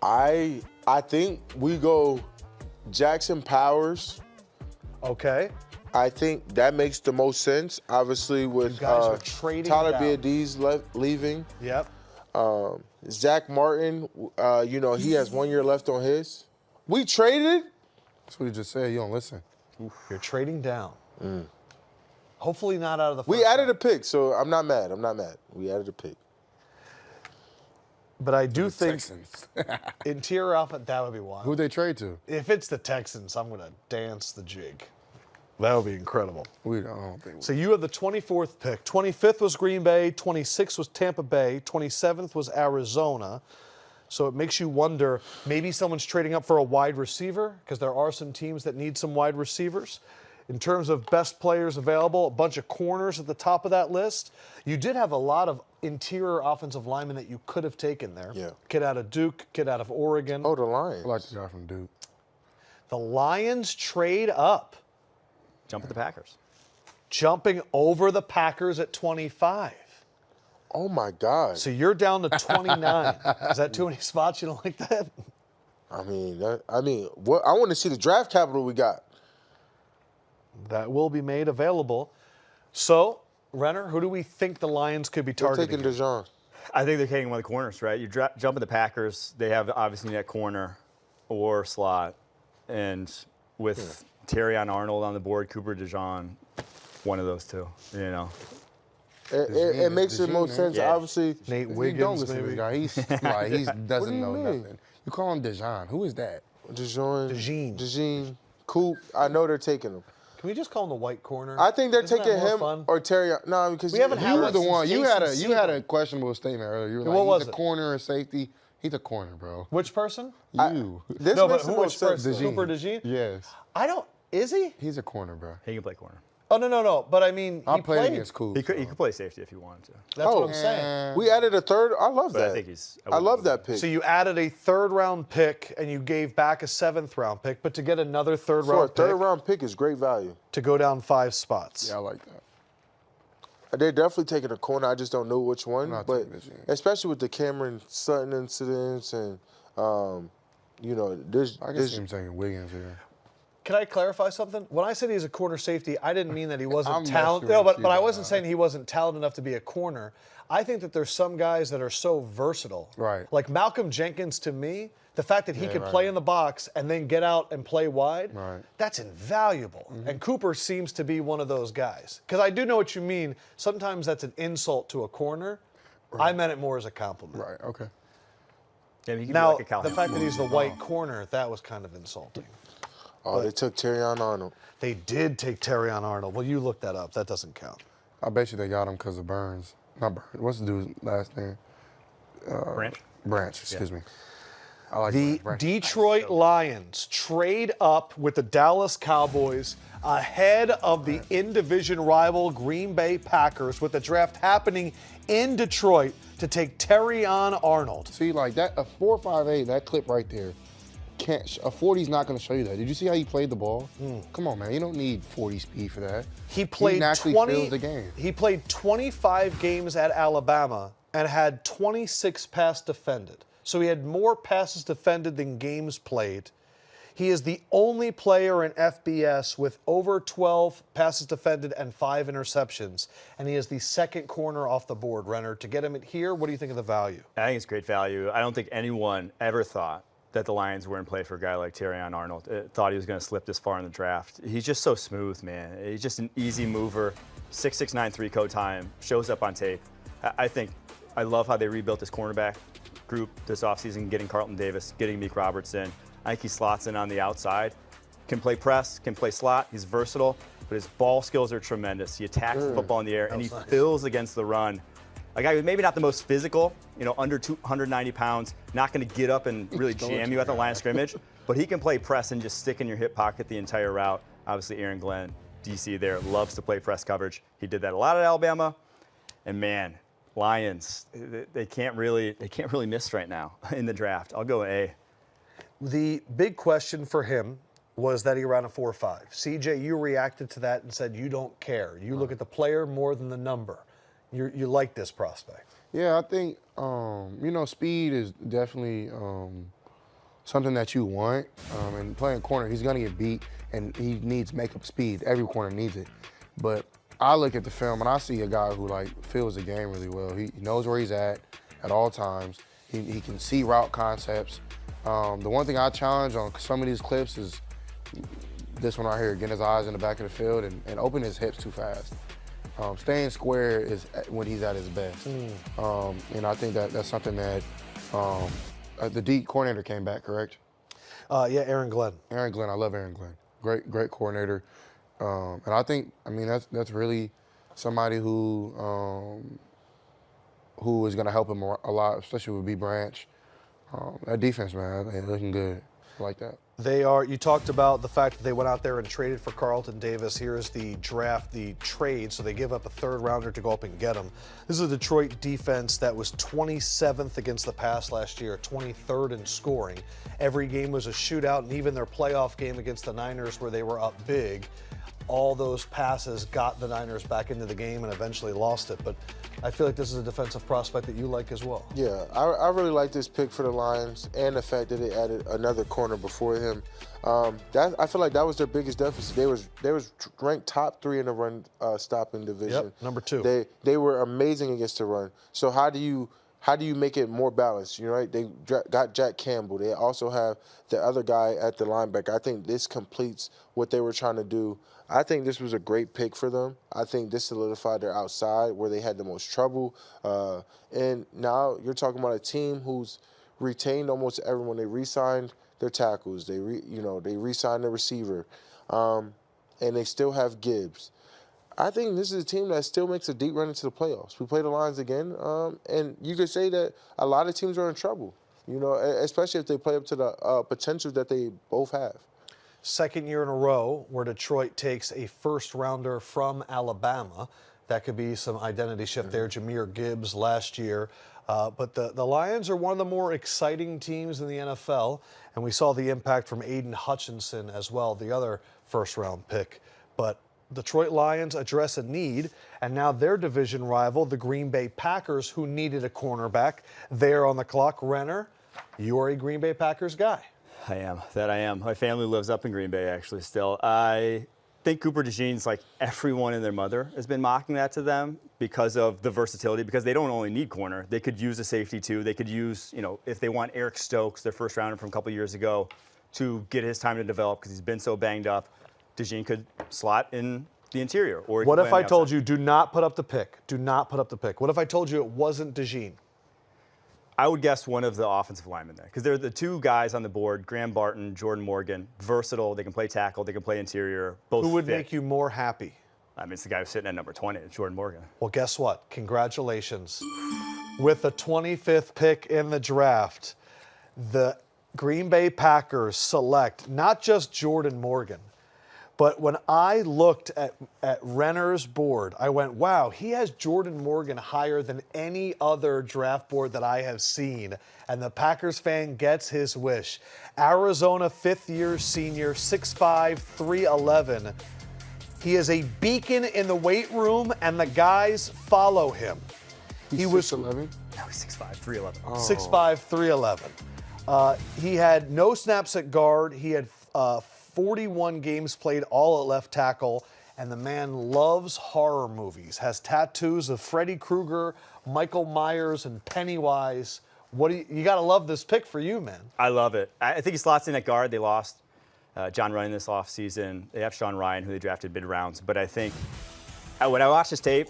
Speaker 9: I think we go Jackson Powers.
Speaker 1: Okay.
Speaker 9: I think that makes the most sense. Obviously, with
Speaker 1: You guys are trading
Speaker 9: Tyler
Speaker 1: down.
Speaker 9: Biadasz leaving.
Speaker 1: Yep.
Speaker 9: Zach Martin, he has 1 year left on his. We traded.
Speaker 3: That's what you just said. You don't listen.
Speaker 1: You're trading down. Hopefully not out of the first
Speaker 9: We added
Speaker 1: round.
Speaker 9: a pick, so I'm not mad. We added a pick.
Speaker 1: But I do think
Speaker 3: Texans.
Speaker 1: interior offense, that would be wild.
Speaker 3: Who'd they trade to?
Speaker 1: If it's the Texans, I'm going to dance the jig. That would be incredible.
Speaker 3: I don't think.
Speaker 1: So you have the 24th pick. 25th was Green Bay. 26th was Tampa Bay. 27th was Arizona. So it makes you wonder, maybe someone's trading up for a wide receiver, because there are some teams that need some wide receivers. In terms of best players available, a bunch of corners at the top of that list. You did have a lot of interior offensive linemen that you could have taken there.
Speaker 9: Yeah.
Speaker 1: Kid out of Duke, kid out of Oregon.
Speaker 9: Oh, the Lions.
Speaker 3: I like the guy from Duke.
Speaker 1: The Lions trade up,
Speaker 2: Jump at the Packers.
Speaker 1: jumping over the Packers at 25.
Speaker 9: Oh, my God.
Speaker 1: So you're down to 29. Is that too many spots? You don't like that?
Speaker 9: I mean, what? I want to see the draft capital we got.
Speaker 1: That will be made available. So, Renner, who do we think the Lions could be
Speaker 9: They're
Speaker 1: targeting?
Speaker 9: taking DeJean.
Speaker 2: I think they're taking one of the corners, right? You jump at the Packers. They have obviously that corner or slot. And with Terrion Arnold on the board, Cooper DeJean, one of those two,
Speaker 9: It makes the most sense.
Speaker 2: Yeah.
Speaker 9: Obviously,
Speaker 1: Nate
Speaker 3: You
Speaker 1: Wiggins,
Speaker 3: don't listen to this
Speaker 1: maybe?
Speaker 3: guy. He doesn't
Speaker 9: you
Speaker 3: know
Speaker 9: mean?
Speaker 3: nothing. You call him Dejan. Who is that?
Speaker 9: DeJean, Coop. I know they're taking him.
Speaker 1: Can we just call him the white corner?
Speaker 9: I think they're
Speaker 1: Isn't that
Speaker 9: taking
Speaker 1: more
Speaker 9: him
Speaker 1: fun?
Speaker 9: or Terry. No, because
Speaker 1: We haven't had
Speaker 3: You
Speaker 1: one
Speaker 3: were the
Speaker 1: since
Speaker 3: one. You
Speaker 1: Jason
Speaker 3: had a
Speaker 1: Seaman.
Speaker 3: questionable statement earlier. You were
Speaker 1: What
Speaker 3: like,
Speaker 1: was
Speaker 3: he's a
Speaker 1: it?
Speaker 3: corner or safety. He's a corner, bro.
Speaker 1: Which person?
Speaker 3: You.
Speaker 9: This
Speaker 1: No, but
Speaker 9: makes the
Speaker 1: who
Speaker 9: most
Speaker 1: was
Speaker 9: sense.
Speaker 1: first?
Speaker 3: DeJean.
Speaker 1: Cooper DeJean?
Speaker 3: Yes.
Speaker 1: I don't. Is he?
Speaker 3: He's a corner, bro.
Speaker 2: He can play corner.
Speaker 1: Oh, no. But I mean,
Speaker 3: I
Speaker 1: he
Speaker 3: played
Speaker 1: played.
Speaker 3: against Coop.
Speaker 2: He could play safety if he wanted to.
Speaker 1: That's what I'm saying.
Speaker 9: We added a third. I love
Speaker 2: But
Speaker 9: that.
Speaker 2: I think he's.
Speaker 9: I love that pick.
Speaker 1: So you added a third-round pick, and you gave back a seventh-round pick, but to get another
Speaker 9: For a
Speaker 1: third-round pick
Speaker 9: third-round pick is great value.
Speaker 1: to go down 5 spots.
Speaker 3: Yeah, I like that.
Speaker 9: They're definitely taking a corner. I just don't know which one.
Speaker 3: not
Speaker 9: But
Speaker 3: taking DeJean.
Speaker 9: especially with the Cameron Sutton incidents and, there's
Speaker 3: I can see him taking Wiggins here.
Speaker 1: Can I clarify something? When I said he's a corner safety, I didn't mean that he
Speaker 3: I'm
Speaker 1: wasn't
Speaker 3: messing
Speaker 1: talented.
Speaker 3: with
Speaker 1: No, but
Speaker 3: you,
Speaker 1: I wasn't
Speaker 3: dog.
Speaker 1: saying he wasn't talented enough to be a corner. I think that there's some guys that are so versatile.
Speaker 3: Right.
Speaker 1: Like Malcolm Jenkins, to me, the fact that he could
Speaker 3: right.
Speaker 1: play in the box and then get out and play wide,
Speaker 3: Right.
Speaker 1: that's invaluable. And Cooper seems to be one of those guys. Because I do know what you mean. Sometimes that's an insult to a corner. I meant it more as a compliment.
Speaker 3: Right. Okay.
Speaker 2: Yeah, he could
Speaker 1: Now,
Speaker 2: be like a Calvin.
Speaker 1: the fact that he's the white corner, that was kind of insulting.
Speaker 9: Oh, they took Terrion Arnold.
Speaker 1: They did take Terrion Arnold. Well, you look that up. That doesn't count.
Speaker 3: I bet you they got him because of Burns. Not Burns. What's the dude's last name?
Speaker 2: Branch.
Speaker 3: Branch. Excuse me. I like
Speaker 1: The
Speaker 3: Branch.
Speaker 1: Detroit Lions trade up with the Dallas Cowboys ahead of the in-division rival Green Bay Packers, with the draft happening in Detroit to take Terrion Arnold.
Speaker 3: See, like that, a 4.58, that clip right there, can't. A 40's not going to show you that. Did you see how he played the ball? Come on, man. You don't need 40 speed for that.
Speaker 1: He played
Speaker 3: naturally
Speaker 1: 20.
Speaker 3: feels the game.
Speaker 1: He played 25 games at Alabama and had 26 pass defended. So he had more passes defended than games played. He is the only player in FBS with over 12 passes defended and 5 interceptions. And he is the second corner off the board, Renner. To get him at here, what do you think of the value?
Speaker 2: I think it's great value. I don't think anyone ever thought that the Lions were in play for a guy like Terrion Arnold. Thought he was going to slip this far in the draft. He's just so smooth, man. He's just an easy mover. 6'6", 9'3" code time, shows up on tape. I love how they rebuilt this cornerback group this offseason, getting Carlton Davis, getting Meek Robertson. I think he slots in on the outside. Can play press, can play slot. He's versatile, but his ball skills are tremendous. He attacks the football in the air, and he fills against the run. A guy who's maybe not the most physical, under 290 pounds, not going to get up and really jam you at the line of scrimmage, but he can play press and just stick in your hip pocket the entire route. Obviously, Aaron Glenn, DC there, loves to play press coverage. He did that a lot at Alabama, and man, Lions, they can't really miss right now in the draft. I'll go A.
Speaker 1: The big question for him was that he ran a 4.5. CJ, you reacted to that and said you don't care. You look at the player more than the number. You like this prospect.
Speaker 3: Yeah, I think, speed is definitely something that you want. And playing corner, he's going to get beat, and he needs makeup speed. Every corner needs it. But I look at the film, and I see a guy who, like, feels the game really well. He knows where he's at all times. He can see route concepts. The one thing I challenge on some of these clips is this one right here, getting his eyes in the back of the field and opening his hips too fast. Staying square is when he's at his best. And I think that's something that the D coordinator came back, correct?
Speaker 1: Yeah, Aaron Glenn.
Speaker 3: Aaron Glenn, I love Aaron Glenn. Great coordinator. And I think, that's really somebody who is going to help him a lot, especially with B Branch. That defense, man, they're looking good. I like that.
Speaker 1: You talked about the fact that they went out there and traded for Carlton Davis. Here's the trade. So they give up a third rounder to go up and get him. This is a Detroit defense that was 27th against the pass last year, 23rd in scoring. Every game was a shootout, and even their playoff game against the Niners where they were up big, all those passes got the Niners back into the game and eventually lost it. But I feel like this is a defensive prospect that you like as well.
Speaker 9: Yeah, I really like this pick for the Lions and the fact that they added another corner before him. I feel like that was their biggest deficit. They was ranked top 3 in the run stopping division.
Speaker 1: Yep, number 2.
Speaker 9: They were amazing against the run. So how do you make it more balanced? Right? They got Jack Campbell. They also have the other guy at the linebacker. I think this completes what they were trying to do. I think this was a great pick for them. I think this solidified their outside where they had the most trouble. And now you're talking about a team who's retained almost everyone. They re-signed their tackles. They re-signed the receiver. And they still have Gibbs. I think this is a team that still makes a deep run into the playoffs. We play the Lions again, and you could say that a lot of teams are in trouble, especially if they play up to the potential that they both have.
Speaker 1: Second year in a row where Detroit takes a first-rounder from Alabama. That could be some identity shift there. Jahmyr Gibbs last year. But the Lions are one of the more exciting teams in the NFL, and we saw the impact from Aiden Hutchinson as well, the other first-round pick. But Detroit Lions address a need, and now their division rival, the Green Bay Packers, who needed a cornerback, they're on the clock. Renner, you are a Green Bay Packers guy.
Speaker 2: I am. My family lives up in Green Bay, actually, still. I think Cooper DeJean's like everyone and their mother has been mocking that to them because of the versatility, because they don't only need corner. They could use a safety, too. They could use, if they want Eric Stokes, their first rounder from a couple years ago, to get his time to develop because he's been so banged up. DeJean could slot in the interior. Or
Speaker 1: what if I told you, do not put up the pick? Do not put up the pick. What if I told you it wasn't DeJean?
Speaker 2: I would guess one of the offensive linemen there, because they're the two guys on the board, Graham Barton, Jordan Morgan, versatile. They can play tackle. They can play interior. Both
Speaker 1: Who would
Speaker 2: fit.
Speaker 1: make you more happy?
Speaker 2: It's the guy who's sitting at number 20, Jordan Morgan.
Speaker 1: Well, guess what? Congratulations. With the 25th pick in the draft, the Green Bay Packers select not just Jordan Morgan, but when I looked at Renner's board, I went, wow, he has Jordan Morgan higher than any other draft board that I have seen. And the Packers fan gets his wish. Arizona fifth-year senior, 6'5", 311. He is a beacon in the weight room, and the guys follow him.
Speaker 3: He was 6'11"?
Speaker 2: No, he's 6'5", 311.
Speaker 1: Oh. 6'5", 311. He had no snaps at guard. He had 41 games played, all at left tackle, and the man loves horror movies, has tattoos of Freddy Krueger, Michael Myers, and Pennywise. You got to love this pick for you, man.
Speaker 2: I love it. I think he slots in at guard. They lost John Running this offseason. They have Sean Ryan, who they drafted mid-rounds. But I think when I watched his tape,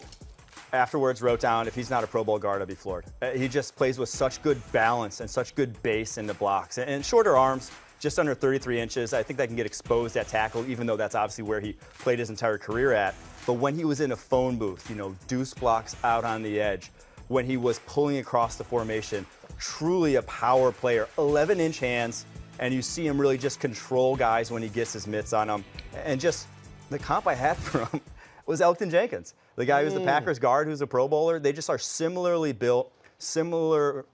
Speaker 2: afterwards wrote down, if he's not a Pro Bowl guard, I'll be floored. He just plays with such good balance and such good base in the blocks. And shorter arms, just under 33 inches. I think that can get exposed at tackle, even though that's obviously where he played his entire career at. But when he was in a phone booth, deuce blocks out on the edge, when he was pulling across the formation, truly a power player. 11-inch hands, and you see him really just control guys when he gets his mitts on them. And just the comp I had for him was Elgton Jenkins, the guy who's the Packers guard, who's a Pro Bowler. They just are similarly built, similar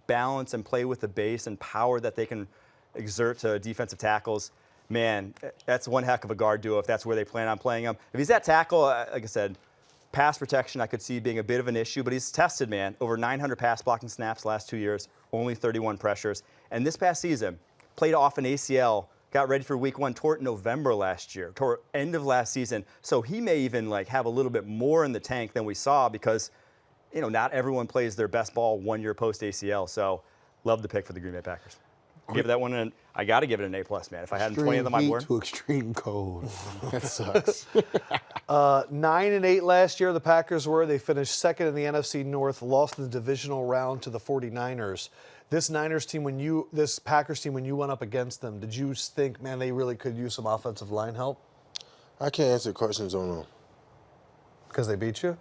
Speaker 2: balance and play with the base and power that they can exert to defensive tackles. Man, that's one heck of a guard duo if that's where they plan on playing him. If he's at tackle, like I said, pass protection I could see being a bit of an issue, but he's tested, man. Over 900 pass blocking snaps last 2 years, only 31 pressures. And this past season, played off an ACL, got ready for week 1, tore it in November last year, tore end of last season. So he may even like have a little bit more in the tank than we saw because, not everyone plays their best ball 1 year post ACL. So love the pick for the Green Bay Packers. Give that one I got to give it an A+, man. If I had 20 of them, I'd win.
Speaker 5: To extreme cold.
Speaker 3: That sucks.
Speaker 1: 9-8 last year, the Packers were. They finished second in the NFC North, lost in the divisional round to the 49ers. This Packers team, when you went up against them, did you think, man, they really could use some offensive line help?
Speaker 9: I can't answer questions on them.
Speaker 1: Because they beat you?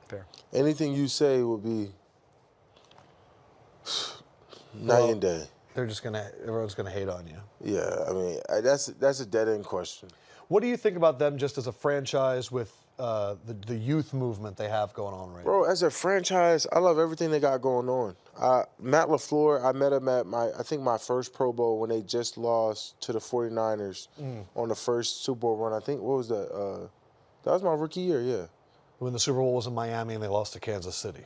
Speaker 2: Fair.
Speaker 9: Anything you say will be night and day.
Speaker 1: Everyone's gonna hate on you.
Speaker 9: Yeah, I mean, that's a dead-end question.
Speaker 1: What do you think about them just as a franchise with the youth movement they have going on right now?
Speaker 9: Bro, as a franchise, I love everything they got going on. Matt LaFleur, I met him at my first Pro Bowl when they just lost to the 49ers on the first Super Bowl run. I think, what was that? That was my rookie year, yeah.
Speaker 1: When the Super Bowl was in Miami and they lost to Kansas City.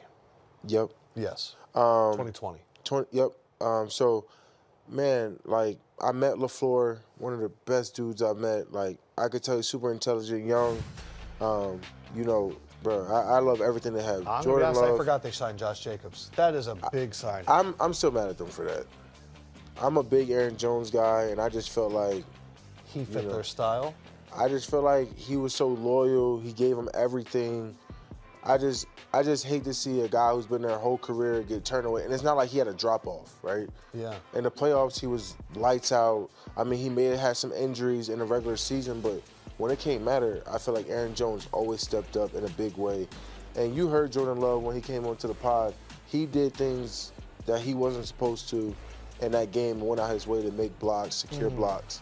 Speaker 9: Yep.
Speaker 1: Yes. 2020.
Speaker 9: Yep. So, man, like, I met LaFleur, one of the best dudes I met. Like, I could tell you, super intelligent, young. Bro, I love everything they have.
Speaker 1: I'm
Speaker 9: Jordan Love.
Speaker 1: I forgot they signed Josh Jacobs. That is a big sign.
Speaker 9: I'm still mad at them for that. I'm a big Aaron Jones guy, and I just felt like
Speaker 1: he fit their style.
Speaker 9: I just felt like he was so loyal. He gave them everything. I just hate to see a guy who's been there a whole career get turned away. And it's not like he had a drop-off, right?
Speaker 1: Yeah.
Speaker 9: In the playoffs, he was lights out. I mean, he may have had some injuries in the regular season, but when it came matter, I feel like Aaron Jones always stepped up in a big way. And you heard Jordan Love when he came onto the pod. He did things that he wasn't supposed to in that game and went out his way to make blocks, secure blocks,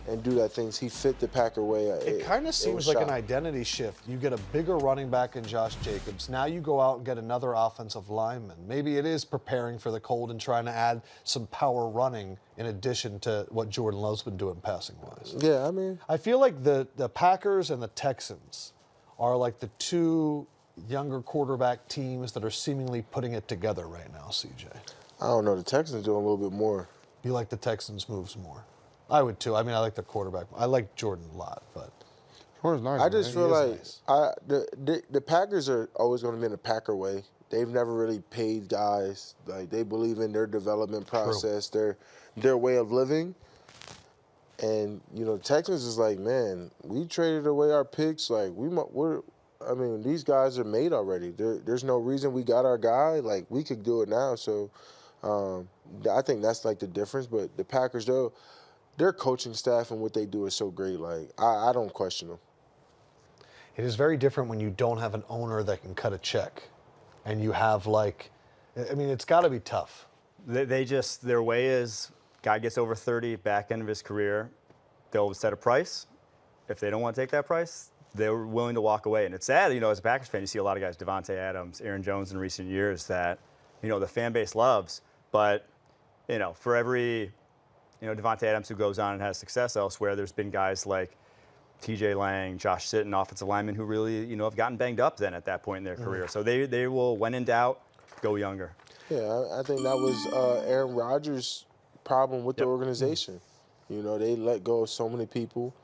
Speaker 9: and do that things. He fit the Packer way.
Speaker 1: It kind of seems like an identity shift. You get a bigger running back in Josh Jacobs. Now you go out and get another offensive lineman. Maybe it is preparing for the cold and trying to add some power running in addition to what Jordan Love's been doing passing-wise.
Speaker 9: Yeah, I mean,
Speaker 1: I feel like the Packers and the Texans are like the two younger quarterback teams that are seemingly putting it together right now, CJ.
Speaker 9: I don't know. The Texans doing a little bit more.
Speaker 1: You like the Texans' moves more? I would too. I mean, I like the quarterback. I like Jordan a lot, but
Speaker 3: Jordan's nice.
Speaker 9: I just feel like
Speaker 1: nice.
Speaker 9: the Packers are always going to be in the Packer way. They've never really paid guys. Like, they believe in their development process, their way of living. And Texans is like, man, we traded away our picks. Like, these guys are made already. There's no reason we got our guy. Like, we could do it now. So I think that's like the difference. But the Packers, though, their coaching staff and what they do is so great. Like, I don't question them.
Speaker 1: It is very different when you don't have an owner that can cut a check. And you have it's got to be tough.
Speaker 2: Their way is, guy gets over 30, back end of his career, they'll set a price. If they don't want to take that price, they're willing to walk away. And it's sad, as a Packers fan, you see a lot of guys, Devontae Adams, Aaron Jones in recent years that, the fan base loves. But, for every, Devontae Adams who goes on and has success elsewhere, there's been guys like TJ Lang, Josh Sitton, offensive linemen who really, have gotten banged up then at that point in their career. So they will, when in doubt, go younger.
Speaker 9: Yeah, I think that was Aaron Rodgers' problem with the organization. They let go of so many people,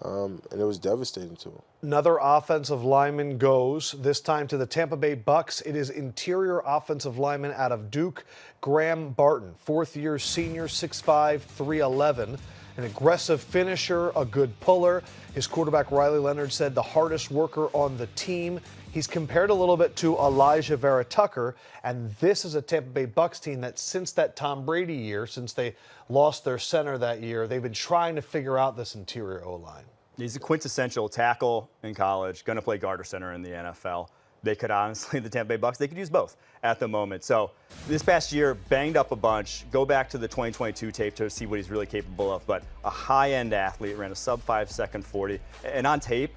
Speaker 9: and it was devastating to them.
Speaker 1: Another offensive lineman goes, this time to the Tampa Bay Bucks. It is interior offensive lineman out of Duke, Graham Barton, fourth-year senior, 6'5", 311. An aggressive finisher, a good puller. His quarterback, Riley Leonard, said the hardest worker on the team. He's compared a little bit to Elijah Vera Tucker, and this is a Tampa Bay Bucks team that since that Tom Brady year, since they lost their center that year, they've been trying to figure out this interior O-line.
Speaker 2: He's a quintessential tackle in college, going to play guard or center in the NFL. They could honestly, the Tampa Bay Bucks, they could use both at the moment. So this past year, banged up a bunch. Go back to the 2022 tape to see what he's really capable of. But a high-end athlete, ran a sub-5 second 40. And on tape,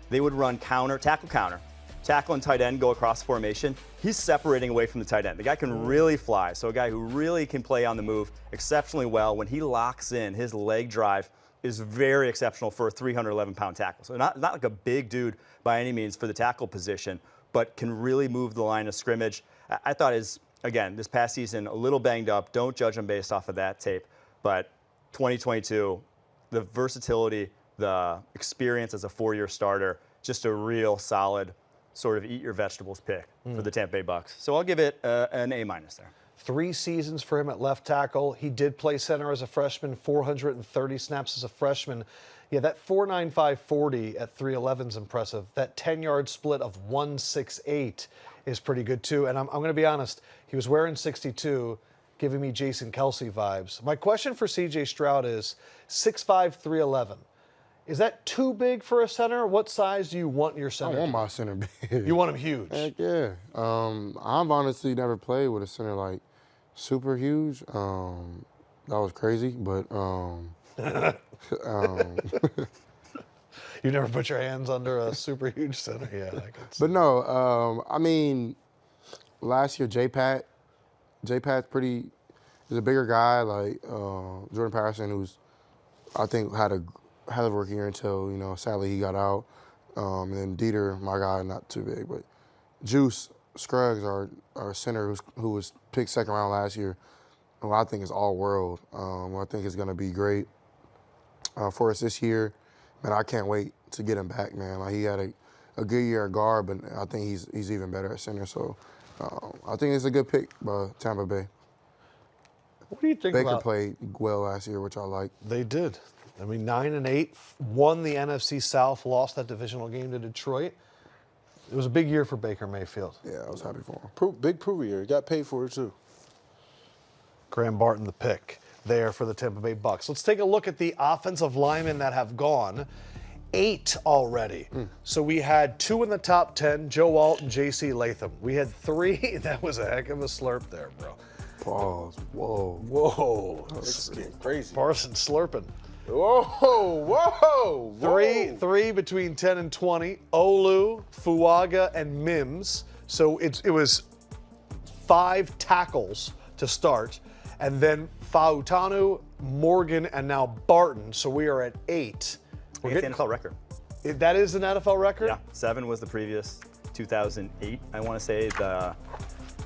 Speaker 2: they would run tackle counter. Tackle and tight end go across formation. He's separating away from the tight end. The guy can really fly. So a guy who really can play on the move exceptionally well. When he locks in, his leg drive is very exceptional for a 311-pound tackle. So not like a big dude by any means for the tackle position, but can really move the line of scrimmage. I thought his again, this past season, a little banged up. Don't judge him based off of that tape. But 2022, the versatility, the experience as a 4-year starter, just a real solid sort of eat your vegetables pick for the Tampa Bay Bucks. So I'll give it an A- there.
Speaker 1: 3 seasons for him at left tackle. He did play center as a freshman, 430 snaps as a freshman. Yeah, that 4.95 40 at 311 is impressive. That 10-yard split of 1.68 is pretty good too. And I'm going to be honest, he was wearing 62, giving me Jason Kelsey vibes. My question for C.J. Stroud is 6'5", 311. Is that too big for a center? What size do you want your center?
Speaker 3: I want my center big.
Speaker 1: You want him huge?
Speaker 3: Heck yeah. I've honestly never played with a center like super huge. That was crazy, but
Speaker 1: you never put your hands under a super huge center? Yeah, I could see.
Speaker 3: But no, I mean, last year J-Pat's is a bigger guy like Jordan Patterson, who's I think had a hell of a rookie year until, you know, sadly he got out. And then Dieter, my guy, not too big, but Juice Scruggs, our center, who was picked second round last year, who I think is all world. I think is going to be great for us this year. Man, I can't wait to get him back, man. Like, he had a good year at guard, but I think he's even better at center. So I think it's a good pick by Tampa Bay.
Speaker 1: What do you think
Speaker 3: Baker
Speaker 1: about?
Speaker 3: played well last year, which I like.
Speaker 1: They did. I mean, 9-8, won the NFC South, lost that divisional game to Detroit. It was a big year for Baker Mayfield.
Speaker 3: Yeah, I was happy for him.
Speaker 9: Big prove year. He got paid for it, too.
Speaker 1: Graham Barton, the pick there for the Tampa Bay Bucks. Let's take a look at the offensive linemen that have gone. 8 already. So we had 2 in the top 10, Joe Alt and JC Latham. We had 3. That was a heck of a slurp there, bro.
Speaker 3: Pause. Whoa.
Speaker 1: Whoa.
Speaker 9: This is getting crazy.
Speaker 1: Parsons slurping.
Speaker 9: Whoa.
Speaker 1: 3 between 10 and 20. Olu, Fuaga, and Mims. So it was 5 tackles to start. And then Fautanu, Morgan, and now Barton. So we are at 8.
Speaker 2: We're getting the NFL record.
Speaker 1: That is an NFL record?
Speaker 2: Yeah, 7 was the previous 2008, I want to say, the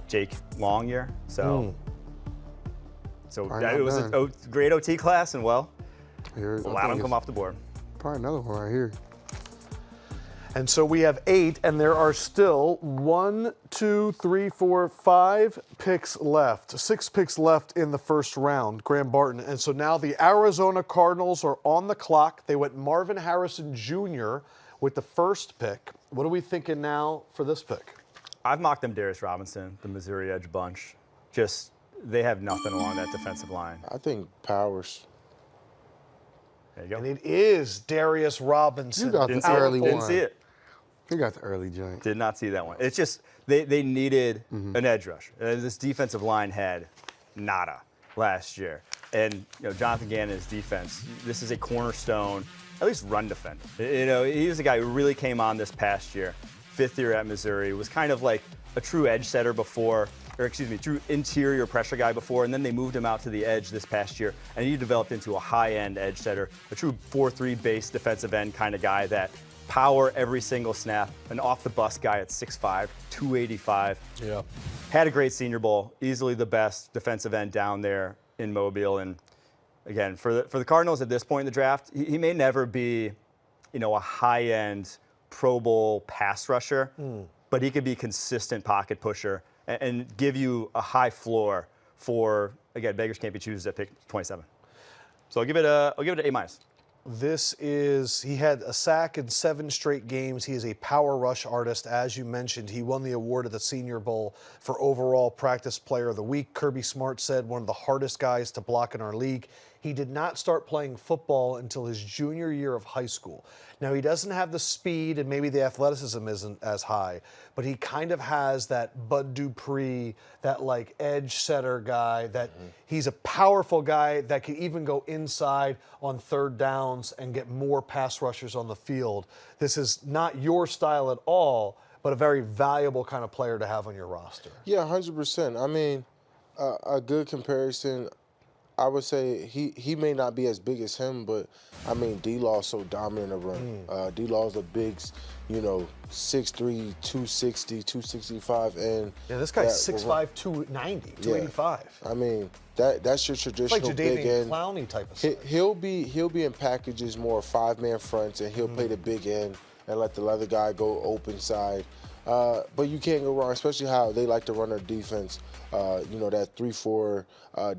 Speaker 2: Jake Long year. So it was a great OT class, and well, allowed him to come off the board.
Speaker 3: Probably another one right here.
Speaker 1: And so we have 8, and there are still 1, 2, 3, 4, 5 picks left. 6 picks left in the first round, Graham Barton. And so now the Arizona Cardinals are on the clock. They went Marvin Harrison Jr. with the first pick. What are we thinking now for this pick?
Speaker 2: I've mocked them Darius Robinson, the Missouri Edge bunch. Just, they have nothing along that defensive line.
Speaker 9: I think Powers.
Speaker 2: There you go.
Speaker 1: And it is Darius Robinson.
Speaker 3: You got the early one.
Speaker 2: Didn't see it.
Speaker 3: He got the early joint.
Speaker 2: Did not see that one. It's just they needed an edge rush. This defensive line had nada last year. And you know, Jonathan Gannon's defense, this is a cornerstone, at least run defender. You know, he was a guy who really came on this past year. 5th year at Missouri, was kind of like a true edge setter before, or excuse me, true interior pressure guy before, and then they moved him out to the edge this past year, and he developed into a high-end edge setter, a true 4-3 base defensive end kind of guy that power every single snap, an off-the-bus guy at 6'5", 285.
Speaker 1: Yeah.
Speaker 2: Had a great Senior Bowl, easily the best defensive end down there in Mobile. And again, for the Cardinals at this point in the draft, he may never be, you know, a high-end Pro Bowl pass rusher, but he could be a consistent pocket pusher and give you a high floor for, again, beggars can't be choosers at pick 27. So I'll give it an A-.
Speaker 1: He had a sack in 7 straight games. He is a power rush artist. As you mentioned, he won the award at the Senior Bowl for overall practice player of the week. Kirby Smart said one of the hardest guys to block in our league. He did not start playing football until his junior year of high school. Now, he doesn't have the speed and maybe the athleticism isn't as high, but he kind of has that Bud Dupree, that like edge setter guy, that he's a powerful guy that can even go inside on 3rd downs and get more pass rushers on the field. This is not your style at all, but a very valuable kind of player to have on your roster.
Speaker 9: Yeah, 100%. I mean, a good comparison, I would say he may not be as big as him, but I mean D-Law's so dominant in the run. D-Law's a big, 6'3", 260, 265, and
Speaker 1: this guy's 6'5", 290, 285.
Speaker 9: I mean that's your traditional
Speaker 1: like
Speaker 9: big end.
Speaker 1: Clowney type of stuff.
Speaker 9: He'll be in packages more 5-man fronts, and he'll play the big end and let the other guy go open side. But you can't go wrong, especially how they like to run their defense. That 3-4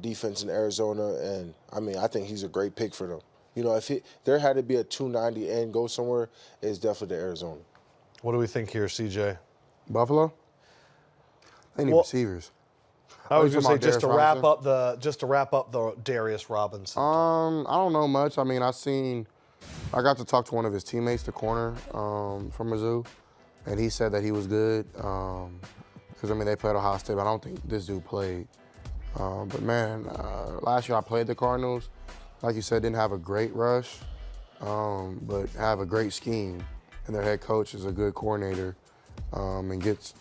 Speaker 9: defense in Arizona, and I mean, I think he's a great pick for them. If there had to be a 290 and go somewhere, it's definitely the Arizona.
Speaker 1: What do we think here, CJ?
Speaker 3: Buffalo? They need receivers.
Speaker 1: I was going to say just to wrap up the Darius Robinson.
Speaker 3: I don't know much. I mean, I got to talk to one of his teammates, the corner from Mizzou, and he said that he was good. Because, they played Ohio State, but I don't think this dude played. But, man, last year I played the Cardinals. Like you said, didn't have a great rush, but have a great scheme. And their head coach is a good coordinator and gets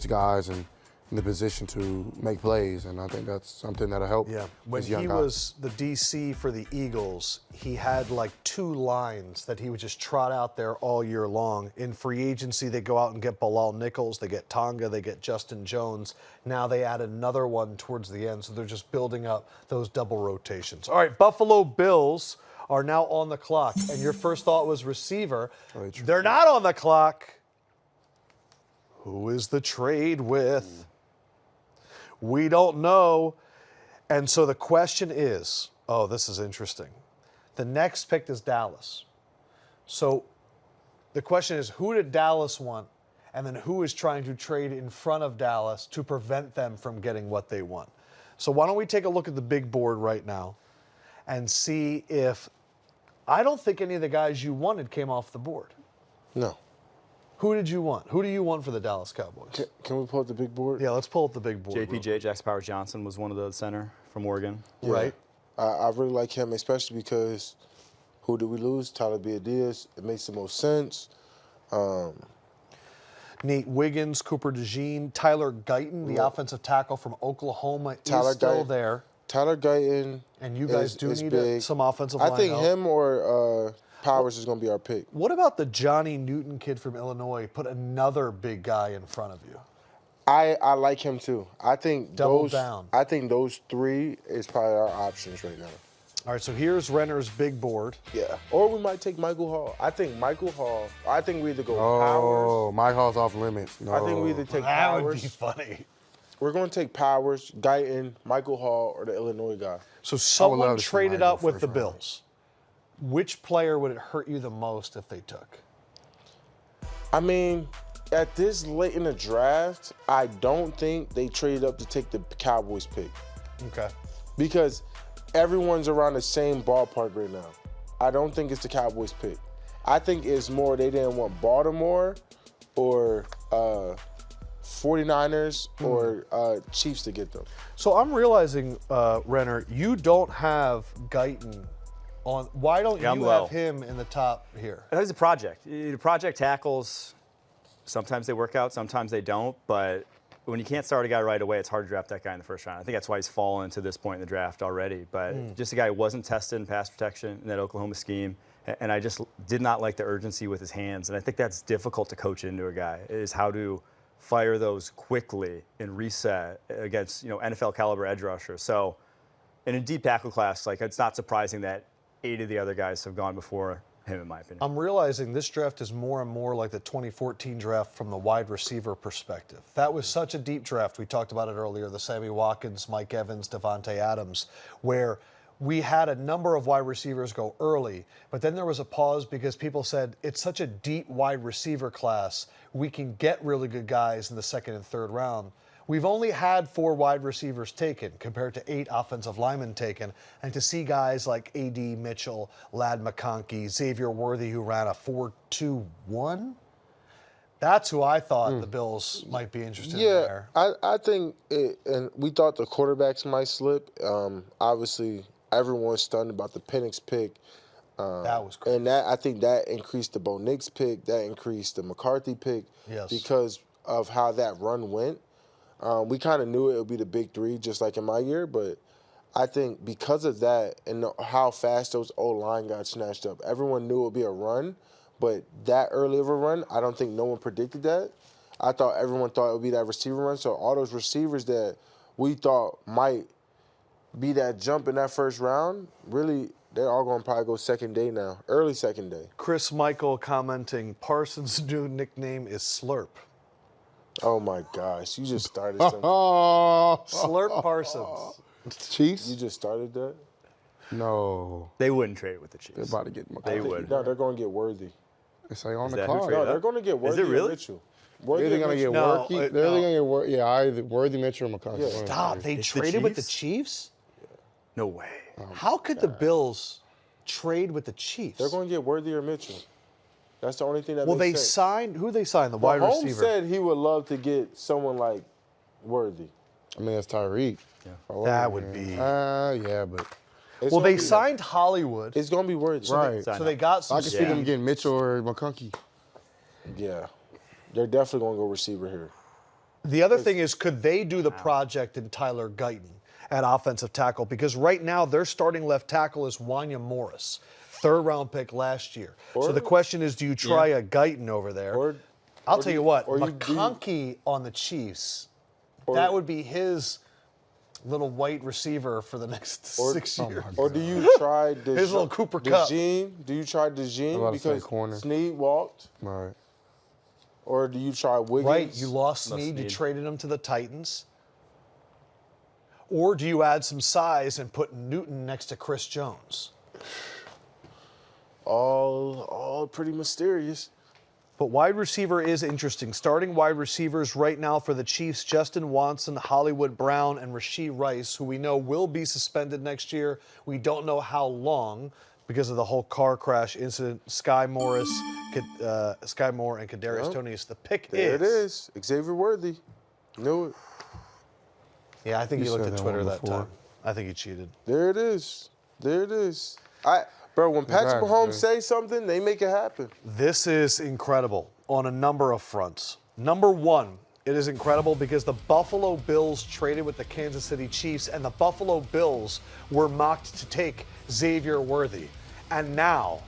Speaker 3: guys in the position to make plays. And I think that's something that'll help.
Speaker 1: Yeah, when he was the DC for the Eagles, he had like 2 lines that he would just trot out there all year long. In free agency, they go out and get Bilal Nichols, they get Tonga, they get Justin Jones. Now they add another one towards the end, so they're just building up those double rotations. All right, Buffalo Bills are now on the clock, and your first thought was receiver. They're not on the clock. Who is the trade with? We don't know. And so the question is, this is interesting. The next pick is Dallas. So the question is, who did Dallas want? And then who is trying to trade in front of Dallas to prevent them from getting what they want? So why don't we take a look at the big board right now and see if, I don't think any of the guys you wanted came off the board.
Speaker 9: No.
Speaker 1: Who did you want? Who do you want for the Dallas Cowboys?
Speaker 9: Can we pull up the big board?
Speaker 1: Yeah, let's pull up the big board.
Speaker 2: JPJ, Jax Powers Johnson, was one of the center from Oregon.
Speaker 9: Yeah.
Speaker 1: Right.
Speaker 9: I really like him, especially because who did we lose? Tyler Biadias. It makes the most sense.
Speaker 1: Nate Wiggins, Cooper DeJean, Tyler Guyton, the offensive tackle from Oklahoma, is still there.
Speaker 9: Tyler Guyton.
Speaker 1: And you guys do need some offensive line.
Speaker 9: I think
Speaker 1: help.
Speaker 9: him or Powers is going to be our pick.
Speaker 1: What about the Johnny Newton kid from Illinois? Put another big guy in front of you.
Speaker 9: I like him too. I think
Speaker 1: Double down.
Speaker 9: I think those 3 is probably our options right now.
Speaker 1: All right, so here's Renner's big board.
Speaker 9: Yeah. Or we might take Michael Hall. I think we either go Powers.
Speaker 3: Oh, Mike Hall's off limits. No.
Speaker 9: I think we either take
Speaker 1: That
Speaker 9: Powers.
Speaker 1: would be funny.
Speaker 9: We're going to take Powers, Guyton, Michael Hall, or the Illinois guy.
Speaker 1: So someone traded up with the
Speaker 3: round.
Speaker 1: Bills. Which player would it hurt you the most if they took?
Speaker 9: I mean, at this late in the draft, I don't think they traded up to take the Cowboys pick.
Speaker 1: Okay.
Speaker 9: Because everyone's around the same ballpark right now. I don't think it's the Cowboys pick. I think it's more they didn't want Baltimore or 49ers or Chiefs to get them.
Speaker 1: So I'm realizing, Renner, you don't have Guyton on. Why don't you have him in the top here?
Speaker 2: It's a project. Project tackles, sometimes they work out, sometimes they don't. But when you can't start a guy right away, it's hard to draft that guy in the first round. I think that's why he's fallen to this point in the draft already. But just a guy who wasn't tested in pass protection in that Oklahoma scheme. And I just did not like the urgency with his hands. And I think that's difficult to coach into a guy, is how to fire those quickly and reset against, NFL caliber edge rushers. So in a deep tackle class, it's not surprising that 8 of the other guys have gone before him, in my opinion.
Speaker 1: I'm realizing this draft is more and more like the 2014 draft from the wide receiver perspective. That was such a deep draft. We talked about it earlier, the Sammy Watkins, Mike Evans, Devontae Adams, where we had a number of wide receivers go early, but then there was a pause because people said it's such a deep wide receiver class, we can get really good guys in the second and third round. We've only had 4 wide receivers taken compared to 8 offensive linemen taken, and to see guys like A.D. Mitchell, Ladd McConkey, Xavier Worthy, who ran a 4.21, that's who I thought the Bills might be interested in there.
Speaker 9: I think, and we thought the quarterbacks might slip. Obviously, everyone's stunned about the Penix pick.
Speaker 1: That was crazy.
Speaker 9: And I think that increased the Bo Nix pick, that increased the McCarthy pick because of how that run went. We kind of knew it would be the big 3, just like in my year, but I think because of that and how fast those O-line got snatched up, everyone knew it would be a run, but that early of a run, I don't think no one predicted that. I thought everyone thought it would be that receiver run, so all those receivers that we thought might be that jump in that first round, really, they're all going to probably go second day now, early second day.
Speaker 1: Chris Michael commenting, Parsons' new nickname is Slurp.
Speaker 9: Oh, my gosh. You just started something.
Speaker 1: Slurp Parsons.
Speaker 3: Chiefs?
Speaker 9: You just started that?
Speaker 3: No.
Speaker 2: They wouldn't trade it with the Chiefs.
Speaker 3: They're about to get
Speaker 2: They
Speaker 3: McCarthy.
Speaker 2: would.
Speaker 9: No, they're going to get Worthy.
Speaker 3: It's like on
Speaker 2: Is
Speaker 3: the
Speaker 2: that who
Speaker 3: clock.
Speaker 2: traded
Speaker 9: No,
Speaker 2: up?
Speaker 9: they're going to get Worthy
Speaker 2: Is it really?
Speaker 9: or Mitchell. Worthy
Speaker 3: They're
Speaker 9: or
Speaker 3: going to get
Speaker 9: Mitchell.
Speaker 3: Worthy.
Speaker 1: No,
Speaker 3: They're
Speaker 1: no.
Speaker 3: going to get Worthy. Yeah, either Worthy, Mitchell, or McCarthy.
Speaker 9: Yeah.
Speaker 1: Stop. They
Speaker 2: It's the
Speaker 1: traded with the
Speaker 2: Chiefs?
Speaker 1: Chiefs?
Speaker 2: No way.
Speaker 1: How could the Bills trade with the Chiefs?
Speaker 9: They're going to get Worthy or Mitchell. That's the only thing that
Speaker 1: Well, they
Speaker 9: makes sense.
Speaker 1: signed, who they signed? The
Speaker 9: But
Speaker 1: wide
Speaker 9: Holmes
Speaker 1: receiver.
Speaker 9: said he would love to get someone like Worthy.
Speaker 3: I mean, that's Tyreek.
Speaker 2: Yeah.
Speaker 1: That would be.
Speaker 3: Yeah, but
Speaker 9: It's
Speaker 1: Well,
Speaker 9: gonna
Speaker 1: they
Speaker 9: be-
Speaker 1: signed Hollywood.
Speaker 9: It's going to be Worthy.
Speaker 3: right.
Speaker 1: So they got some
Speaker 3: I can see
Speaker 1: speed.
Speaker 3: them getting Mitchell or McConkey.
Speaker 9: Yeah. They're definitely going to go receiver here.
Speaker 1: The other thing is, could they do the project in Tyler Guyton at offensive tackle? Because right now their starting left tackle is Wanya Morris, third-round pick last year. So the question is, do you try a Guyton over there? I'll tell you what, McConkey on the Chiefs, that would be his little white receiver for the next 6 years.
Speaker 9: Or do you try
Speaker 1: His little Cooper Kupp.
Speaker 9: DeJean? Do you try
Speaker 3: I'm
Speaker 9: DeJean
Speaker 3: about to say
Speaker 9: because
Speaker 3: corner.
Speaker 9: Snead walked?
Speaker 3: Right.
Speaker 9: Or do you try Wiggins?
Speaker 1: Right, you lost Snead, you traded him to the Titans. Or do you add some size and put Newton next to Chris Jones?
Speaker 9: All pretty mysterious.
Speaker 1: But wide receiver is interesting. Starting wide receivers right now for the Chiefs, Justin Watson, Hollywood Brown, and Rashee Rice, who we know will be suspended next year. We don't know how long because of the whole car crash incident. Sky Moore and Kadarius Toney is the pick.
Speaker 9: There it is. Xavier Worthy. Knew it.
Speaker 1: Yeah, I think he looked
Speaker 3: said
Speaker 1: at
Speaker 3: that
Speaker 1: Twitter
Speaker 3: one
Speaker 1: that
Speaker 3: before.
Speaker 1: time. I think he cheated.
Speaker 9: There it is. There it is. Bro, when Patrick
Speaker 3: Congrats,
Speaker 9: Mahomes
Speaker 3: man.
Speaker 9: say something, they make it happen.
Speaker 1: This is incredible on a number of fronts. Number one, it is incredible because the Buffalo Bills traded with the Kansas City Chiefs, and the Buffalo Bills were mocked to take Xavier Worthy. And now,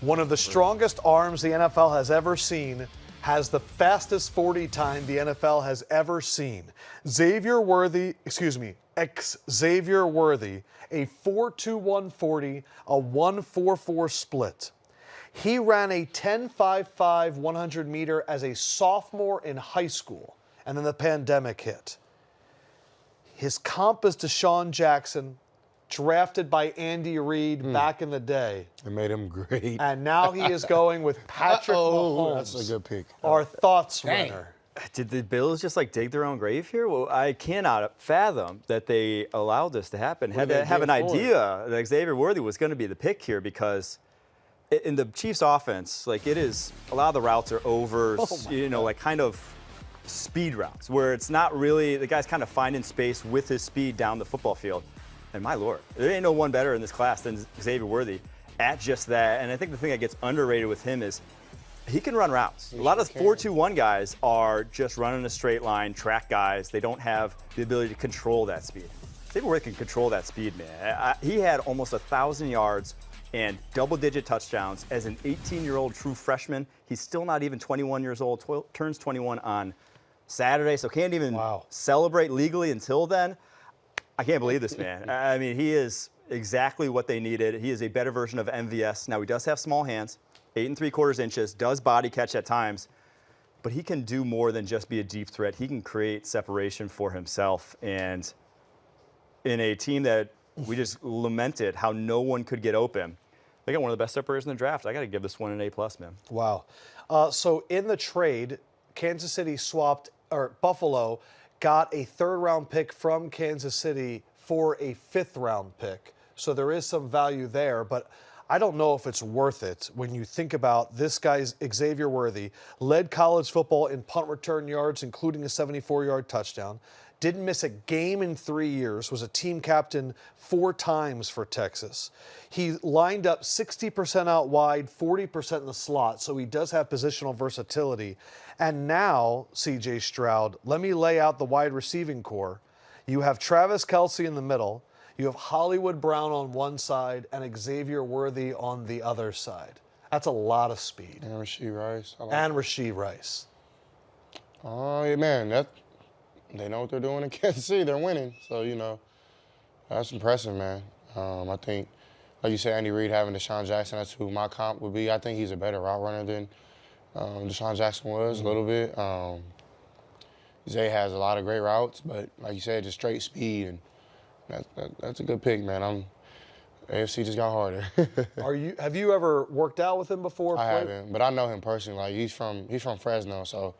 Speaker 1: one of the strongest arms the NFL has ever seen has the fastest 40 time the NFL has ever seen. Xavier Worthy, a 4.21 40, a 1.44 split. He ran a 10.55 100 meter as a sophomore in high school, and then the pandemic hit. His comp is Deshaun Jackson, drafted by Andy Reid back in the day.
Speaker 3: It made him great.
Speaker 1: And now he is going with Patrick Mahomes.
Speaker 3: That's a good pick.
Speaker 1: Our thoughts, Renner.
Speaker 2: Did the Bills just dig their own grave here? Well, I cannot fathom that they allowed this to happen. Had to have an idea that Xavier Worthy was going to be the pick here because in the Chiefs offense, it is a lot of the routes are over, kind of speed routes where it's not really, the guy's kind of finding space with his speed down the football field. And my Lord, there ain't no one better in this class than Xavier Worthy at just that. And I think the thing that gets underrated with him is he can run routes. A lot of 4.21 guys are just running a straight line, track guys. They don't have the ability to control that speed. Xavier Worthy can control that speed, man. He had almost 1,000 yards and double-digit touchdowns as an 18-year-old true freshman. He's still not even 21 years old, turns 21 on Saturday, so can't even celebrate legally until then. I can't believe this, man. I mean, he is exactly what they needed. He is a better version of MVS. Now, he does have small hands, 8 3/4 inches, does body catch at times, but he can do more than just be a deep threat. He can create separation for himself. And in a team that we just lamented how no one could get open, they got one of the best separators in the draft. I got to give this one an A+, man.
Speaker 1: Wow. So in the trade, Kansas City Buffalo got a third-round pick from Kansas City for a fifth-round pick. So there is some value there, but I don't know if it's worth it when you think about this guy's Xavier Worthy, led college football in punt return yards, including a 74-yard touchdown, didn't miss a game in 3 years, was a team captain 4 times for Texas. He lined up 60% out wide, 40% in the slot, so he does have positional versatility. And now, C.J. Stroud, let me lay out the wide receiving core. You have Travis Kelce in the middle. You have Hollywood Brown on one side and Xavier Worthy on the other side. That's a lot of speed.
Speaker 3: And Rashee Rice.
Speaker 1: And Rashee Rice.
Speaker 3: Oh, yeah, man. They know what they're doing in Kansas City. They're winning. So, you know, that's impressive, man. I think, like you said, Andy Reid having Deshaun Jackson, that's who my comp would be. I think he's a better route runner than Deshaun Jackson was a little bit. Zay has a lot of great routes, but like you said, just straight speed. And that's a good pick, man. AFC just got harder.
Speaker 1: Have you ever worked out with him before?
Speaker 3: I haven't, but I know him personally. Like he's from Fresno, so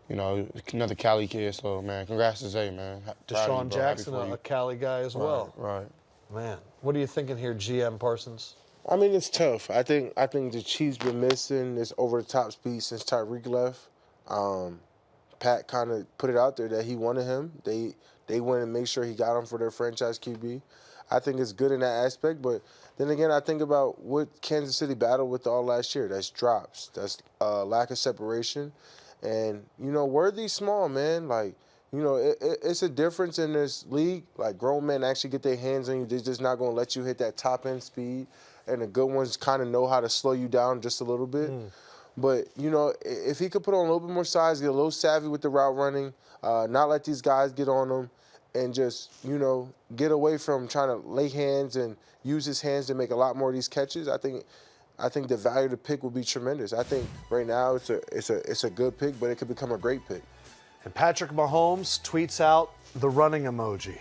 Speaker 3: you know, another Cali kid. So man, congrats to Zay, man.
Speaker 1: Deshaun Jackson, a Cali guy as well.
Speaker 3: Right.
Speaker 1: Man, what are you thinking here, GM Parsons?
Speaker 9: I mean, it's tough. I think the Chiefs been missing this over-the-top speed since Tyreek left. Pat kind of put it out there that he wanted him. They wanted to make sure he got him for their franchise QB. I think it's good in that aspect, but then again, I think about what Kansas City battled with all last year. That's drops. That's lack of separation. And, you know, Worthy's small, man. Like, you know, it's a difference in this league. Like, grown men actually get their hands on you. They're just not going to let you hit that top-end speed. And the good ones kind of know how to slow you down just a little bit. But, you know, if he could put on a little bit more size, get a little savvy with the route running, not let these guys get on him, and just, you know, get away from trying to lay hands and use his hands to make a lot more of these catches, I think the value of the pick will be tremendous. I think right now it's a good pick, but it could become a great pick.
Speaker 1: And Patrick Mahomes tweets out the running emoji.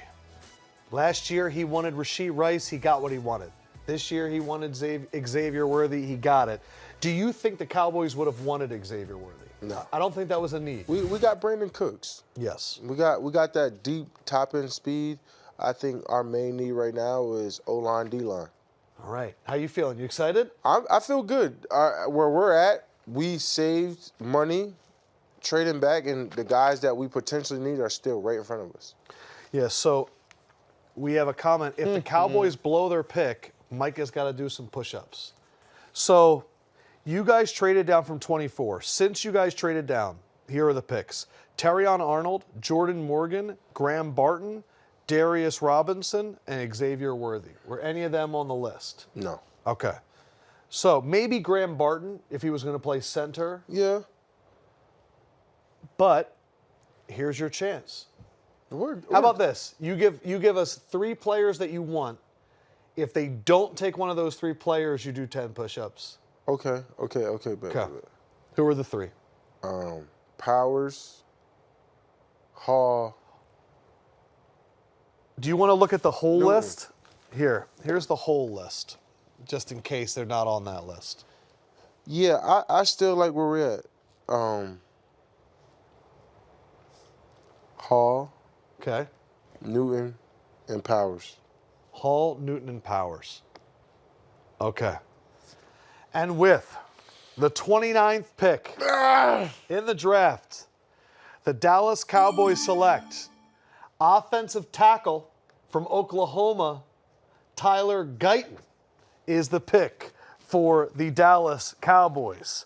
Speaker 1: Last year he wanted Rashee Rice, he got what he wanted. This year he wanted Xavier Worthy, he got it. Do you think the Cowboys would have wanted Xavier Worthy?
Speaker 9: No.
Speaker 1: I don't think that was a need.
Speaker 9: We got Brandon Cooks.
Speaker 1: Yes.
Speaker 9: We got that deep top-end speed. I think our main need right now is O-line, D-line.
Speaker 1: All right. How you feeling? You excited?
Speaker 9: I feel good. Where we're at, we saved money trading back, and the guys that we potentially need are still right in front of us.
Speaker 1: Yeah, so we have a comment. If the Cowboys blow their pick, Micah's got to do some push-ups. So you guys traded down from 24. Since you guys traded down, here are the picks. Terrion Arnold, Jordan Morgan, Graham Barton, Darius Robinson, and Xavier Worthy. Were any of them on the list?
Speaker 9: No.
Speaker 1: Okay. So maybe Graham Barton if he was going to play center.
Speaker 9: Yeah.
Speaker 1: But here's your chance. How about this? You give us 3 players that you want. If they don't take one of those 3 players, you do 10 push-ups.
Speaker 9: Okay. Bet.
Speaker 1: Who are the 3?
Speaker 9: Powers, Hall.
Speaker 1: Do you want to look at the whole list? Here's the whole list, just in case they're not on that list.
Speaker 9: Yeah, I still like where we're at. Hall.
Speaker 1: Okay.
Speaker 9: Newton and Powers.
Speaker 1: Hall, Newton, and Powers. Okay. And with the 29th pick in the draft, the Dallas Cowboys select offensive tackle from Oklahoma, Tyler Guyton, is the pick for the Dallas Cowboys.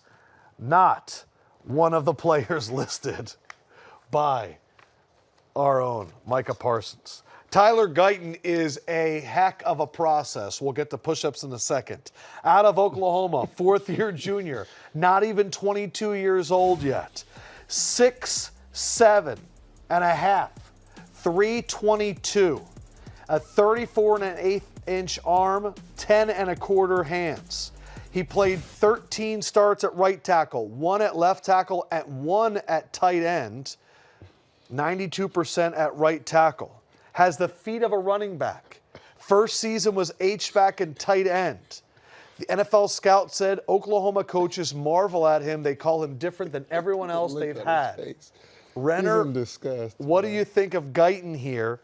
Speaker 1: Not one of the players listed by our own Micah Parsons. Tyler Guyton is a heck of a process. We'll get to push-ups in a second. Out of Oklahoma, 4th-year junior, not even 22 years old yet. 6'7 and a half, 322, a 34 1/8 inch arm, 10 1/4 hands. He played 13 starts at right tackle, 1 at left tackle, and 1 at tight end, 92% at right tackle. Has the feet of a running back. First season was H-back and tight end. The NFL scout said Oklahoma coaches marvel at him. They call him different than everyone else they've had. Renner, what do you think of Guyton here,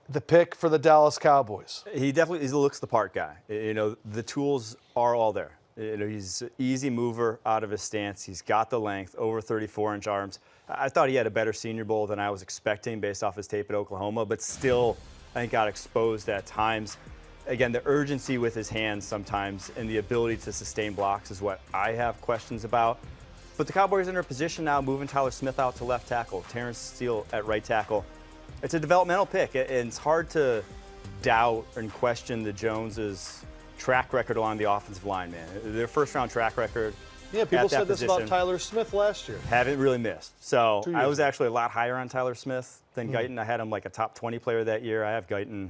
Speaker 1: the pick for the Dallas Cowboys?
Speaker 2: He definitely looks the part guy. You know, the tools are all there. You know, he's an easy mover out of his stance. He's got the length, over 34-inch arms. I thought he had a better Senior Bowl than I was expecting based off his tape at Oklahoma, but still, I think got exposed at times. Again, the urgency with his hands sometimes and the ability to sustain blocks is what I have questions about. But the Cowboys are in a position now, moving Tyler Smith out to left tackle, Terrence Steele at right tackle. It's a developmental pick, and it's hard to doubt and question the Joneses' track record along the offensive line, man. Their first-round track record.
Speaker 1: Yeah, people
Speaker 2: at that
Speaker 1: said this
Speaker 2: position,
Speaker 1: about Tyler Smith last year.
Speaker 2: Haven't really missed. So
Speaker 1: 2 years
Speaker 2: I was
Speaker 1: ago.
Speaker 2: actually a lot higher on Tyler Smith than Guyton. I had him like a top 20 player that year. I have Guyton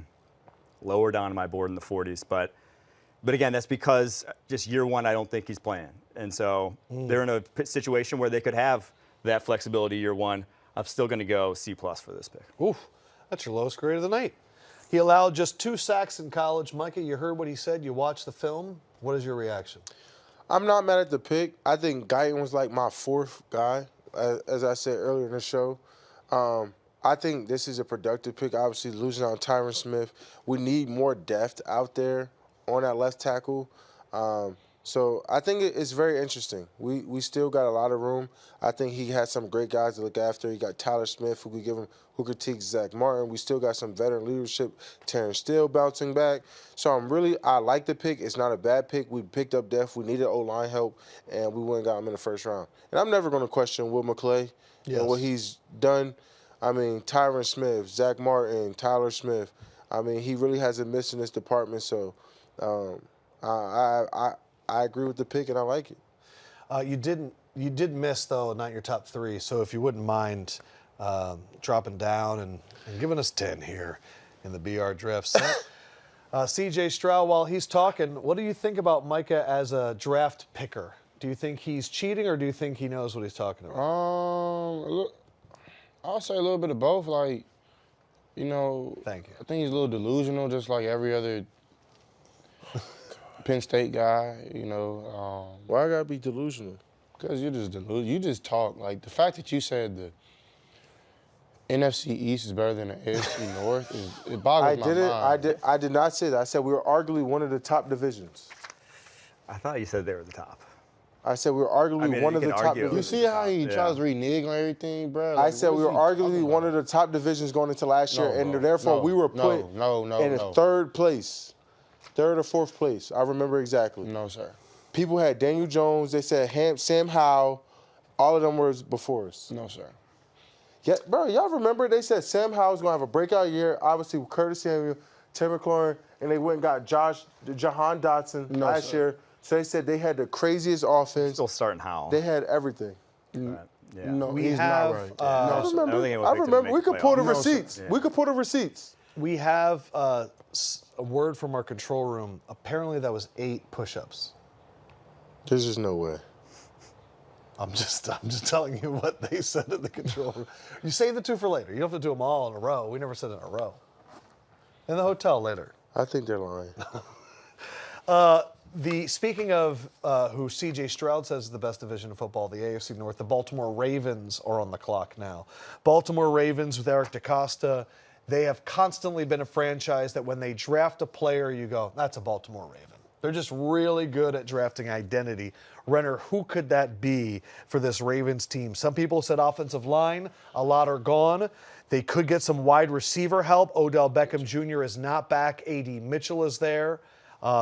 Speaker 2: lower down on my board in the 40s. But again, that's because just year one, I don't think he's playing. And so they're in a situation where they could have that flexibility year one. I'm still going to go C+ for this pick.
Speaker 1: Oof, that's your lowest grade of the night. He allowed just 2 sacks in college. Micah, you heard what he said. You watched the film. What is your reaction?
Speaker 9: I'm not mad at the pick. I think Guyton was like my 4th guy, as I said earlier in the show. I think this is a productive pick. Obviously, losing on Tyron Smith. We need more depth out there on that left tackle. So I think it's very interesting. We still got a lot of room. I think he has some great guys to look after. He got Tyler Smith, who could teach Zach Martin. We still got some veteran leadership. Terrence Steele bouncing back. So I like the pick. It's not a bad pick. We picked up depth. We needed O-line help, and we went and got him in the first round. And I'm never going to question Will McClay and what he's done. I mean, Tyron Smith, Zach Martin, Tyler Smith. I mean, he really hasn't missed in this department. So I agree with the pick, and I like it.
Speaker 1: You did miss, though, not your top 3. So if you wouldn't mind dropping down and giving us 10 here in the BR drafts. C.J. Stroud, while he's talking, what do you think about Micah as a draft picker? Do you think he's cheating, or do you think he knows what he's talking about?
Speaker 8: I'll say a little bit of both. Like, you know,
Speaker 1: Thank you.
Speaker 8: I think he's a little delusional, just like every other Penn State guy, you know.
Speaker 9: Why I gotta be delusional?
Speaker 8: Because you're just delusional. You just talk. Like, the fact that you said the NFC East is better than the AFC North, it boggles my mind.
Speaker 9: I did not say that. I said we were arguably one of the top divisions.
Speaker 2: I thought you said they were the top.
Speaker 9: I said we were arguably one of the top
Speaker 2: argue.
Speaker 9: divisions.
Speaker 8: You see how he tries to renege on everything, bro?
Speaker 9: I said we were arguably one of the top divisions going into last year, and therefore we were put in 3rd place. 3rd or 4th place. I remember exactly.
Speaker 8: No, sir.
Speaker 9: People had Daniel Jones. They said Sam Howell. All of them were before us.
Speaker 8: No, sir.
Speaker 9: Yeah, bro, y'all remember they said Sam Howell's going to have a breakout year, obviously with Curtis Samuel, Terry McLaurin, and they went and got Jahan Dotson last year. So they said they had the craziest offense.
Speaker 2: Still starting Howell.
Speaker 9: They had everything.
Speaker 2: Yeah.
Speaker 8: No,
Speaker 1: We
Speaker 8: he's
Speaker 1: have,
Speaker 8: not right.
Speaker 9: I remember. We could pull the receipts.
Speaker 2: Yeah.
Speaker 9: We could pull the receipts.
Speaker 1: We have a word from our control room. Apparently that was 8 push-ups.
Speaker 9: There's just no way.
Speaker 1: I'm just telling you what they said in the control room. You save the 2 for later. You don't have to do them all in a row. We never said in a row. In the hotel later.
Speaker 9: I think they're lying.
Speaker 1: Speaking of who C.J. Stroud says is the best division of football, the AFC North, the Baltimore Ravens are on the clock now. Baltimore Ravens with Eric DeCosta, they have constantly been a franchise that when they draft a player, you go, that's a Baltimore Raven. They're just really good at drafting identity. Renner, who could that be for this Ravens team? Some people said offensive line. A lot are gone. They could get some wide receiver help. Odell Beckham Jr. is not back. A.D. Mitchell is there.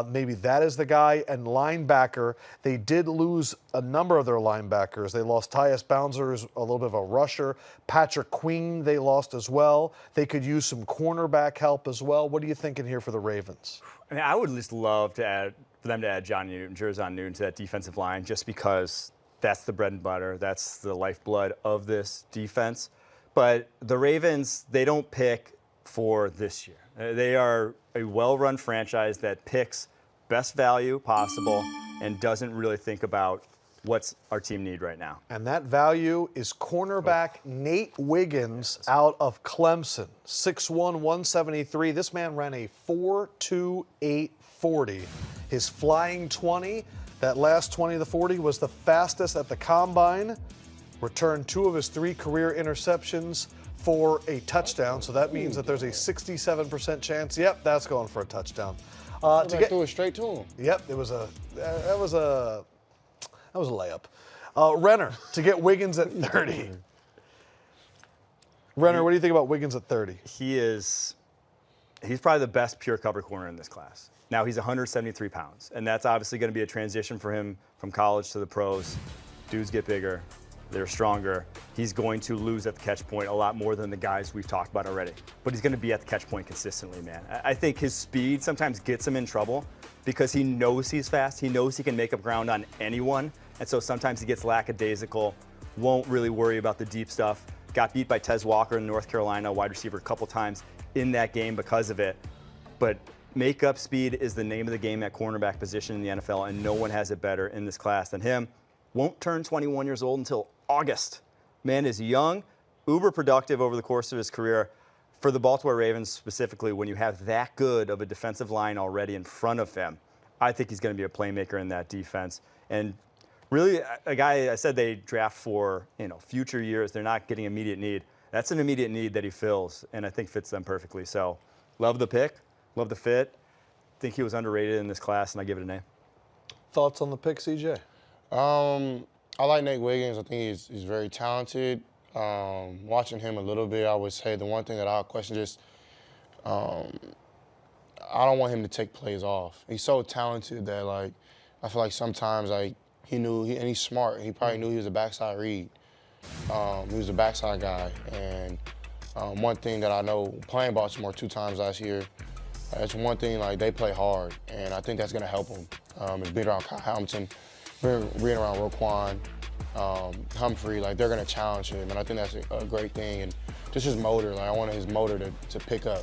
Speaker 1: Maybe that is the guy. And linebacker, they did lose a number of their linebackers. They lost Tyus Bouncer, who's a little bit of a rusher. Patrick Queen they lost as well. They could use some cornerback help as well. What are you thinking here for the Ravens?
Speaker 2: I mean, I would just love for them to add Jerzon Newton to that defensive line, just because that's the bread and butter. That's the lifeblood of this defense. But the Ravens, they don't pick for this year. They are a well-run franchise that picks best value possible and doesn't really think about what's our team need right now.
Speaker 1: And that value is cornerback Nate Wiggins out of Clemson. 6'1", 173. This man ran a 4.28 40. His flying 20, that last 20 of the 40, was the fastest at the combine. Returned 2 of his 3 career interceptions for a touchdown. So that means that there's a 67% chance. Yep, that's going for a touchdown.
Speaker 8: Threw it straight to him.
Speaker 1: Yep, that was a layup. Renner, to get Wiggins at 30. Renner, what do you think about Wiggins at 30?
Speaker 2: He's probably the best pure cover corner in this class. Now, he's 173 pounds, and that's obviously going to be a transition for him from college to the pros. Dudes get bigger. They're stronger. He's going to lose at the catch point a lot more than the guys we've talked about already. But he's going to be at the catch point consistently, man. I think his speed sometimes gets him in trouble because he knows he's fast. He knows he can make up ground on anyone. And so sometimes he gets lackadaisical, won't really worry about the deep stuff. Got beat by Tez Walker in North Carolina, wide receiver, a couple times in that game because of it. But make-up speed is the name of the game at cornerback position in the NFL, and no one has it better in this class than him. Won't turn 21 years old until August. Man is young, uber productive over the course of his career. For the Baltimore Ravens specifically, when you have that good of a defensive line already in front of him, I think he's going to be a playmaker in that defense. And really, a guy I said they draft for future years, they're not getting immediate need. That's an immediate need that he fills, and I think fits them perfectly. So love the pick, love the fit. Think he was underrated in this class, and I give it a name.
Speaker 1: Thoughts on the pick, CJ?
Speaker 8: I like Nate Wiggins. I think he's very talented. Watching him a little bit, I would say the one thing that I'll question just, I don't want him to take plays off. He's so talented that I feel like sometimes he knew, and he's smart. He probably knew he was a backside read. He was a backside guy. And one thing that I know, playing Baltimore 2 times last year, that's one thing, they play hard. And I think that's going to help him. Is being around Kyle Hamilton, being around Roquan, Humphrey, they're going to challenge him. And I think that's a great thing. And just his motor, I wanted his motor to pick up.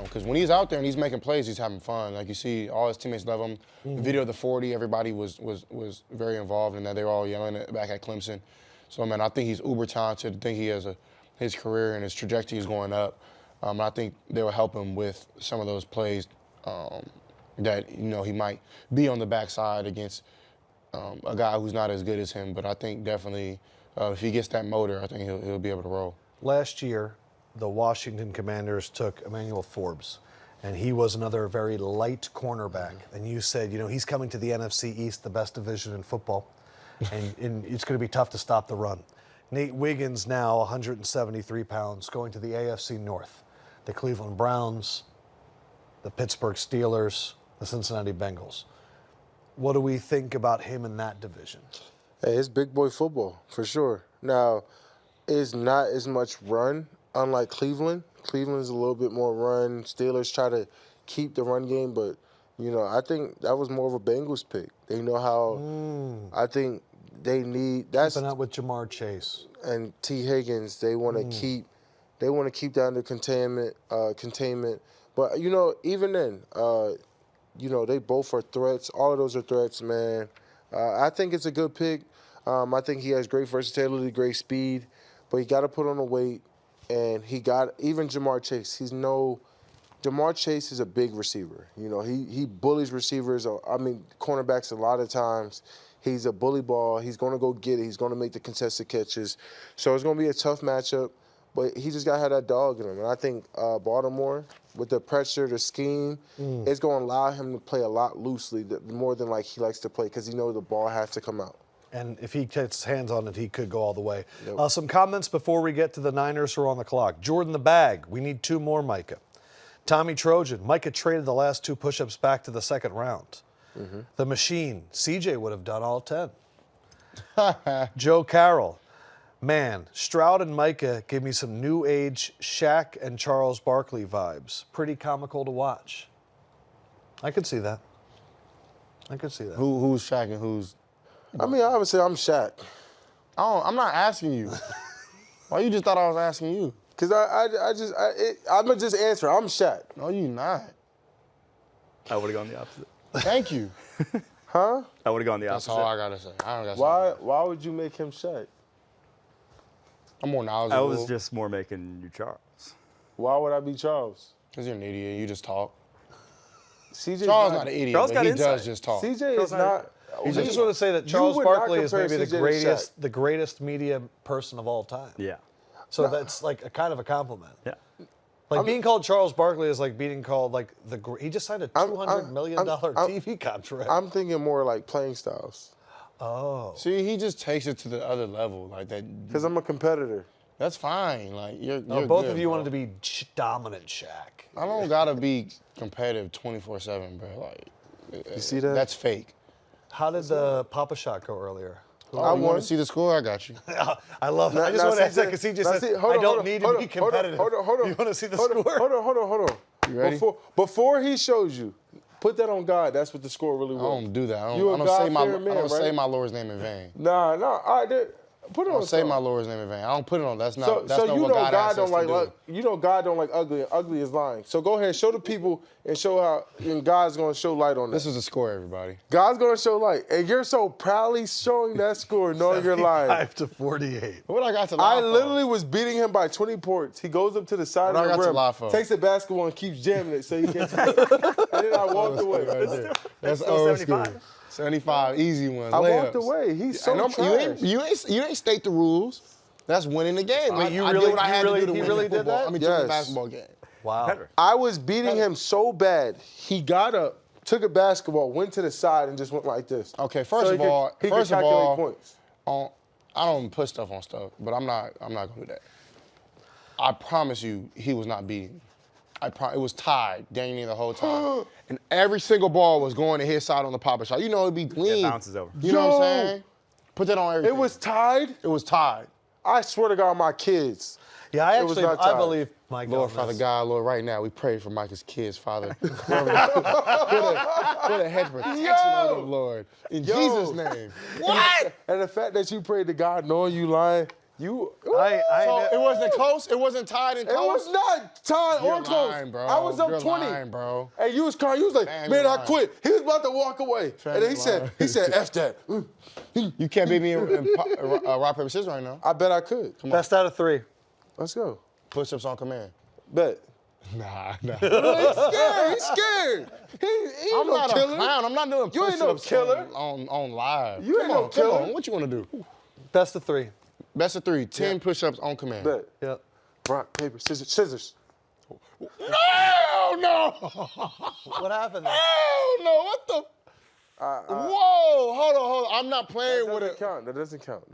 Speaker 8: Because when he's out there and he's making plays, he's having fun. You see, all his teammates love him. The video of the 40, everybody was very involved in that. They were all yelling back at Clemson. So, man, I think he's uber talented. I think he has his career and his trajectory is going up. I think they will help him with some of those plays that, he might be on the backside against a guy who's not as good as him. But I think definitely if he gets that motor, I think he'll be able to roll.
Speaker 1: Last year, the Washington Commanders took Emmanuel Forbes, and he was another very light cornerback. And you said, he's coming to the NFC East, the best division in football, and it's going to be tough to stop the run. Nate Wiggins now 173 pounds, going to the AFC North. The Cleveland Browns, the Pittsburgh Steelers, the Cincinnati Bengals. What do we think about him in that division?
Speaker 9: Hey, it's big boy football, for sure. Now, it's not as much run. Unlike Cleveland, Cleveland's a little bit more run. Steelers try to keep the run game, but, I think that was more of a Bengals pick. They know how, I think they need, that's.
Speaker 1: Keeping up with Jamar Chase.
Speaker 9: And T. Higgins, they want to keep that under containment. But, even then, they both are threats. All of those are threats, man. I think it's a good pick. I think he has great versatility, great speed, but he got to put on the weight. And he got, even Jamar Chase, Jamar Chase is a big receiver. He bullies receivers. Cornerbacks a lot of times. He's a bully ball. He's going to go get it. He's going to make the contested catches. So it's going to be a tough matchup, but he just got to have that dog in him. And I think Baltimore, with the pressure, the scheme, it's going to allow him to play a lot loosely, more than he likes to play, because he knows the ball has to come out.
Speaker 1: And if he gets hands on it, he could go all the way.
Speaker 9: Yep.
Speaker 1: Some comments before we get to the Niners who are on the clock. Jordan the Bag, we need 2 more, Micah. Tommy Trojan, Micah traded the last 2 push-ups back to the 2nd round. The Machine, CJ would have done all 10. Joe Carroll, man, Stroud and Micah gave me some new age Shaq and Charles Barkley vibes. Pretty comical to watch. I could see that.
Speaker 8: Who's Shaq and who's...
Speaker 9: Obviously, I'm Shaq.
Speaker 8: I'm not asking you. Why you just thought I was asking you?
Speaker 9: Because I'm going to just answer. I'm Shaq.
Speaker 8: No, you not.
Speaker 2: I would have gone the opposite.
Speaker 8: Thank you.
Speaker 9: Huh?
Speaker 2: I would have gone the
Speaker 8: That's
Speaker 2: opposite.
Speaker 8: all I got to say. I don't got
Speaker 9: Why would you make him Shaq?
Speaker 8: I'm more knowledgeable.
Speaker 2: I was just more making you Charles.
Speaker 9: Why would I be Charles?
Speaker 8: Because you're an idiot. You just talk.
Speaker 9: CJ's
Speaker 8: Charles not an idiot,
Speaker 2: Charles
Speaker 8: but
Speaker 2: got
Speaker 8: he
Speaker 2: insight.
Speaker 8: does just talk.
Speaker 9: CJ is not.
Speaker 1: I just want to say that Charles
Speaker 9: would not
Speaker 1: Barkley is
Speaker 9: compare
Speaker 1: maybe
Speaker 9: CJ to
Speaker 1: the greatest media person of all time.
Speaker 2: Yeah.
Speaker 1: So that's a kind of a compliment.
Speaker 2: Yeah.
Speaker 1: Being called Charles Barkley is like being called he just signed a $200 million TV contract.
Speaker 9: I'm thinking more playing styles.
Speaker 1: Oh.
Speaker 8: See, he just takes it to the other level like that.
Speaker 9: Because I'm a competitor.
Speaker 8: That's fine. You're
Speaker 1: both
Speaker 8: good,
Speaker 1: of you
Speaker 8: bro.
Speaker 1: wanted to be dominant Shaq.
Speaker 8: I don't gotta be competitive 24/7, bro.
Speaker 9: You see that?
Speaker 8: That's fake.
Speaker 1: How did the Papa shot go earlier?
Speaker 8: I want to see the score. I got you.
Speaker 1: I love that. I just want to say because he just said, I don't need to be competitive.
Speaker 9: Hold on.
Speaker 1: You want to see the
Speaker 9: Hold
Speaker 1: score?
Speaker 9: on.
Speaker 8: You ready?
Speaker 9: Before he shows you, put that on God. That's what the score really was.
Speaker 8: I don't do that. I
Speaker 9: You a
Speaker 8: don't say my
Speaker 9: God-fearing man,
Speaker 8: I don't say
Speaker 9: right?
Speaker 8: my Lord's name in vain.
Speaker 9: Nah. All right, put it
Speaker 8: I
Speaker 9: on.
Speaker 8: don't say my Lord's name in vain. I don't put it on. That's not. That's not
Speaker 9: you
Speaker 8: what
Speaker 9: know
Speaker 8: God asks us
Speaker 9: don't
Speaker 8: to do.
Speaker 9: like you know God don't like ugly, and ugly is lying. So go ahead, show the people and show how, and God's gonna show light on that.
Speaker 8: This is a score, everybody.
Speaker 9: God's gonna show light, and you're so proudly showing that score, knowing you're lying.
Speaker 1: 75-48.
Speaker 8: What I got to lie
Speaker 9: I
Speaker 8: for?
Speaker 9: literally was beating him by 20 points. He goes up to the side
Speaker 8: What I
Speaker 9: of
Speaker 8: got to
Speaker 9: the
Speaker 8: lie
Speaker 9: rim,
Speaker 8: for?
Speaker 9: takes the basketball and keeps jamming it so he can't. And then I walked away.
Speaker 8: That's
Speaker 2: still
Speaker 8: old
Speaker 2: 75.
Speaker 8: school. 75, easy ones.
Speaker 9: I
Speaker 8: layups.
Speaker 9: walked away. He's so
Speaker 8: And
Speaker 9: trash.
Speaker 8: you ain't state the rules. That's winning the game.
Speaker 1: Wait,
Speaker 8: I
Speaker 1: you
Speaker 8: did
Speaker 1: really-
Speaker 8: what I
Speaker 1: you
Speaker 8: had
Speaker 1: really-
Speaker 8: to do to
Speaker 1: he
Speaker 8: win
Speaker 1: really
Speaker 8: the
Speaker 1: did
Speaker 8: football.
Speaker 1: that?
Speaker 8: I mean,
Speaker 9: Yes.
Speaker 8: the basketball game.
Speaker 1: Wow.
Speaker 9: I was beating him so bad. He got up, took a basketball, went to the side, and just went like this.
Speaker 8: Okay, first
Speaker 9: So
Speaker 8: of all,
Speaker 9: he could calculate points.
Speaker 8: I don't put stuff on stuff, but I'm not gonna do that. I promise you, he was not beating me. It was tied, dang near the whole time, and every single ball was going to his side on the pop-up shot. You know, it'd be lean.
Speaker 2: It bounces over.
Speaker 8: You know what I'm
Speaker 9: Yo!
Speaker 8: saying? Put that on everything.
Speaker 9: It was tied.
Speaker 8: It was tied.
Speaker 9: I swear to God, my kids.
Speaker 1: Yeah, I
Speaker 9: It was
Speaker 1: actually,
Speaker 9: not
Speaker 1: I
Speaker 9: tied.
Speaker 1: believe Mike.
Speaker 8: Lord,
Speaker 1: on
Speaker 8: Father
Speaker 1: this.
Speaker 8: God, Lord, right now we pray for Micah's kids, Father. put a hedge of protection on them, Lord. In Jesus' name.
Speaker 9: What? And the fact that you prayed to God knowing you lying, you.
Speaker 8: So it wasn't close? It wasn't tied and
Speaker 9: It
Speaker 8: close?
Speaker 9: was not tied
Speaker 8: You're
Speaker 9: or close.
Speaker 8: lying, bro.
Speaker 9: I was up
Speaker 8: You're
Speaker 9: 20.
Speaker 8: lying, bro.
Speaker 9: And you was crying. You was like,
Speaker 8: Man,
Speaker 9: man,
Speaker 8: you're
Speaker 9: I
Speaker 8: lying.
Speaker 9: quit. He was about to walk away.
Speaker 8: Man,
Speaker 9: And then
Speaker 8: you're
Speaker 9: he said, F that.
Speaker 8: You can't beat me in rock, paper, scissors right now.
Speaker 9: I bet I could.
Speaker 1: Best out of 3.
Speaker 9: Let's go.
Speaker 8: Push-ups on command.
Speaker 9: Bet.
Speaker 8: Nah.
Speaker 9: He's scared. He's scared. He ain't
Speaker 8: I'm
Speaker 9: no
Speaker 8: not
Speaker 9: killer.
Speaker 8: a clown. I'm not doing
Speaker 9: You ain't no
Speaker 8: push-ups
Speaker 9: killer.
Speaker 8: on live.
Speaker 9: You ain't
Speaker 8: Come
Speaker 9: no
Speaker 8: on,
Speaker 9: killer.
Speaker 8: Come on. What you want to do?
Speaker 1: Best of 3.
Speaker 8: Best of 3. 10 push-ups on command.
Speaker 9: Bet.
Speaker 1: Yep.
Speaker 9: Rock, paper, scissors.
Speaker 8: No!
Speaker 1: What happened there?
Speaker 8: Oh, no. What the? Whoa. Hold on. I'm not playing with it.
Speaker 9: That doesn't count.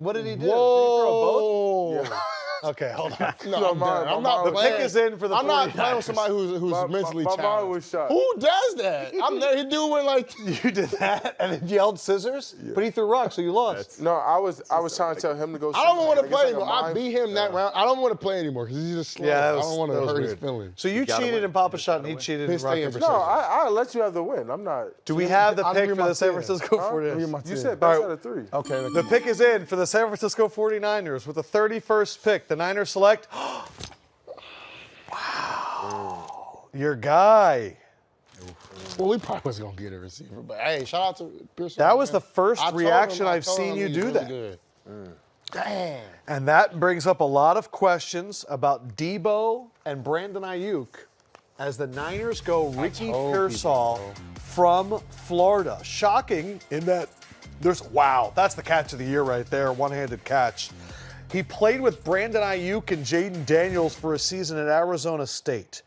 Speaker 1: What did he do?
Speaker 8: Whoa.
Speaker 1: Did he throw both? Okay, hold on.
Speaker 8: No, I'm done. I'm not
Speaker 1: The
Speaker 8: playing.
Speaker 1: pick is in for the
Speaker 8: I'm not playing
Speaker 1: 49ers.
Speaker 8: with somebody who's mentally
Speaker 9: my mind
Speaker 8: challenged.
Speaker 9: was shot.
Speaker 8: Who does that? I'm there. He do it like.
Speaker 1: You did that and then yelled scissors, but he threw rocks, so you lost.
Speaker 9: No, I was trying to tell him to go.
Speaker 8: I don't want to
Speaker 9: Like,
Speaker 8: play
Speaker 9: it's like
Speaker 8: anymore.
Speaker 9: a
Speaker 8: I
Speaker 9: mind-
Speaker 8: beat him that round. I don't want to play anymore because he's just slow.
Speaker 1: Yeah, that
Speaker 8: I
Speaker 1: was-
Speaker 8: don't want to
Speaker 1: that was
Speaker 8: hurt his
Speaker 1: weird.
Speaker 8: feelings.
Speaker 1: So you
Speaker 2: gotta
Speaker 1: cheated
Speaker 2: win.
Speaker 1: in Papa Shot and he cheated in
Speaker 8: His
Speaker 1: rock,
Speaker 8: stay
Speaker 1: paper,
Speaker 8: in-
Speaker 1: scissors.
Speaker 9: No, I'll let you have the win. I'm not.
Speaker 1: Do we have the
Speaker 8: I'll
Speaker 1: pick
Speaker 8: give
Speaker 1: for
Speaker 8: my
Speaker 1: the San
Speaker 8: 10.
Speaker 1: Francisco
Speaker 9: Huh?
Speaker 1: 49ers?
Speaker 9: You said
Speaker 1: All
Speaker 9: best
Speaker 1: right.
Speaker 9: out of 3.
Speaker 8: Okay.
Speaker 1: The pick is in for the San Francisco 49ers with the 31st pick. The Niners select. Wow. Your guy.
Speaker 8: Well, we probably wasn't gonna get a receiver, but hey, shout out to Pearson.
Speaker 1: That was
Speaker 8: man.
Speaker 1: the first
Speaker 8: I told
Speaker 1: reaction
Speaker 8: him- I
Speaker 1: I've
Speaker 8: told
Speaker 1: seen
Speaker 8: him
Speaker 1: you
Speaker 8: he's
Speaker 1: do
Speaker 8: really
Speaker 1: that.
Speaker 8: good. Damn.
Speaker 1: And that brings up a lot of questions about Debo and Brandon Ayuk as the Niners go Ricky
Speaker 8: told
Speaker 1: Pearsall
Speaker 8: people,
Speaker 1: from Florida. Shocking in that that's the catch of the year right there, one-handed catch. He played with Brandon Ayuk and Jayden Daniels for a season at Arizona State.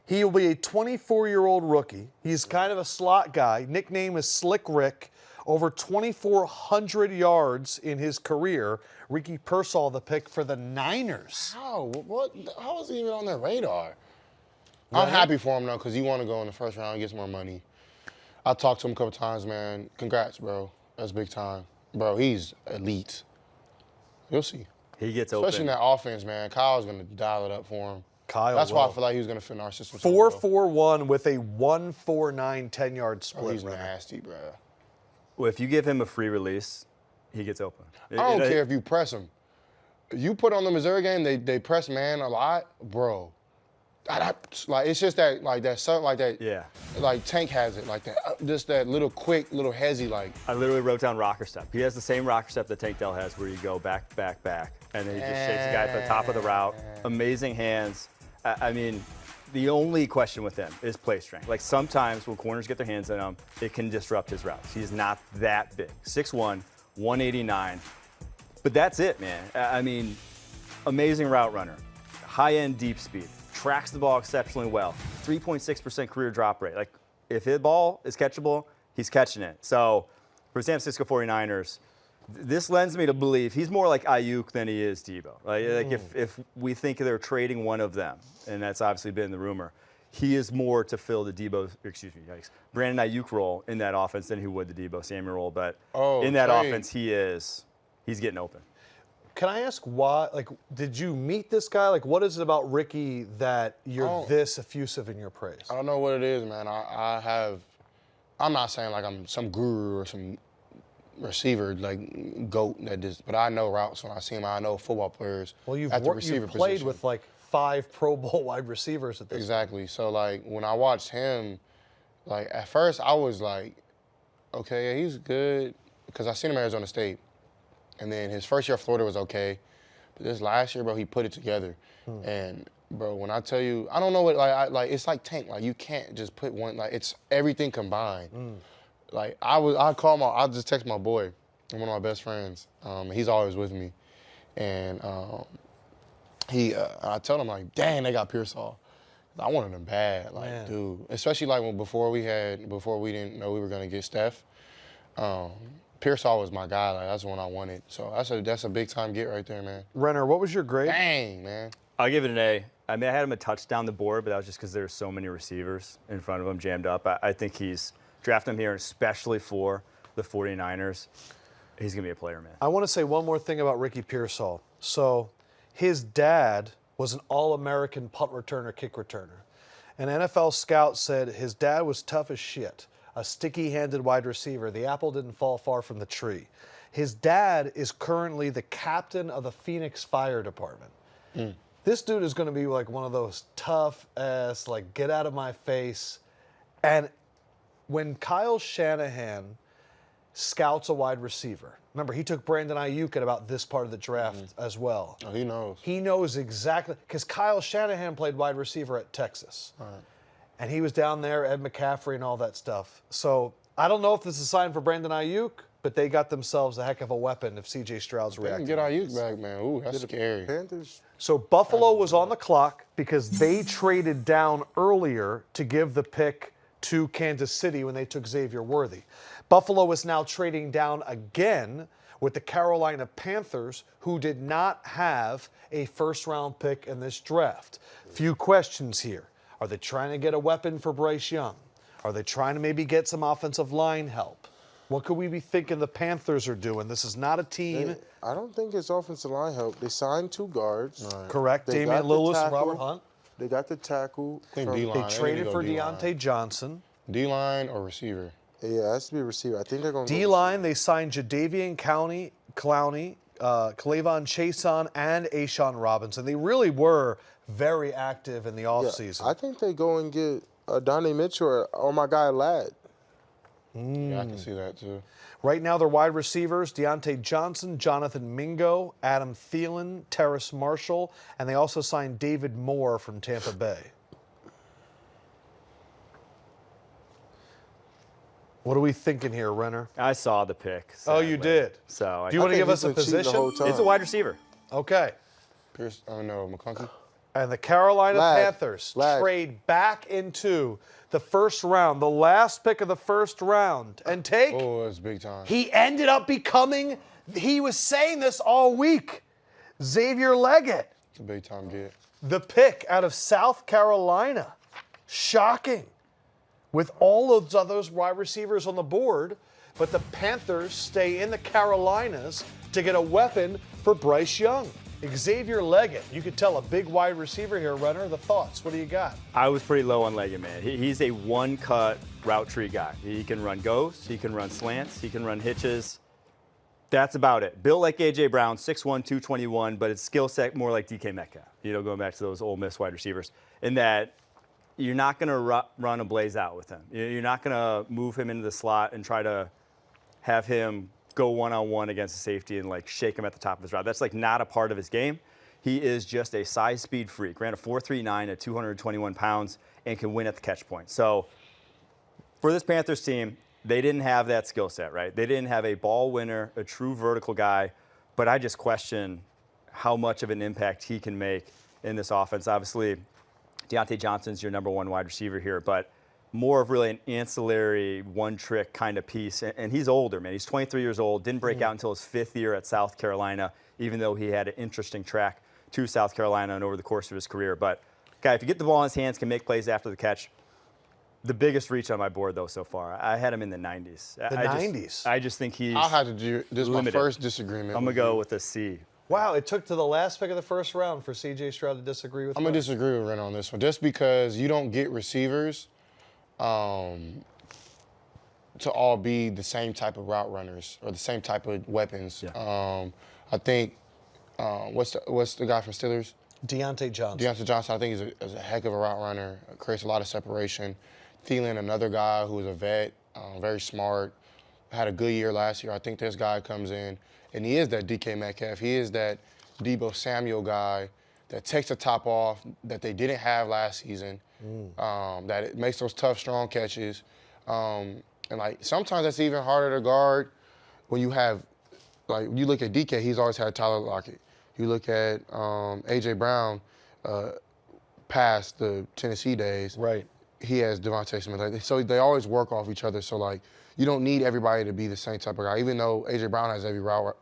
Speaker 1: He will be a 24-year-old rookie. He's kind of a slot guy. Nickname is Slick Rick. Over 2,400 yards in his career. Ricky Pearsall, the pick for the Niners.
Speaker 8: How? What? How is he even on their radar? I'm happy for him though, because he want to go in the first round and get some more money. I talked to him a couple times, man. Congrats, bro. That's big time, bro. He's elite. You'll see.
Speaker 2: He gets
Speaker 8: Especially in
Speaker 2: open.
Speaker 8: that offense, man. Kyle's gonna dial it up for him.
Speaker 1: Kyle
Speaker 8: That's why I
Speaker 1: will.
Speaker 8: feel like he was gonna fit in our system. so well.
Speaker 1: 4-4-1 with a 1-4-9 10-yard
Speaker 8: Oh,
Speaker 1: split.
Speaker 8: he's
Speaker 1: Renner.
Speaker 8: nasty, bro.
Speaker 2: Well, if you give him a free release, he gets open.
Speaker 8: I don't care if you press him. You put on the Missouri game, they press man a lot, bro. Like it's just that something like that.
Speaker 2: Yeah.
Speaker 8: Like Tank has it like that. Just that little quick, little hezzy like.
Speaker 2: I literally wrote down rocker step. He has the same rocker step that Tank Dell has, where you go back, back, back, and then he just shakes the guy at the top of the route. Amazing hands. I mean, the only question with him is play strength. Like sometimes when corners get their hands on him, it can disrupt his routes. He's not that big. 6'1", 189. But that's it, man. I mean, amazing route runner. High-end deep speed. Tracks the ball exceptionally well. 3.6% career drop rate. Like, if his ball is catchable, he's catching it. So, for San Francisco 49ers, this lends me to believe he's more like Ayuk than he is Debo. Like if we think they're trading one of them, and that's obviously been the rumor, he is more to fill the Brandon Ayuk role in that offense than he would the Deebo Samuel role. But in that offense, he's getting open.
Speaker 1: Can I ask why? Like, did you meet this guy? Like, what is it about Ricky that you're this effusive in your praise?
Speaker 8: I don't know what it is, man. I'm not saying like I'm some guru or some receiver like GOAT but I know routes when I see him. I know football players.
Speaker 1: Well, you've
Speaker 8: receiver
Speaker 1: played
Speaker 8: position.
Speaker 1: with like 5 Pro Bowl wide receivers at this
Speaker 8: Exactly.
Speaker 1: point.
Speaker 8: So like when I watched him, like at first I was like, okay, yeah, he's good because I seen him at Arizona State, and then his first year at Florida was okay, but this last year, bro, he put it together, and bro, when I tell you, I don't know what like it's like Tank, like you can't just put one, like it's everything combined. Like I just text my boy, one of my best friends. He's always with me, and I tell him like, dang, they got Pearsall. I wanted him bad, like dude. Especially like before we didn't know we were gonna get Steph. Pearsall was my guy. Like that's the one I wanted. So that's a big time get right there, man.
Speaker 1: Renner, what was your grade?
Speaker 8: Dang, man.
Speaker 2: I'll give it an A. I mean, I had him a touchdown the board, but that was just because there's so many receivers in front of him jammed up. I think he's drafting him here, especially for the 49ers. He's going to be a player, man.
Speaker 1: I want to say one more thing about Ricky Pearsall. So his dad was an All-American punt returner, kick returner. An NFL scout said his dad was tough as shit, a sticky-handed wide receiver. The apple didn't fall far from the tree. His dad is currently the captain of the Phoenix Fire Department. This dude is going to be like one of those tough-ass, like, get out of my face. And when Kyle Shanahan scouts a wide receiver, remember, he took Brandon Ayuk at about this part of the draft as well.
Speaker 8: Oh, he knows.
Speaker 1: He knows exactly, because Kyle Shanahan played wide receiver at Texas.
Speaker 8: All right.
Speaker 1: And he was down there, Ed McCaffrey and all that stuff. So I don't know if this is a sign for Brandon Ayuk, but they got themselves a heck of a weapon if C.J. Stroud's reacting.
Speaker 8: They can get Ayuk back, man. Ooh, that's scary.
Speaker 3: Panthers.
Speaker 1: So Buffalo was on the clock because they traded down earlier to give the pick to Kansas City when they took Xavier Worthy. Buffalo is now trading down again with the Carolina Panthers, who did not have a first-round pick in this draft. Few questions here. Are they trying to get a weapon for Bryce Young? Are they trying to maybe get some offensive line help? What could we be thinking the Panthers are doing? This is not a team.
Speaker 3: I don't think it's offensive line help. They signed 2 guards.
Speaker 8: Right.
Speaker 1: Correct.
Speaker 3: They
Speaker 1: Damian
Speaker 3: got the
Speaker 1: Lewis and
Speaker 3: tackle.
Speaker 1: Robert Hunt.
Speaker 3: They got the tackle.
Speaker 8: I think
Speaker 3: from-
Speaker 8: D-line.
Speaker 1: They traded for
Speaker 8: D-line.
Speaker 1: Deontay Johnson.
Speaker 8: D-line or receiver?
Speaker 3: Yeah, it has to be a receiver. I think they're going to
Speaker 1: D-line, they signed Jadeveon Clowney, Clavon Chason, and Ashawn Robinson. They really were very active in the offseason.
Speaker 3: I think they go and get Donnie Mitchell or my guy Ladd.
Speaker 8: Yeah, I can see that too.
Speaker 1: Right now, their wide receivers, Deontay Johnson, Jonathan Mingo, Adam Thielen, Terrace Marshall, and they also signed David Moore from Tampa Bay. What are we thinking here, Renner?
Speaker 2: I saw the pick.
Speaker 1: Oh, you did?
Speaker 2: So
Speaker 1: Do you want to give us a position?
Speaker 2: It's a wide receiver.
Speaker 1: Okay.
Speaker 8: Pierce, oh no, McConkey.
Speaker 1: And the Carolina Panthers
Speaker 3: Ladd.
Speaker 1: trade back into the first round, the last pick of the first round, and take.
Speaker 8: Oh, that's big time.
Speaker 1: He ended up becoming, he was saying this all week, Xavier Leggett,
Speaker 8: It's a big time get.
Speaker 1: the pick out of South Carolina. Shocking. With all of those wide receivers on the board, but the Panthers stay in the Carolinas to get a weapon for Bryce Young. Xavier Leggett, you could tell a big wide receiver here, Renner. The thoughts, what do you got?
Speaker 2: I was pretty low on Leggett, man. He's a one-cut route tree guy. He can run ghosts, he can run slants, he can run hitches. That's about it. Built like A.J. Brown, 6'1", 221, but his skill set more like DK Metcalf. You know, going back to those Ole Miss wide receivers. In that you're not going to run a blaze out with him. You're not going to move him into the slot and try to have him go one-on-one against a safety and like shake him at the top of his route. That's like not a part of his game. He is just a size speed freak. Ran a 4.39 at 221 pounds and can win at the catch point. So for this Panthers team, they didn't have that skill set, right? They didn't have a ball winner, a true vertical guy, but I just question how much of an impact he can make in this offense. Obviously, Deontay Johnson's your number 1 wide receiver here, but more of really an ancillary one-trick kind of piece. And he's older, man. He's 23 years old, didn't break out until his 5th year at South Carolina, even though he had an interesting track to South Carolina and over the course of his career. But Guy, if you get the ball in his hands, can make plays after the catch. The biggest reach on my board, though, so far. I had him in the 90s.
Speaker 1: The 90s?
Speaker 2: I just think he's
Speaker 8: I had to do this. Is my
Speaker 2: limited.
Speaker 8: first disagreement.
Speaker 2: I'm going to go with a C.
Speaker 1: Wow, it took to the last pick of the first round for C.J. Stroud to disagree with
Speaker 8: I'm going to disagree with Ren on this one. Just because you don't get receivers to all be the same type of route runners or the same type of weapons.
Speaker 2: Yeah.
Speaker 8: I think, what's the guy from Steelers?
Speaker 1: Deontay Johnson.
Speaker 8: Deontay Johnson, I think, is a heck of a route runner, creates a lot of separation. Thielen, another guy who is a vet, very smart, had a good year last year. I think this guy comes in, and he is that DK Metcalf. He is that Deebo Samuel guy that takes the top off that they didn't have last season, that it makes those tough, strong catches. And, like, sometimes that's even harder to guard when you have, like, you look at DK, he's always had Tyler Lockett. You look at A.J. Brown past the Tennessee days.
Speaker 1: Right.
Speaker 8: He has Devontae Smith. Like, so they always work off each other. So, like, you don't need everybody to be the same type of guy. Even though A.J. Brown has every route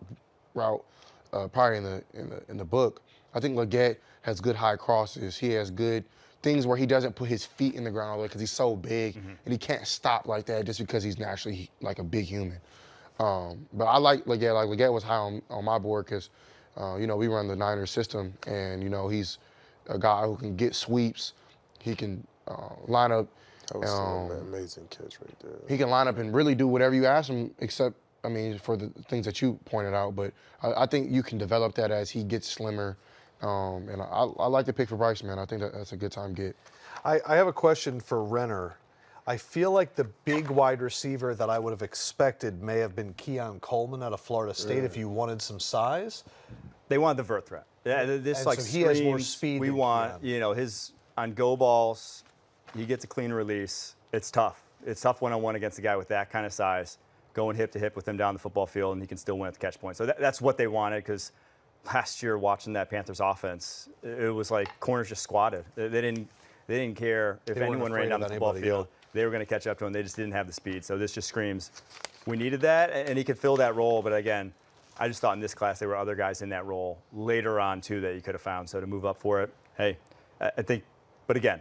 Speaker 8: probably in the book, I think Leggett has good high crosses. He has good things where he doesn't put his feet in the ground all the way because he's so big and he can't stop like that just because he's naturally like a big human. But I like Leggett. Like, Leggett was high on my board because, you know, we run the Niners system, and, you know, he's a guy who can get sweeps. He can line up.
Speaker 9: That was still an amazing catch right there.
Speaker 8: He can line up and really do whatever you ask him, except, I mean, for the things that you pointed out. But I think you can develop that as he gets slimmer. And I like the pick for Bryce, man. I think that's a good time get.
Speaker 1: I have a question for Renner. I feel like the big wide receiver that I would have expected may have been Keon Coleman out of Florida State if you wanted some size.
Speaker 2: They wanted the vert threat. Yeah, this
Speaker 1: And
Speaker 2: like
Speaker 1: so he has more
Speaker 2: screams,
Speaker 1: speed
Speaker 2: We
Speaker 1: than
Speaker 2: want,
Speaker 1: Keon.
Speaker 2: you know, his on go balls. He gets a clean release. It's tough. It's tough one-on-one against a guy with that kind of size, going hip to hip with him down the football field, and he can still win at the catch point. So that's what they wanted, because last year watching that Panthers offense, it was like corners just squatted. They didn't care if
Speaker 1: weren't
Speaker 2: anyone ran
Speaker 1: afraid
Speaker 2: down the
Speaker 1: of
Speaker 2: football
Speaker 1: anybody,
Speaker 2: field. They were going to catch up to him. They just didn't have the speed. So this just screams, we needed that, and he could fill that role. But again, I just thought in this class there were other guys in that role later on too that you could have found. So to move up for it, hey, I think. But again,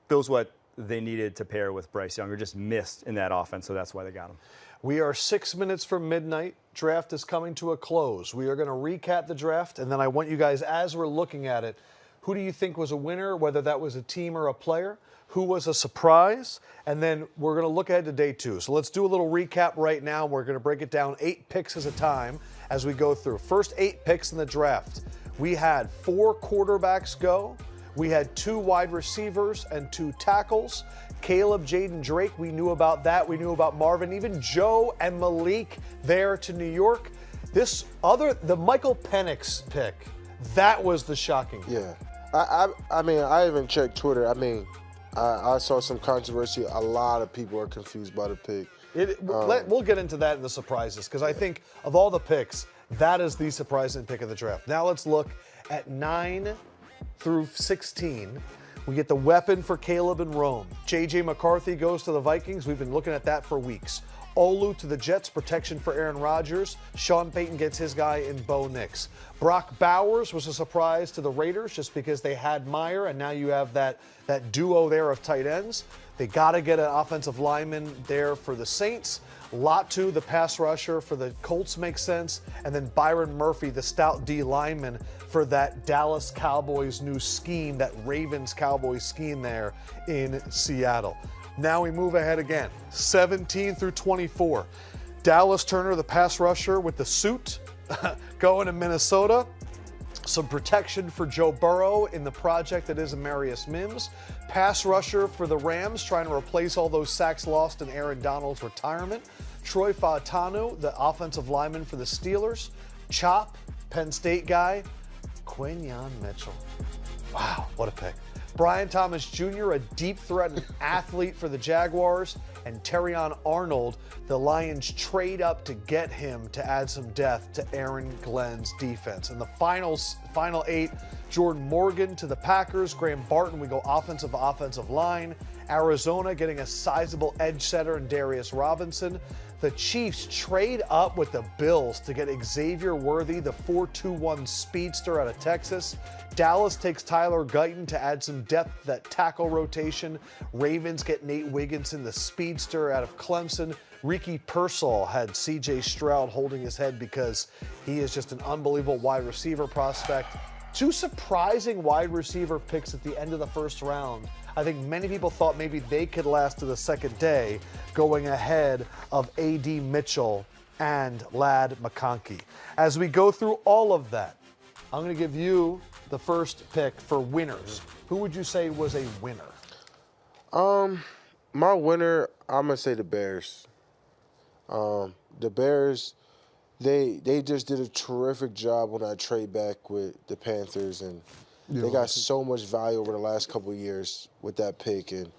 Speaker 2: fills what they needed to pair with Bryce Young, or just missed in that offense. So that's why they got him.
Speaker 1: We are 6 minutes from midnight. Draft is coming to a close. We are going to recap the draft, and then I want you guys, as we're looking at it, who do you think was a winner, whether that was a team or a player? Who was a surprise? And then we're going to look ahead to day 2. So let's do a little recap right now. We're going to break it down 8 picks at a time as we go through. First 8 picks in the draft. We had 4 quarterbacks go. We had 2 wide receivers and 2 tackles. Caleb, Jayden, Drake, we knew about that. We knew about Marvin, even Joe and Malik there to New York. The Michael Penix pick, that was the shocking.
Speaker 9: Yeah. I mean, I even checked Twitter. I mean, I saw some controversy. A lot of people are confused by the pick.
Speaker 1: We'll get into that in the surprises, because I think of all the picks, that is the surprising pick of the draft. Now let's look at 9 through 16. We get the weapon for Caleb and Rome. JJ McCarthy goes to the Vikings. We've been looking at that for weeks. Olu to the Jets, protection for Aaron Rodgers. Sean Payton gets his guy in Bo Nix. Brock Bowers was a surprise to the Raiders just because they had Maye, and now you have that duo there of tight ends. They got to get an offensive lineman there for the Saints. Latu, the pass rusher for the Colts, makes sense. And then Byron Murphy, the stout D lineman for that Dallas Cowboys new scheme, that Ravens Cowboys scheme there in Seattle. Now we move ahead again, 17 through 24. Dallas Turner, the pass rusher with the suit, going to Minnesota. Some protection for Joe Burrow in the project that is Amarius Mims. Pass rusher for the Rams, trying to replace all those sacks lost in Aaron Donald's retirement. Troy Fautanu, the offensive lineman for the Steelers. Chop, Penn State guy. Quinyon Mitchell. Wow, what a pick. Brian Thomas Jr., a deep threat and athlete for the Jaguars, and Terrion Arnold, the Lions trade up to get him to add some depth to Aaron Glenn's defense. And the final 8, Jordan Morgan to the Packers, Graham Barton, we go offensive line, Arizona getting a sizable edge setter in Darius Robinson. The Chiefs trade up with the Bills to get Xavier Worthy, the 4.21 speedster out of Texas. Dallas takes Tyler Guyton to add some depth to that tackle rotation. Ravens get Nate Wigginson, the speedster out of Clemson. Ricky Pearsall had C.J. Stroud holding his head because he is just an unbelievable wide receiver prospect. Two surprising wide receiver picks at the end of the first round. I think many people thought maybe they could last to the second day, going ahead of A.D. Mitchell and Ladd McConkey. As we go through all of that, I'm going to give you the first pick for winners. Who would you say was a winner?
Speaker 9: My winner, I'm going to say the Bears. The Bears, they just did a terrific job on that trade back with the Panthers, and they got so much value over the last couple of years with that pick, and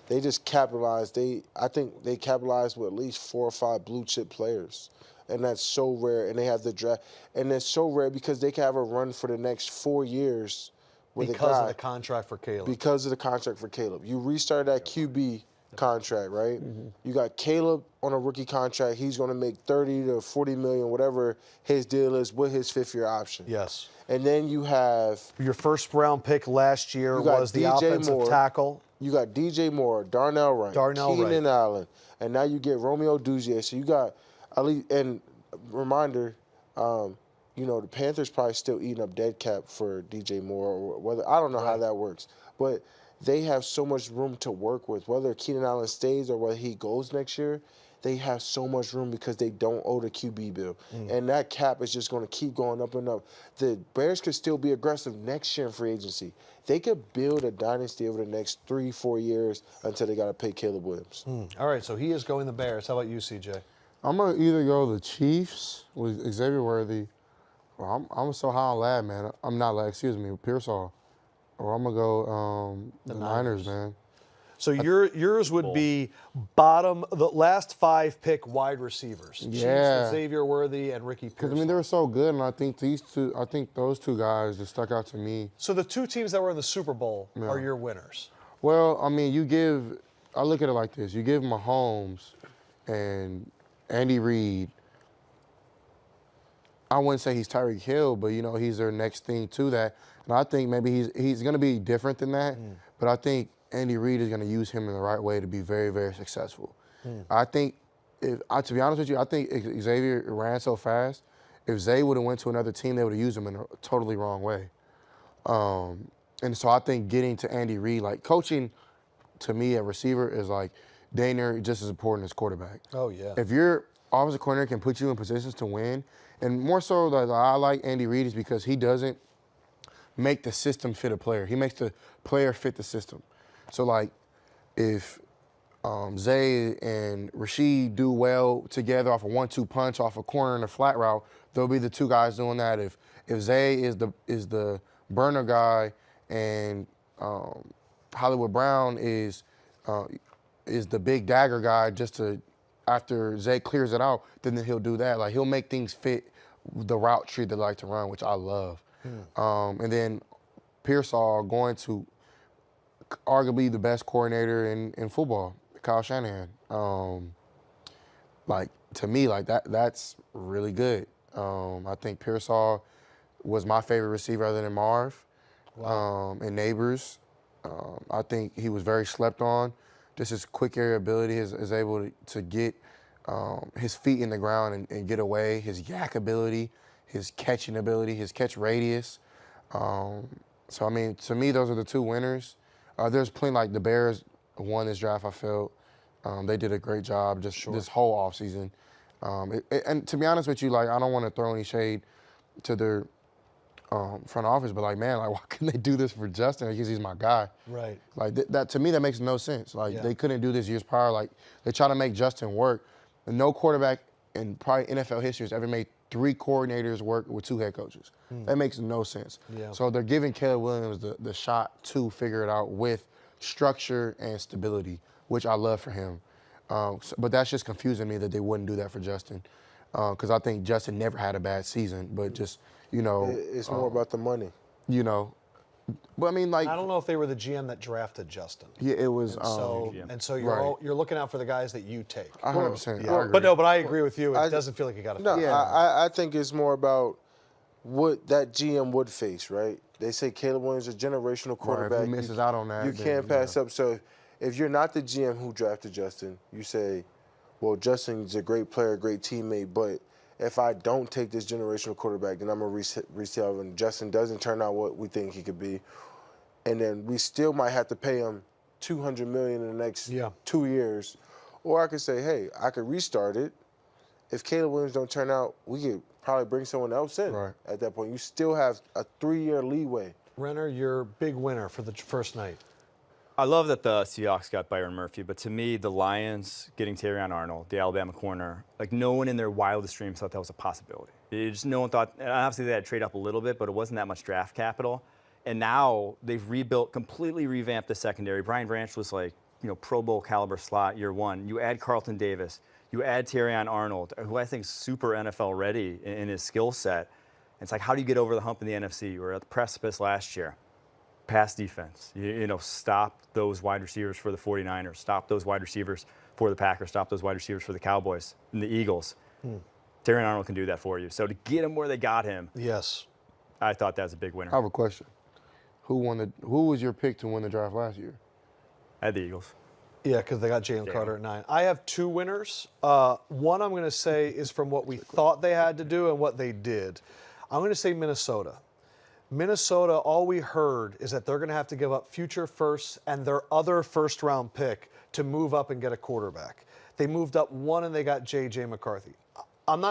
Speaker 9: they just capitalized. I think they capitalized with at least 4 or 5 blue chip players, and that's so rare. And they have the draft, and it's so rare because they can have a run for the next 4 years with a guy.
Speaker 1: Because of the contract for Caleb.
Speaker 9: Because of the contract for Caleb. You restart that QB contract, right? You got Caleb on a rookie contract. He's going to make 30 to 40 million, whatever his deal is, with his 5th-year option.
Speaker 1: Yes.
Speaker 9: And then you have
Speaker 1: your first round pick last year was the offensive tackle.
Speaker 9: You got DJ Moore, Darnell Wright, Keenan Allen, and now you get Romeo Odunze. So you got at least, and reminder, the Panthers probably still eating up dead cap for DJ Moore, or whether I don't know how that works, but they have so much room to work with. Whether Keenan Allen stays or whether he goes next year, they have so much room because they don't owe the QB bill. And that cap is just going to keep going up and up. The Bears could still be aggressive next year in free agency. They could build a dynasty over the next 3-4 years until they got to pay Caleb Williams.
Speaker 1: All right, so he is going the Bears. How about you, CJ?
Speaker 8: I'm going to either go the Chiefs with Xavier Worthy, or I'm so high on Ladd, man. I'm not Ladd, Pearsall. Or I'm going to go the Niners, man.
Speaker 1: So yours would be bottom, the last 5 pick wide receivers.
Speaker 8: Yeah.
Speaker 1: Chiefs, Xavier Worthy and Ricky Pearsall.
Speaker 8: Because, they're so good, and I think those two guys just stuck out to me.
Speaker 1: So the 2 teams that were in the Super Bowl are your winners.
Speaker 8: Well, I look at it like this. You give Mahomes and Andy Reid, I wouldn't say he's Tyreek Hill, but, he's their next thing to that. And I think maybe he's going to be different than that, but I think Andy Reid is going to use him in the right way to be very, very successful. I think, to be honest with you, I think Xavier ran so fast. If Zay would have went to another team, they would have used him in a totally wrong way. And so I think getting to Andy Reid, like coaching, to me, a receiver is like dang near just as important as quarterback.
Speaker 1: Oh, yeah.
Speaker 8: If your offensive coordinator can put you in positions to win, and more so that I like Andy Reid is because he doesn't make the system fit a player. He makes the player fit the system. So, like, if Zay and Rashid do well together off a 1-2 punch, off a corner and a flat route, they'll be the 2 guys doing that. If Zay is the burner guy and Hollywood Brown is the big dagger guy, after Zay clears it out, then he'll do that. Like, he'll make things fit the route tree they like to run, which I love. And then Pearsall going to arguably the best coordinator in football, Kyle Shanahan. To me, that's really good. I think Pearsall was my favorite receiver other than Marv. And Nabers. I think he was very slept on. Just his quick area ability is able to get his feet in the ground and get away, his yak ability, his catching ability, his catch radius. To me, those are the 2 winners. There's plenty, like the Bears won this draft, I felt. They did a great job this whole offseason. And to be honest with you, I don't want to throw any shade to their front office, but why couldn't they do this for Justin? Because he's my guy.
Speaker 1: Right.
Speaker 8: That to me, that makes no sense. They couldn't do this years prior. They try to make Justin work. And no quarterback in probably NFL history has ever made 3 coordinators work with 2 head coaches. That makes no sense.
Speaker 1: Yeah.
Speaker 8: So they're giving Caleb Williams the shot to figure it out with structure and stability, which I love for him. But that's just confusing me that they wouldn't do that for Justin, because I think Justin never had a bad season, but just,
Speaker 9: It's more about the money.
Speaker 3: But I mean, like,
Speaker 1: I don't know if they were the GM that drafted Justin.
Speaker 3: yeah, it was.
Speaker 1: So you're
Speaker 3: right.
Speaker 1: you're looking out for the guys that you take.
Speaker 3: 100%.
Speaker 1: Yeah. But I agree with you. It doesn't feel like you got to.
Speaker 9: No,
Speaker 1: fit.
Speaker 9: I think it's more about what that GM would face, right? They say Caleb Williams is a generational quarterback.
Speaker 3: Right, if he misses out on that,
Speaker 9: you
Speaker 3: then,
Speaker 9: can't pass up. So if you're not the GM who drafted Justin, you say, well, Justin's a great player, great teammate, but if I don't take this generational quarterback, then I'm going to resell and Justin doesn't turn out what we think he could be. And then we still might have to pay him $200 million in the next 2 years. Or I could say, hey, I could restart it. If Caleb Williams don't turn out, we could probably bring someone else in at that point. You still have a 3-year leeway.
Speaker 1: Renner, you're big winner for the first night.
Speaker 2: I love that the Seahawks got Byron Murphy, but to me, the Lions getting Terrion Arnold, the Alabama corner, like no one in their wildest dreams thought that was a possibility. No one thought, and obviously they had to trade up a little bit, but it wasn't that much draft capital. And now they've completely revamped the secondary. Brian Branch was like, Pro Bowl caliber slot year one. You add Carlton Davis, you add Terrion Arnold, who I think is super NFL ready in his skill set. It's like, how do you get over the hump in the NFC? You were at the precipice last year. Pass defense. Stop those wide receivers for the 49ers. Stop those wide receivers for the Packers. Stop those wide receivers for the Cowboys and the Eagles. Terrion Arnold can do that for you. So to get him where they got him,
Speaker 1: yes,
Speaker 2: I thought that was a big winner.
Speaker 3: I have a question. Who was your pick to win the draft last year?
Speaker 2: I had the Eagles.
Speaker 1: Yeah, because they got Jalen Carter at 9. I have 2 winners. One I'm going to say is from what we thought they had to do and what they did. I'm going to say Minnesota. Minnesota, all we heard is that they're going to have to give up future firsts and their other first-round pick to move up and get a quarterback. They moved up 1 and they got JJ McCarthy. I'm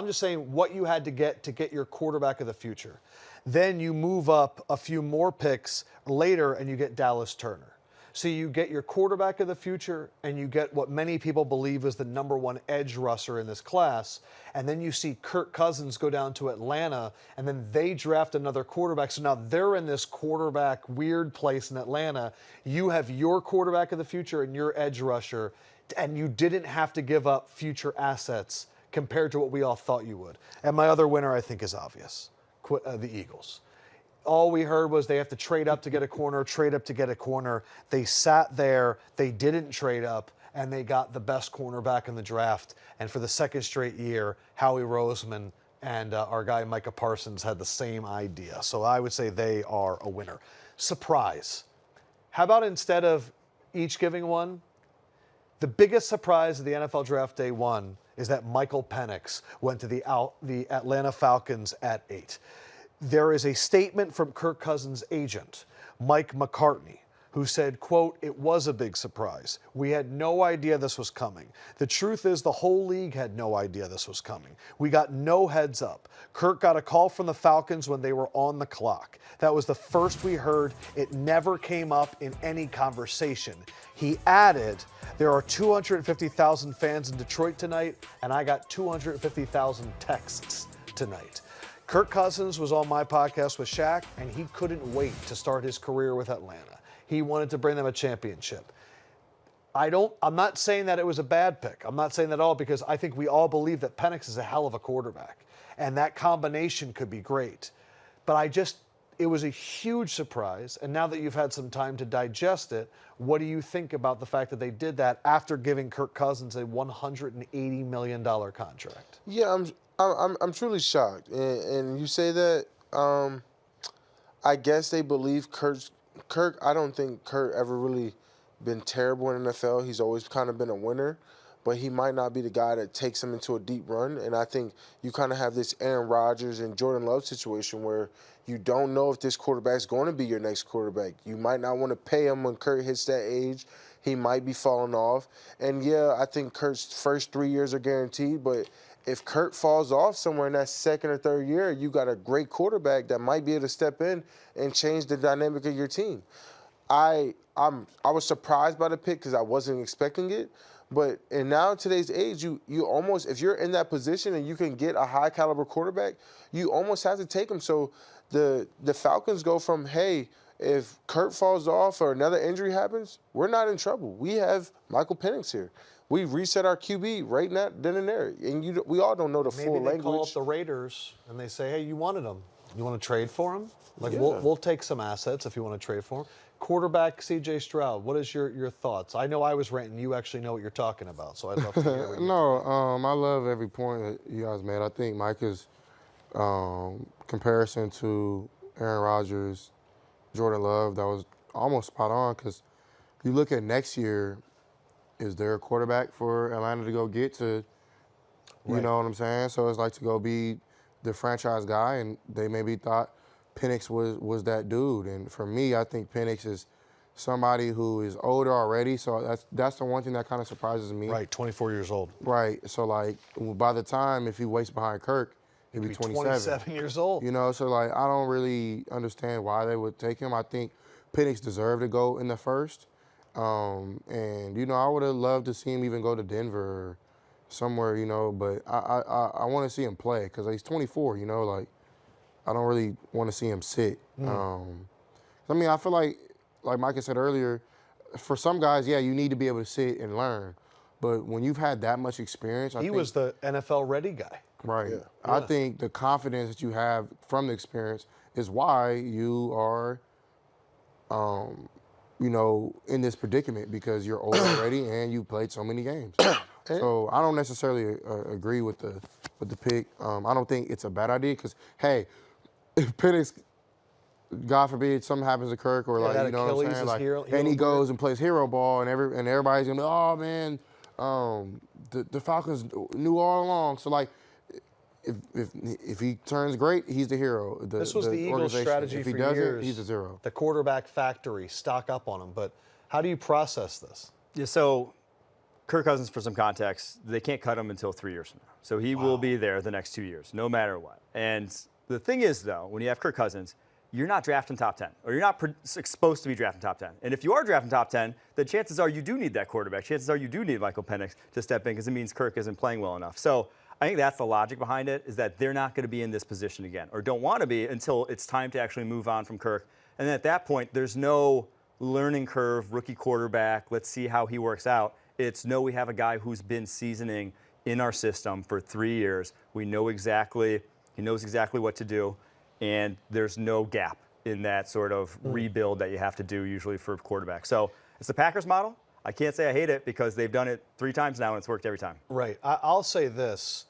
Speaker 1: just saying what you had to get your quarterback of the future. Then you move up a few more picks later and you get Dallas Turner. So you get your quarterback of the future and you get what many people believe is the #1 edge rusher in this class. And then you see Kirk Cousins go down to Atlanta and then they draft another quarterback. So now they're in this quarterback weird place in Atlanta. You have your quarterback of the future and your edge rusher, and you didn't have to give up future assets compared to what we all thought you would. And my other winner, I think, is obvious, the Eagles. All we heard was they have to trade up to get a corner, trade up to get a corner. They sat there, they didn't trade up, and they got the best cornerback in the draft. And for the second straight year, Howie Roseman and our guy Micah Parsons had the same idea. So I would say they are a winner. Surprise. How about instead of each giving one, the biggest surprise of the NFL Draft Day 1 is that Michael Penix went to the Atlanta Falcons at 8. There is a statement from Kirk Cousins' agent, Mike McCartney, who said, quote, "It was a big surprise. We had no idea this was coming. The truth is the whole league had no idea this was coming. We got no heads up. Kirk got a call from the Falcons when they were on the clock. That was the first we heard. It never came up in any conversation." He added, "There are 250,000 fans in Detroit tonight, and I got 250,000 texts tonight." Kirk Cousins was on my podcast with Shaq, and he couldn't wait to start his career with Atlanta. He wanted to bring them a championship. I'm not saying that it was a bad pick. I'm not saying that at all, because I think we all believe that Penix is a hell of a quarterback, and that combination could be great. But it was a huge surprise, and now that you've had some time to digest it, what do you think about the fact that they did that after giving Kirk Cousins a $180 million contract?
Speaker 9: Yeah, I'm truly shocked, and you say that. I guess they believe Kirk. I don't think Kirk ever really been terrible in the NFL. He's always kind of been a winner, but he might not be the guy that takes him into a deep run. And I think you kind of have this Aaron Rodgers and Jordan Love situation where you don't know if this quarterback's going to be your next quarterback. You might not want to pay him when Kirk hits that age. He might be falling off. And yeah, I think Kirk's first 3 years are guaranteed, but if Kirk falls off somewhere in that second or third year, you got a great quarterback that might be able to step in and change the dynamic of your team. I was surprised by the pick because I wasn't expecting it. But in now today's age, you almost, if you're in that position and you can get a high caliber quarterback, you almost have to take him. So the Falcons go from, hey, if Kirk falls off or another injury happens, we're not in trouble. We have Michael Penix here. We reset our QB right now, then and there. And we all don't know the full language.
Speaker 1: Maybe they call up the Raiders and they say, hey, you wanted him. You want to trade for him? Like
Speaker 9: Yeah.
Speaker 1: we'll take some assets if you want to trade for him. Quarterback C.J. Stroud. What is your thoughts? I know I was ranting. You actually know what you're talking about, so I'd love to hear what you
Speaker 3: I love every point that you guys made. I think Micah's comparison to Aaron Rodgers, Jordan Love, that was almost spot on because you look at next year, is there a quarterback for Atlanta to go get to, you know what I'm saying? So it's like to go be the franchise guy, and they maybe thought Penix was that dude. And for me, I think Penix is somebody who is older already, so that's the one thing that kind of surprises me.
Speaker 1: Right, 24 years old.
Speaker 3: Right, so like by the time if he waits behind Kirk, he'd be 27.
Speaker 1: 27 years old.
Speaker 3: You know, so like I don't really understand why they would take him. I think Penix deserved to go in the first. And, you know, I would have loved to see him even go to Denver or somewhere, you know, but I want to see him play because he's 24, you know, like I don't really want to see him sit. I mean, I feel like Micah said earlier, for some guys, yeah, you need to be able to sit and learn. But when you've had that much experience,
Speaker 1: He was the NFL ready guy.
Speaker 3: Right.
Speaker 9: Yeah.
Speaker 3: I think the confidence that you have from the experience is why you are, you know, in this predicament because you're old already and you played so many games. So I don't necessarily agree with the pick. I don't think it's a bad idea because, hey, if Penix, God forbid, something happens to Kirk or like,
Speaker 1: that
Speaker 3: you know what I'm
Speaker 1: Achilles
Speaker 3: saying?
Speaker 1: is
Speaker 3: Like,
Speaker 1: hero
Speaker 3: and he
Speaker 1: career.
Speaker 3: goes and plays hero ball and everybody's gonna be, oh man, the Falcons knew all along. So like, if he turns great, he's the hero.
Speaker 1: This was the Eagles'
Speaker 3: organization.
Speaker 1: strategy
Speaker 3: If he
Speaker 1: for
Speaker 3: doesn't,
Speaker 1: years.
Speaker 3: he's a zero.
Speaker 1: The quarterback factory, stock up on him. But how do you process this?
Speaker 2: Yeah, so Kirk Cousins, for some context, they can't cut him until 3 years from now. So he will be there the next 2 years, no matter what. And the thing is, though, when you have Kirk Cousins, you're not drafting top 10, or you're not supposed to be drafting top 10. And if you are drafting top 10, then chances are you do need that quarterback. Chances are you do need Michael Penix to step in because it means Kirk isn't playing well enough. So I think that's the logic behind it, is that they're not going to be in this position again, or don't want to be until it's time to actually move on from Kirk. And then at that point, there's no learning curve, rookie quarterback, let's see how he works out. It's no, we have a guy who's been seasoning in our system for 3 years. We know exactly, he knows exactly what to do, and there's no gap in that sort of rebuild that you have to do usually for quarterback. So it's the Packers model. I can't say I hate it because they've done it 3 times now and it's worked every time.
Speaker 1: Right. I'll say this.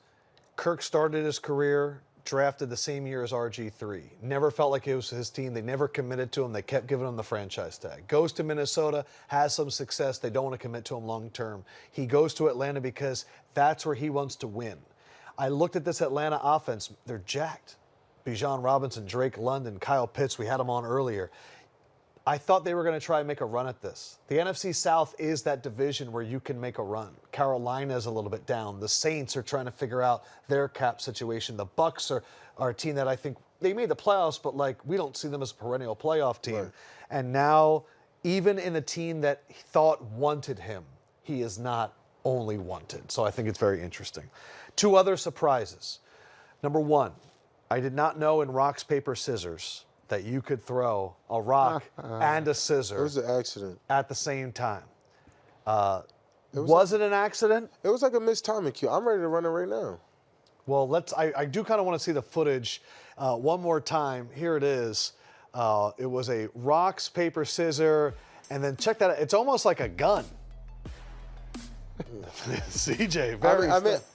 Speaker 1: Kirk started his career, drafted the same year as RG3. Never felt like it was his team. They never committed to him. They kept giving him the franchise tag. Goes to Minnesota, has some success. They don't want to commit to him long term. He goes to Atlanta because that's where he wants to win. I looked at this Atlanta offense. They're jacked. Bijan Robinson, Drake London, Kyle Pitts, we had them on earlier. I thought they were going to try and make a run at this. The NFC South is that division where you can make a run. Carolina's a little bit down. The Saints are trying to figure out their cap situation. The Bucs are a team that I think they made the playoffs, but like we don't see them as a perennial playoff team.
Speaker 9: Right.
Speaker 1: And now, even in a team that he thought wanted him, he is not only wanted. So I think it's very interesting. 2 other surprises. Number 1, I did not know in rocks, paper, scissors that you could throw a rock and a scissor
Speaker 9: It was an accident.
Speaker 1: at the same time. Was it an accident?
Speaker 9: It was like a missed timing cue. I'm ready to run it right now.
Speaker 1: Well, I do kind of want to see the footage one more time. Here it is. It was a rocks, paper, scissor, and then check that out. It's almost like a gun. CJ, very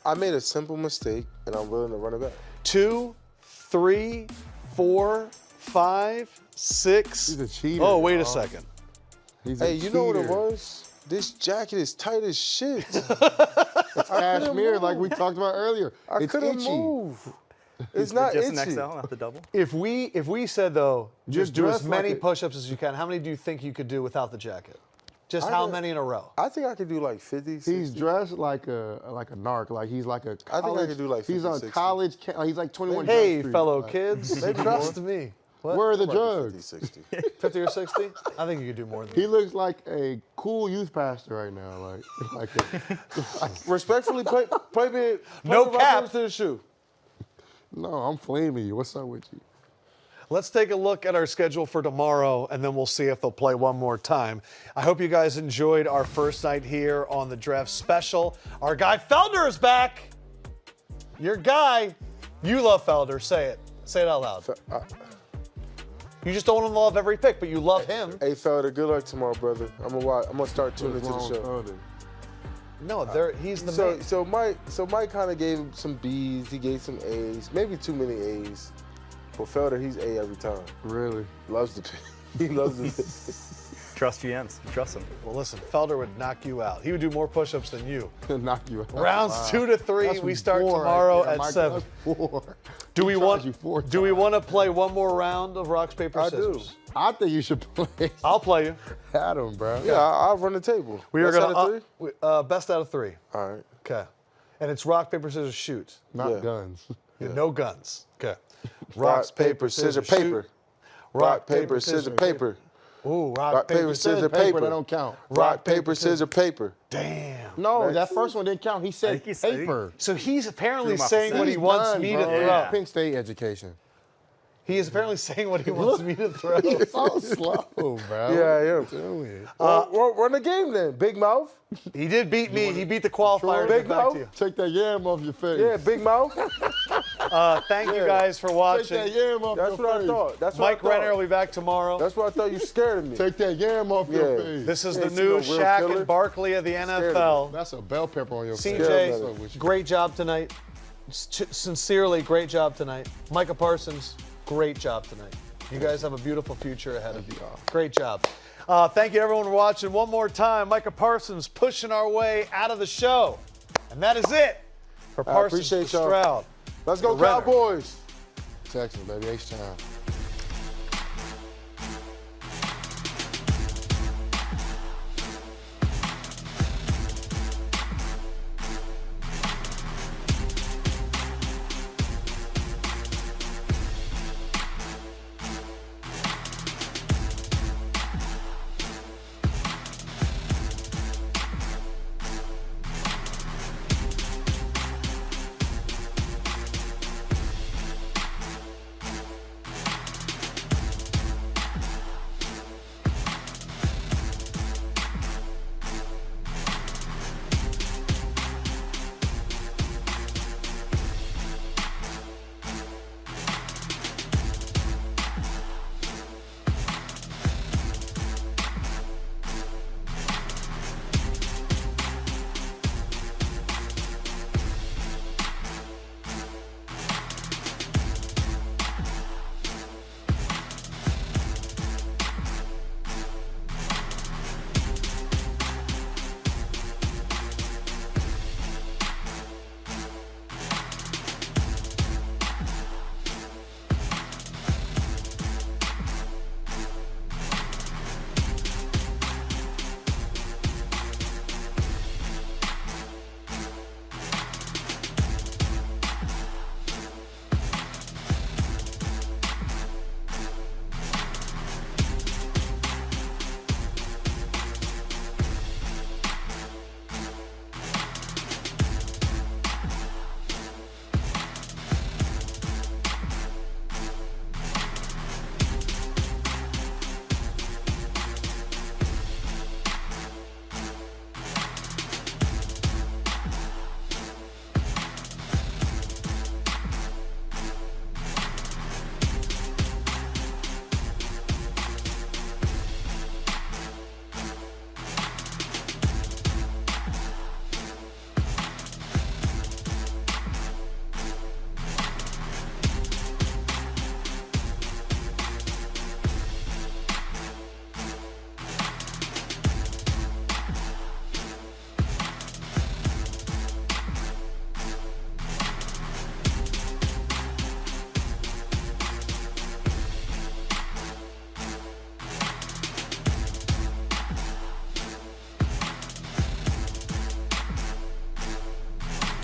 Speaker 9: I made a simple mistake, and I'm willing to run it back.
Speaker 1: 2, 3, 4, 5, 6.
Speaker 3: He's a cheater.
Speaker 1: Oh, wait a
Speaker 3: dog.
Speaker 1: second.
Speaker 3: He's
Speaker 9: Hey,
Speaker 3: a
Speaker 9: you know what it
Speaker 3: cheater.
Speaker 9: was? This jacket is tight as shit.
Speaker 3: It's cashmere, like we
Speaker 9: move.
Speaker 3: talked about earlier.
Speaker 9: I
Speaker 3: It's
Speaker 9: couldn't
Speaker 3: itchy.
Speaker 9: move. It's not
Speaker 2: Just
Speaker 9: itchy.
Speaker 2: an XL, not the double.
Speaker 1: If we said though, just do
Speaker 3: dress
Speaker 1: as many
Speaker 3: like it.
Speaker 1: push-ups as you can, how many do you think you could do without the jacket? Just
Speaker 9: I
Speaker 1: how
Speaker 9: could-
Speaker 1: many in a row?
Speaker 9: I think I could do like 50, 60.
Speaker 3: He's dressed like a narc, like he's like a college.
Speaker 9: I think I could do like 50,
Speaker 3: he's on
Speaker 9: 60.
Speaker 3: college. He's like 21.
Speaker 1: Hey,
Speaker 3: Jump Street.
Speaker 1: fellow kids,
Speaker 9: Maybe
Speaker 1: trust me. What?
Speaker 3: Where are the
Speaker 9: Probably
Speaker 3: drugs?
Speaker 9: 50, 60.
Speaker 1: 50 or 60? I think you could do more than
Speaker 3: He
Speaker 1: that.
Speaker 3: looks like a cool youth pastor right now, like
Speaker 9: Respectfully, play me.
Speaker 1: No
Speaker 9: play
Speaker 1: cap.
Speaker 9: to the shoe.
Speaker 3: No, I'm flaming you. What's up with you?
Speaker 1: Let's take a look at our schedule for tomorrow, and then we'll see if they'll play one more time. I hope you guys enjoyed our first night here on the Draft Special. Our guy Felder is back. Your guy. You love Felder. Say it. Say it out loud. You just don't want to love every pick, but you love him.
Speaker 9: Hey, Felder, good luck tomorrow, brother. I'm gonna start tuning into the show.
Speaker 1: No, he's the man.
Speaker 9: So Mike kind of gave him some B's. He gave some A's, maybe too many A's. But Felder, he's A every time.
Speaker 5: Really?
Speaker 9: Loves the pick. He loves the pick.
Speaker 2: Trust GMs. Trust them.
Speaker 1: Well, listen, Felder would knock you out. He would do more push-ups than you.
Speaker 5: Knock you out.
Speaker 1: Rounds 2 to 3.
Speaker 5: That's
Speaker 1: We start
Speaker 5: 4
Speaker 1: tomorrow
Speaker 5: right there,
Speaker 1: at 7.
Speaker 5: That's 4.
Speaker 1: Do we want
Speaker 5: to
Speaker 1: play one more round of rocks, paper, scissors?
Speaker 5: I think you should play.
Speaker 1: I'll play you.
Speaker 5: Adam, bro.
Speaker 9: Yeah, I'll run the table.
Speaker 1: We are
Speaker 9: Best
Speaker 1: going
Speaker 9: out of three?
Speaker 1: best out of 3.
Speaker 9: All right.
Speaker 1: Okay. And it's rock, paper, scissors, shoot.
Speaker 5: Not guns.
Speaker 1: No guns. Okay.
Speaker 9: Rock, paper, scissors, paper. Rock, paper, scissors, paper.
Speaker 1: Ooh,
Speaker 9: Rock, paper, scissors, paper.
Speaker 5: That don't count.
Speaker 9: Rock, paper, scissors, paper.
Speaker 1: Damn.
Speaker 5: No, that first one didn't count. He said paper.
Speaker 1: So he's apparently
Speaker 2: Threw him off
Speaker 1: saying
Speaker 2: the
Speaker 1: what he
Speaker 2: set.
Speaker 1: wants me to throw.
Speaker 2: Yeah.
Speaker 5: Penn State education.
Speaker 1: He is apparently saying what he wants me to throw.
Speaker 5: You're so slow, bro.
Speaker 9: Yeah, yeah. Well, run the game then, big mouth.
Speaker 1: He did beat me. He beat the qualifier.
Speaker 9: Big
Speaker 1: Get back
Speaker 9: mouth?
Speaker 1: to you.
Speaker 5: Take that yam off your face.
Speaker 9: Yeah, big mouth.
Speaker 1: Thank you guys for
Speaker 5: Take
Speaker 1: watching.
Speaker 5: that yam off
Speaker 9: That's
Speaker 5: your
Speaker 9: what
Speaker 5: face.
Speaker 9: I thought. That's what
Speaker 1: Mike
Speaker 9: I thought.
Speaker 1: Renner will be back tomorrow.
Speaker 9: That's what I thought. You scared of me.
Speaker 5: Take that yam off your
Speaker 9: Yeah.
Speaker 5: face.
Speaker 1: This is
Speaker 9: Yeah,
Speaker 1: the
Speaker 9: see
Speaker 1: new
Speaker 9: no real
Speaker 1: Shaq
Speaker 9: killer?
Speaker 1: and Barkley of the NFL.
Speaker 5: That's a bell pepper on your face.
Speaker 1: CJ, great job tonight. Sincerely, great job tonight. Micah Parsons, great job tonight. You guys have a beautiful future ahead of you. Great job. Thank you, everyone, for watching. One more time, Micah Parsons pushing our way out of the show. And that is it for Parsons
Speaker 9: appreciate
Speaker 1: to
Speaker 9: y'all.
Speaker 1: Stroud.
Speaker 9: Let's go,
Speaker 1: Renner.
Speaker 9: Cowboys.
Speaker 5: Texans, baby. H-Town.